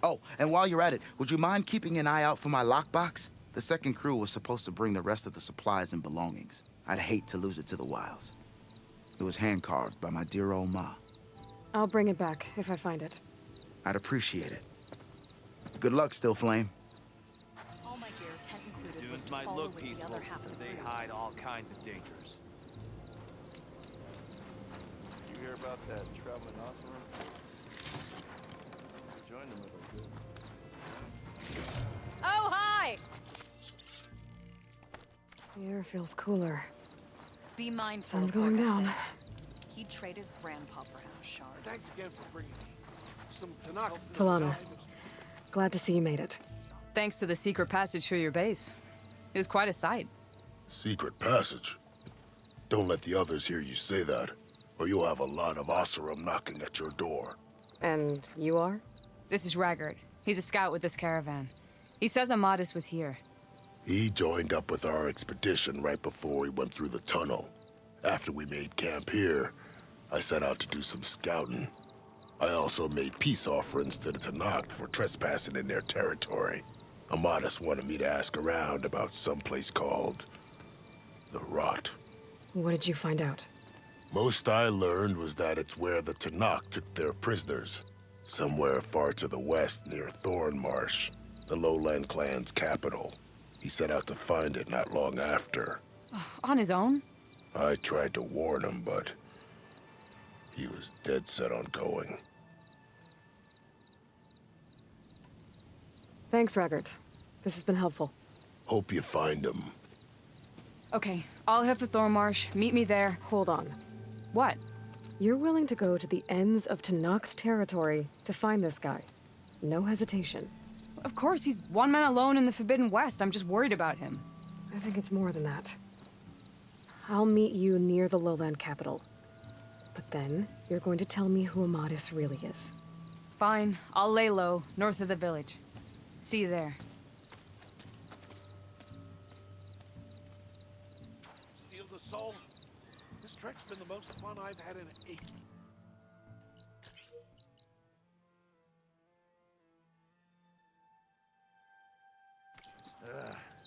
Oh, and while you're at it, would you mind keeping an eye out for my lockbox? The second crew was supposed to bring the rest of the supplies and belongings. I'd hate to lose it to the wilds. It was hand-carved by my dear old ma.
I'll bring it back if I find it.
I'd appreciate it. Good luck, Still Flame.
All my gear, tent included, was
Dudes
to
might
follow
look
with the
peaceful,
other half of
but
the
they
group.
hide all kinds of dangers.
You hear about that traveling Oseram? Join them if I could.
Oh, hi!
The air feels cooler.
Be mindful.
Sun's
of
going
what
down.
He'd trade his grandpa for half shard.
Thanks again for bringing me some Tanakh.
Talana, glad to see you made it.
Thanks to the secret passage through your base. It was quite a sight.
Secret passage? Don't let the others hear you say that, or you'll have a lot of Oseram knocking at your door.
And you are?
This is Raggard. He's a scout with this caravan. He says Amadis was here.
He joined up with our expedition right before we went through the tunnel. After we made camp here, I set out to do some scouting. I also made peace offerings to the Tanakh for trespassing in their territory. Amadis wanted me to ask around about some place called the Rot.
What did you find out?
Most I learned was that it's where the Tanakh took their prisoners. Somewhere far to the west near Thornmarsh, the Lowland clan's capital. He set out to find it not long after.
On his own?
I tried to warn him, but he was dead set on going.
Thanks, Raggard. This has been helpful.
Hope you find him.
Okay, I'll head for Thornmarsh. Meet me there.
Hold on.
What?
You're willing to go to the ends of Tanakh's territory to find this guy. No hesitation.
Of course, he's one man alone in the Forbidden West. I'm just worried about him.
I think it's more than that. I'll meet you near the lowland capital. But then, you're going to tell me who Amadis really is.
Fine, I'll lay low, north of the village. See you there.
Steal the soul. This trek's been the most fun I've had in 8.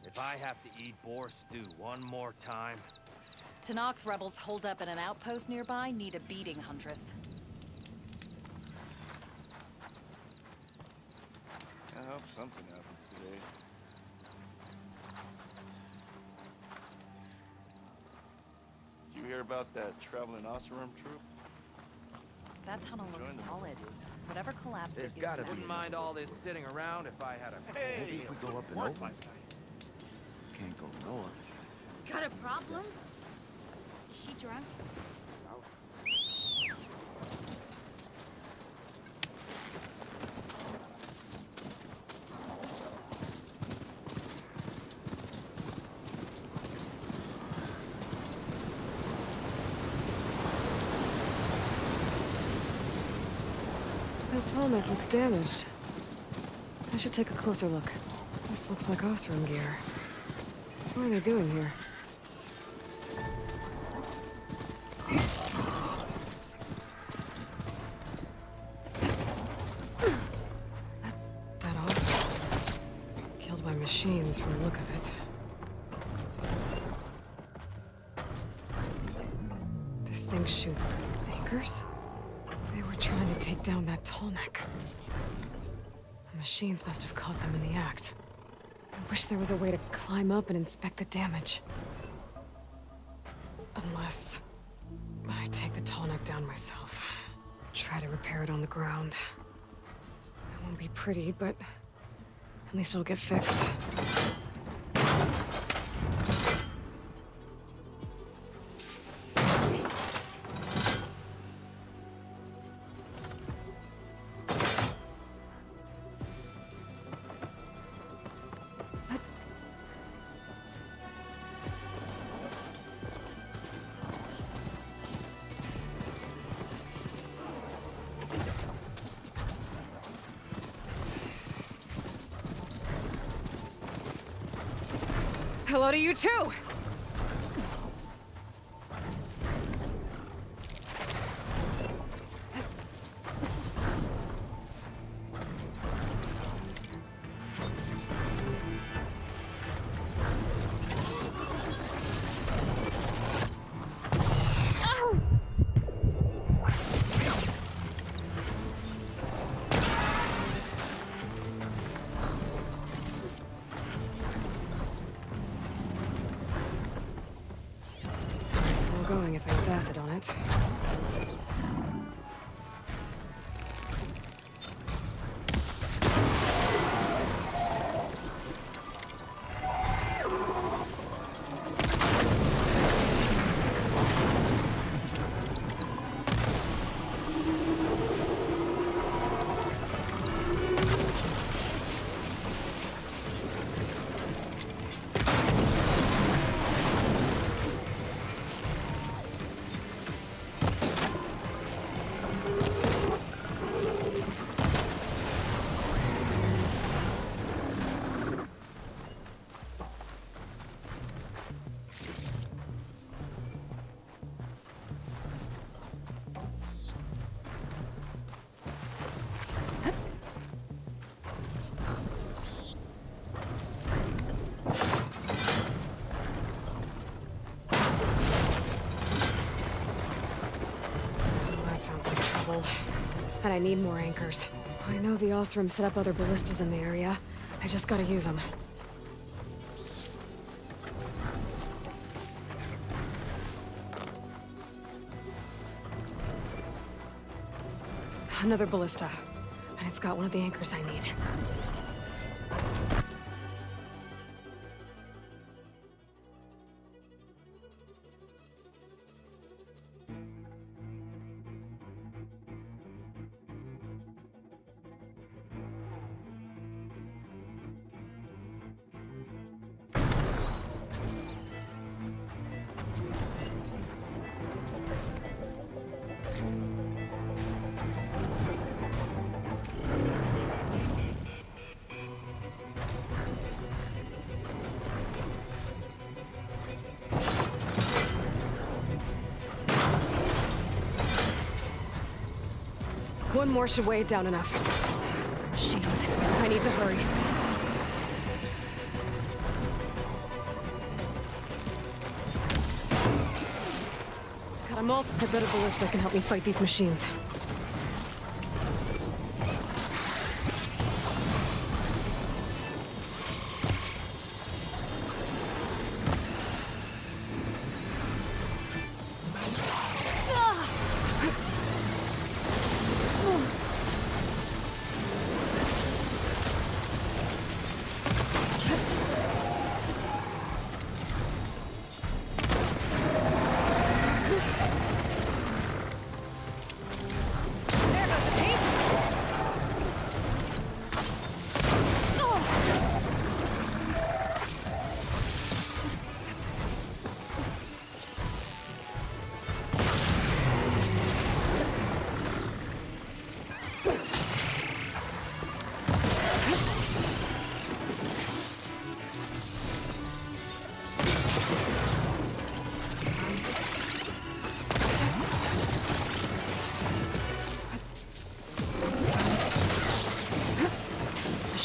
If I have to eat boar stew one more time...
Tanakh rebels holed up at an outpost nearby need a beating, Huntress.
I hope something happens today. Did you hear about that traveling Oseram troop?
That tunnel looks solid. Whatever collapsed
There's
it
gotta
isn't
be. Wouldn't mind all this sitting around if I had a...
Hey, maybe if we go up and over. Can't go north.
Got a problem? Is she drunk?
That tall neck looks damaged. I should take a closer look. This looks like Oseram gear. What are they doing here? That Oseram. Killed by machines from the look of it. This thing shoots anchors? They were trying to take down that tall neck. The machines must have caught them in the act. I wish there was a way to climb up and inspect the damage. Unless I take the tall neck down myself. Try to repair it on the ground. It won't be pretty, but at least it'll get fixed. Hello to you too! Going if there was acid on it. And I need more anchors. I know the Oseram set up other ballistas in the area. I just gotta use them. Another ballista. And it's got one of the anchors I need. One more should weigh it down enough. Machines. I need to hurry. I bet a ballista can help me fight these machines.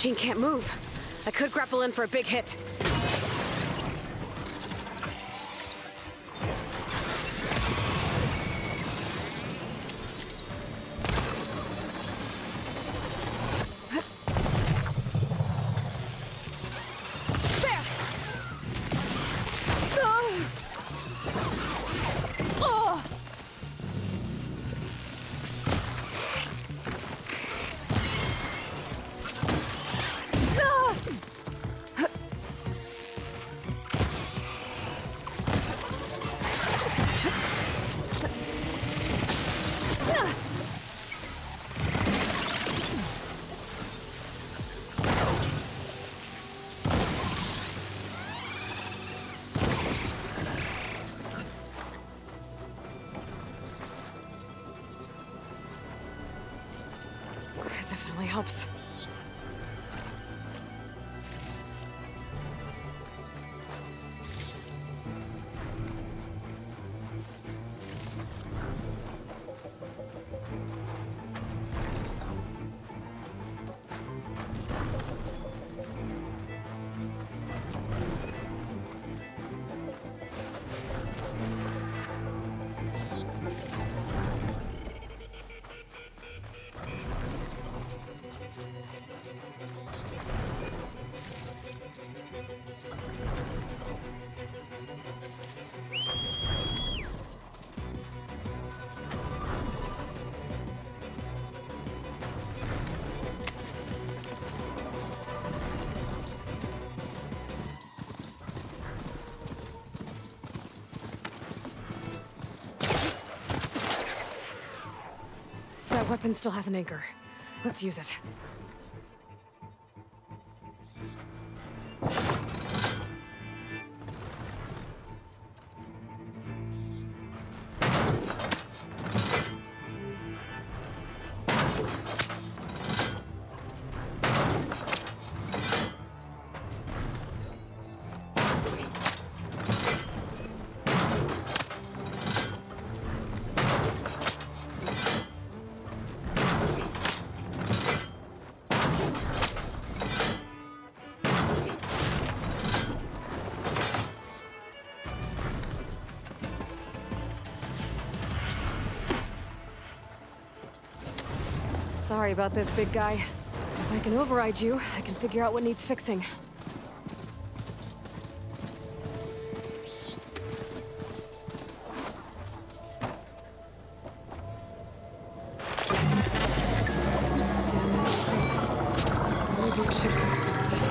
Machine can't move. I could grapple in for a big hit. It definitely helps. That weapon still has an anchor. Let's use it. Sorry about this, big guy. If I can override you, I can figure out what needs fixing. Maybe we should fix this.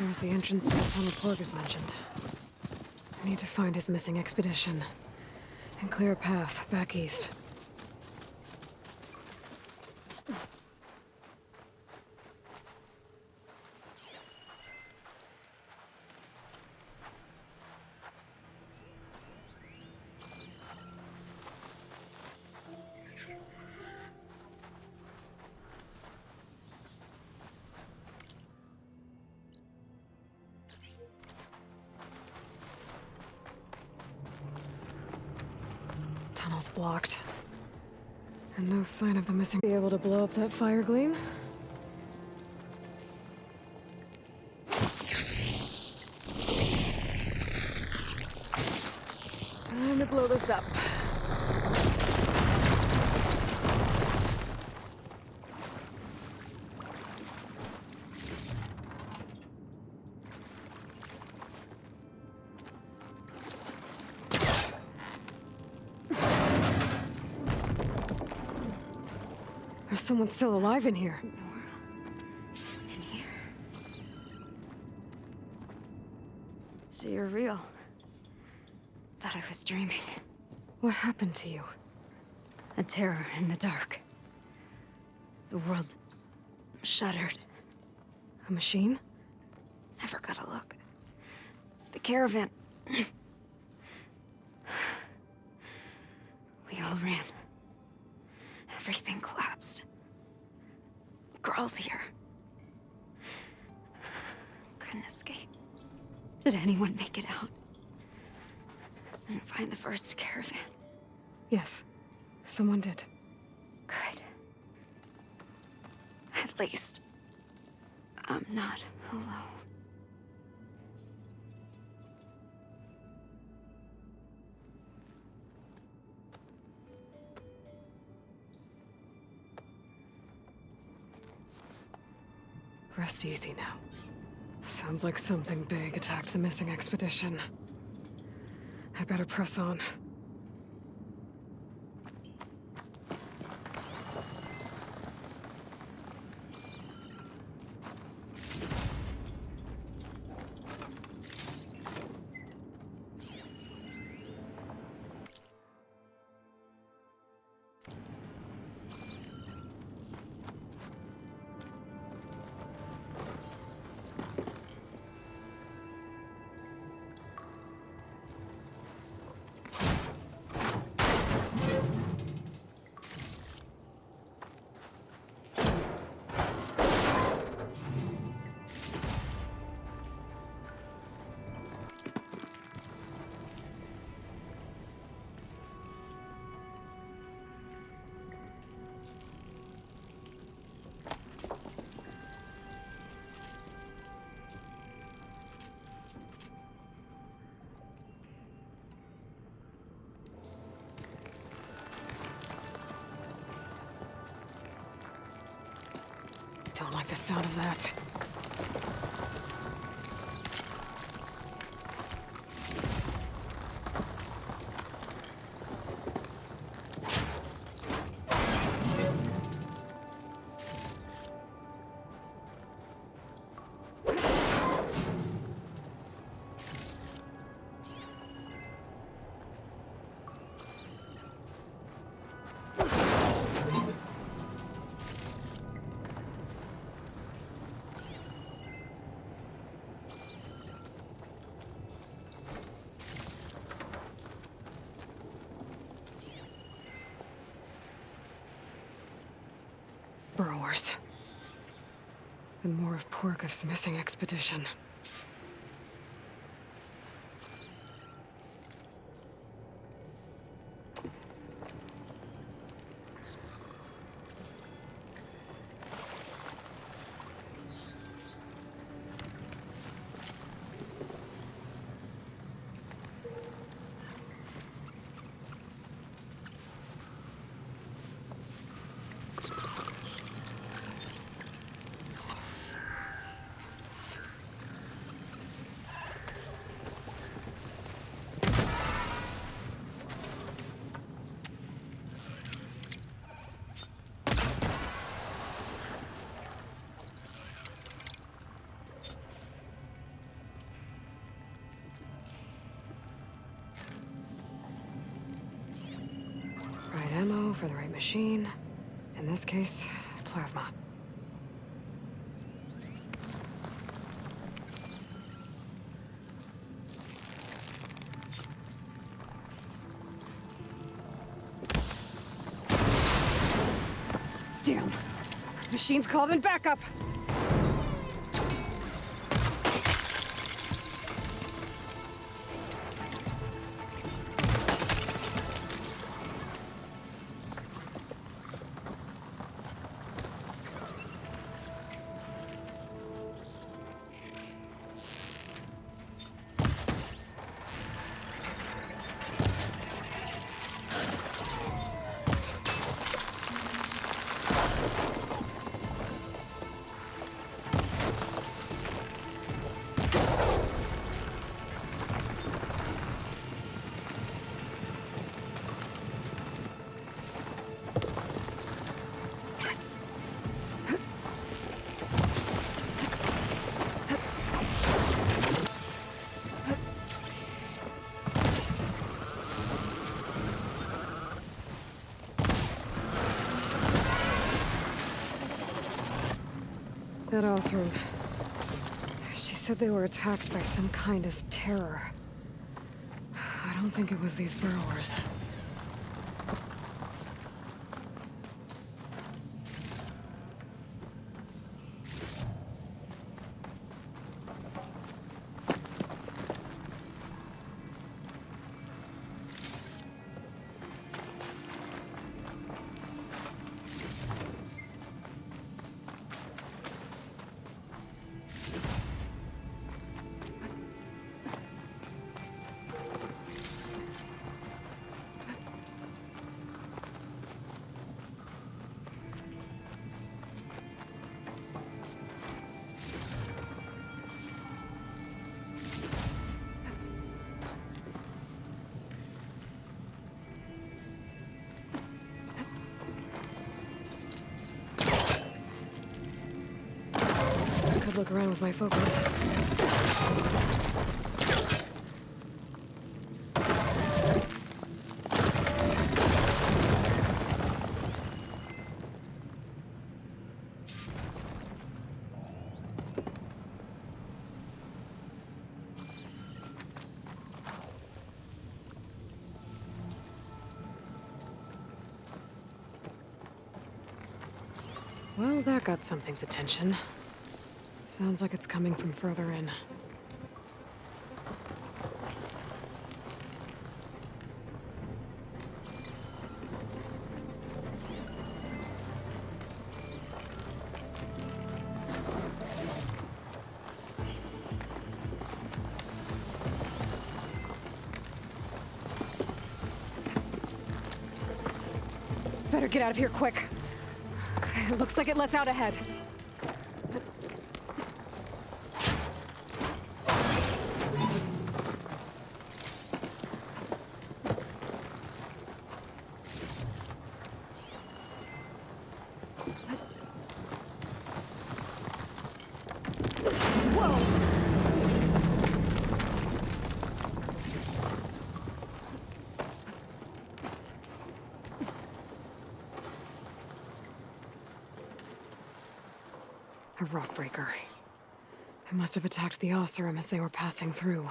There's the entrance to the tunnel Porgeth mentioned. I need to find his missing expedition and clear a path back east. Tunnel's blocked. And no sign of the missing. Be able to blow up that fire gleam? Time to blow this up. There's someone still alive in here.
In here. So you're real. Thought I was dreaming.
What happened to you?
A terror in the dark. The world shuddered.
A machine?
Never got a look. The caravan. We all ran. Everything collapsed. Crawled here. Couldn't escape. Did anyone make it out? And find the first caravan?
Yes, someone did.
Good. At least, I'm not alone.
Rest easy now. Sounds like something big attacked the missing expedition. I better press on. Don't like the sound of that. Burrowers. And more of Porgeth's missing expedition. for the right machine. In this case, plasma. Damn. Machine's called in backup. That Othram. She said they were attacked by some kind of terror. I don't think it was these burrowers. Could look around with my focus. Well, that got something's attention. Sounds like it's coming from further in. Better get out of here quick. It looks like it lets out ahead. A rock breaker. It must have attacked the Oseram as they were passing through.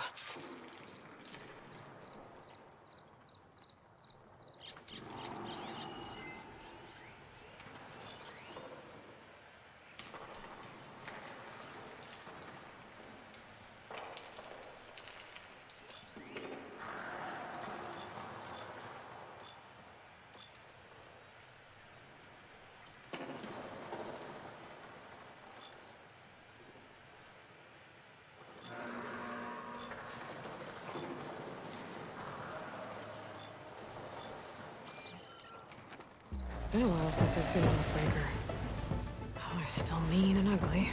It's been a while since I've seen a rock breaker. Oh, they're still mean and ugly.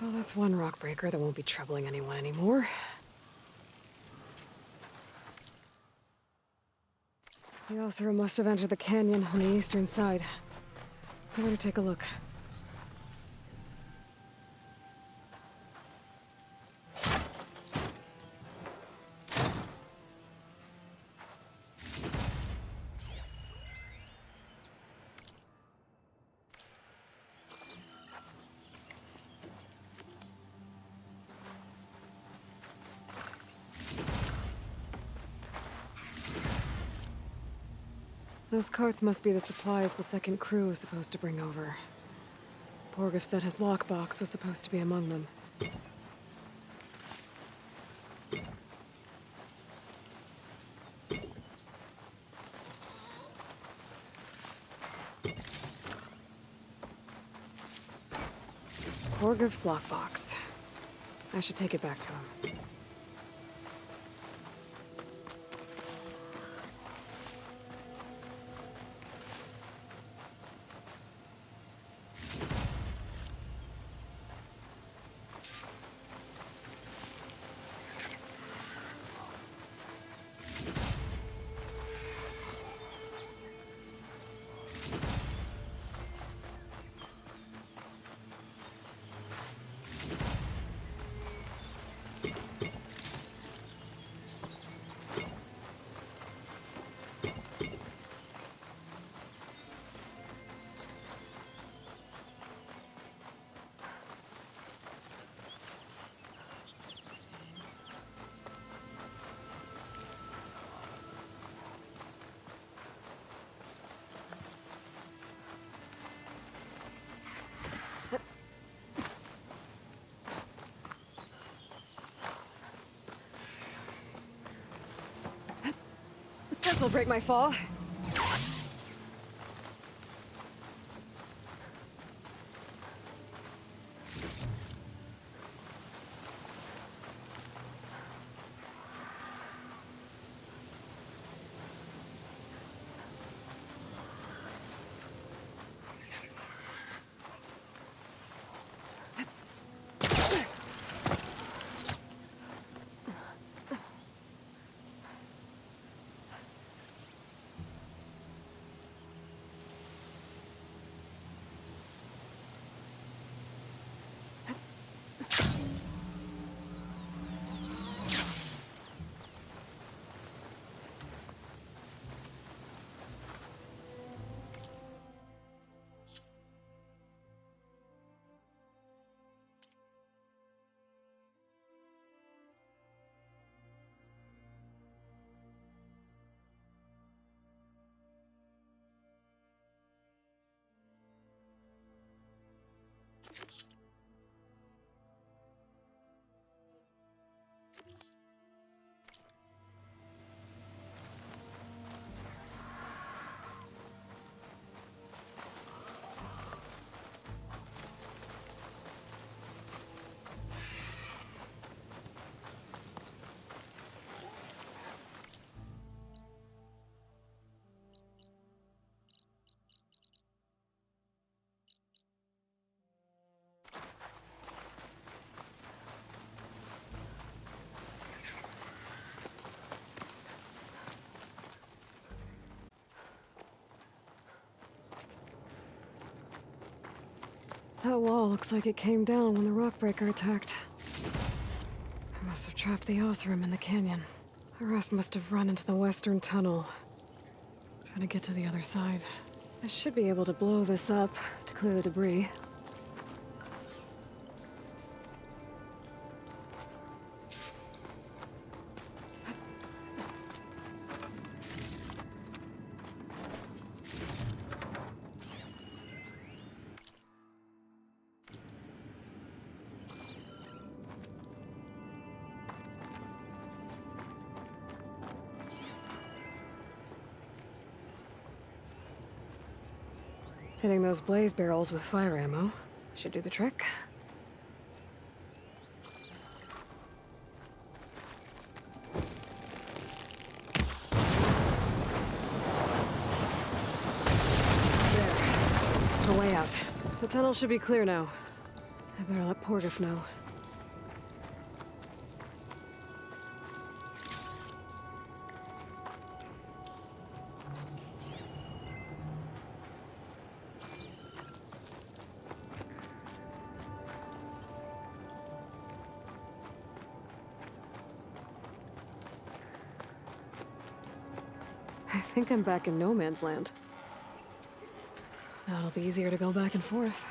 Well, that's one rock breaker that won't be troubling anyone anymore. The Othra must have entered the canyon on the eastern side. I better take a look. Those carts must be the supplies the second crew was supposed to bring over. Borgif said his lockbox was supposed to be among them. Borgif's lockbox. I should take it back to him. This'll break my fall. That wall looks like it came down when the rockbreaker attacked. I must have trapped the Osram in the canyon. The rest must have run into the western tunnel. Trying to get to the other side. I should be able to blow this up to clear the debris. Hitting those blaze barrels with fire ammo should do the trick. There. A way out. The tunnel should be clear now. I better let Porgif know. I think I'm back in no man's land. Now it'll be easier to go back and forth.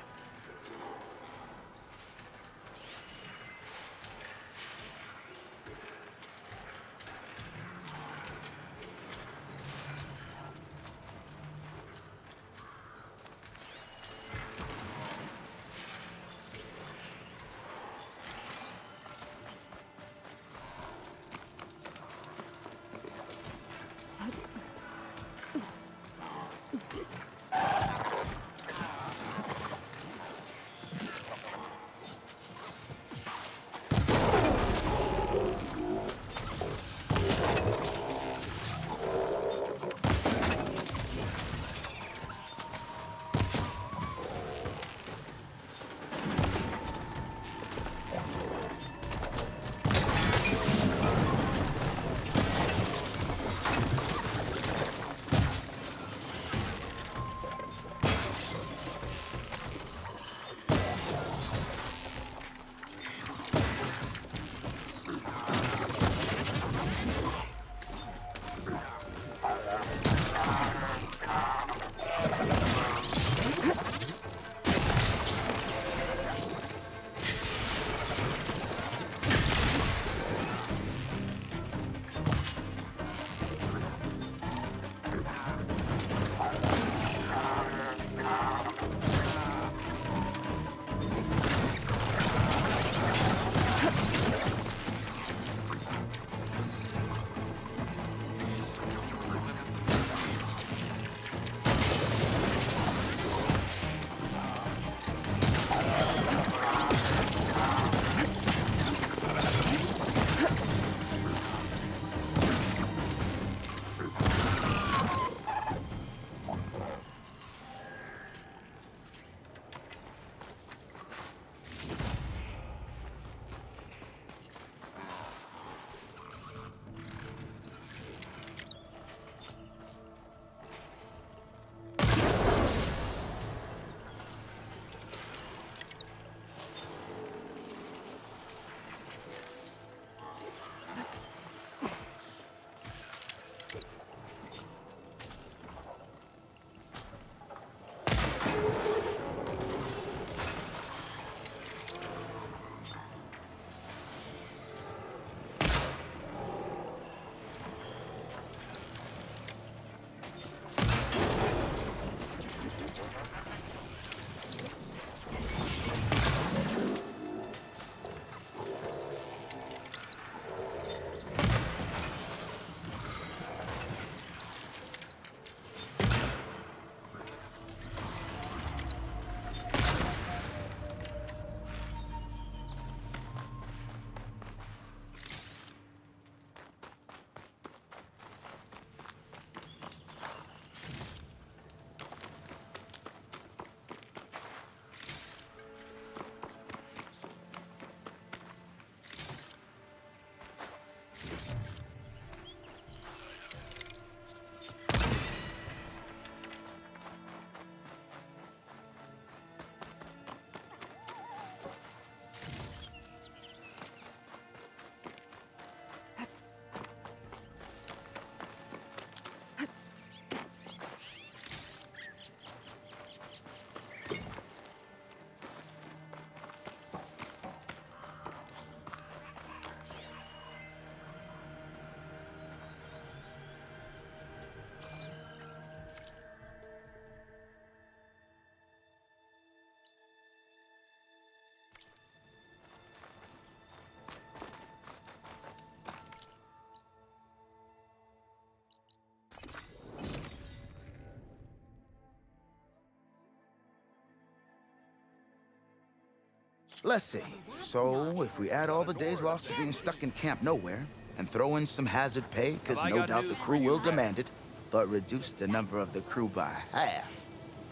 Let's see. So, if we add all the days lost to being stuck in Camp Nowhere, and throw in some hazard pay, because no doubt the crew will demand it, but reduce the number of the crew by half.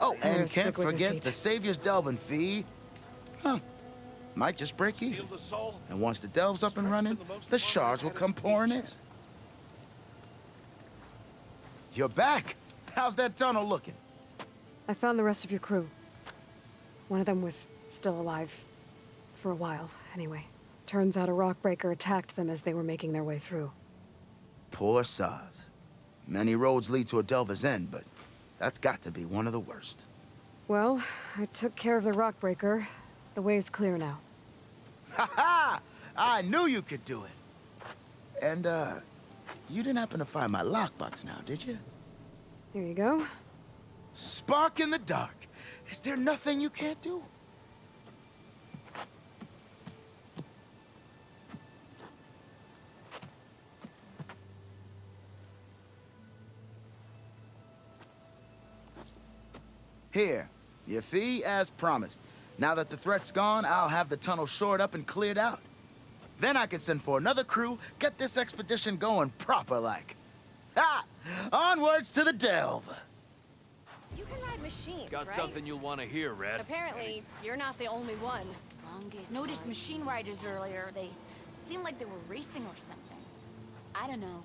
Oh, and can't forget the Savior's delving fee. Huh. Might just break even. And once the delve's up and running, the shards will come pouring in. You're back. How's that tunnel looking?
I found the rest of your crew. One of them was still alive. For a while, anyway. Turns out a rockbreaker attacked them as they were making their way through.
Poor Saz. Many roads lead to a delver's end, but that's got to be one of the worst.
Well, I took care of the rockbreaker. The way's clear now.
Ha ha! I knew you could do it. And, you didn't happen to find my lockbox now, did you?
Here you go.
Spark in the dark. Is there nothing you can't do? Here, your fee as promised. Now that the threat's gone, I'll have the tunnel shored up and cleared out. Then I can send for another crew, get this expedition going proper-like. Ha! Onwards to the delve!
You can ride machines,
Got
right?
something you'll want to hear, Red.
Apparently, you're not the only one.
Noticed machine riders earlier. They seemed like they were racing or something. I don't know.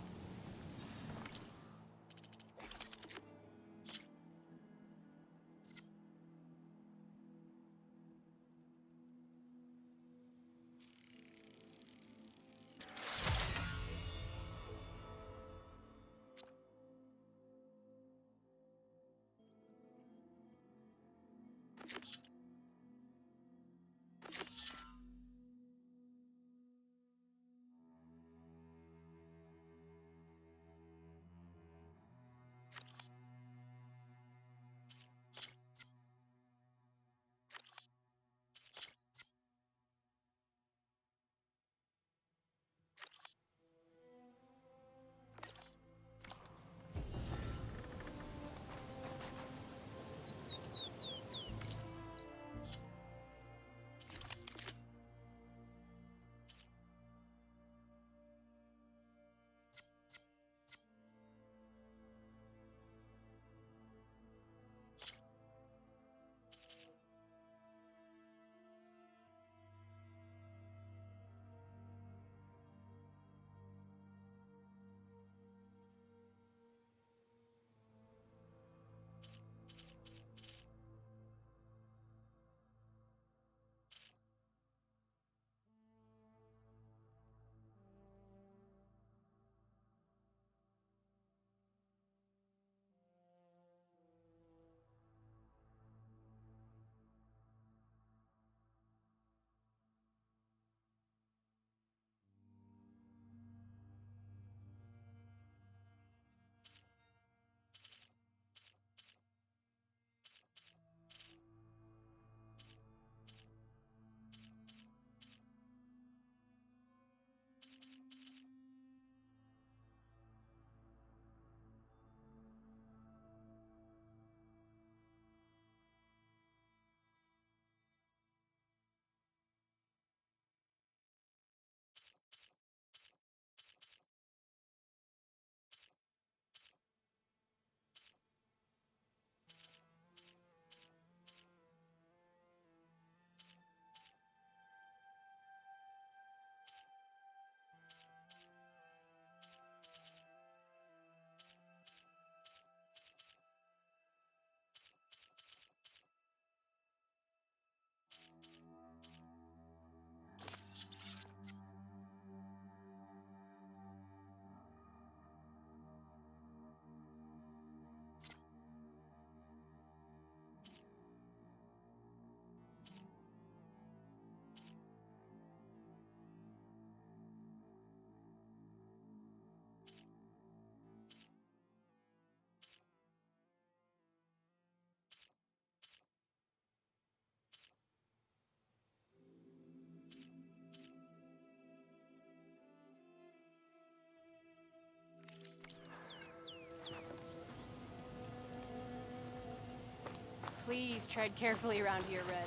Please tread carefully around here, Red.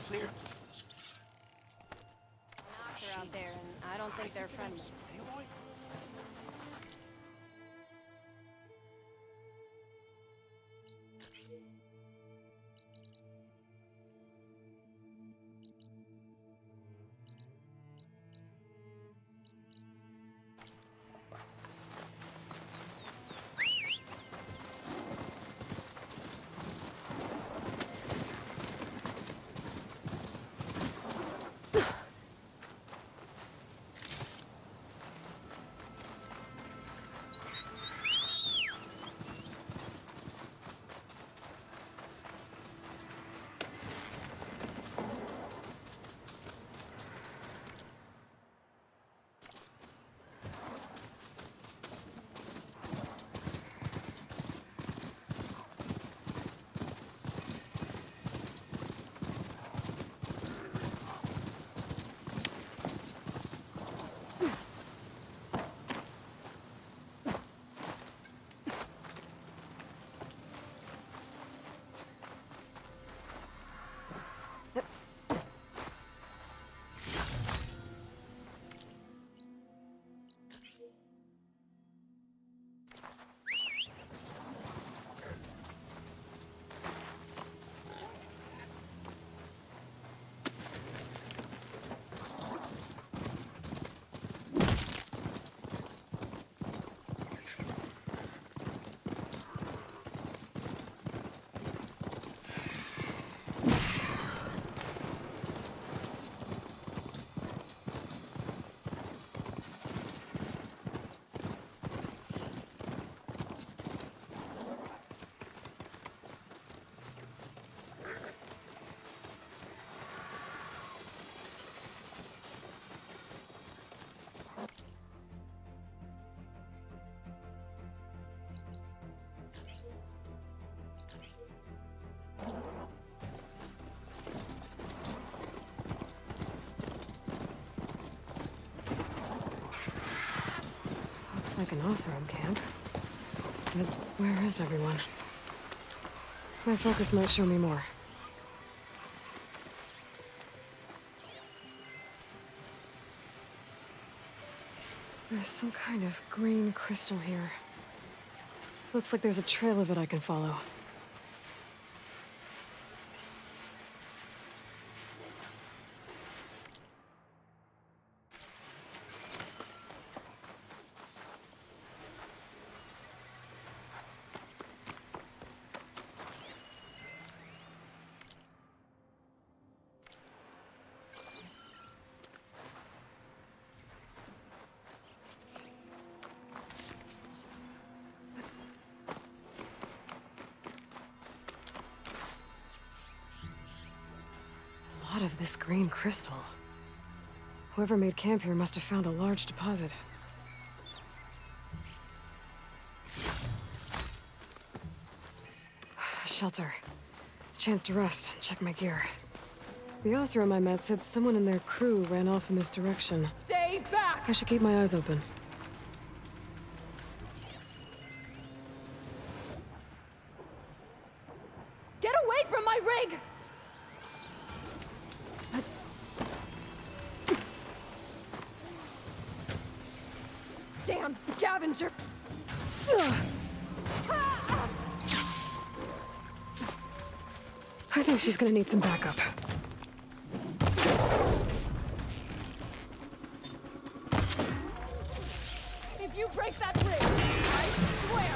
Clear.
think they're friends.
Like an Oseram camp. But where is everyone? My focus might show me more. There's some kind of green crystal here. Looks like there's a trail of it I can follow. Of this green crystal. Whoever made camp here must have found a large deposit. A shelter. A chance to rest and check my gear. The Oseram I met said someone in their crew ran off in this direction.
Stay back!
I should keep my eyes open.
Get away from my rig! Damn scavenger!
I think she's gonna need some backup.
If you break that rig, I swear!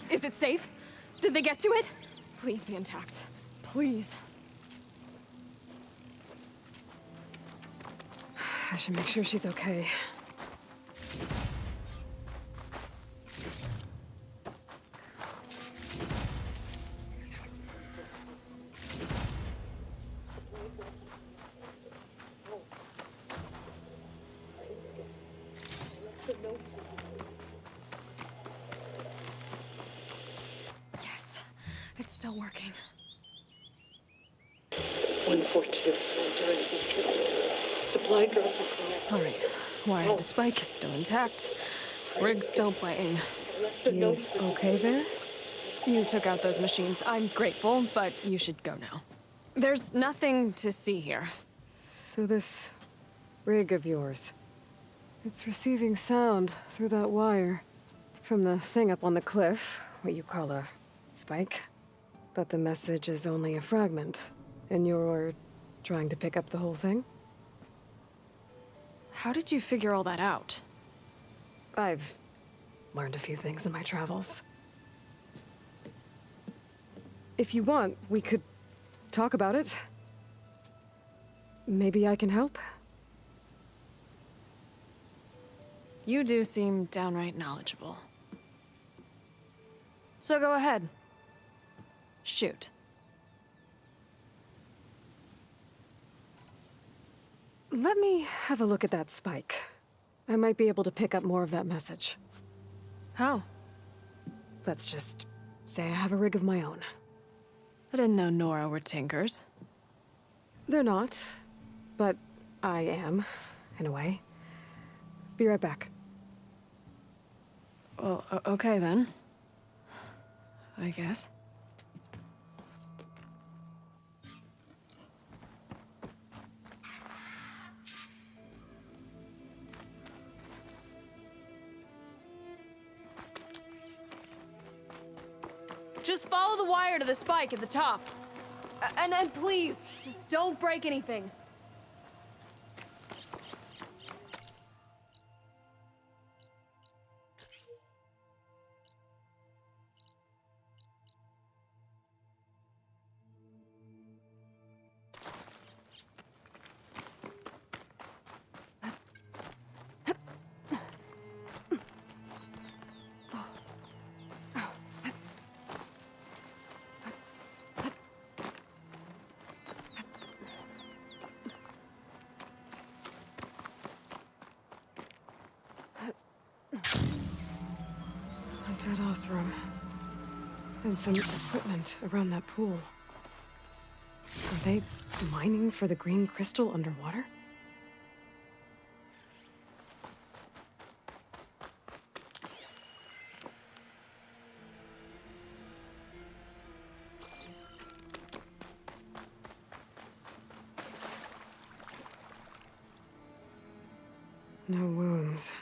Is it safe?
Did they get to it? Please be intact. Please. I should make sure she's okay. Yes, it's still working.
142. Supply drop.
All right, wire the spike is still intact. Rig's still playing. You okay there? You took out those machines. I'm grateful, but you should go now. There's nothing to see here. So this rig of yours, it's receiving sound through that wire from the thing up on the cliff, what you call a spike. But the message is only a fragment, and you're trying to pick up the whole thing? How did you figure all that out? I've learned a few things in my travels. If you want, we could talk about it. Maybe I can help? You do seem downright knowledgeable. So go ahead. Shoot. Let me have a look at that spike. I might be able to pick up more of that message. How? Let's just say I have a rig of my own. I didn't know Nora were tinkers. They're not, but I am, in a way. Be right back. Well, okay then. I guess. Just follow the wire to the spike at the top. And then please, just don't break anything. Dead Osram. And some equipment around that pool. Are they mining for the green crystal underwater? No wounds.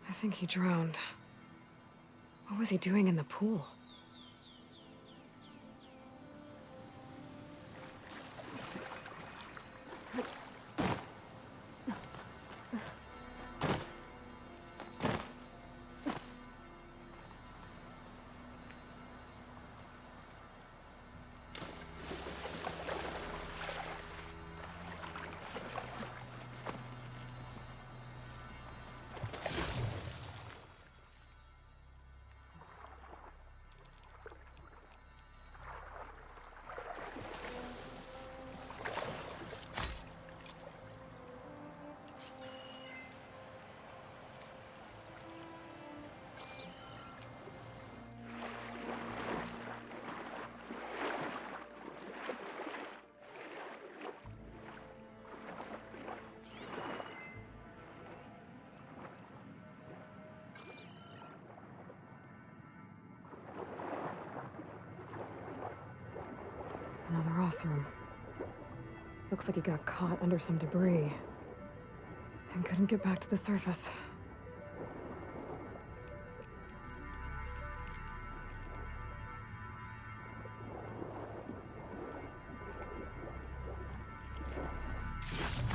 I think he drowned. What was he doing in the pool? Another Osram. Looks like he got caught under some debris and couldn't get back to the surface.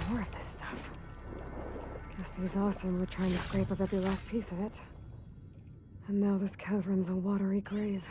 More of this stuff. Guess these Osram were trying to scrape up every last piece of it. And now this cavern's a watery grave.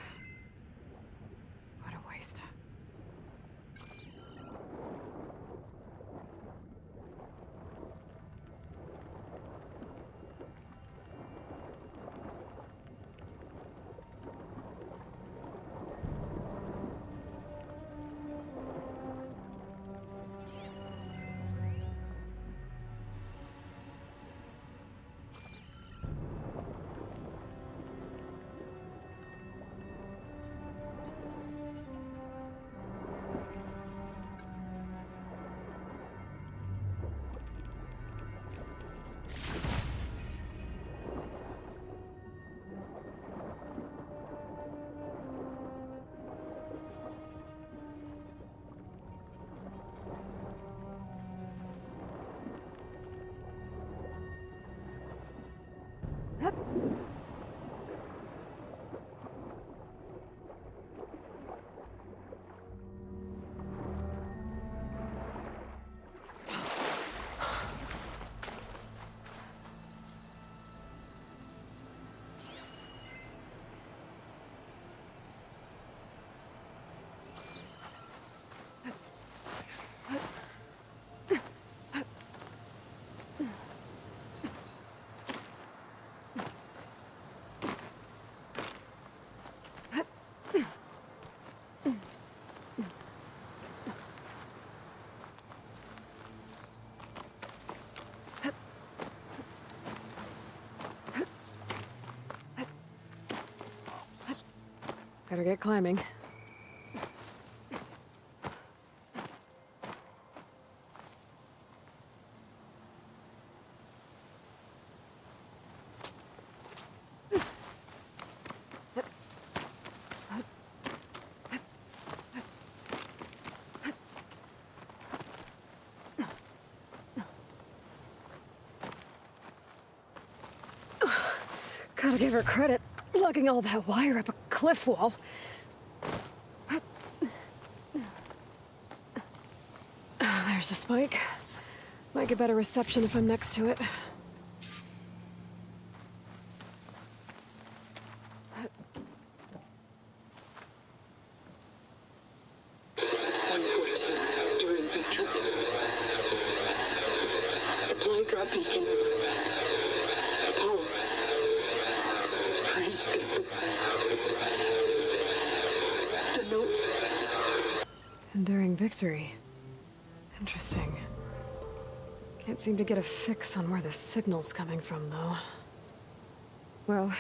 Better get climbing. Gotta give her credit, lugging all that wire up a cliff wall. There's the spike. Might get better reception if I'm next to it.
During victory. Supply drop beacon. Power. Please get the note.
Enduring victory. Interesting. Can't seem to get a fix on where the signal's coming from, though. Well,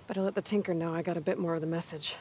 better let the Tinker know I got a bit more of the message.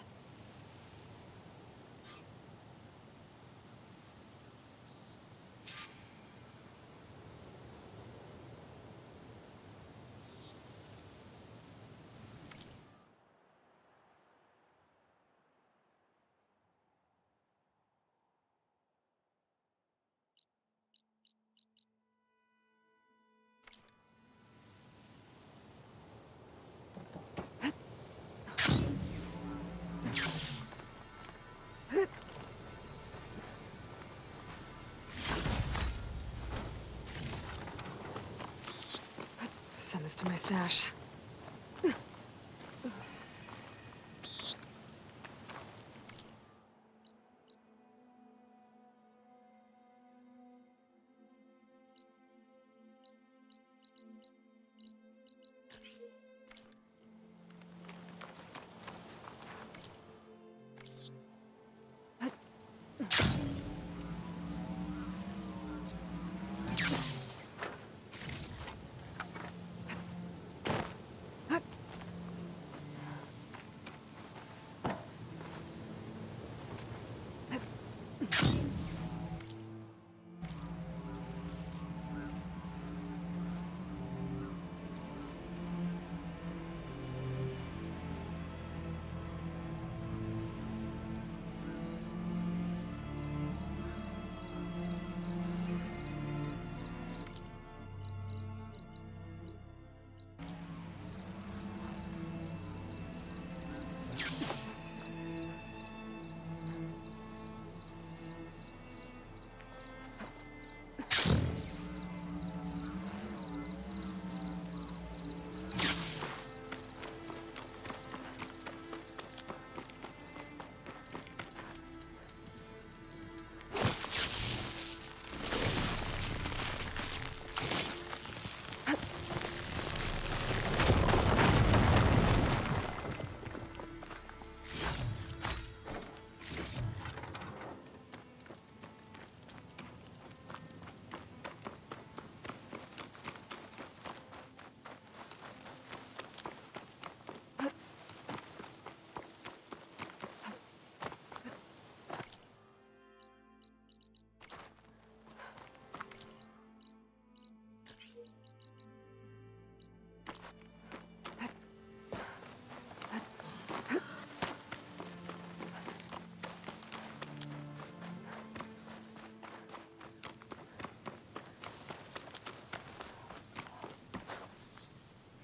Send this to my stash.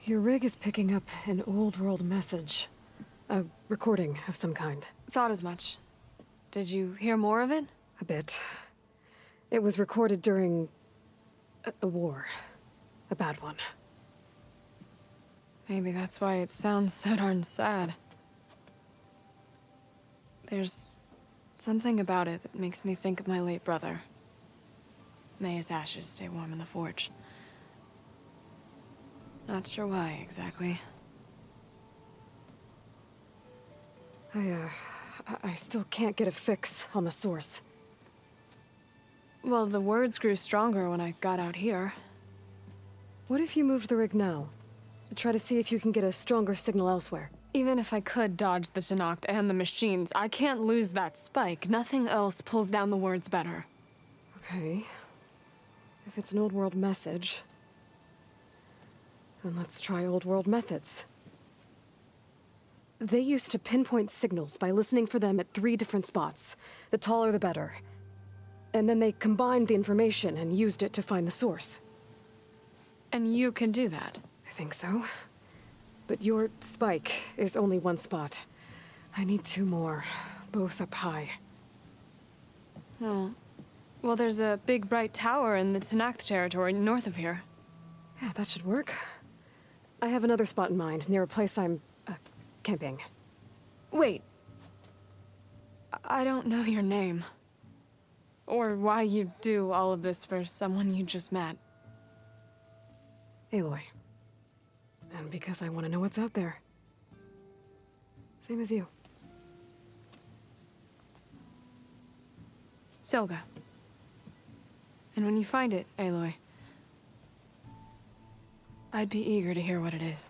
Your rig is picking up an old world message. A recording of some kind.
Thought as much. Did you hear more of it?
A bit. It was recorded during a war. A bad one.
Maybe that's why it sounds so darn sad. There's something about it that makes me think of my late brother. May his ashes stay warm in the forge. Not sure why, exactly.
I still can't get a fix on the source.
Well, the words grew stronger when I got out here.
What if you moved the rig now? Try to see if you can get a stronger signal elsewhere.
Even if I could dodge the Tenakth and the machines, I can't lose that spike. Nothing else pulls down the words better.
Okay. If it's an old world message, then let's try old world methods. They used to pinpoint signals by listening for them at 3 different spots. The taller the better. And then they combined the information and used it to find the source.
And you can do that?
I think so. But your spike is only 1 spot. I need 2 more, both up high.
Oh. Well, there's a big bright tower in the Tenakth territory north of here.
Yeah, that should work. I have another spot in mind, near a place I'm, camping.
Wait. I don't know your name. Or why you do all of this for someone you just met.
Aloy. And because I want to know what's out there. Same as you.
Selga. And when you find it, Aloy, I'd be eager to hear what it is.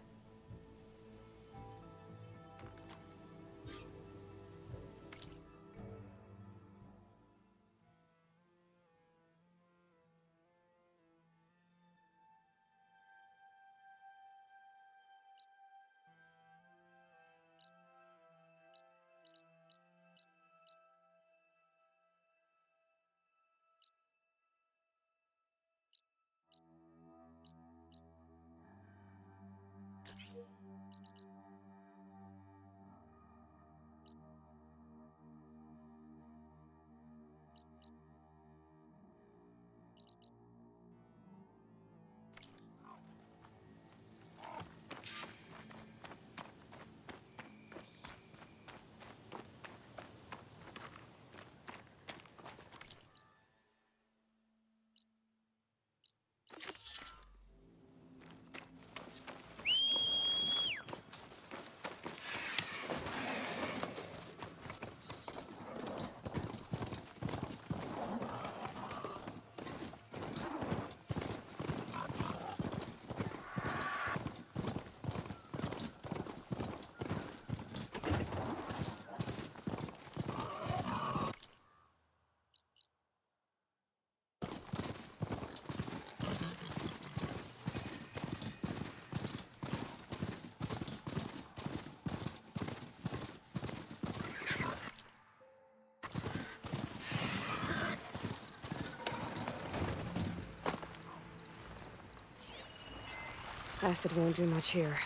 Acid won't do much here.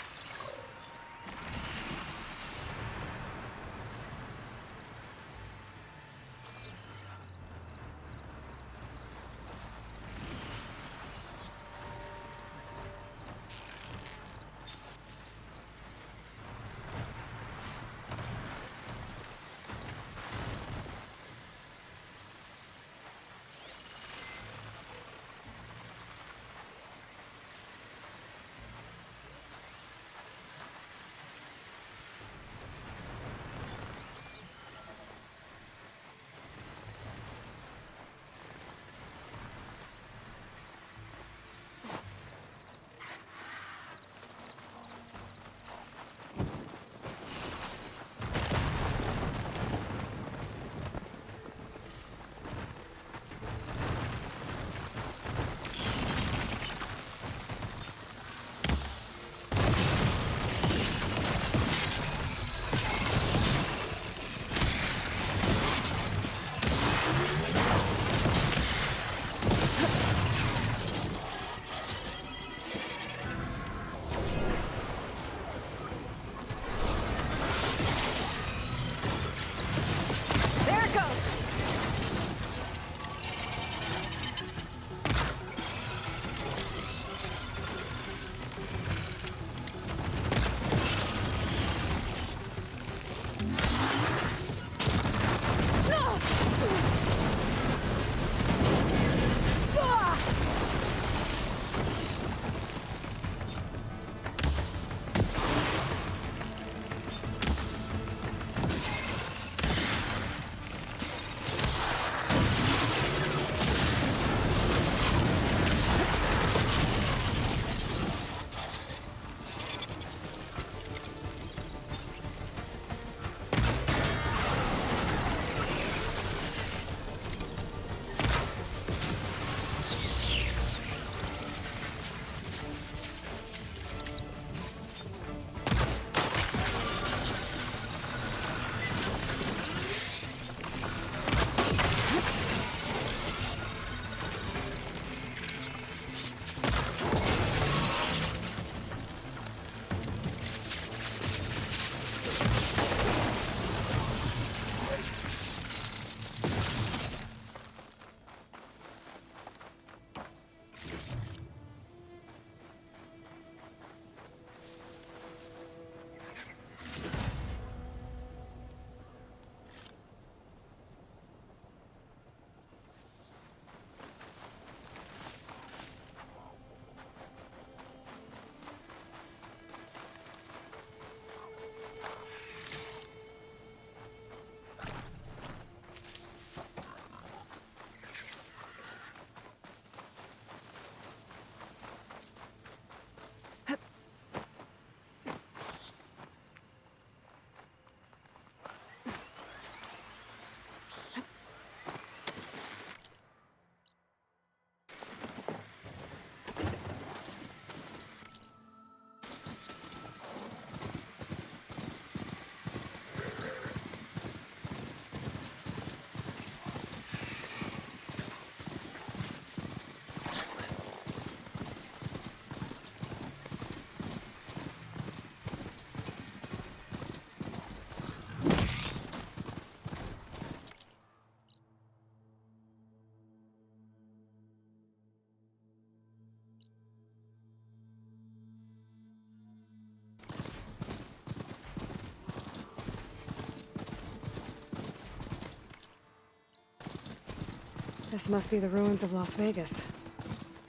This must be the ruins of Las Vegas.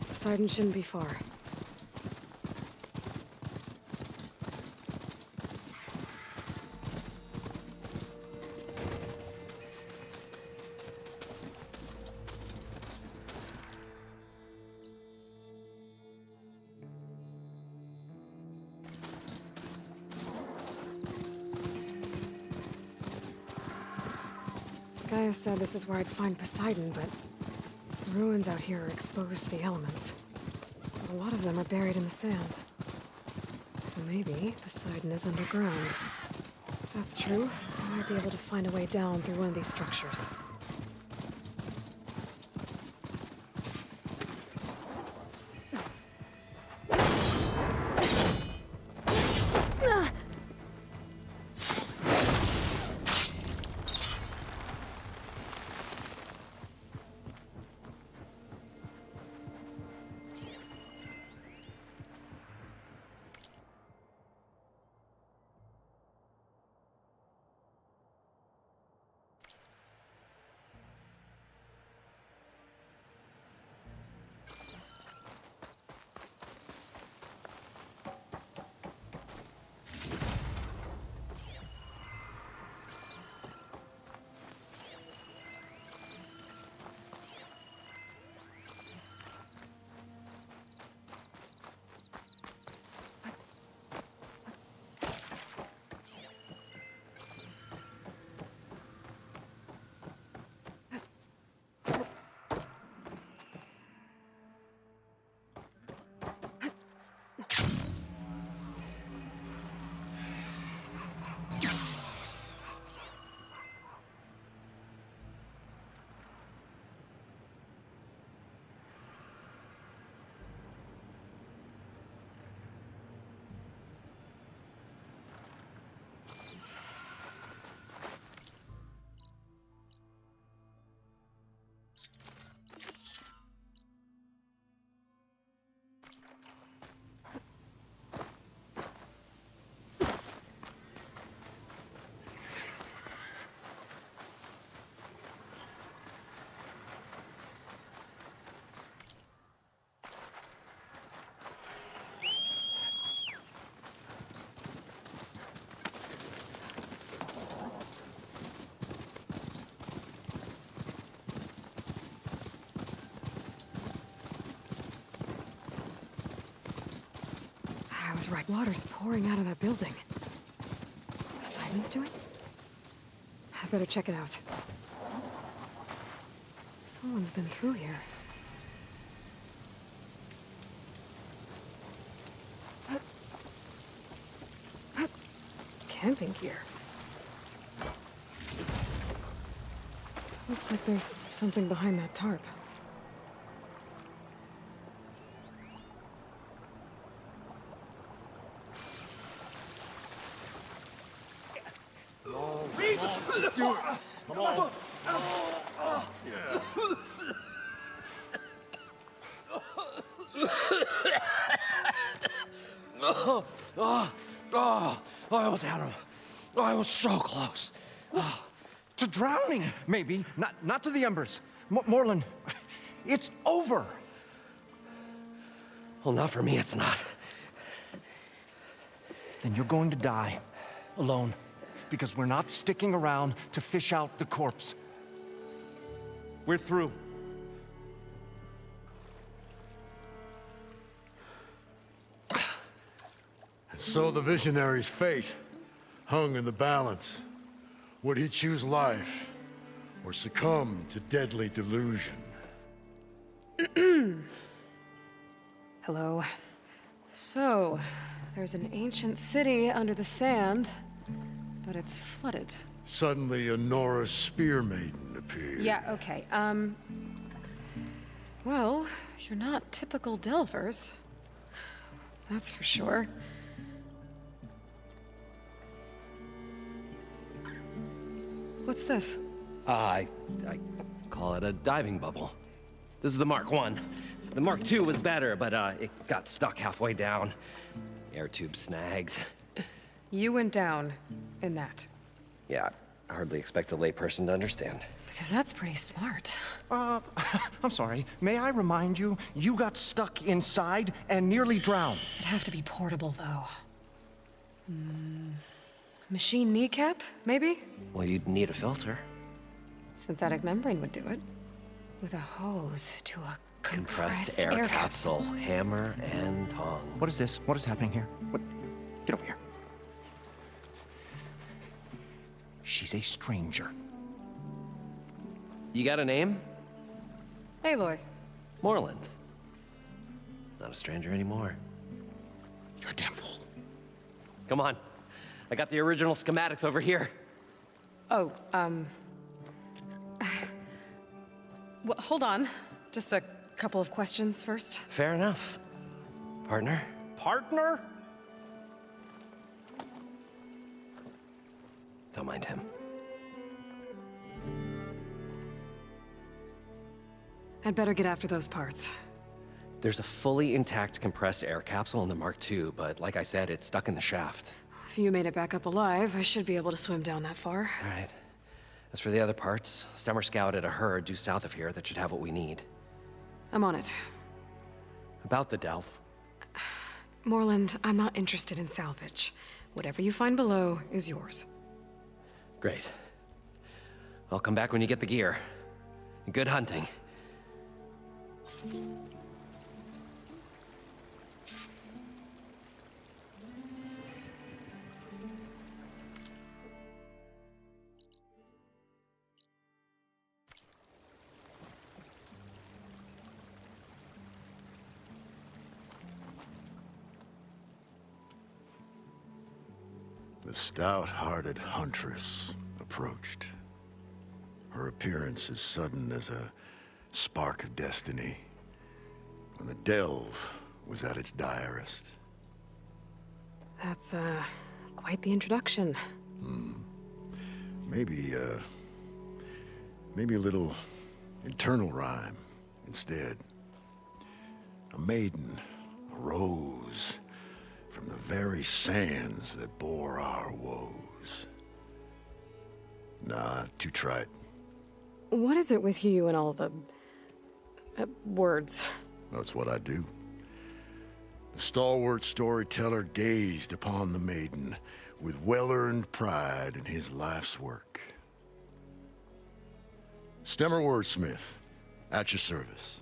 Poseidon shouldn't be far. Gaia said this is where I'd find Poseidon, but the ruins out here are exposed to the elements. But a lot of them are buried in the sand. So maybe Poseidon is underground. If that's true, I might be able to find a way down through one of these structures. I was right. Water's pouring out of that building. Poseidon's doing? I better check it out. Someone's been through here. Camping gear. Looks like there's something behind that tarp.
Come on.
I almost had him. I was so close. To drowning, maybe. Not to the embers. Moreland, it's over.
Well, not for me, it's not.
Then you're going to die. Alone. Because we're not sticking around to fish out the corpse. We're through.
So the visionary's fate hung in the balance. Would he choose life or succumb to deadly delusion?
Hello. So, there's an ancient city under the sand, but it's flooded.
Suddenly, a Nora spear maiden appeared.
Yeah, okay. Well, you're not typical Delvers. That's for sure. What's this?
I call it a diving bubble. This is the Mark I. The Mark II was better, but it got stuck halfway down. Air tube snagged.
You went down in that.
Yeah, hardly expect a layperson to understand.
Because that's pretty smart.
I'm sorry. May I remind you, you got stuck inside and nearly drowned.
It'd have to be portable, though. Machine kneecap, maybe?
Well, you'd need a filter.
Synthetic membrane would do it. With a hose to a
Compressed air capsule, hammer and tongs.
What is this? What is happening here? What? Get over here. She's a stranger.
You got a name?
Aloy.
Moreland. Not a stranger anymore.
You're a damn fool.
Come on. I got the original schematics over here.
Oh, well, hold on. Just a couple of questions first.
Fair enough. Partner?
Partner?
Don't mind him.
I'd better get after those parts.
There's a fully intact compressed air capsule in the Mark II, but like I said, it's stuck in the shaft.
If you made it back up alive, I should be able to swim down that far.
All right. As for the other parts, Stemmer scouted a herd due south of here that should have what we need.
I'm on it.
About the Delph.
Moreland, I'm not interested in salvage. Whatever you find below is yours.
Great. I'll come back when you get the gear. Good hunting.
The stout-hearted huntress approached. Her appearance as sudden as a spark of destiny, when the delve was at its direst.
That's, quite the introduction.
Maybe a little internal rhyme instead. A maiden arose from the very sands that bore our woes. Nah, too trite.
What is it with you and all the... words?
That's what I do. The stalwart storyteller gazed upon the maiden with well-earned pride in his life's work. Stemmer wordsmith, at your service.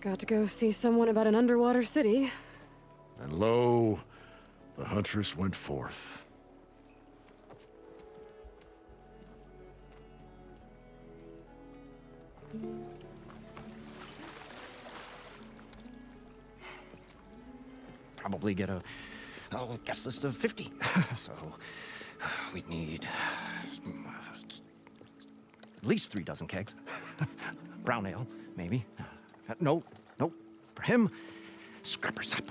Got to go see someone about an underwater city.
And lo, the huntress went forth.
Probably get a guest list of 50. So we'd need at least 3 dozen kegs. Brown ale, maybe. No. For him, scrapper sap.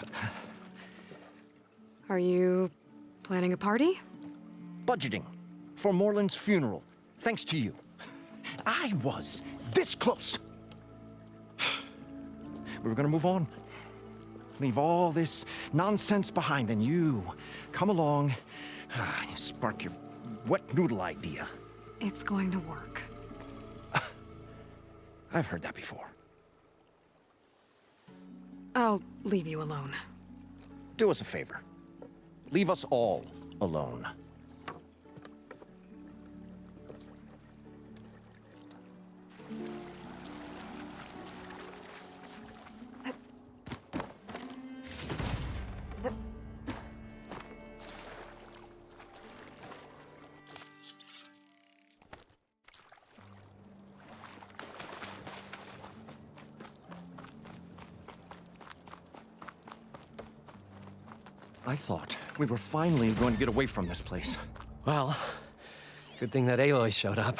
Are you planning a party?
Budgeting for Moreland's funeral, thanks to you. I was this close. We were gonna move on. Leave all this nonsense behind, and you come along, you spark your wet noodle idea.
It's going to work.
I've heard that before.
I'll leave you alone.
Do us a favor. Leave us all alone. I thought we were finally going to get away from this place.
Well, good thing that Aloy showed up.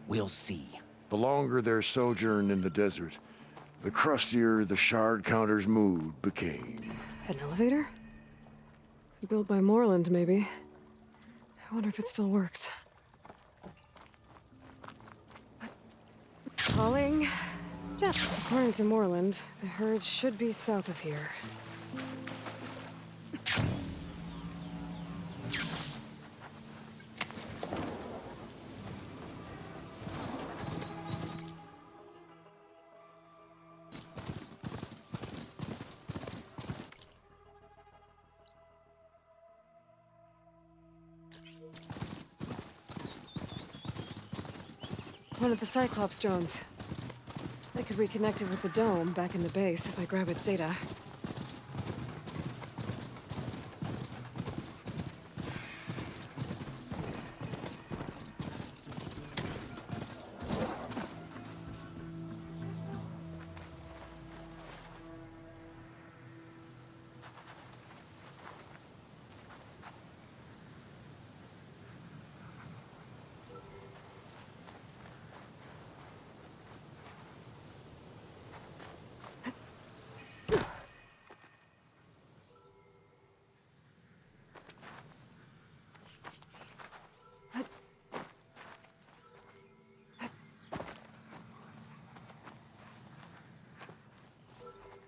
We'll see.
The longer their sojourn in the desert, the crustier the shard counter's mood became.
An elevator? Built by Moreland, maybe. I wonder if it still works. Calling. Yes, according to Moreland, the herd should be south of here. One of the Cyclops drones. I could reconnect it with the dome back in the base if I grab its data.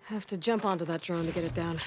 Have to jump onto that drone to get it down.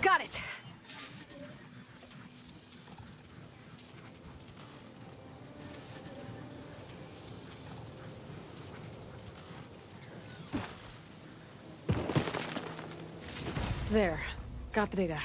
Got it! There. Got the data.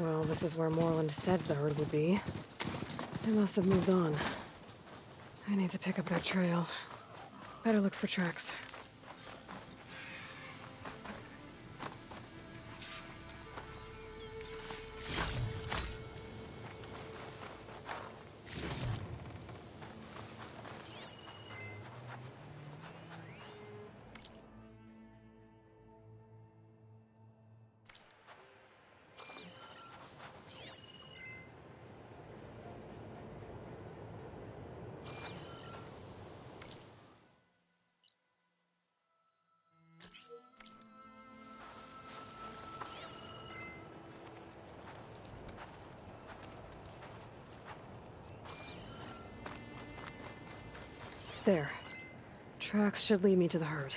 Well, this is where Moreland said the herd would be. They must have moved on. I need to pick up that trail. Better look for tracks. There. Tracks should lead me to the herd.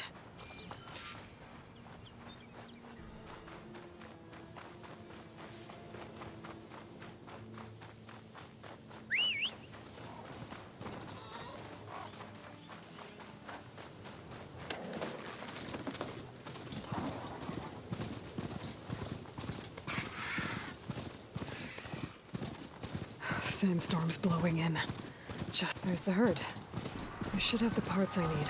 Sandstorm's blowing in. Just there's the herd. I should have the parts I need.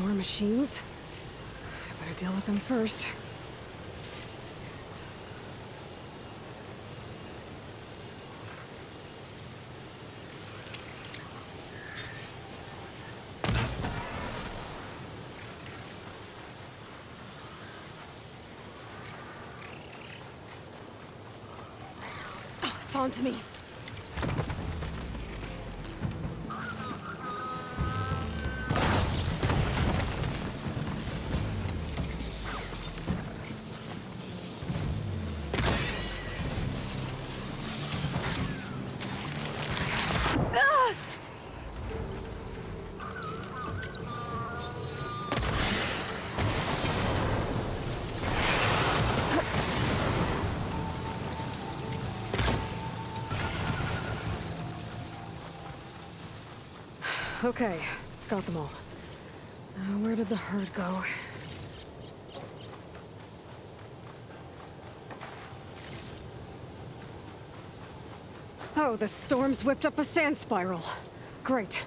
More machines? I better deal with them first. It's on to me. Okay, got them all. Now, where did the herd go? Oh, the storm's whipped up a sand spiral. Great.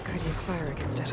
Could use fire against it.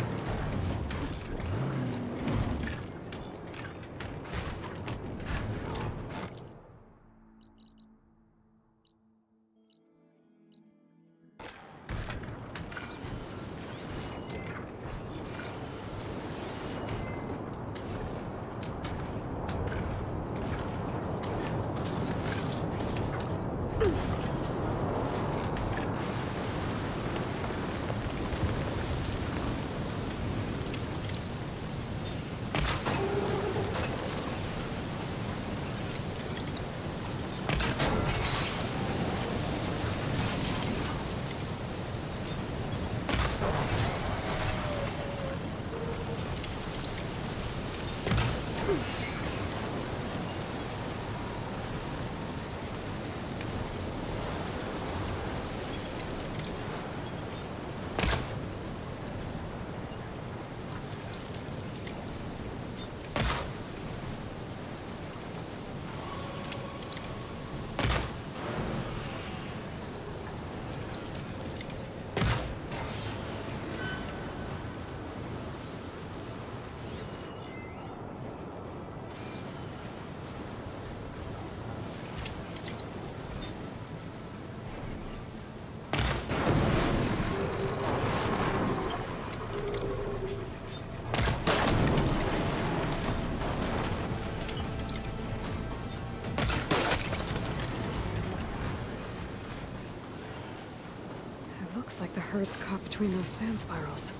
Looks like the herd's caught between those sand spirals.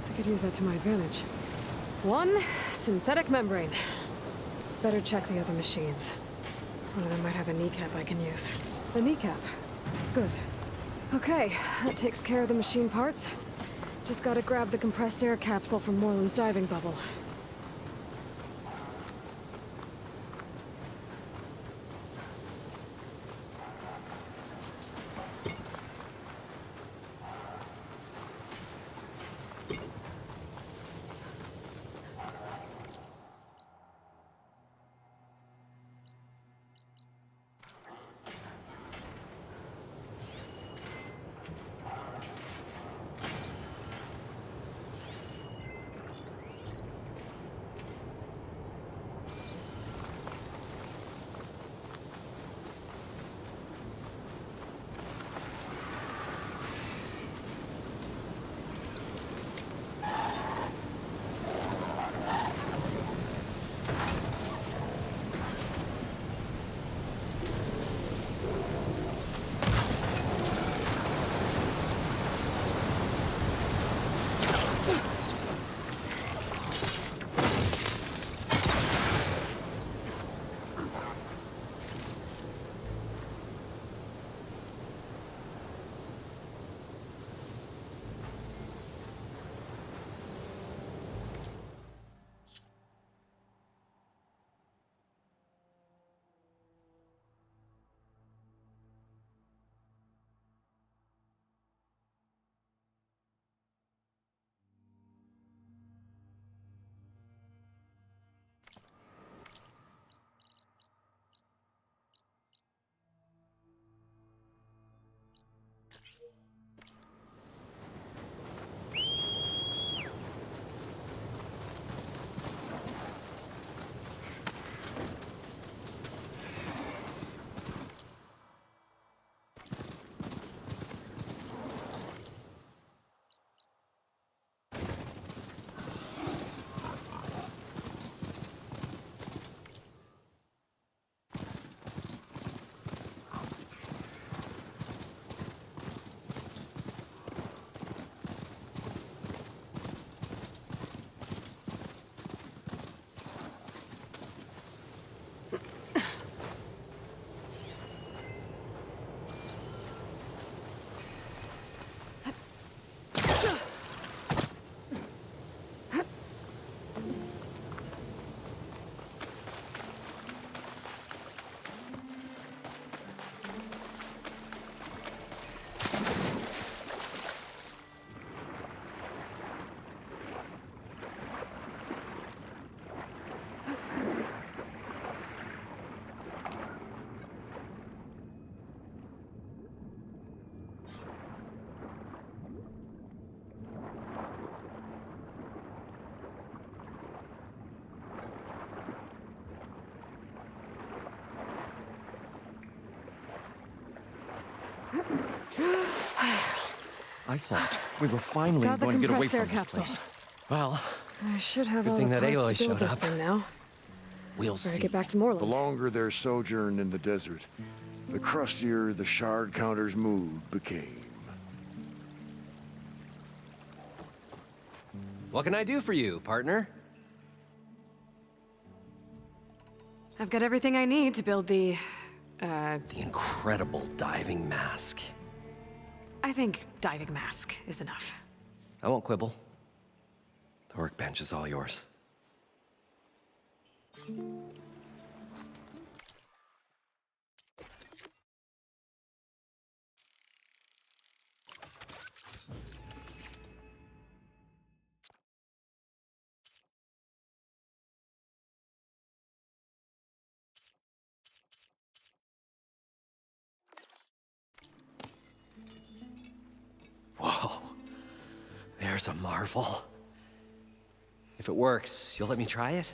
I could use that to my advantage. One synthetic membrane. Better check the other machines. One of them might have a kneecap I can use. A kneecap. Good. Okay, that takes care of the machine parts. Just gotta grab the compressed air capsule from Moreland's diving bubble.
I thought we were finally
Got the
going to get away
compressed air
from this
capsule.
place.
Well,
I should have
good
all
thing
the
that
parts
Aloy
to build
showed
this
up.
thing now.
We'll
Better
see.
get back to Moreland.
The longer their sojourn in the desert, the crustier the shard counter's mood became.
What can I do for you, partner?
I've got everything I need to build the
incredible diving mask.
I think diving mask is enough.
I won't quibble. The workbench is all yours. Whoa. There's a marvel. If it works, you'll let me try it?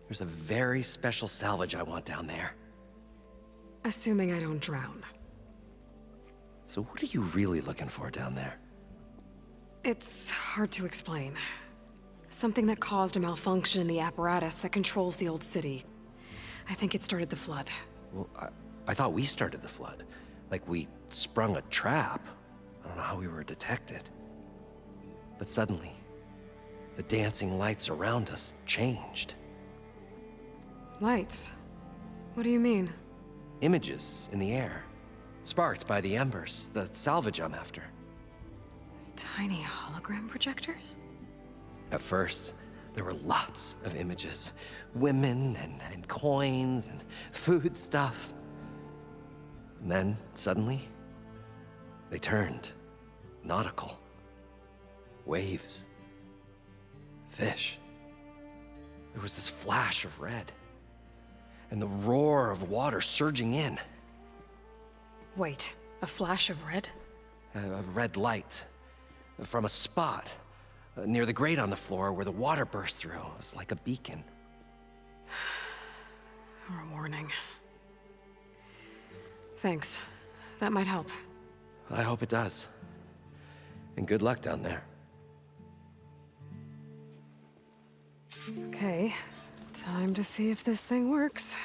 There's a very special salvage I want down there.
Assuming I don't drown.
So what are you really looking for down there?
It's hard to explain. Something that caused a malfunction in the apparatus that controls the old city. I think it started the flood.
Well, I thought we started the flood. Like we sprung a trap. I don't know how we were detected. But suddenly, the dancing lights around us changed.
Lights? What do you mean?
Images in the air, sparked by the embers, the salvage I'm after.
Tiny hologram projectors?
At first, there were lots of images. Women and coins and foodstuffs. And then, suddenly, they turned nautical. Waves. Fish. There was this flash of red. And the roar of water surging in.
Wait, a flash of red?
A red light. From a spot near the grate on the floor where the water burst through. It was like a beacon.
Or a warning. Thanks. That might help.
I hope it does. And good luck down there.
Okay, time to see if this thing works.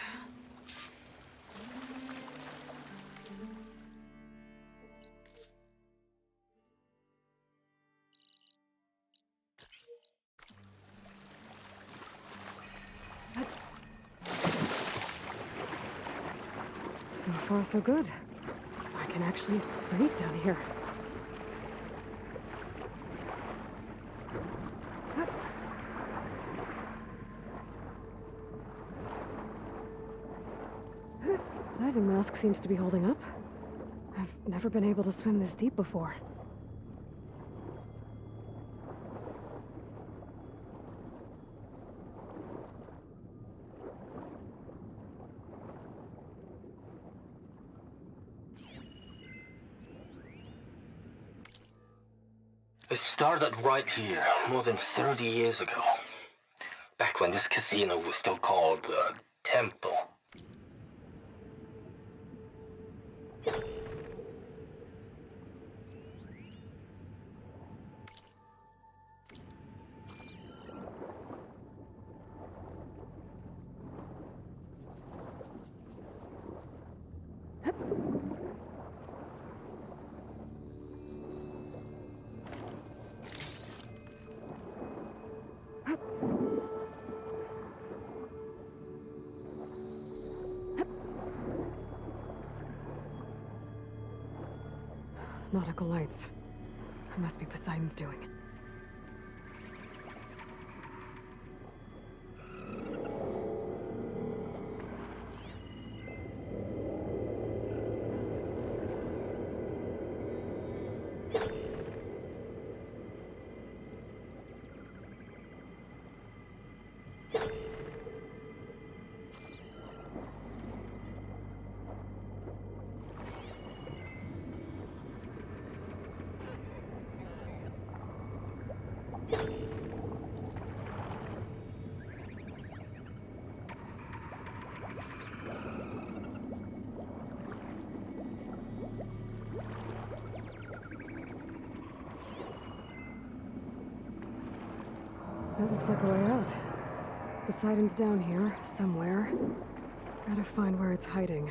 So far, so good. I can actually breathe down here. Diving mask seems to be holding up. I've never been able to swim this deep before.
It started right here, more than 30 years ago. Back when this casino was still called the Temple.
Nautical lights. It must be Poseidon's doing. That looks like a way out. Poseidon's down here, somewhere. Gotta find where it's hiding.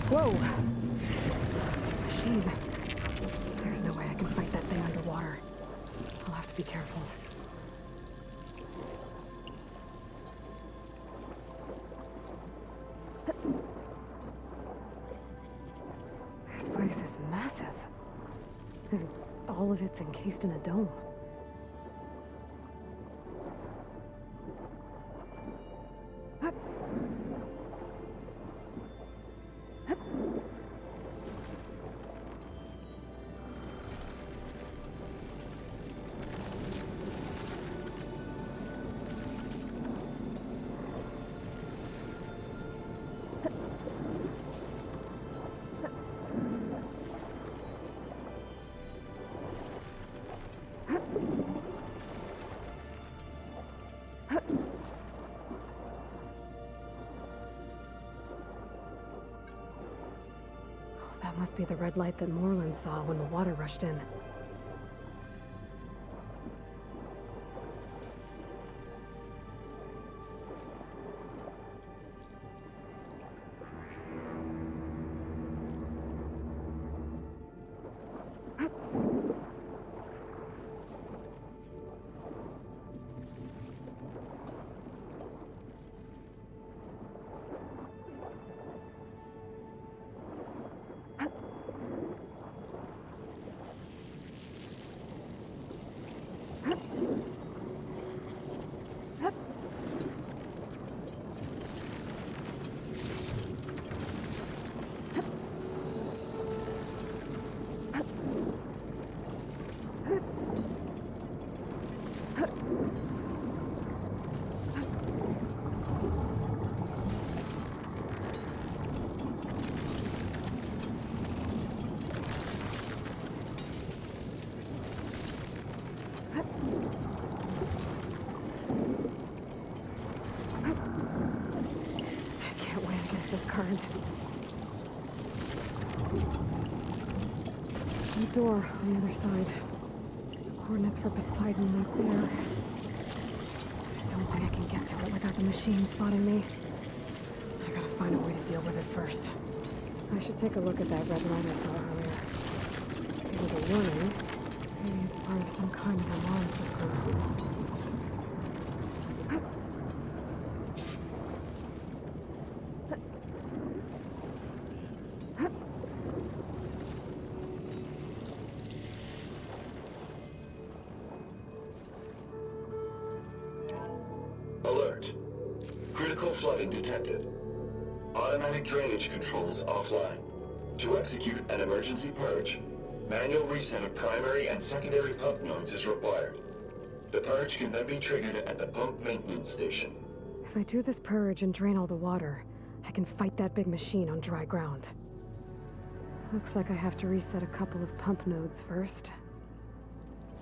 Whoa! Machine. There's no way I can fight that thing underwater. I'll have to be careful. This place is massive. And all of it's encased in a dome. That must be the red light that Moreland saw when the water rushed in. I can't win against this current. The door on the other side. The coordinates for Poseidon right there. I don't think I can get to it without the machine spotting me. I gotta find a way to deal with it first. I should take a look at that red light I saw earlier. It was a warning. Maybe it's part of some kind of alarm system.
Alert. Critical flooding detected. Automatic drainage controls offline. To execute an emergency purge, manual reset of primary and secondary pump nodes is required. The purge can then be triggered at the pump maintenance station.
If I do this purge and drain all the water, I can fight that big machine on dry ground. Looks like I have to reset a couple of pump nodes first.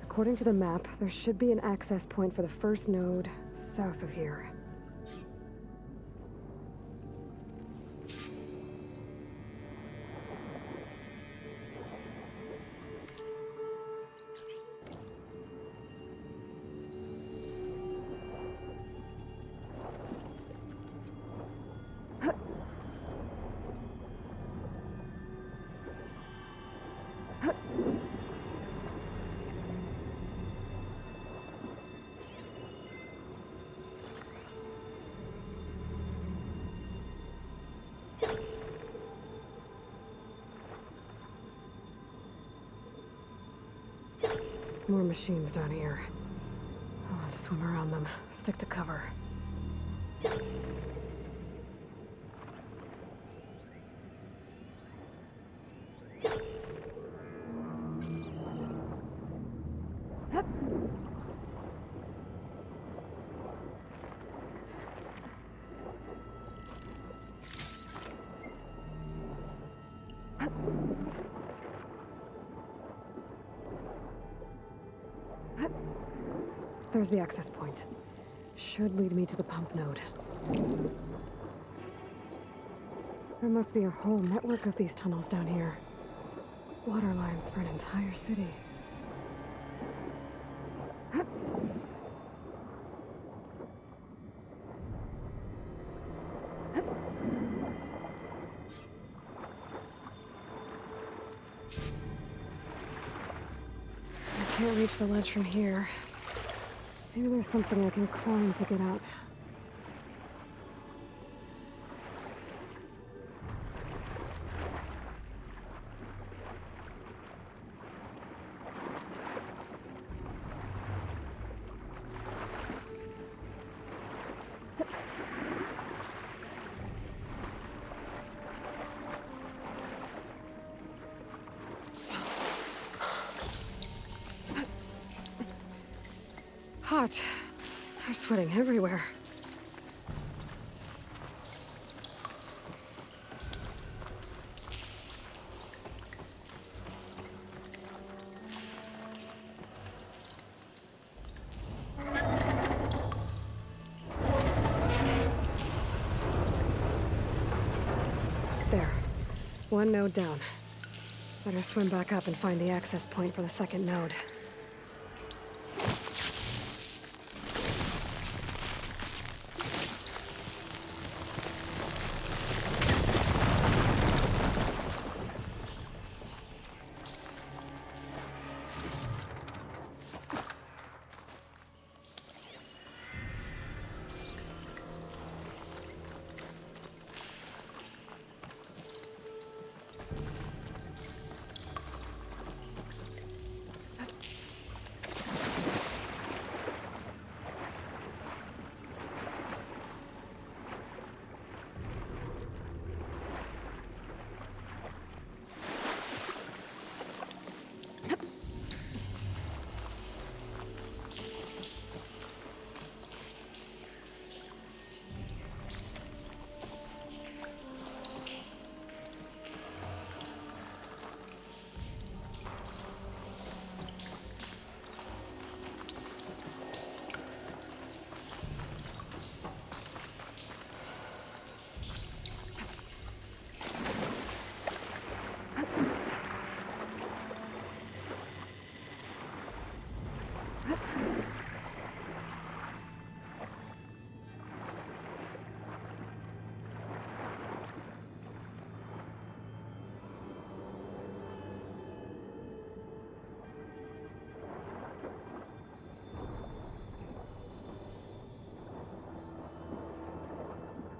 According to the map, there should be an access point for the first node south of here. More machines down here. I'll have to swim around them. Stick to cover. There's the access point. Should lead me to the pump node. There must be a whole network of these tunnels down here. Water lines for an entire city. I can't reach the ledge from here. Maybe there's something I can climb to get out. Hot. I'm sweating everywhere. There. One node down. Better swim back up and find the access point for the second node.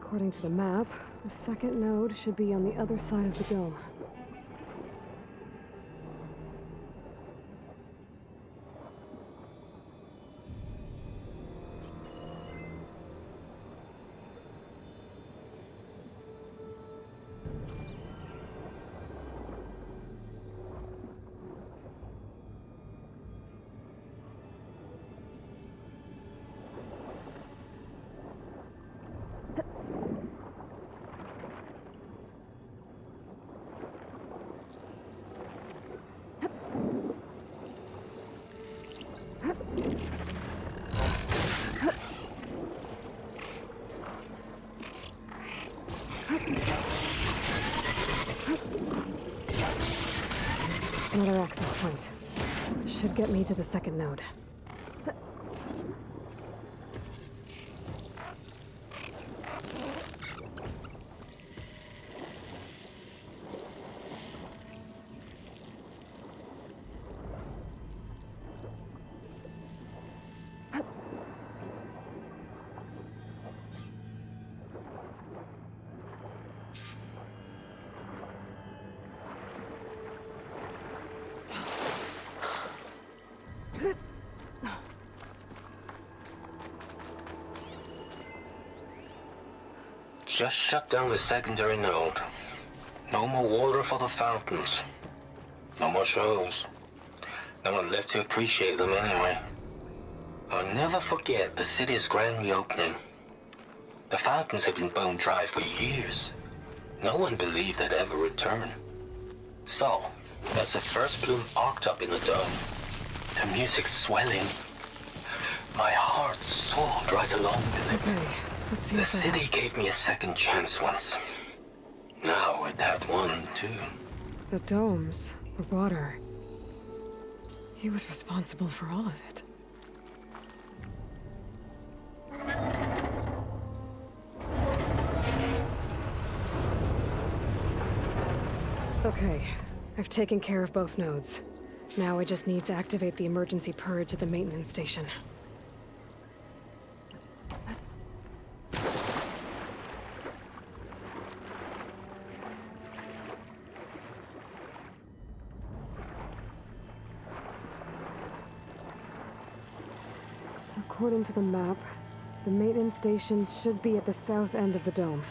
According to the map, the second node should be on the other side of the dome. Another access point. Should get me to the second node.
Just shut down the secondary node. No more water for the fountains. No more shows. No one left to appreciate them anyway. I'll never forget the city's grand reopening. The fountains had been bone dry for years. No one believed they'd ever return. So, as the first bloom arced up in the dome, the music swelling, my heart soared right along with it.
Okay, let's see
The
if I
city gave me a second chance once. Now I'd have one, too.
The domes, the water. He was responsible for all of it. Okay, I've taken care of both nodes. Now I just need to activate the emergency purge at the maintenance station. According to the map, the maintenance stations should be at the south end of the dome.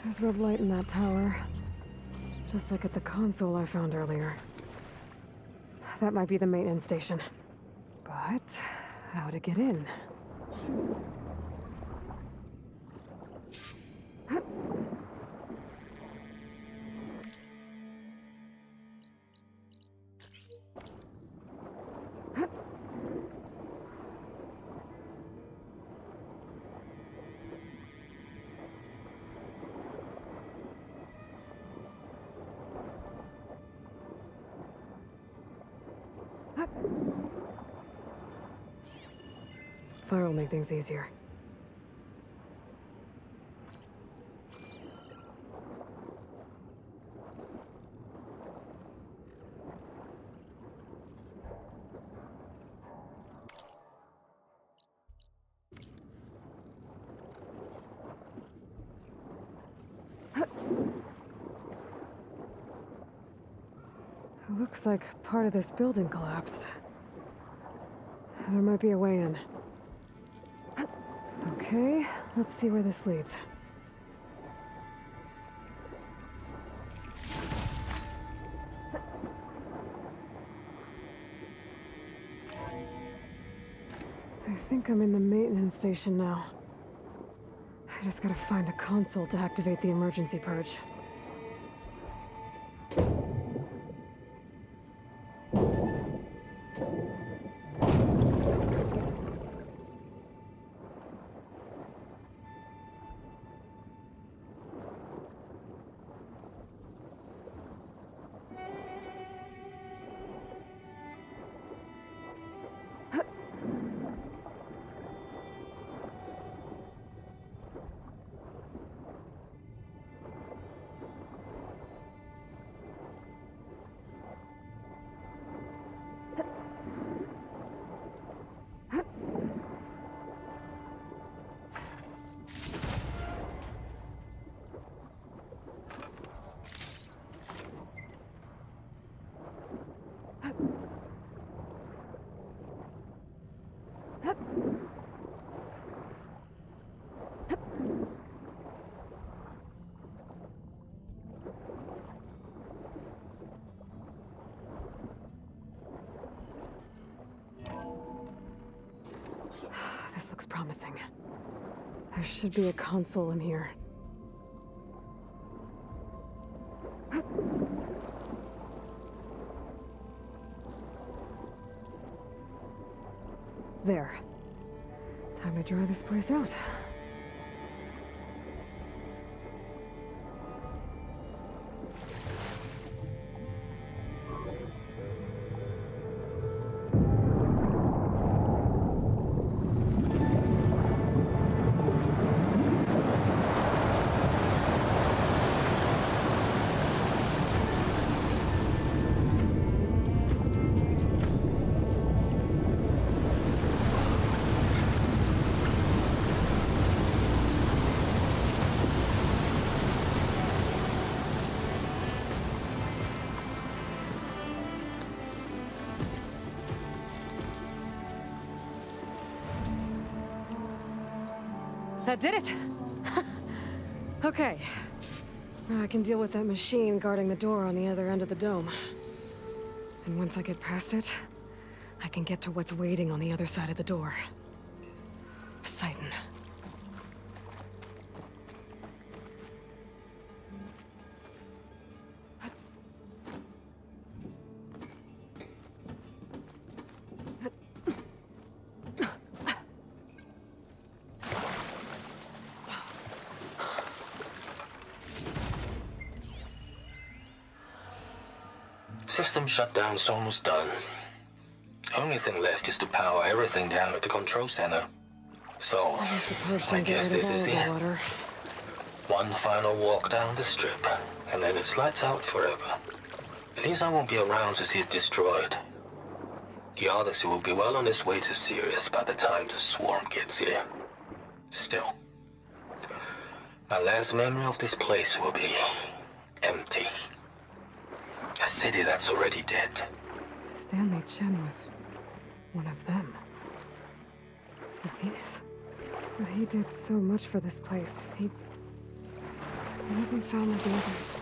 There's red light in that tower. Just like at the console I found earlier. That might be the maintenance station. But how to get in? Fire will make things easier. Looks like part of this building collapsed. There might be a way in. Okay, let's see where this leads. I think I'm in the maintenance station now. I just gotta find a console to activate the emergency purge. This looks promising. There should be a console in here. There. Time to dry this place out. That did it! Okay. Now I can deal with that machine guarding the door on the other end of the dome. And once I get past it, I can get to what's waiting on the other side of the door. Poseidon.
System shutdown's almost done. Only thing left is to power everything down at the control center. So, I guess this is it. One final walk down the strip, and then it's lights out forever. At least I won't be around to see it destroyed. The Odyssey will be well on its way to Sirius by the time the swarm gets here. Still, my last memory of this place will be empty. A city that's already dead.
Stanley Chen was one of them. The Zenith. But he did so much for this place. He doesn't sound like the others.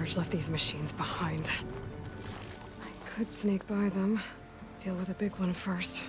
purge left these machines behind. I could sneak by them, deal with the big one first.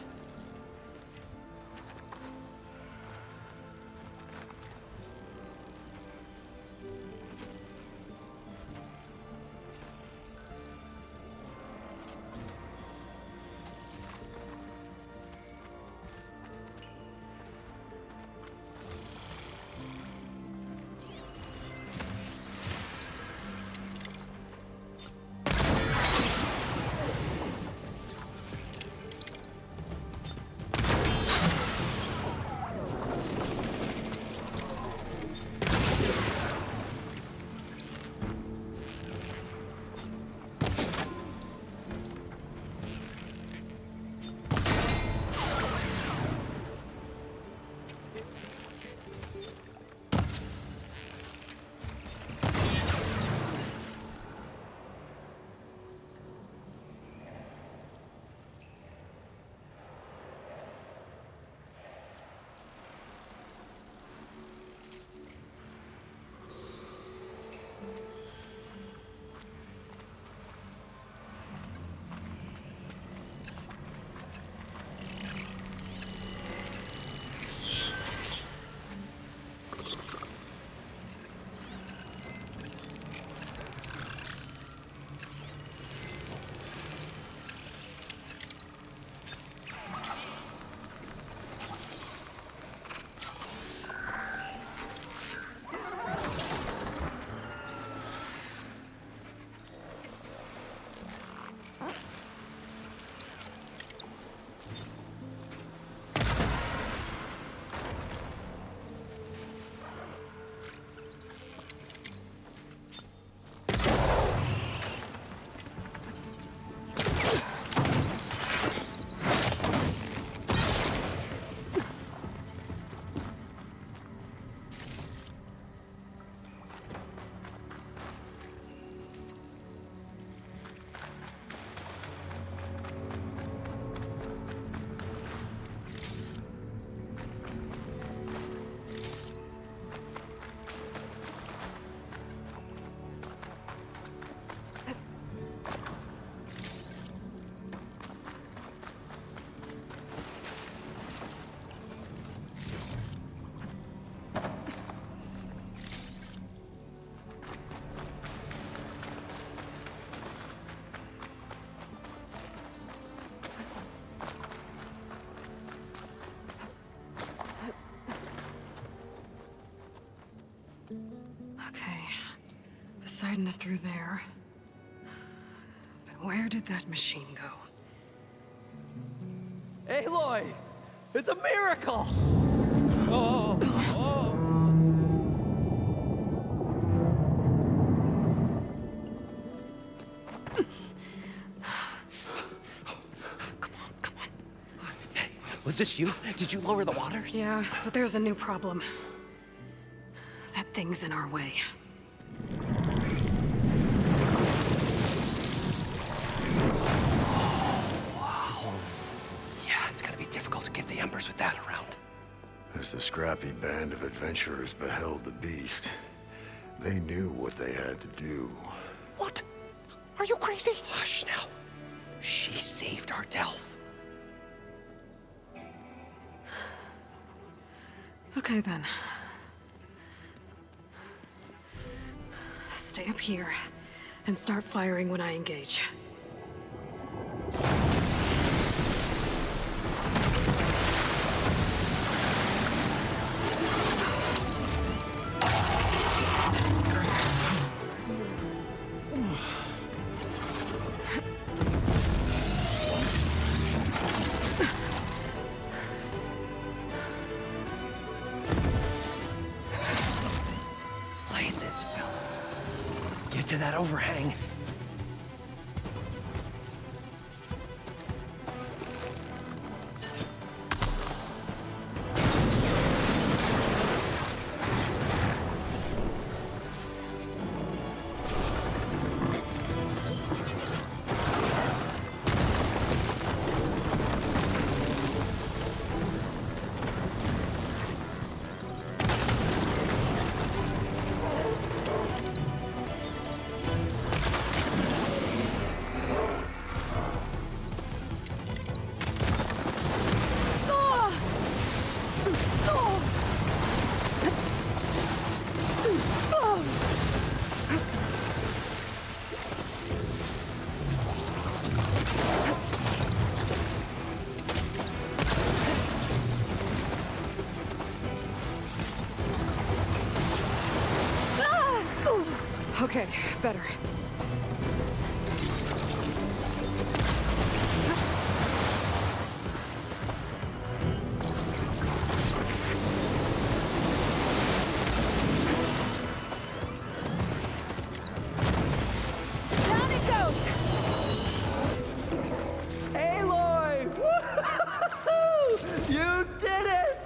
Poseidon is through there. But where did that machine go?
Aloy! It's a miracle! Oh, oh.
Was this you? Did you lower the waters?
Yeah, but there's a new problem. That thing's in our way.
With that around.
As the scrappy band of adventurers beheld the beast, they knew what they had to do.
What? Are you crazy? Hush now. She saved our Delph.
Okay then. Stay up here and start firing when I engage.
To that overhang.
Okay, better.
Down it goes! Aloy! Woo-hoo-hoo! You did it!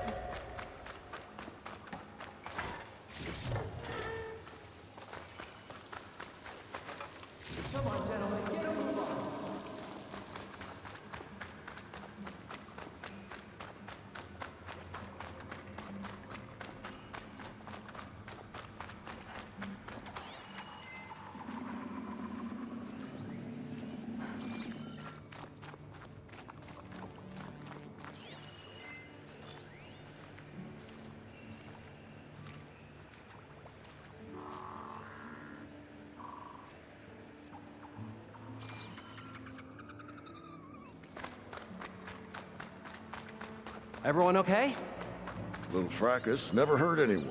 Come on, gentlemen, get a move on.
Everyone okay?
Little fracas never hurt anyone.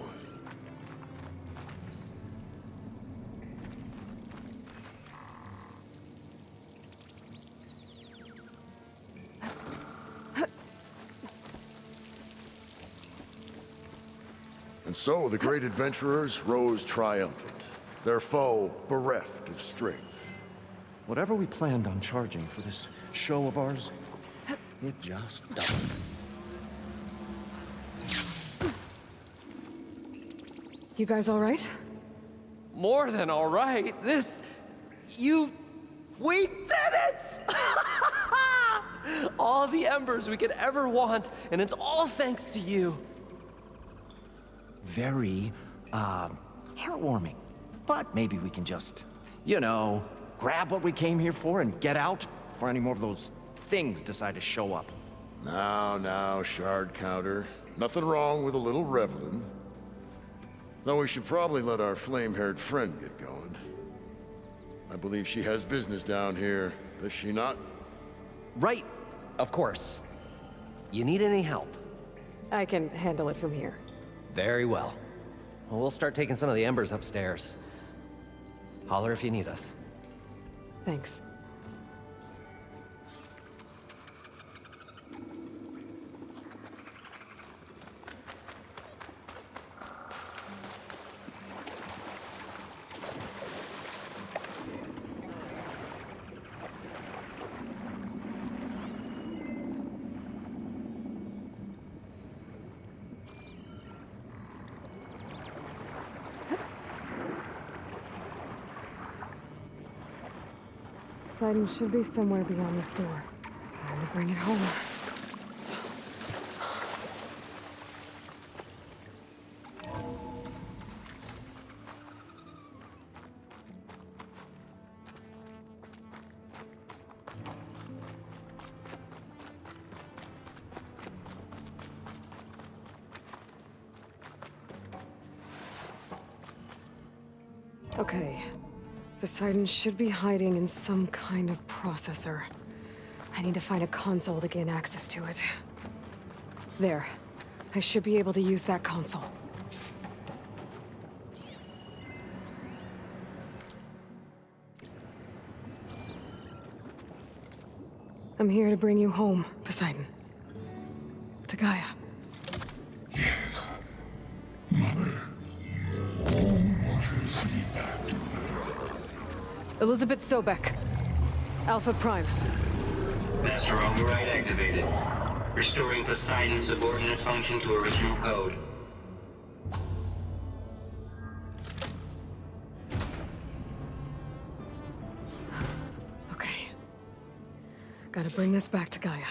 And so the great adventurers rose triumphant, their foe bereft of strength.
Whatever we planned on charging for this show of ours, it just doesn't.
You guys all right?
More than all right. We did it! All the embers we could ever want, and it's all thanks to you.
Very, heartwarming. But maybe we can just, you know, grab what we came here for and get out before any more of those things decide to show up.
Now, shard counter. Nothing wrong with a little reveling. Though we should probably let our flame-haired friend get going. I believe she has business down here, does she not?
Right, of course. You need any help?
I can handle it from here.
Very well. Well, we'll start taking some of the embers upstairs. Holler if you need us.
Thanks. Poseidon should be somewhere beyond this door. Time to bring it home. Okay. Poseidon should be hiding in some kind of processor. I need to find a console to gain access to it. There. I should be able to use that console. I'm here to bring you home, Poseidon. To Gaia.
Yes. Mother. What is he back to?
Elizabeth Sobek. Alpha Prime.
Master override activated. Restoring Poseidon's subordinate function to original code.
Okay. Gotta bring this back to Gaia.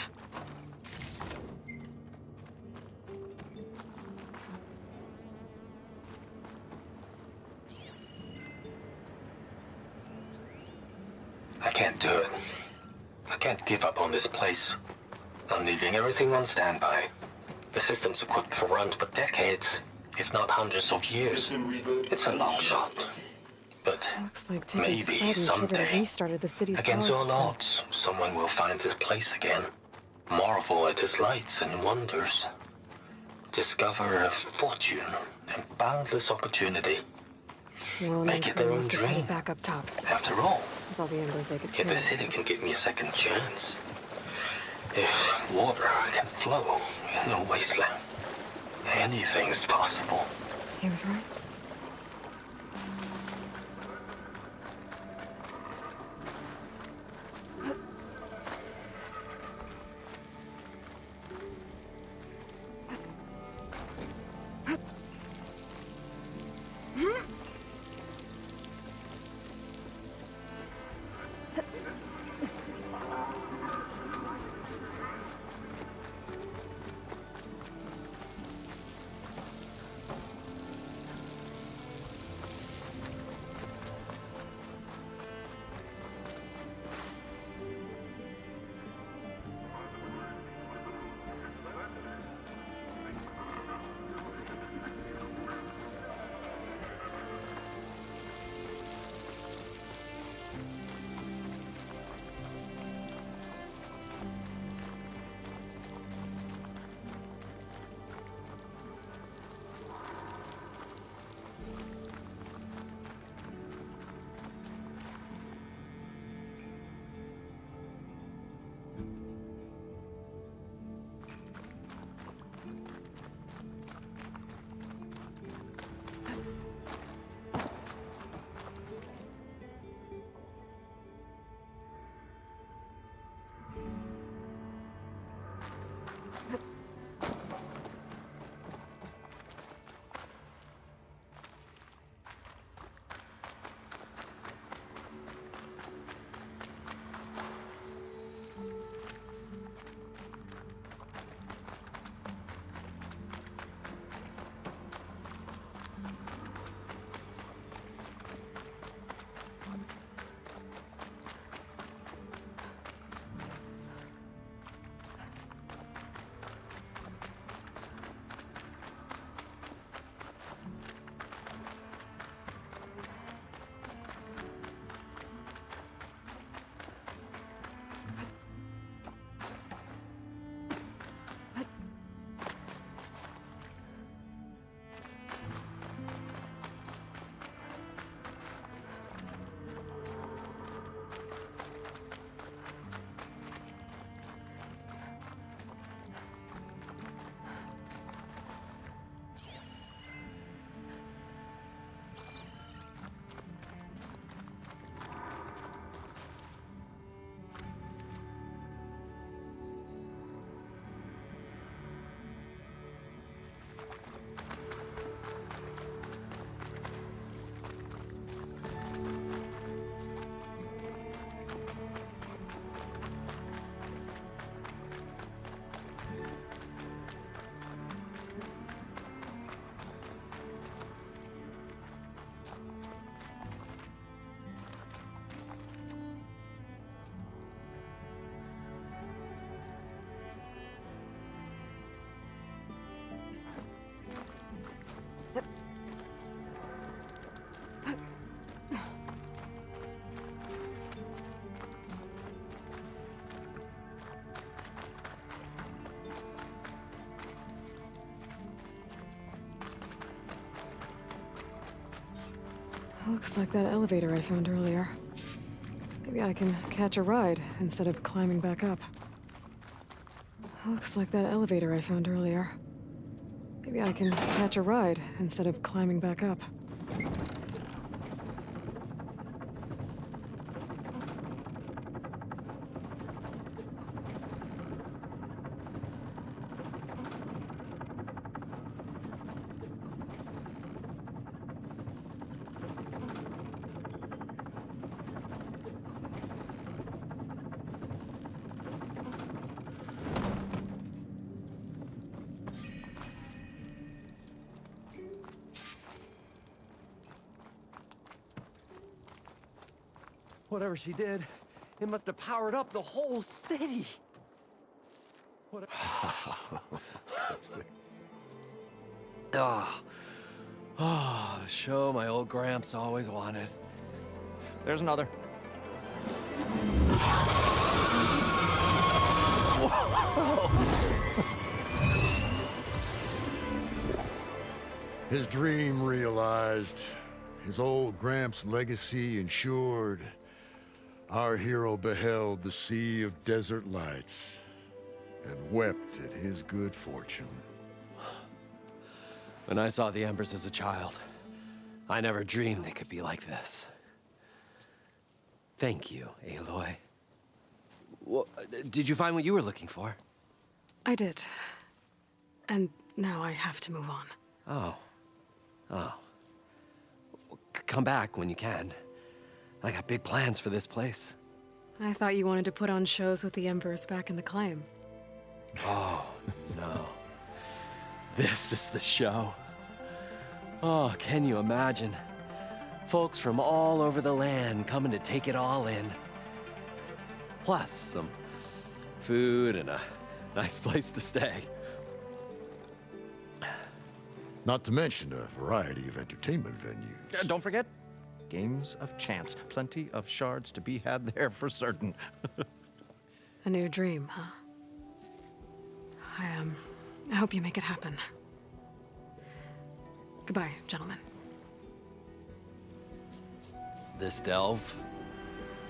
I can't do it. I can't give up on this place. I'm leaving everything on standby. The system's equipped for runs for decades, if not hundreds of years. It's a long shot. But
Looks like taking
maybe
Poseidon should have
someday,
restarted the city's power
against all
system.
odds, someone will find this place again. Marvel at its lights and wonders. Discover a fortune and boundless opportunity.
Well,
Make it their own
must have
dream.
headed back up top.
After all,
With all the embers they could
if
kill.
the city can give me a second chance, if water can flow in a wasteland, anything's possible.
He was right. Looks like that elevator I found earlier. Maybe I can catch a ride instead of climbing back up. Looks like that elevator I found earlier. Maybe I can catch a ride instead of climbing back up.
Whatever she did, it must have powered up the whole city.
Oh, the show my old Gramps always wanted.
There's another.
His dream realized. his old Gramps' legacy ensured, our hero beheld the sea of desert lights and wept at his good fortune.
When I saw the Embers as a child, I never dreamed they could be like this. Thank you, Aloy. Well, did you find what you were looking for?
I did. And now I have to move on.
Oh. Oh. Come back when you can. I got big plans for this place.
I thought you wanted to put on shows with the Embers back in the claim.
Oh, no. This is the show. Oh, can you imagine? Folks from all over the land coming to take it all in. Plus some food and a nice place to stay.
Not to mention a variety of entertainment venues.
Don't forget, games of chance. Plenty of shards to be had there for certain.
A new dream, huh? I hope you make it happen. Goodbye, gentlemen.
This delve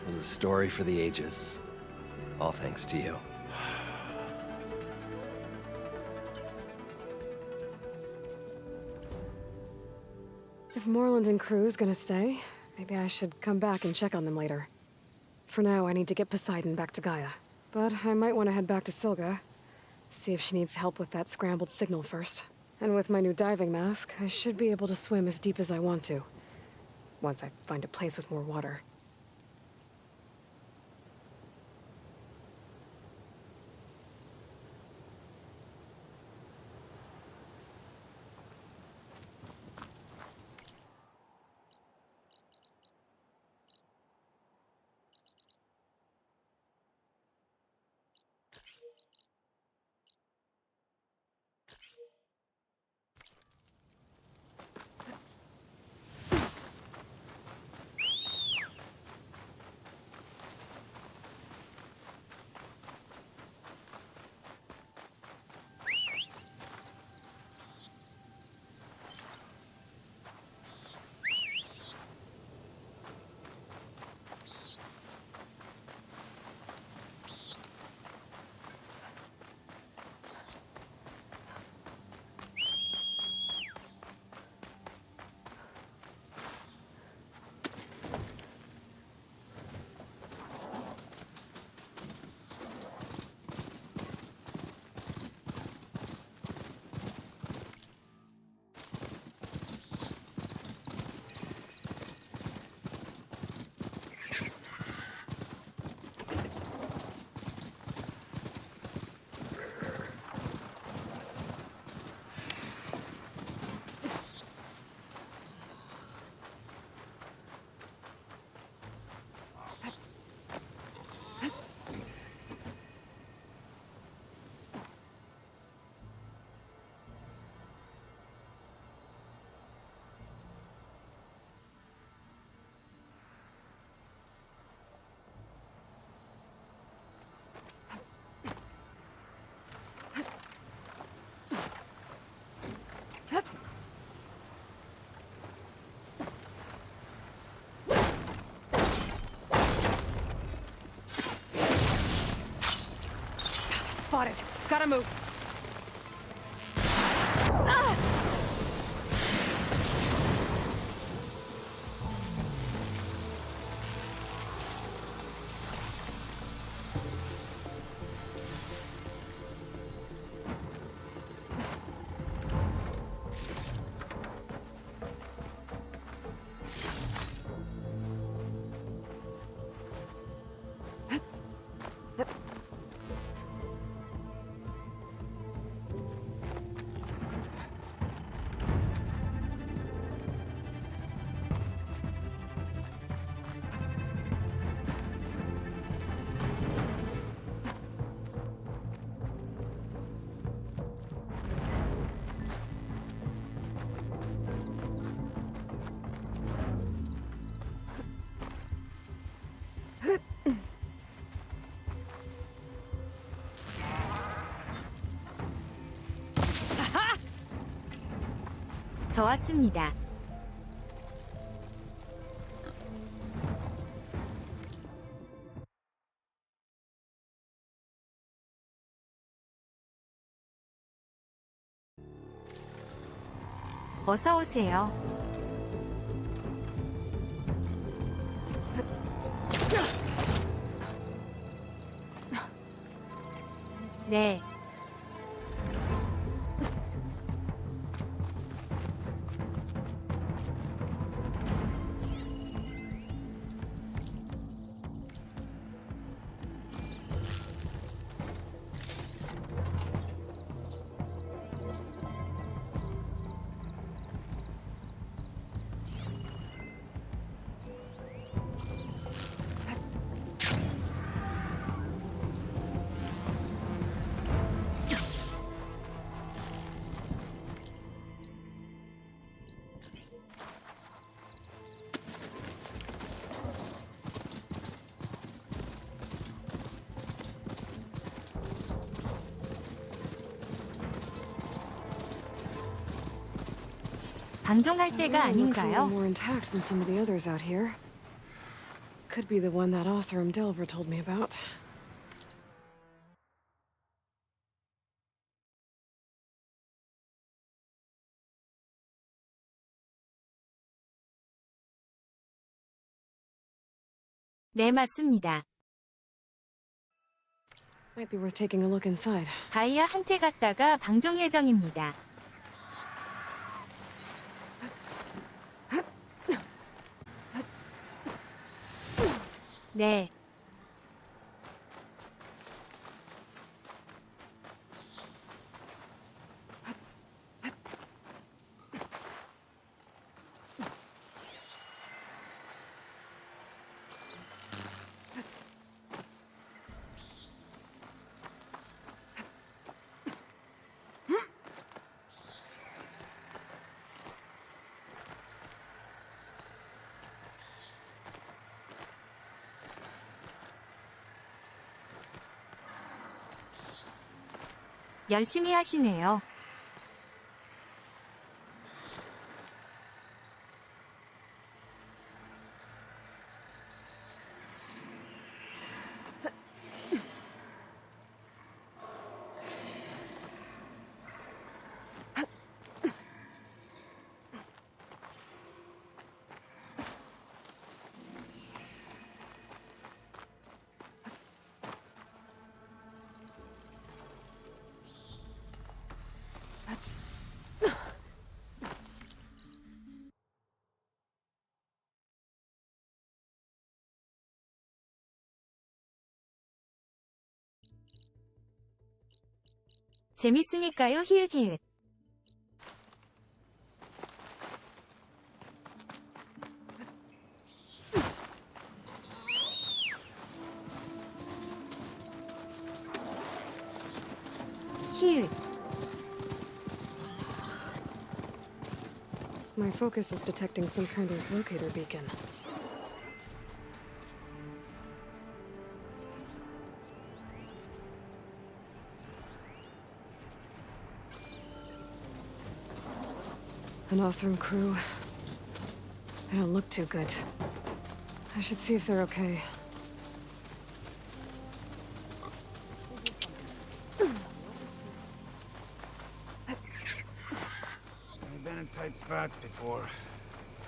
was a story for the ages. All thanks to you.
If Moreland and crew's gonna stay, maybe I should come back and check on them later. For now, I need to get Poseidon back to Gaia. But I might want to head back to Silga, see if she needs help with that scrambled signal first. And with my new diving mask, I should be able to swim as deep as I want to, once I find a place with more water. Spot it. Gotta move. Ah!
저 왔습니다. 어서 오세요. 네. 방종할 때가
That one looks a little
아닌가요?
more intact than some of the others out here. Could be the one that Oseram Delver told me about.
네, 맞습니다.
Might be worth taking a look inside.
다이아 한테 갔다가 방종 예정입니다. 네. 열심히 하시네요. 재밌으니까요, 히읗히읗. 히읗.
My focus is detecting some kind of locator beacon. An Oseram crew. They don't look too good. I should see if they're okay.
I've been in tight spots before.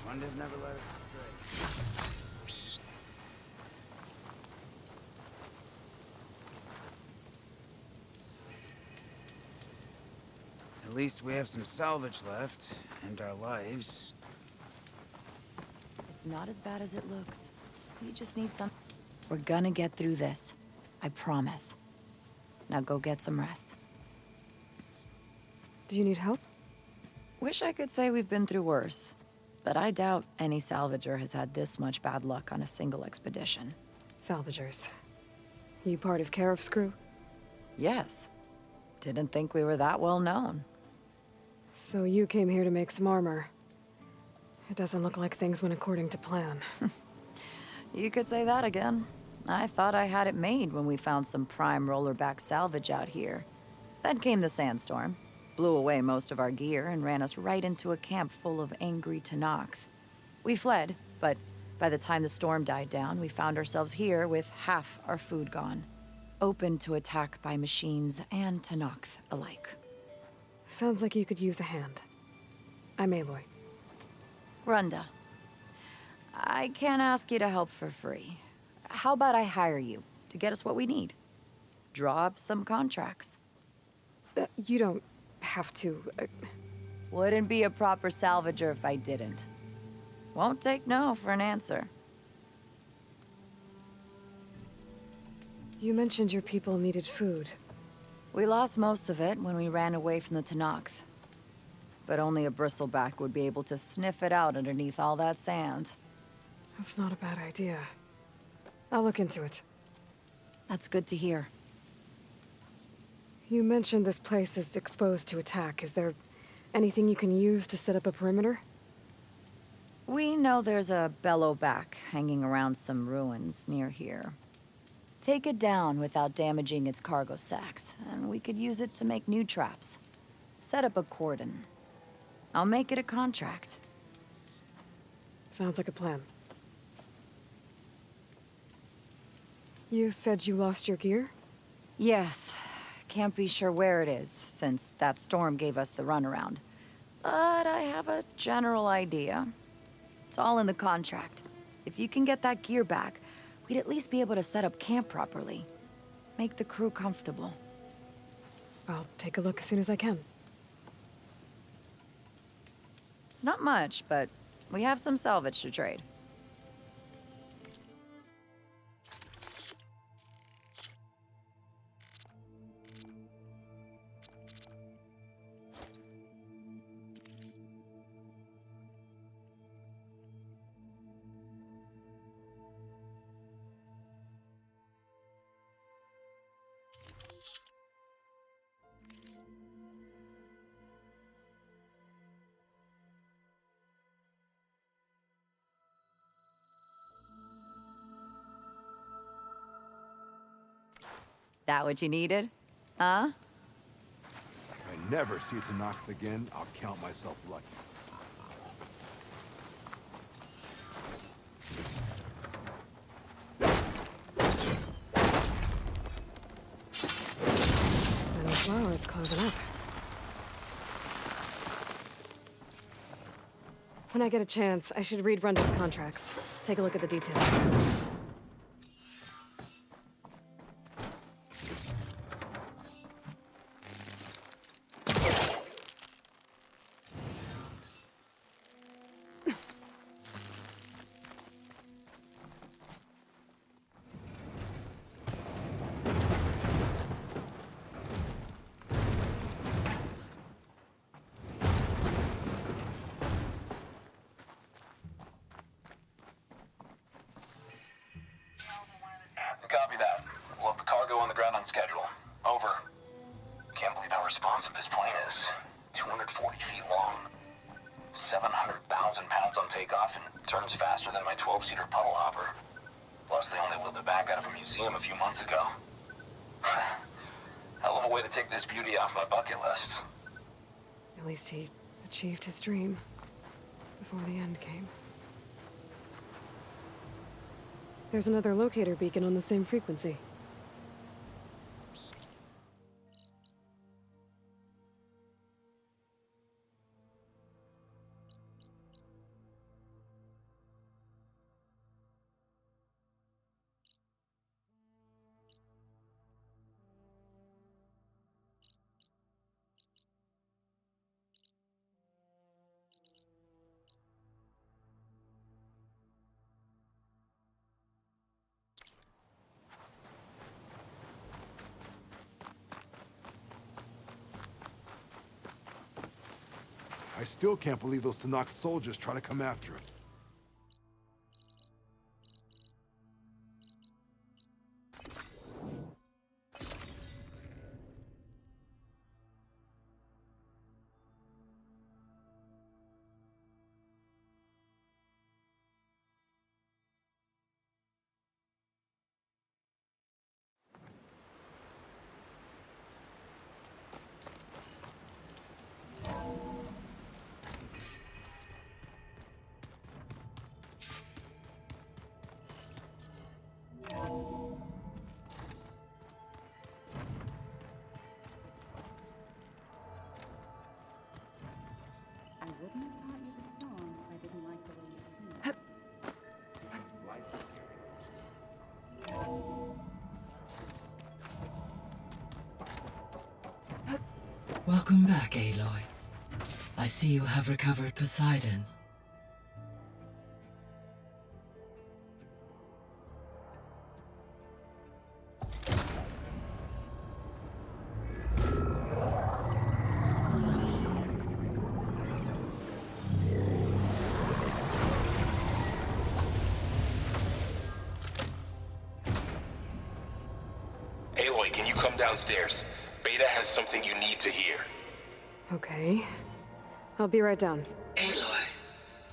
Wonders never let us stray. At least we have some salvage left, and our lives.
It's not as bad as it looks. We just need some... We're gonna get through this. I promise. Now go get some rest.
Do you need help?
Wish I could say we've been through worse. But I doubt any salvager has had this much bad luck on a single expedition.
Salvagers. You part of Karif's crew?
Yes. Didn't think we were that well known.
So you came here to make some armor. It doesn't look like things went according to plan.
You could say that again. I thought I had it made when we found some prime rollerback salvage out here. Then came the sandstorm, blew away most of our gear, and ran us right into a camp full of angry Tenakth. We fled, but by the time the storm died down, we found ourselves here with half our food gone, open to attack by machines and Tenakth alike.
Sounds like you could use a hand. I'm Aloy.
Runda. I can't ask you to help for free. How about I hire you to get us what we need? Draw up some contracts.
You don't have to...
Wouldn't be a proper salvager if I didn't. Won't take no for an answer.
You mentioned your people needed food.
We lost most of it when we ran away from the Tenakth. But only a bristleback would be able to sniff it out underneath all that sand.
That's not a bad idea. I'll look into it.
That's good to hear.
You mentioned this place is exposed to attack. Is there anything you can use to set up a perimeter?
We know there's a bellowback hanging around some ruins near here. Take it down without damaging its cargo sacks, and we could use it to make new traps. Set up a cordon. I'll make it a contract.
Sounds like a plan. You said you lost your gear?
Yes. Can't be sure where it is, since that storm gave us the runaround. But I have a general idea. It's all in the contract. If you can get that gear back, we'd at least be able to set up camp properly. Make the crew comfortable.
I'll take a look as soon as I can.
It's not much, but we have some salvage to trade. That what you needed? Huh?
If I never see Tenakth again, I'll count myself lucky.
And the flowers closing up. When I get a chance, I should read Runda's contracts. Take a look at the details.
Copy that. We'll have the cargo on the ground on schedule. Over. Can't believe how responsive this plane is. 240 feet long. 700,000 pounds on takeoff and turns faster than my 12-seater puddle hopper. Plus, they only wheeled it back out of a museum a few months ago. Hell of a way to take this beauty off my bucket list.
At least he achieved his dream before the end came. There's another locator beacon on the same frequency.
I still can't believe those Tenakth soldiers try to come after him.
Welcome back, Aloy. I see you have recovered Poseidon.
Aloy, can you come downstairs? Beta has something you need to hear.
Okay. I'll be right down.
Aloy,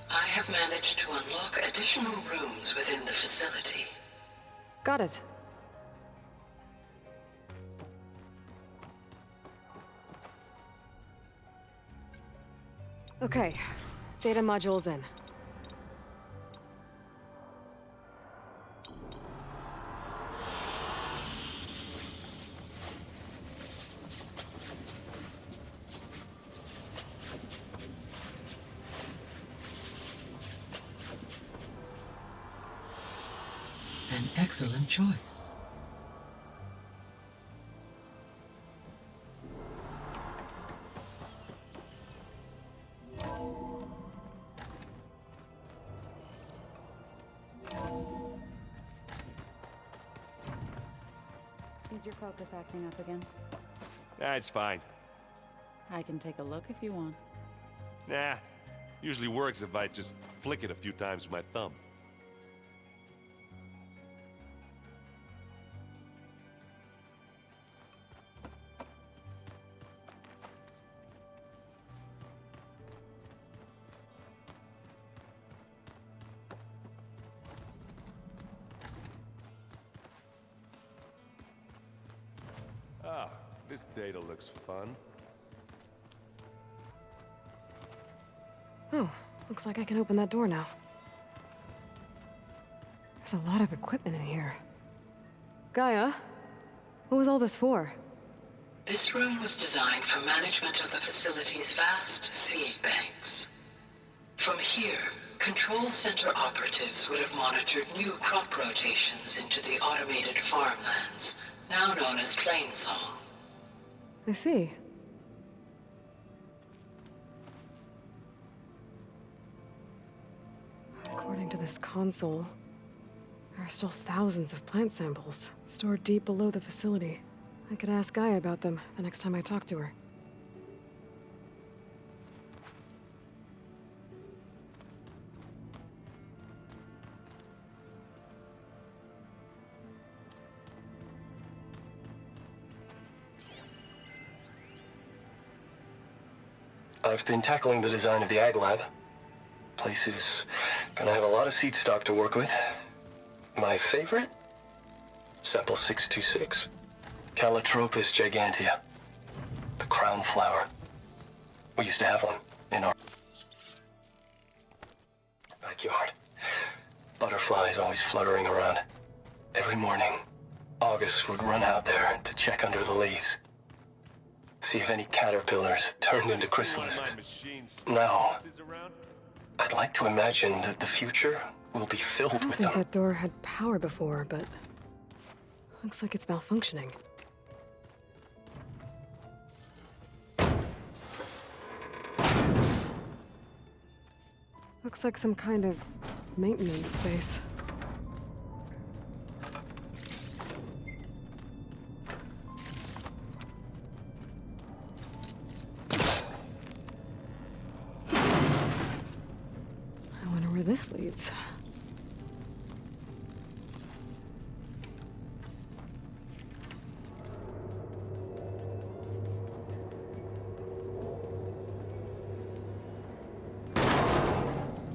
I have managed to unlock additional rooms within the facility.
Got it. Okay. Data module's in.
An excellent choice.
Is your focus acting up again?
Nah, it's fine.
I can take a look if you want.
Nah, usually works if I just flick it a few times with my thumb. Ah, this data looks fun.
Oh, looks like I can open that door now. There's a lot of equipment in here. Gaia, what was all this for?
This room was designed for management of the facility's vast seed banks. From here, control center operatives would have monitored new crop rotations into the automated farmlands, now known as Plainsong.
I see. According to this console, there are still thousands of plant samples stored deep below the facility. I could ask Gaia about them the next time I talk to her.
I've been tackling the design of the Ag Lab. Place is gonna have a lot of seed stock to work with. My favorite? Sample 626. Calotropis gigantea. The crown flower. We used to have one in our backyard. Butterflies always fluttering around. Every morning, August would run out there to check under the leaves. See if any caterpillars turned into chrysalises. Now, I'd like to imagine that the future will be filled
I don't
with
think
them.
that door had power before, but looks like it's malfunctioning. Looks like some kind of maintenance space. I wonder where this leads.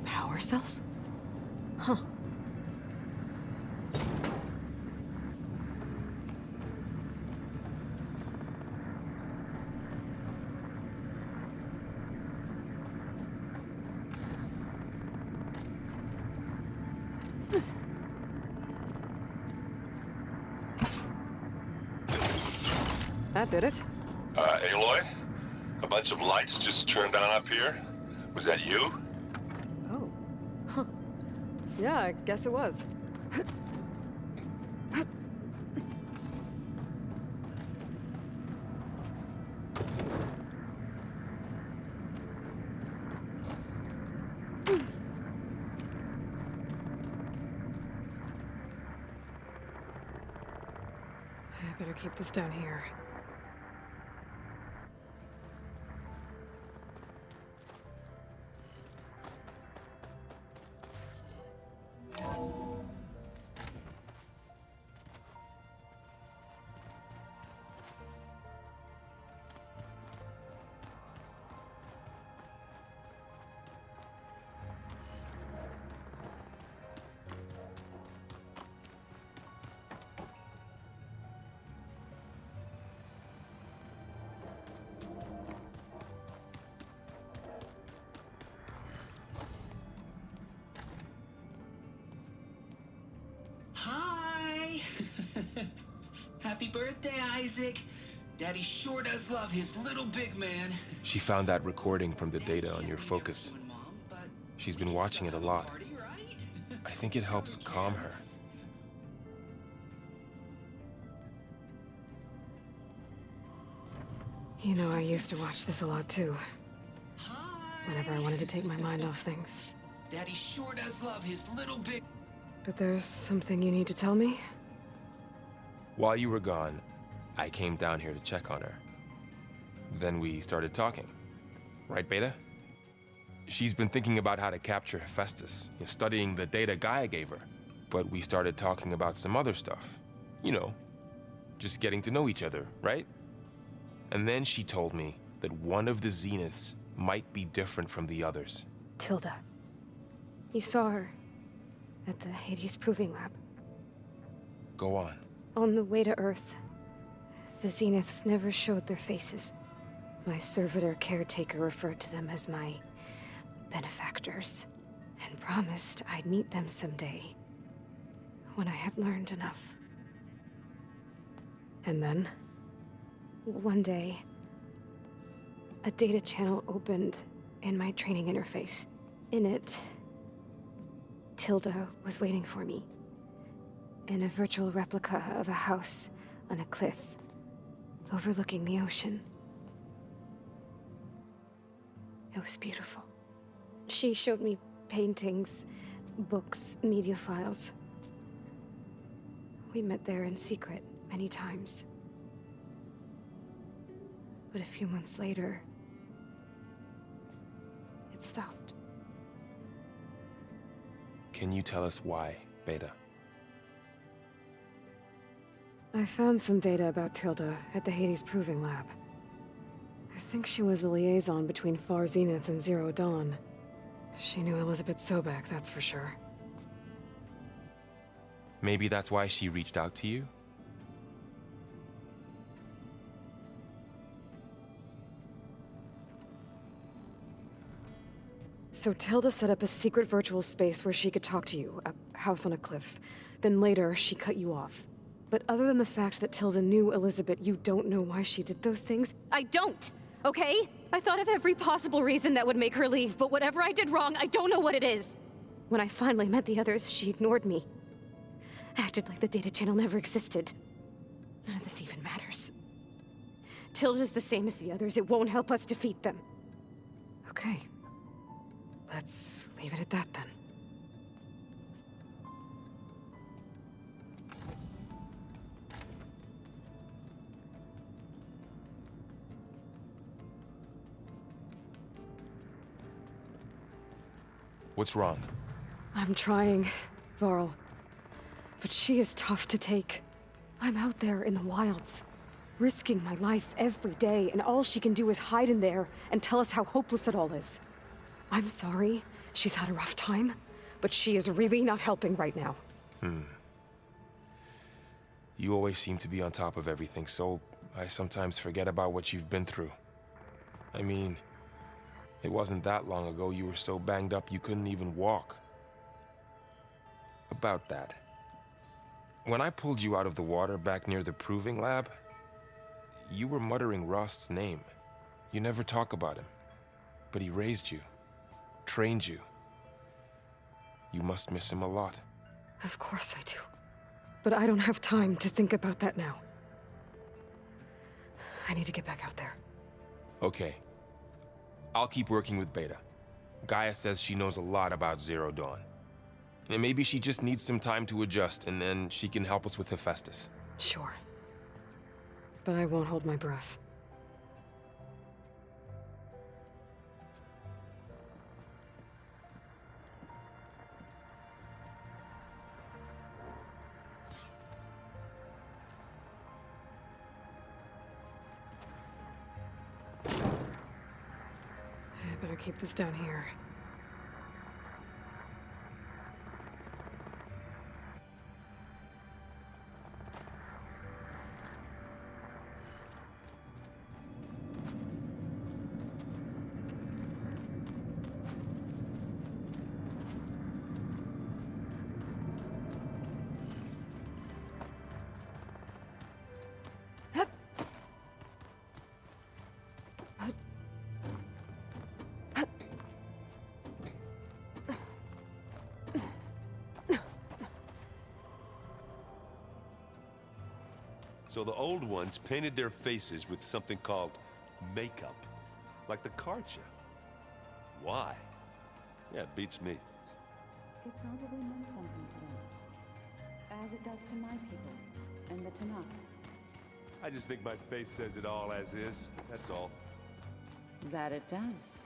Power cells? Huh. That did it.
Aloy? A bunch of lights just turned on up here? Was that you?
Oh. Huh. Yeah, I guess it was. better keep this down here.
Hi! Happy birthday, Isaac. Daddy sure does love his little big man.
She found that recording from the data on your focus. She's been watching it a lot. I think it helps calm her.
You know, I used to watch this a lot too. Whenever I wanted to take my mind off things.
Daddy sure does love his little big...
But there's something you need to tell me?
While you were gone, I came down here to check on her. Then we started talking. Right, Beta? She's been thinking about how to capture Hephaestus, studying the data Gaia gave her. But we started talking about some other stuff. You know, just getting to know each other, right? And then she told me that one of the Zeniths might be different from the others.
Tilda. You saw her at the Hades Proving Lab.
Go on.
On the way to Earth, the Zeniths never showed their faces. My servitor caretaker referred to them as my benefactors, and promised I'd meet them someday, when I had learned enough. And then, one day, a data channel opened in my training interface. In it, Tilda was waiting for me, in a virtual replica of a house on a cliff, overlooking the ocean. It was beautiful. She showed me paintings, books, media files. We met there in secret many times. But a few months later, it stopped.
Can you tell us why, Beta?
I found some data about Tilda at the Hades Proving Lab. I think she was the liaison between Far Zenith and Zero Dawn. She knew Elizabeth Sobek, that's for sure.
Maybe that's why she reached out to you?
So Tilda set up a secret virtual space where she could talk to you, a house on a cliff. Then later, she cut you off. But other than the fact that Tilda knew Elizabeth, you don't know why she did those things? I don't! Okay? I thought of every possible reason that would make her leave, but whatever I did wrong, I don't know what it is! When I finally met the others, she ignored me. Acted like the data channel never existed. None of this even matters. Tilda's the same as the others. It won't help us defeat them. Okay. Let's leave it at that, then.
What's wrong?
I'm trying, Varl. But she is tough to take. I'm out there in the wilds, risking my life every day, and all she can do is hide in there and tell us how hopeless it all is. I'm sorry, she's had a rough time, but she is really not helping right now.
You always seem to be on top of everything, so I sometimes forget about what you've been through. I mean, it wasn't that long ago you were so banged up you couldn't even walk. About that. When I pulled you out of the water back near the Proving Lab, you were muttering Rost's name. You never talk about him. But he raised you, trained you. You must miss him a lot.
Of course I do. But I don't have time to think about that now. I need to get back out there.
Okay. I'll keep working with Beta. Gaia says she knows a lot about Zero Dawn. And maybe she just needs some time to adjust, and then she can help us with Hephaestus.
Sure. but I won't hold my breath. I better keep this down here.
So the old ones painted their faces with something called makeup, like the card show. Why? Yeah, it beats me.
It probably meant something to them, as it does to my people and the Tanakh.
I just think my face says it all as is, that's all.
That it does.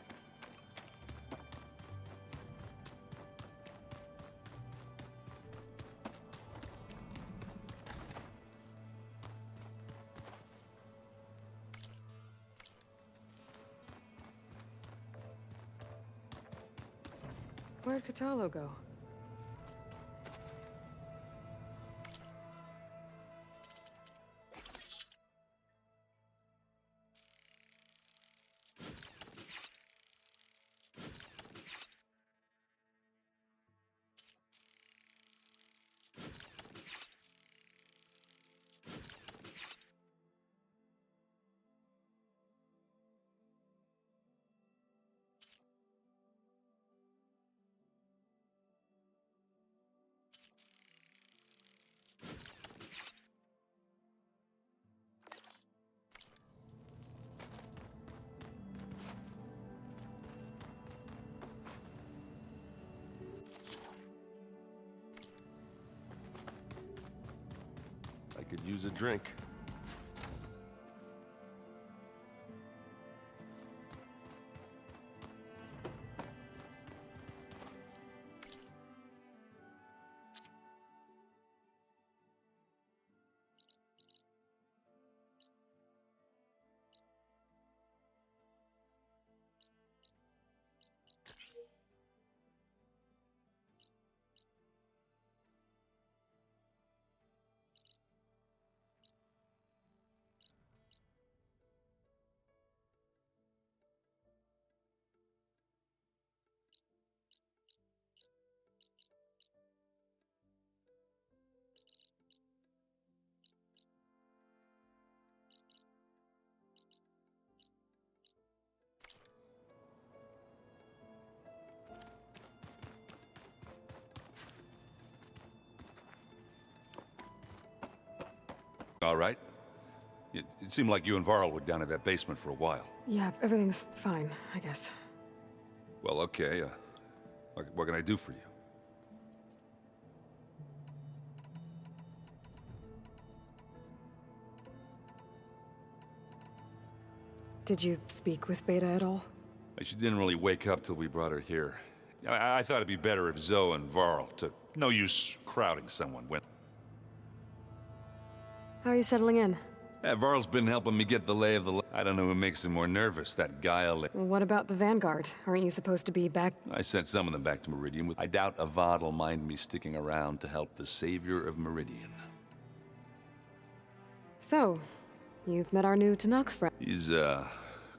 Where'd Katalo go?
I could use a drink.
All right. It seemed like you and Varl were down in that basement for a while.
Yeah, everything's fine, I guess.
Well, okay. What can I do for you?
Did you speak with Beta at all?
She didn't really wake up till we brought her here. I thought it'd be better if Zoe and Varl took... No use crowding someone when...
How are you settling in?
Yeah, Varl's been helping me get the lay of the... I don't know who makes him more nervous, that guile...
Well, what about the Vanguard? Aren't you supposed to be back?
I sent some of them back to Meridian. I doubt Avad will mind me sticking around to help the savior of Meridian.
So, you've met our new Tanakh friend.
He's,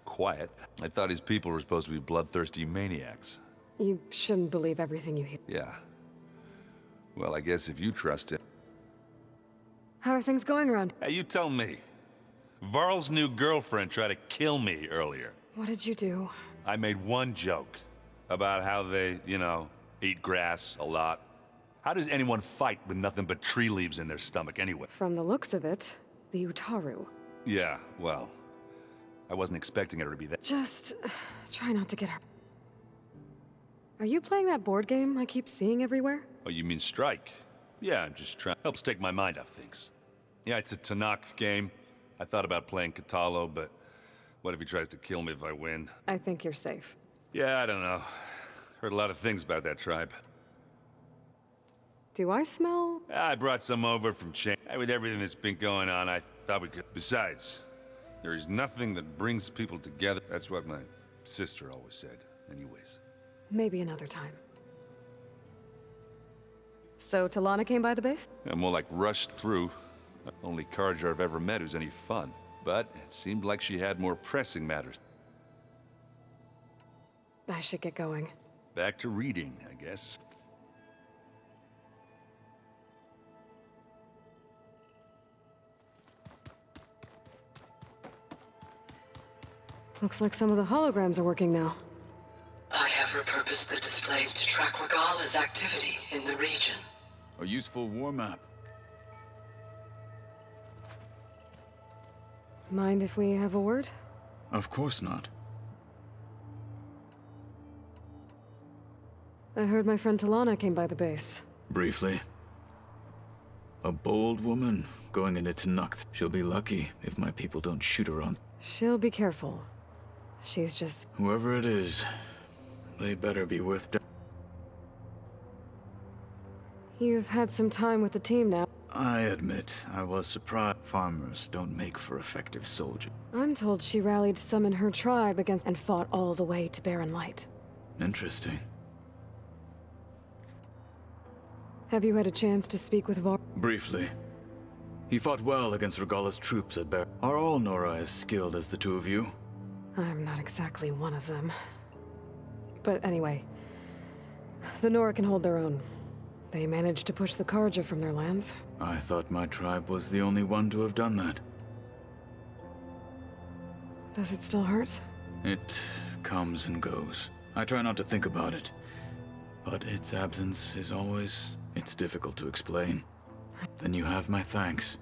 quiet. I thought his people were supposed to be bloodthirsty maniacs.
You shouldn't believe everything you hear.
Yeah. Well, I guess if you trust him...
How are things going around?
Hey, you tell me. Varl's new girlfriend tried to kill me earlier.
What did you do?
I made one joke about how they, you know, eat grass a lot. How does anyone fight with nothing but tree leaves in their stomach anyway?
From the looks of it, the Utaru.
Yeah, well, I wasn't expecting her to be that.
Just try not to get hurt. Are you playing that board game I keep seeing everywhere?
Oh, you mean Strike? Yeah, I'm just trying. Helps take my mind off things. Yeah, it's a Tanakh game. I thought about playing Catalo, but what if he tries to kill me if I win?
I think you're safe.
Yeah, I don't know. Heard a lot of things about that tribe.
Do I smell?
I brought some over from Chain. With everything that's been going on, I thought we could. Besides, there is nothing that brings people together. That's what my sister always said. Anyways.
Maybe another time. So Talana came by the base?
Yeah, more like rushed through. Only Carja I've ever met who's any fun. But it seemed like she had more pressing matters.
I should get going.
Back to reading, I guess.
Looks like some of the holograms are working now.
I have repurposed the displays to track Regala's activity in the region.
A useful war map.
Mind if we have a word?
Of course not.
I heard my friend Talana came by the base.
Briefly. A bold woman going into Tanukth. She'll be lucky if my people don't shoot her on.
She'll be careful. She's just...
Whoever it is, they better be worth...
You've had some time with the team now.
I admit, I was surprised. Farmers don't make for effective soldiers.
I'm told she rallied some in her tribe against and fought all the way to Barren Light.
Interesting.
Have you had a chance to speak with Var?
Briefly. He fought well against Regala's troops at Bar. Are all Nora as skilled as the two of you?
I'm not exactly one of them. But anyway, the Nora can hold their own. They managed to push the Carja from their lands.
I thought my tribe was the only one to have done that.
Does it still hurt?
It comes and goes. I try not to think about it. But its absence is always... It's difficult to explain. Then you have my thanks.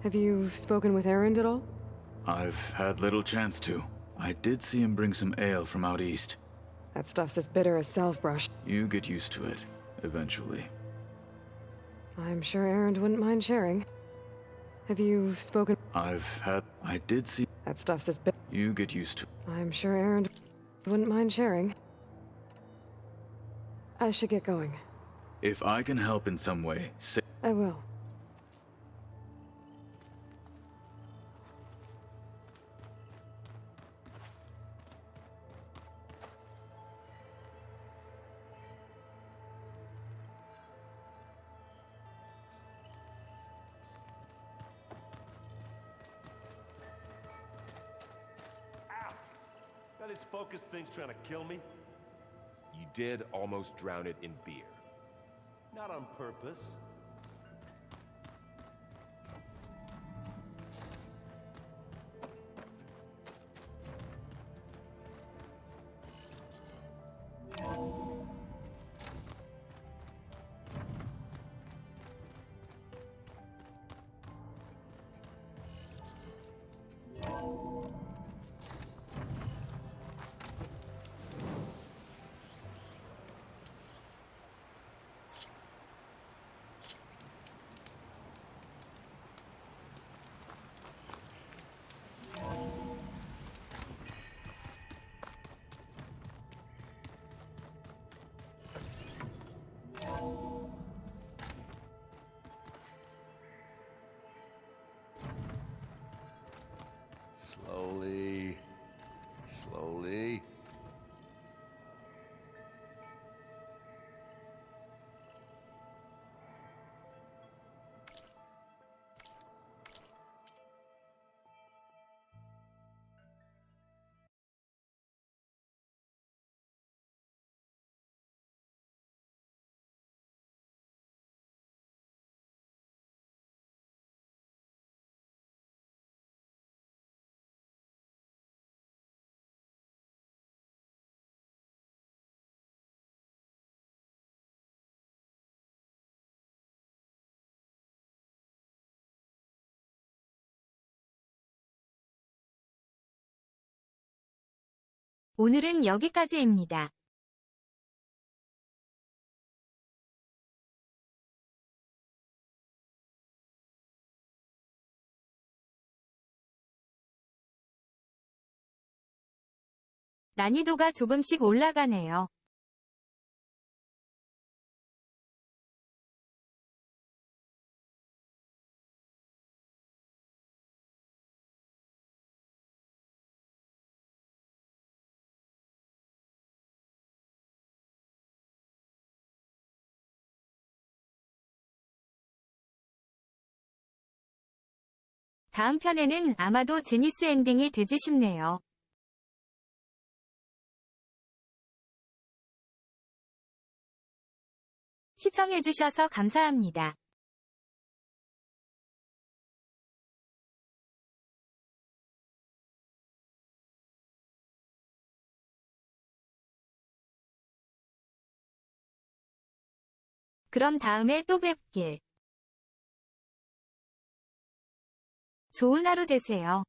Have you spoken with Erend at all?
I've had little chance to. I did see him bring some ale from out east.
That stuff's as bitter as salve-brush.
You get used to it, eventually.
I'm sure Erend wouldn't mind sharing. Have you spoken?
I did see...
That stuff's as bitter.
You get used to...
I'm sure Erend wouldn't mind sharing. I should get going.
If I can help in some way, say...
I will.
That is focused things trying to kill me?
You did almost drown it in beer.
Not on purpose.
Slowly. Slowly.
오늘은 여기까지입니다. 난이도가 조금씩 올라가네요. 다음 편에는 아마도 제니스 엔딩이 되지 싶네요. 시청해주셔서 감사합니다. 그럼 다음에 또 뵙길. 좋은 하루 되세요.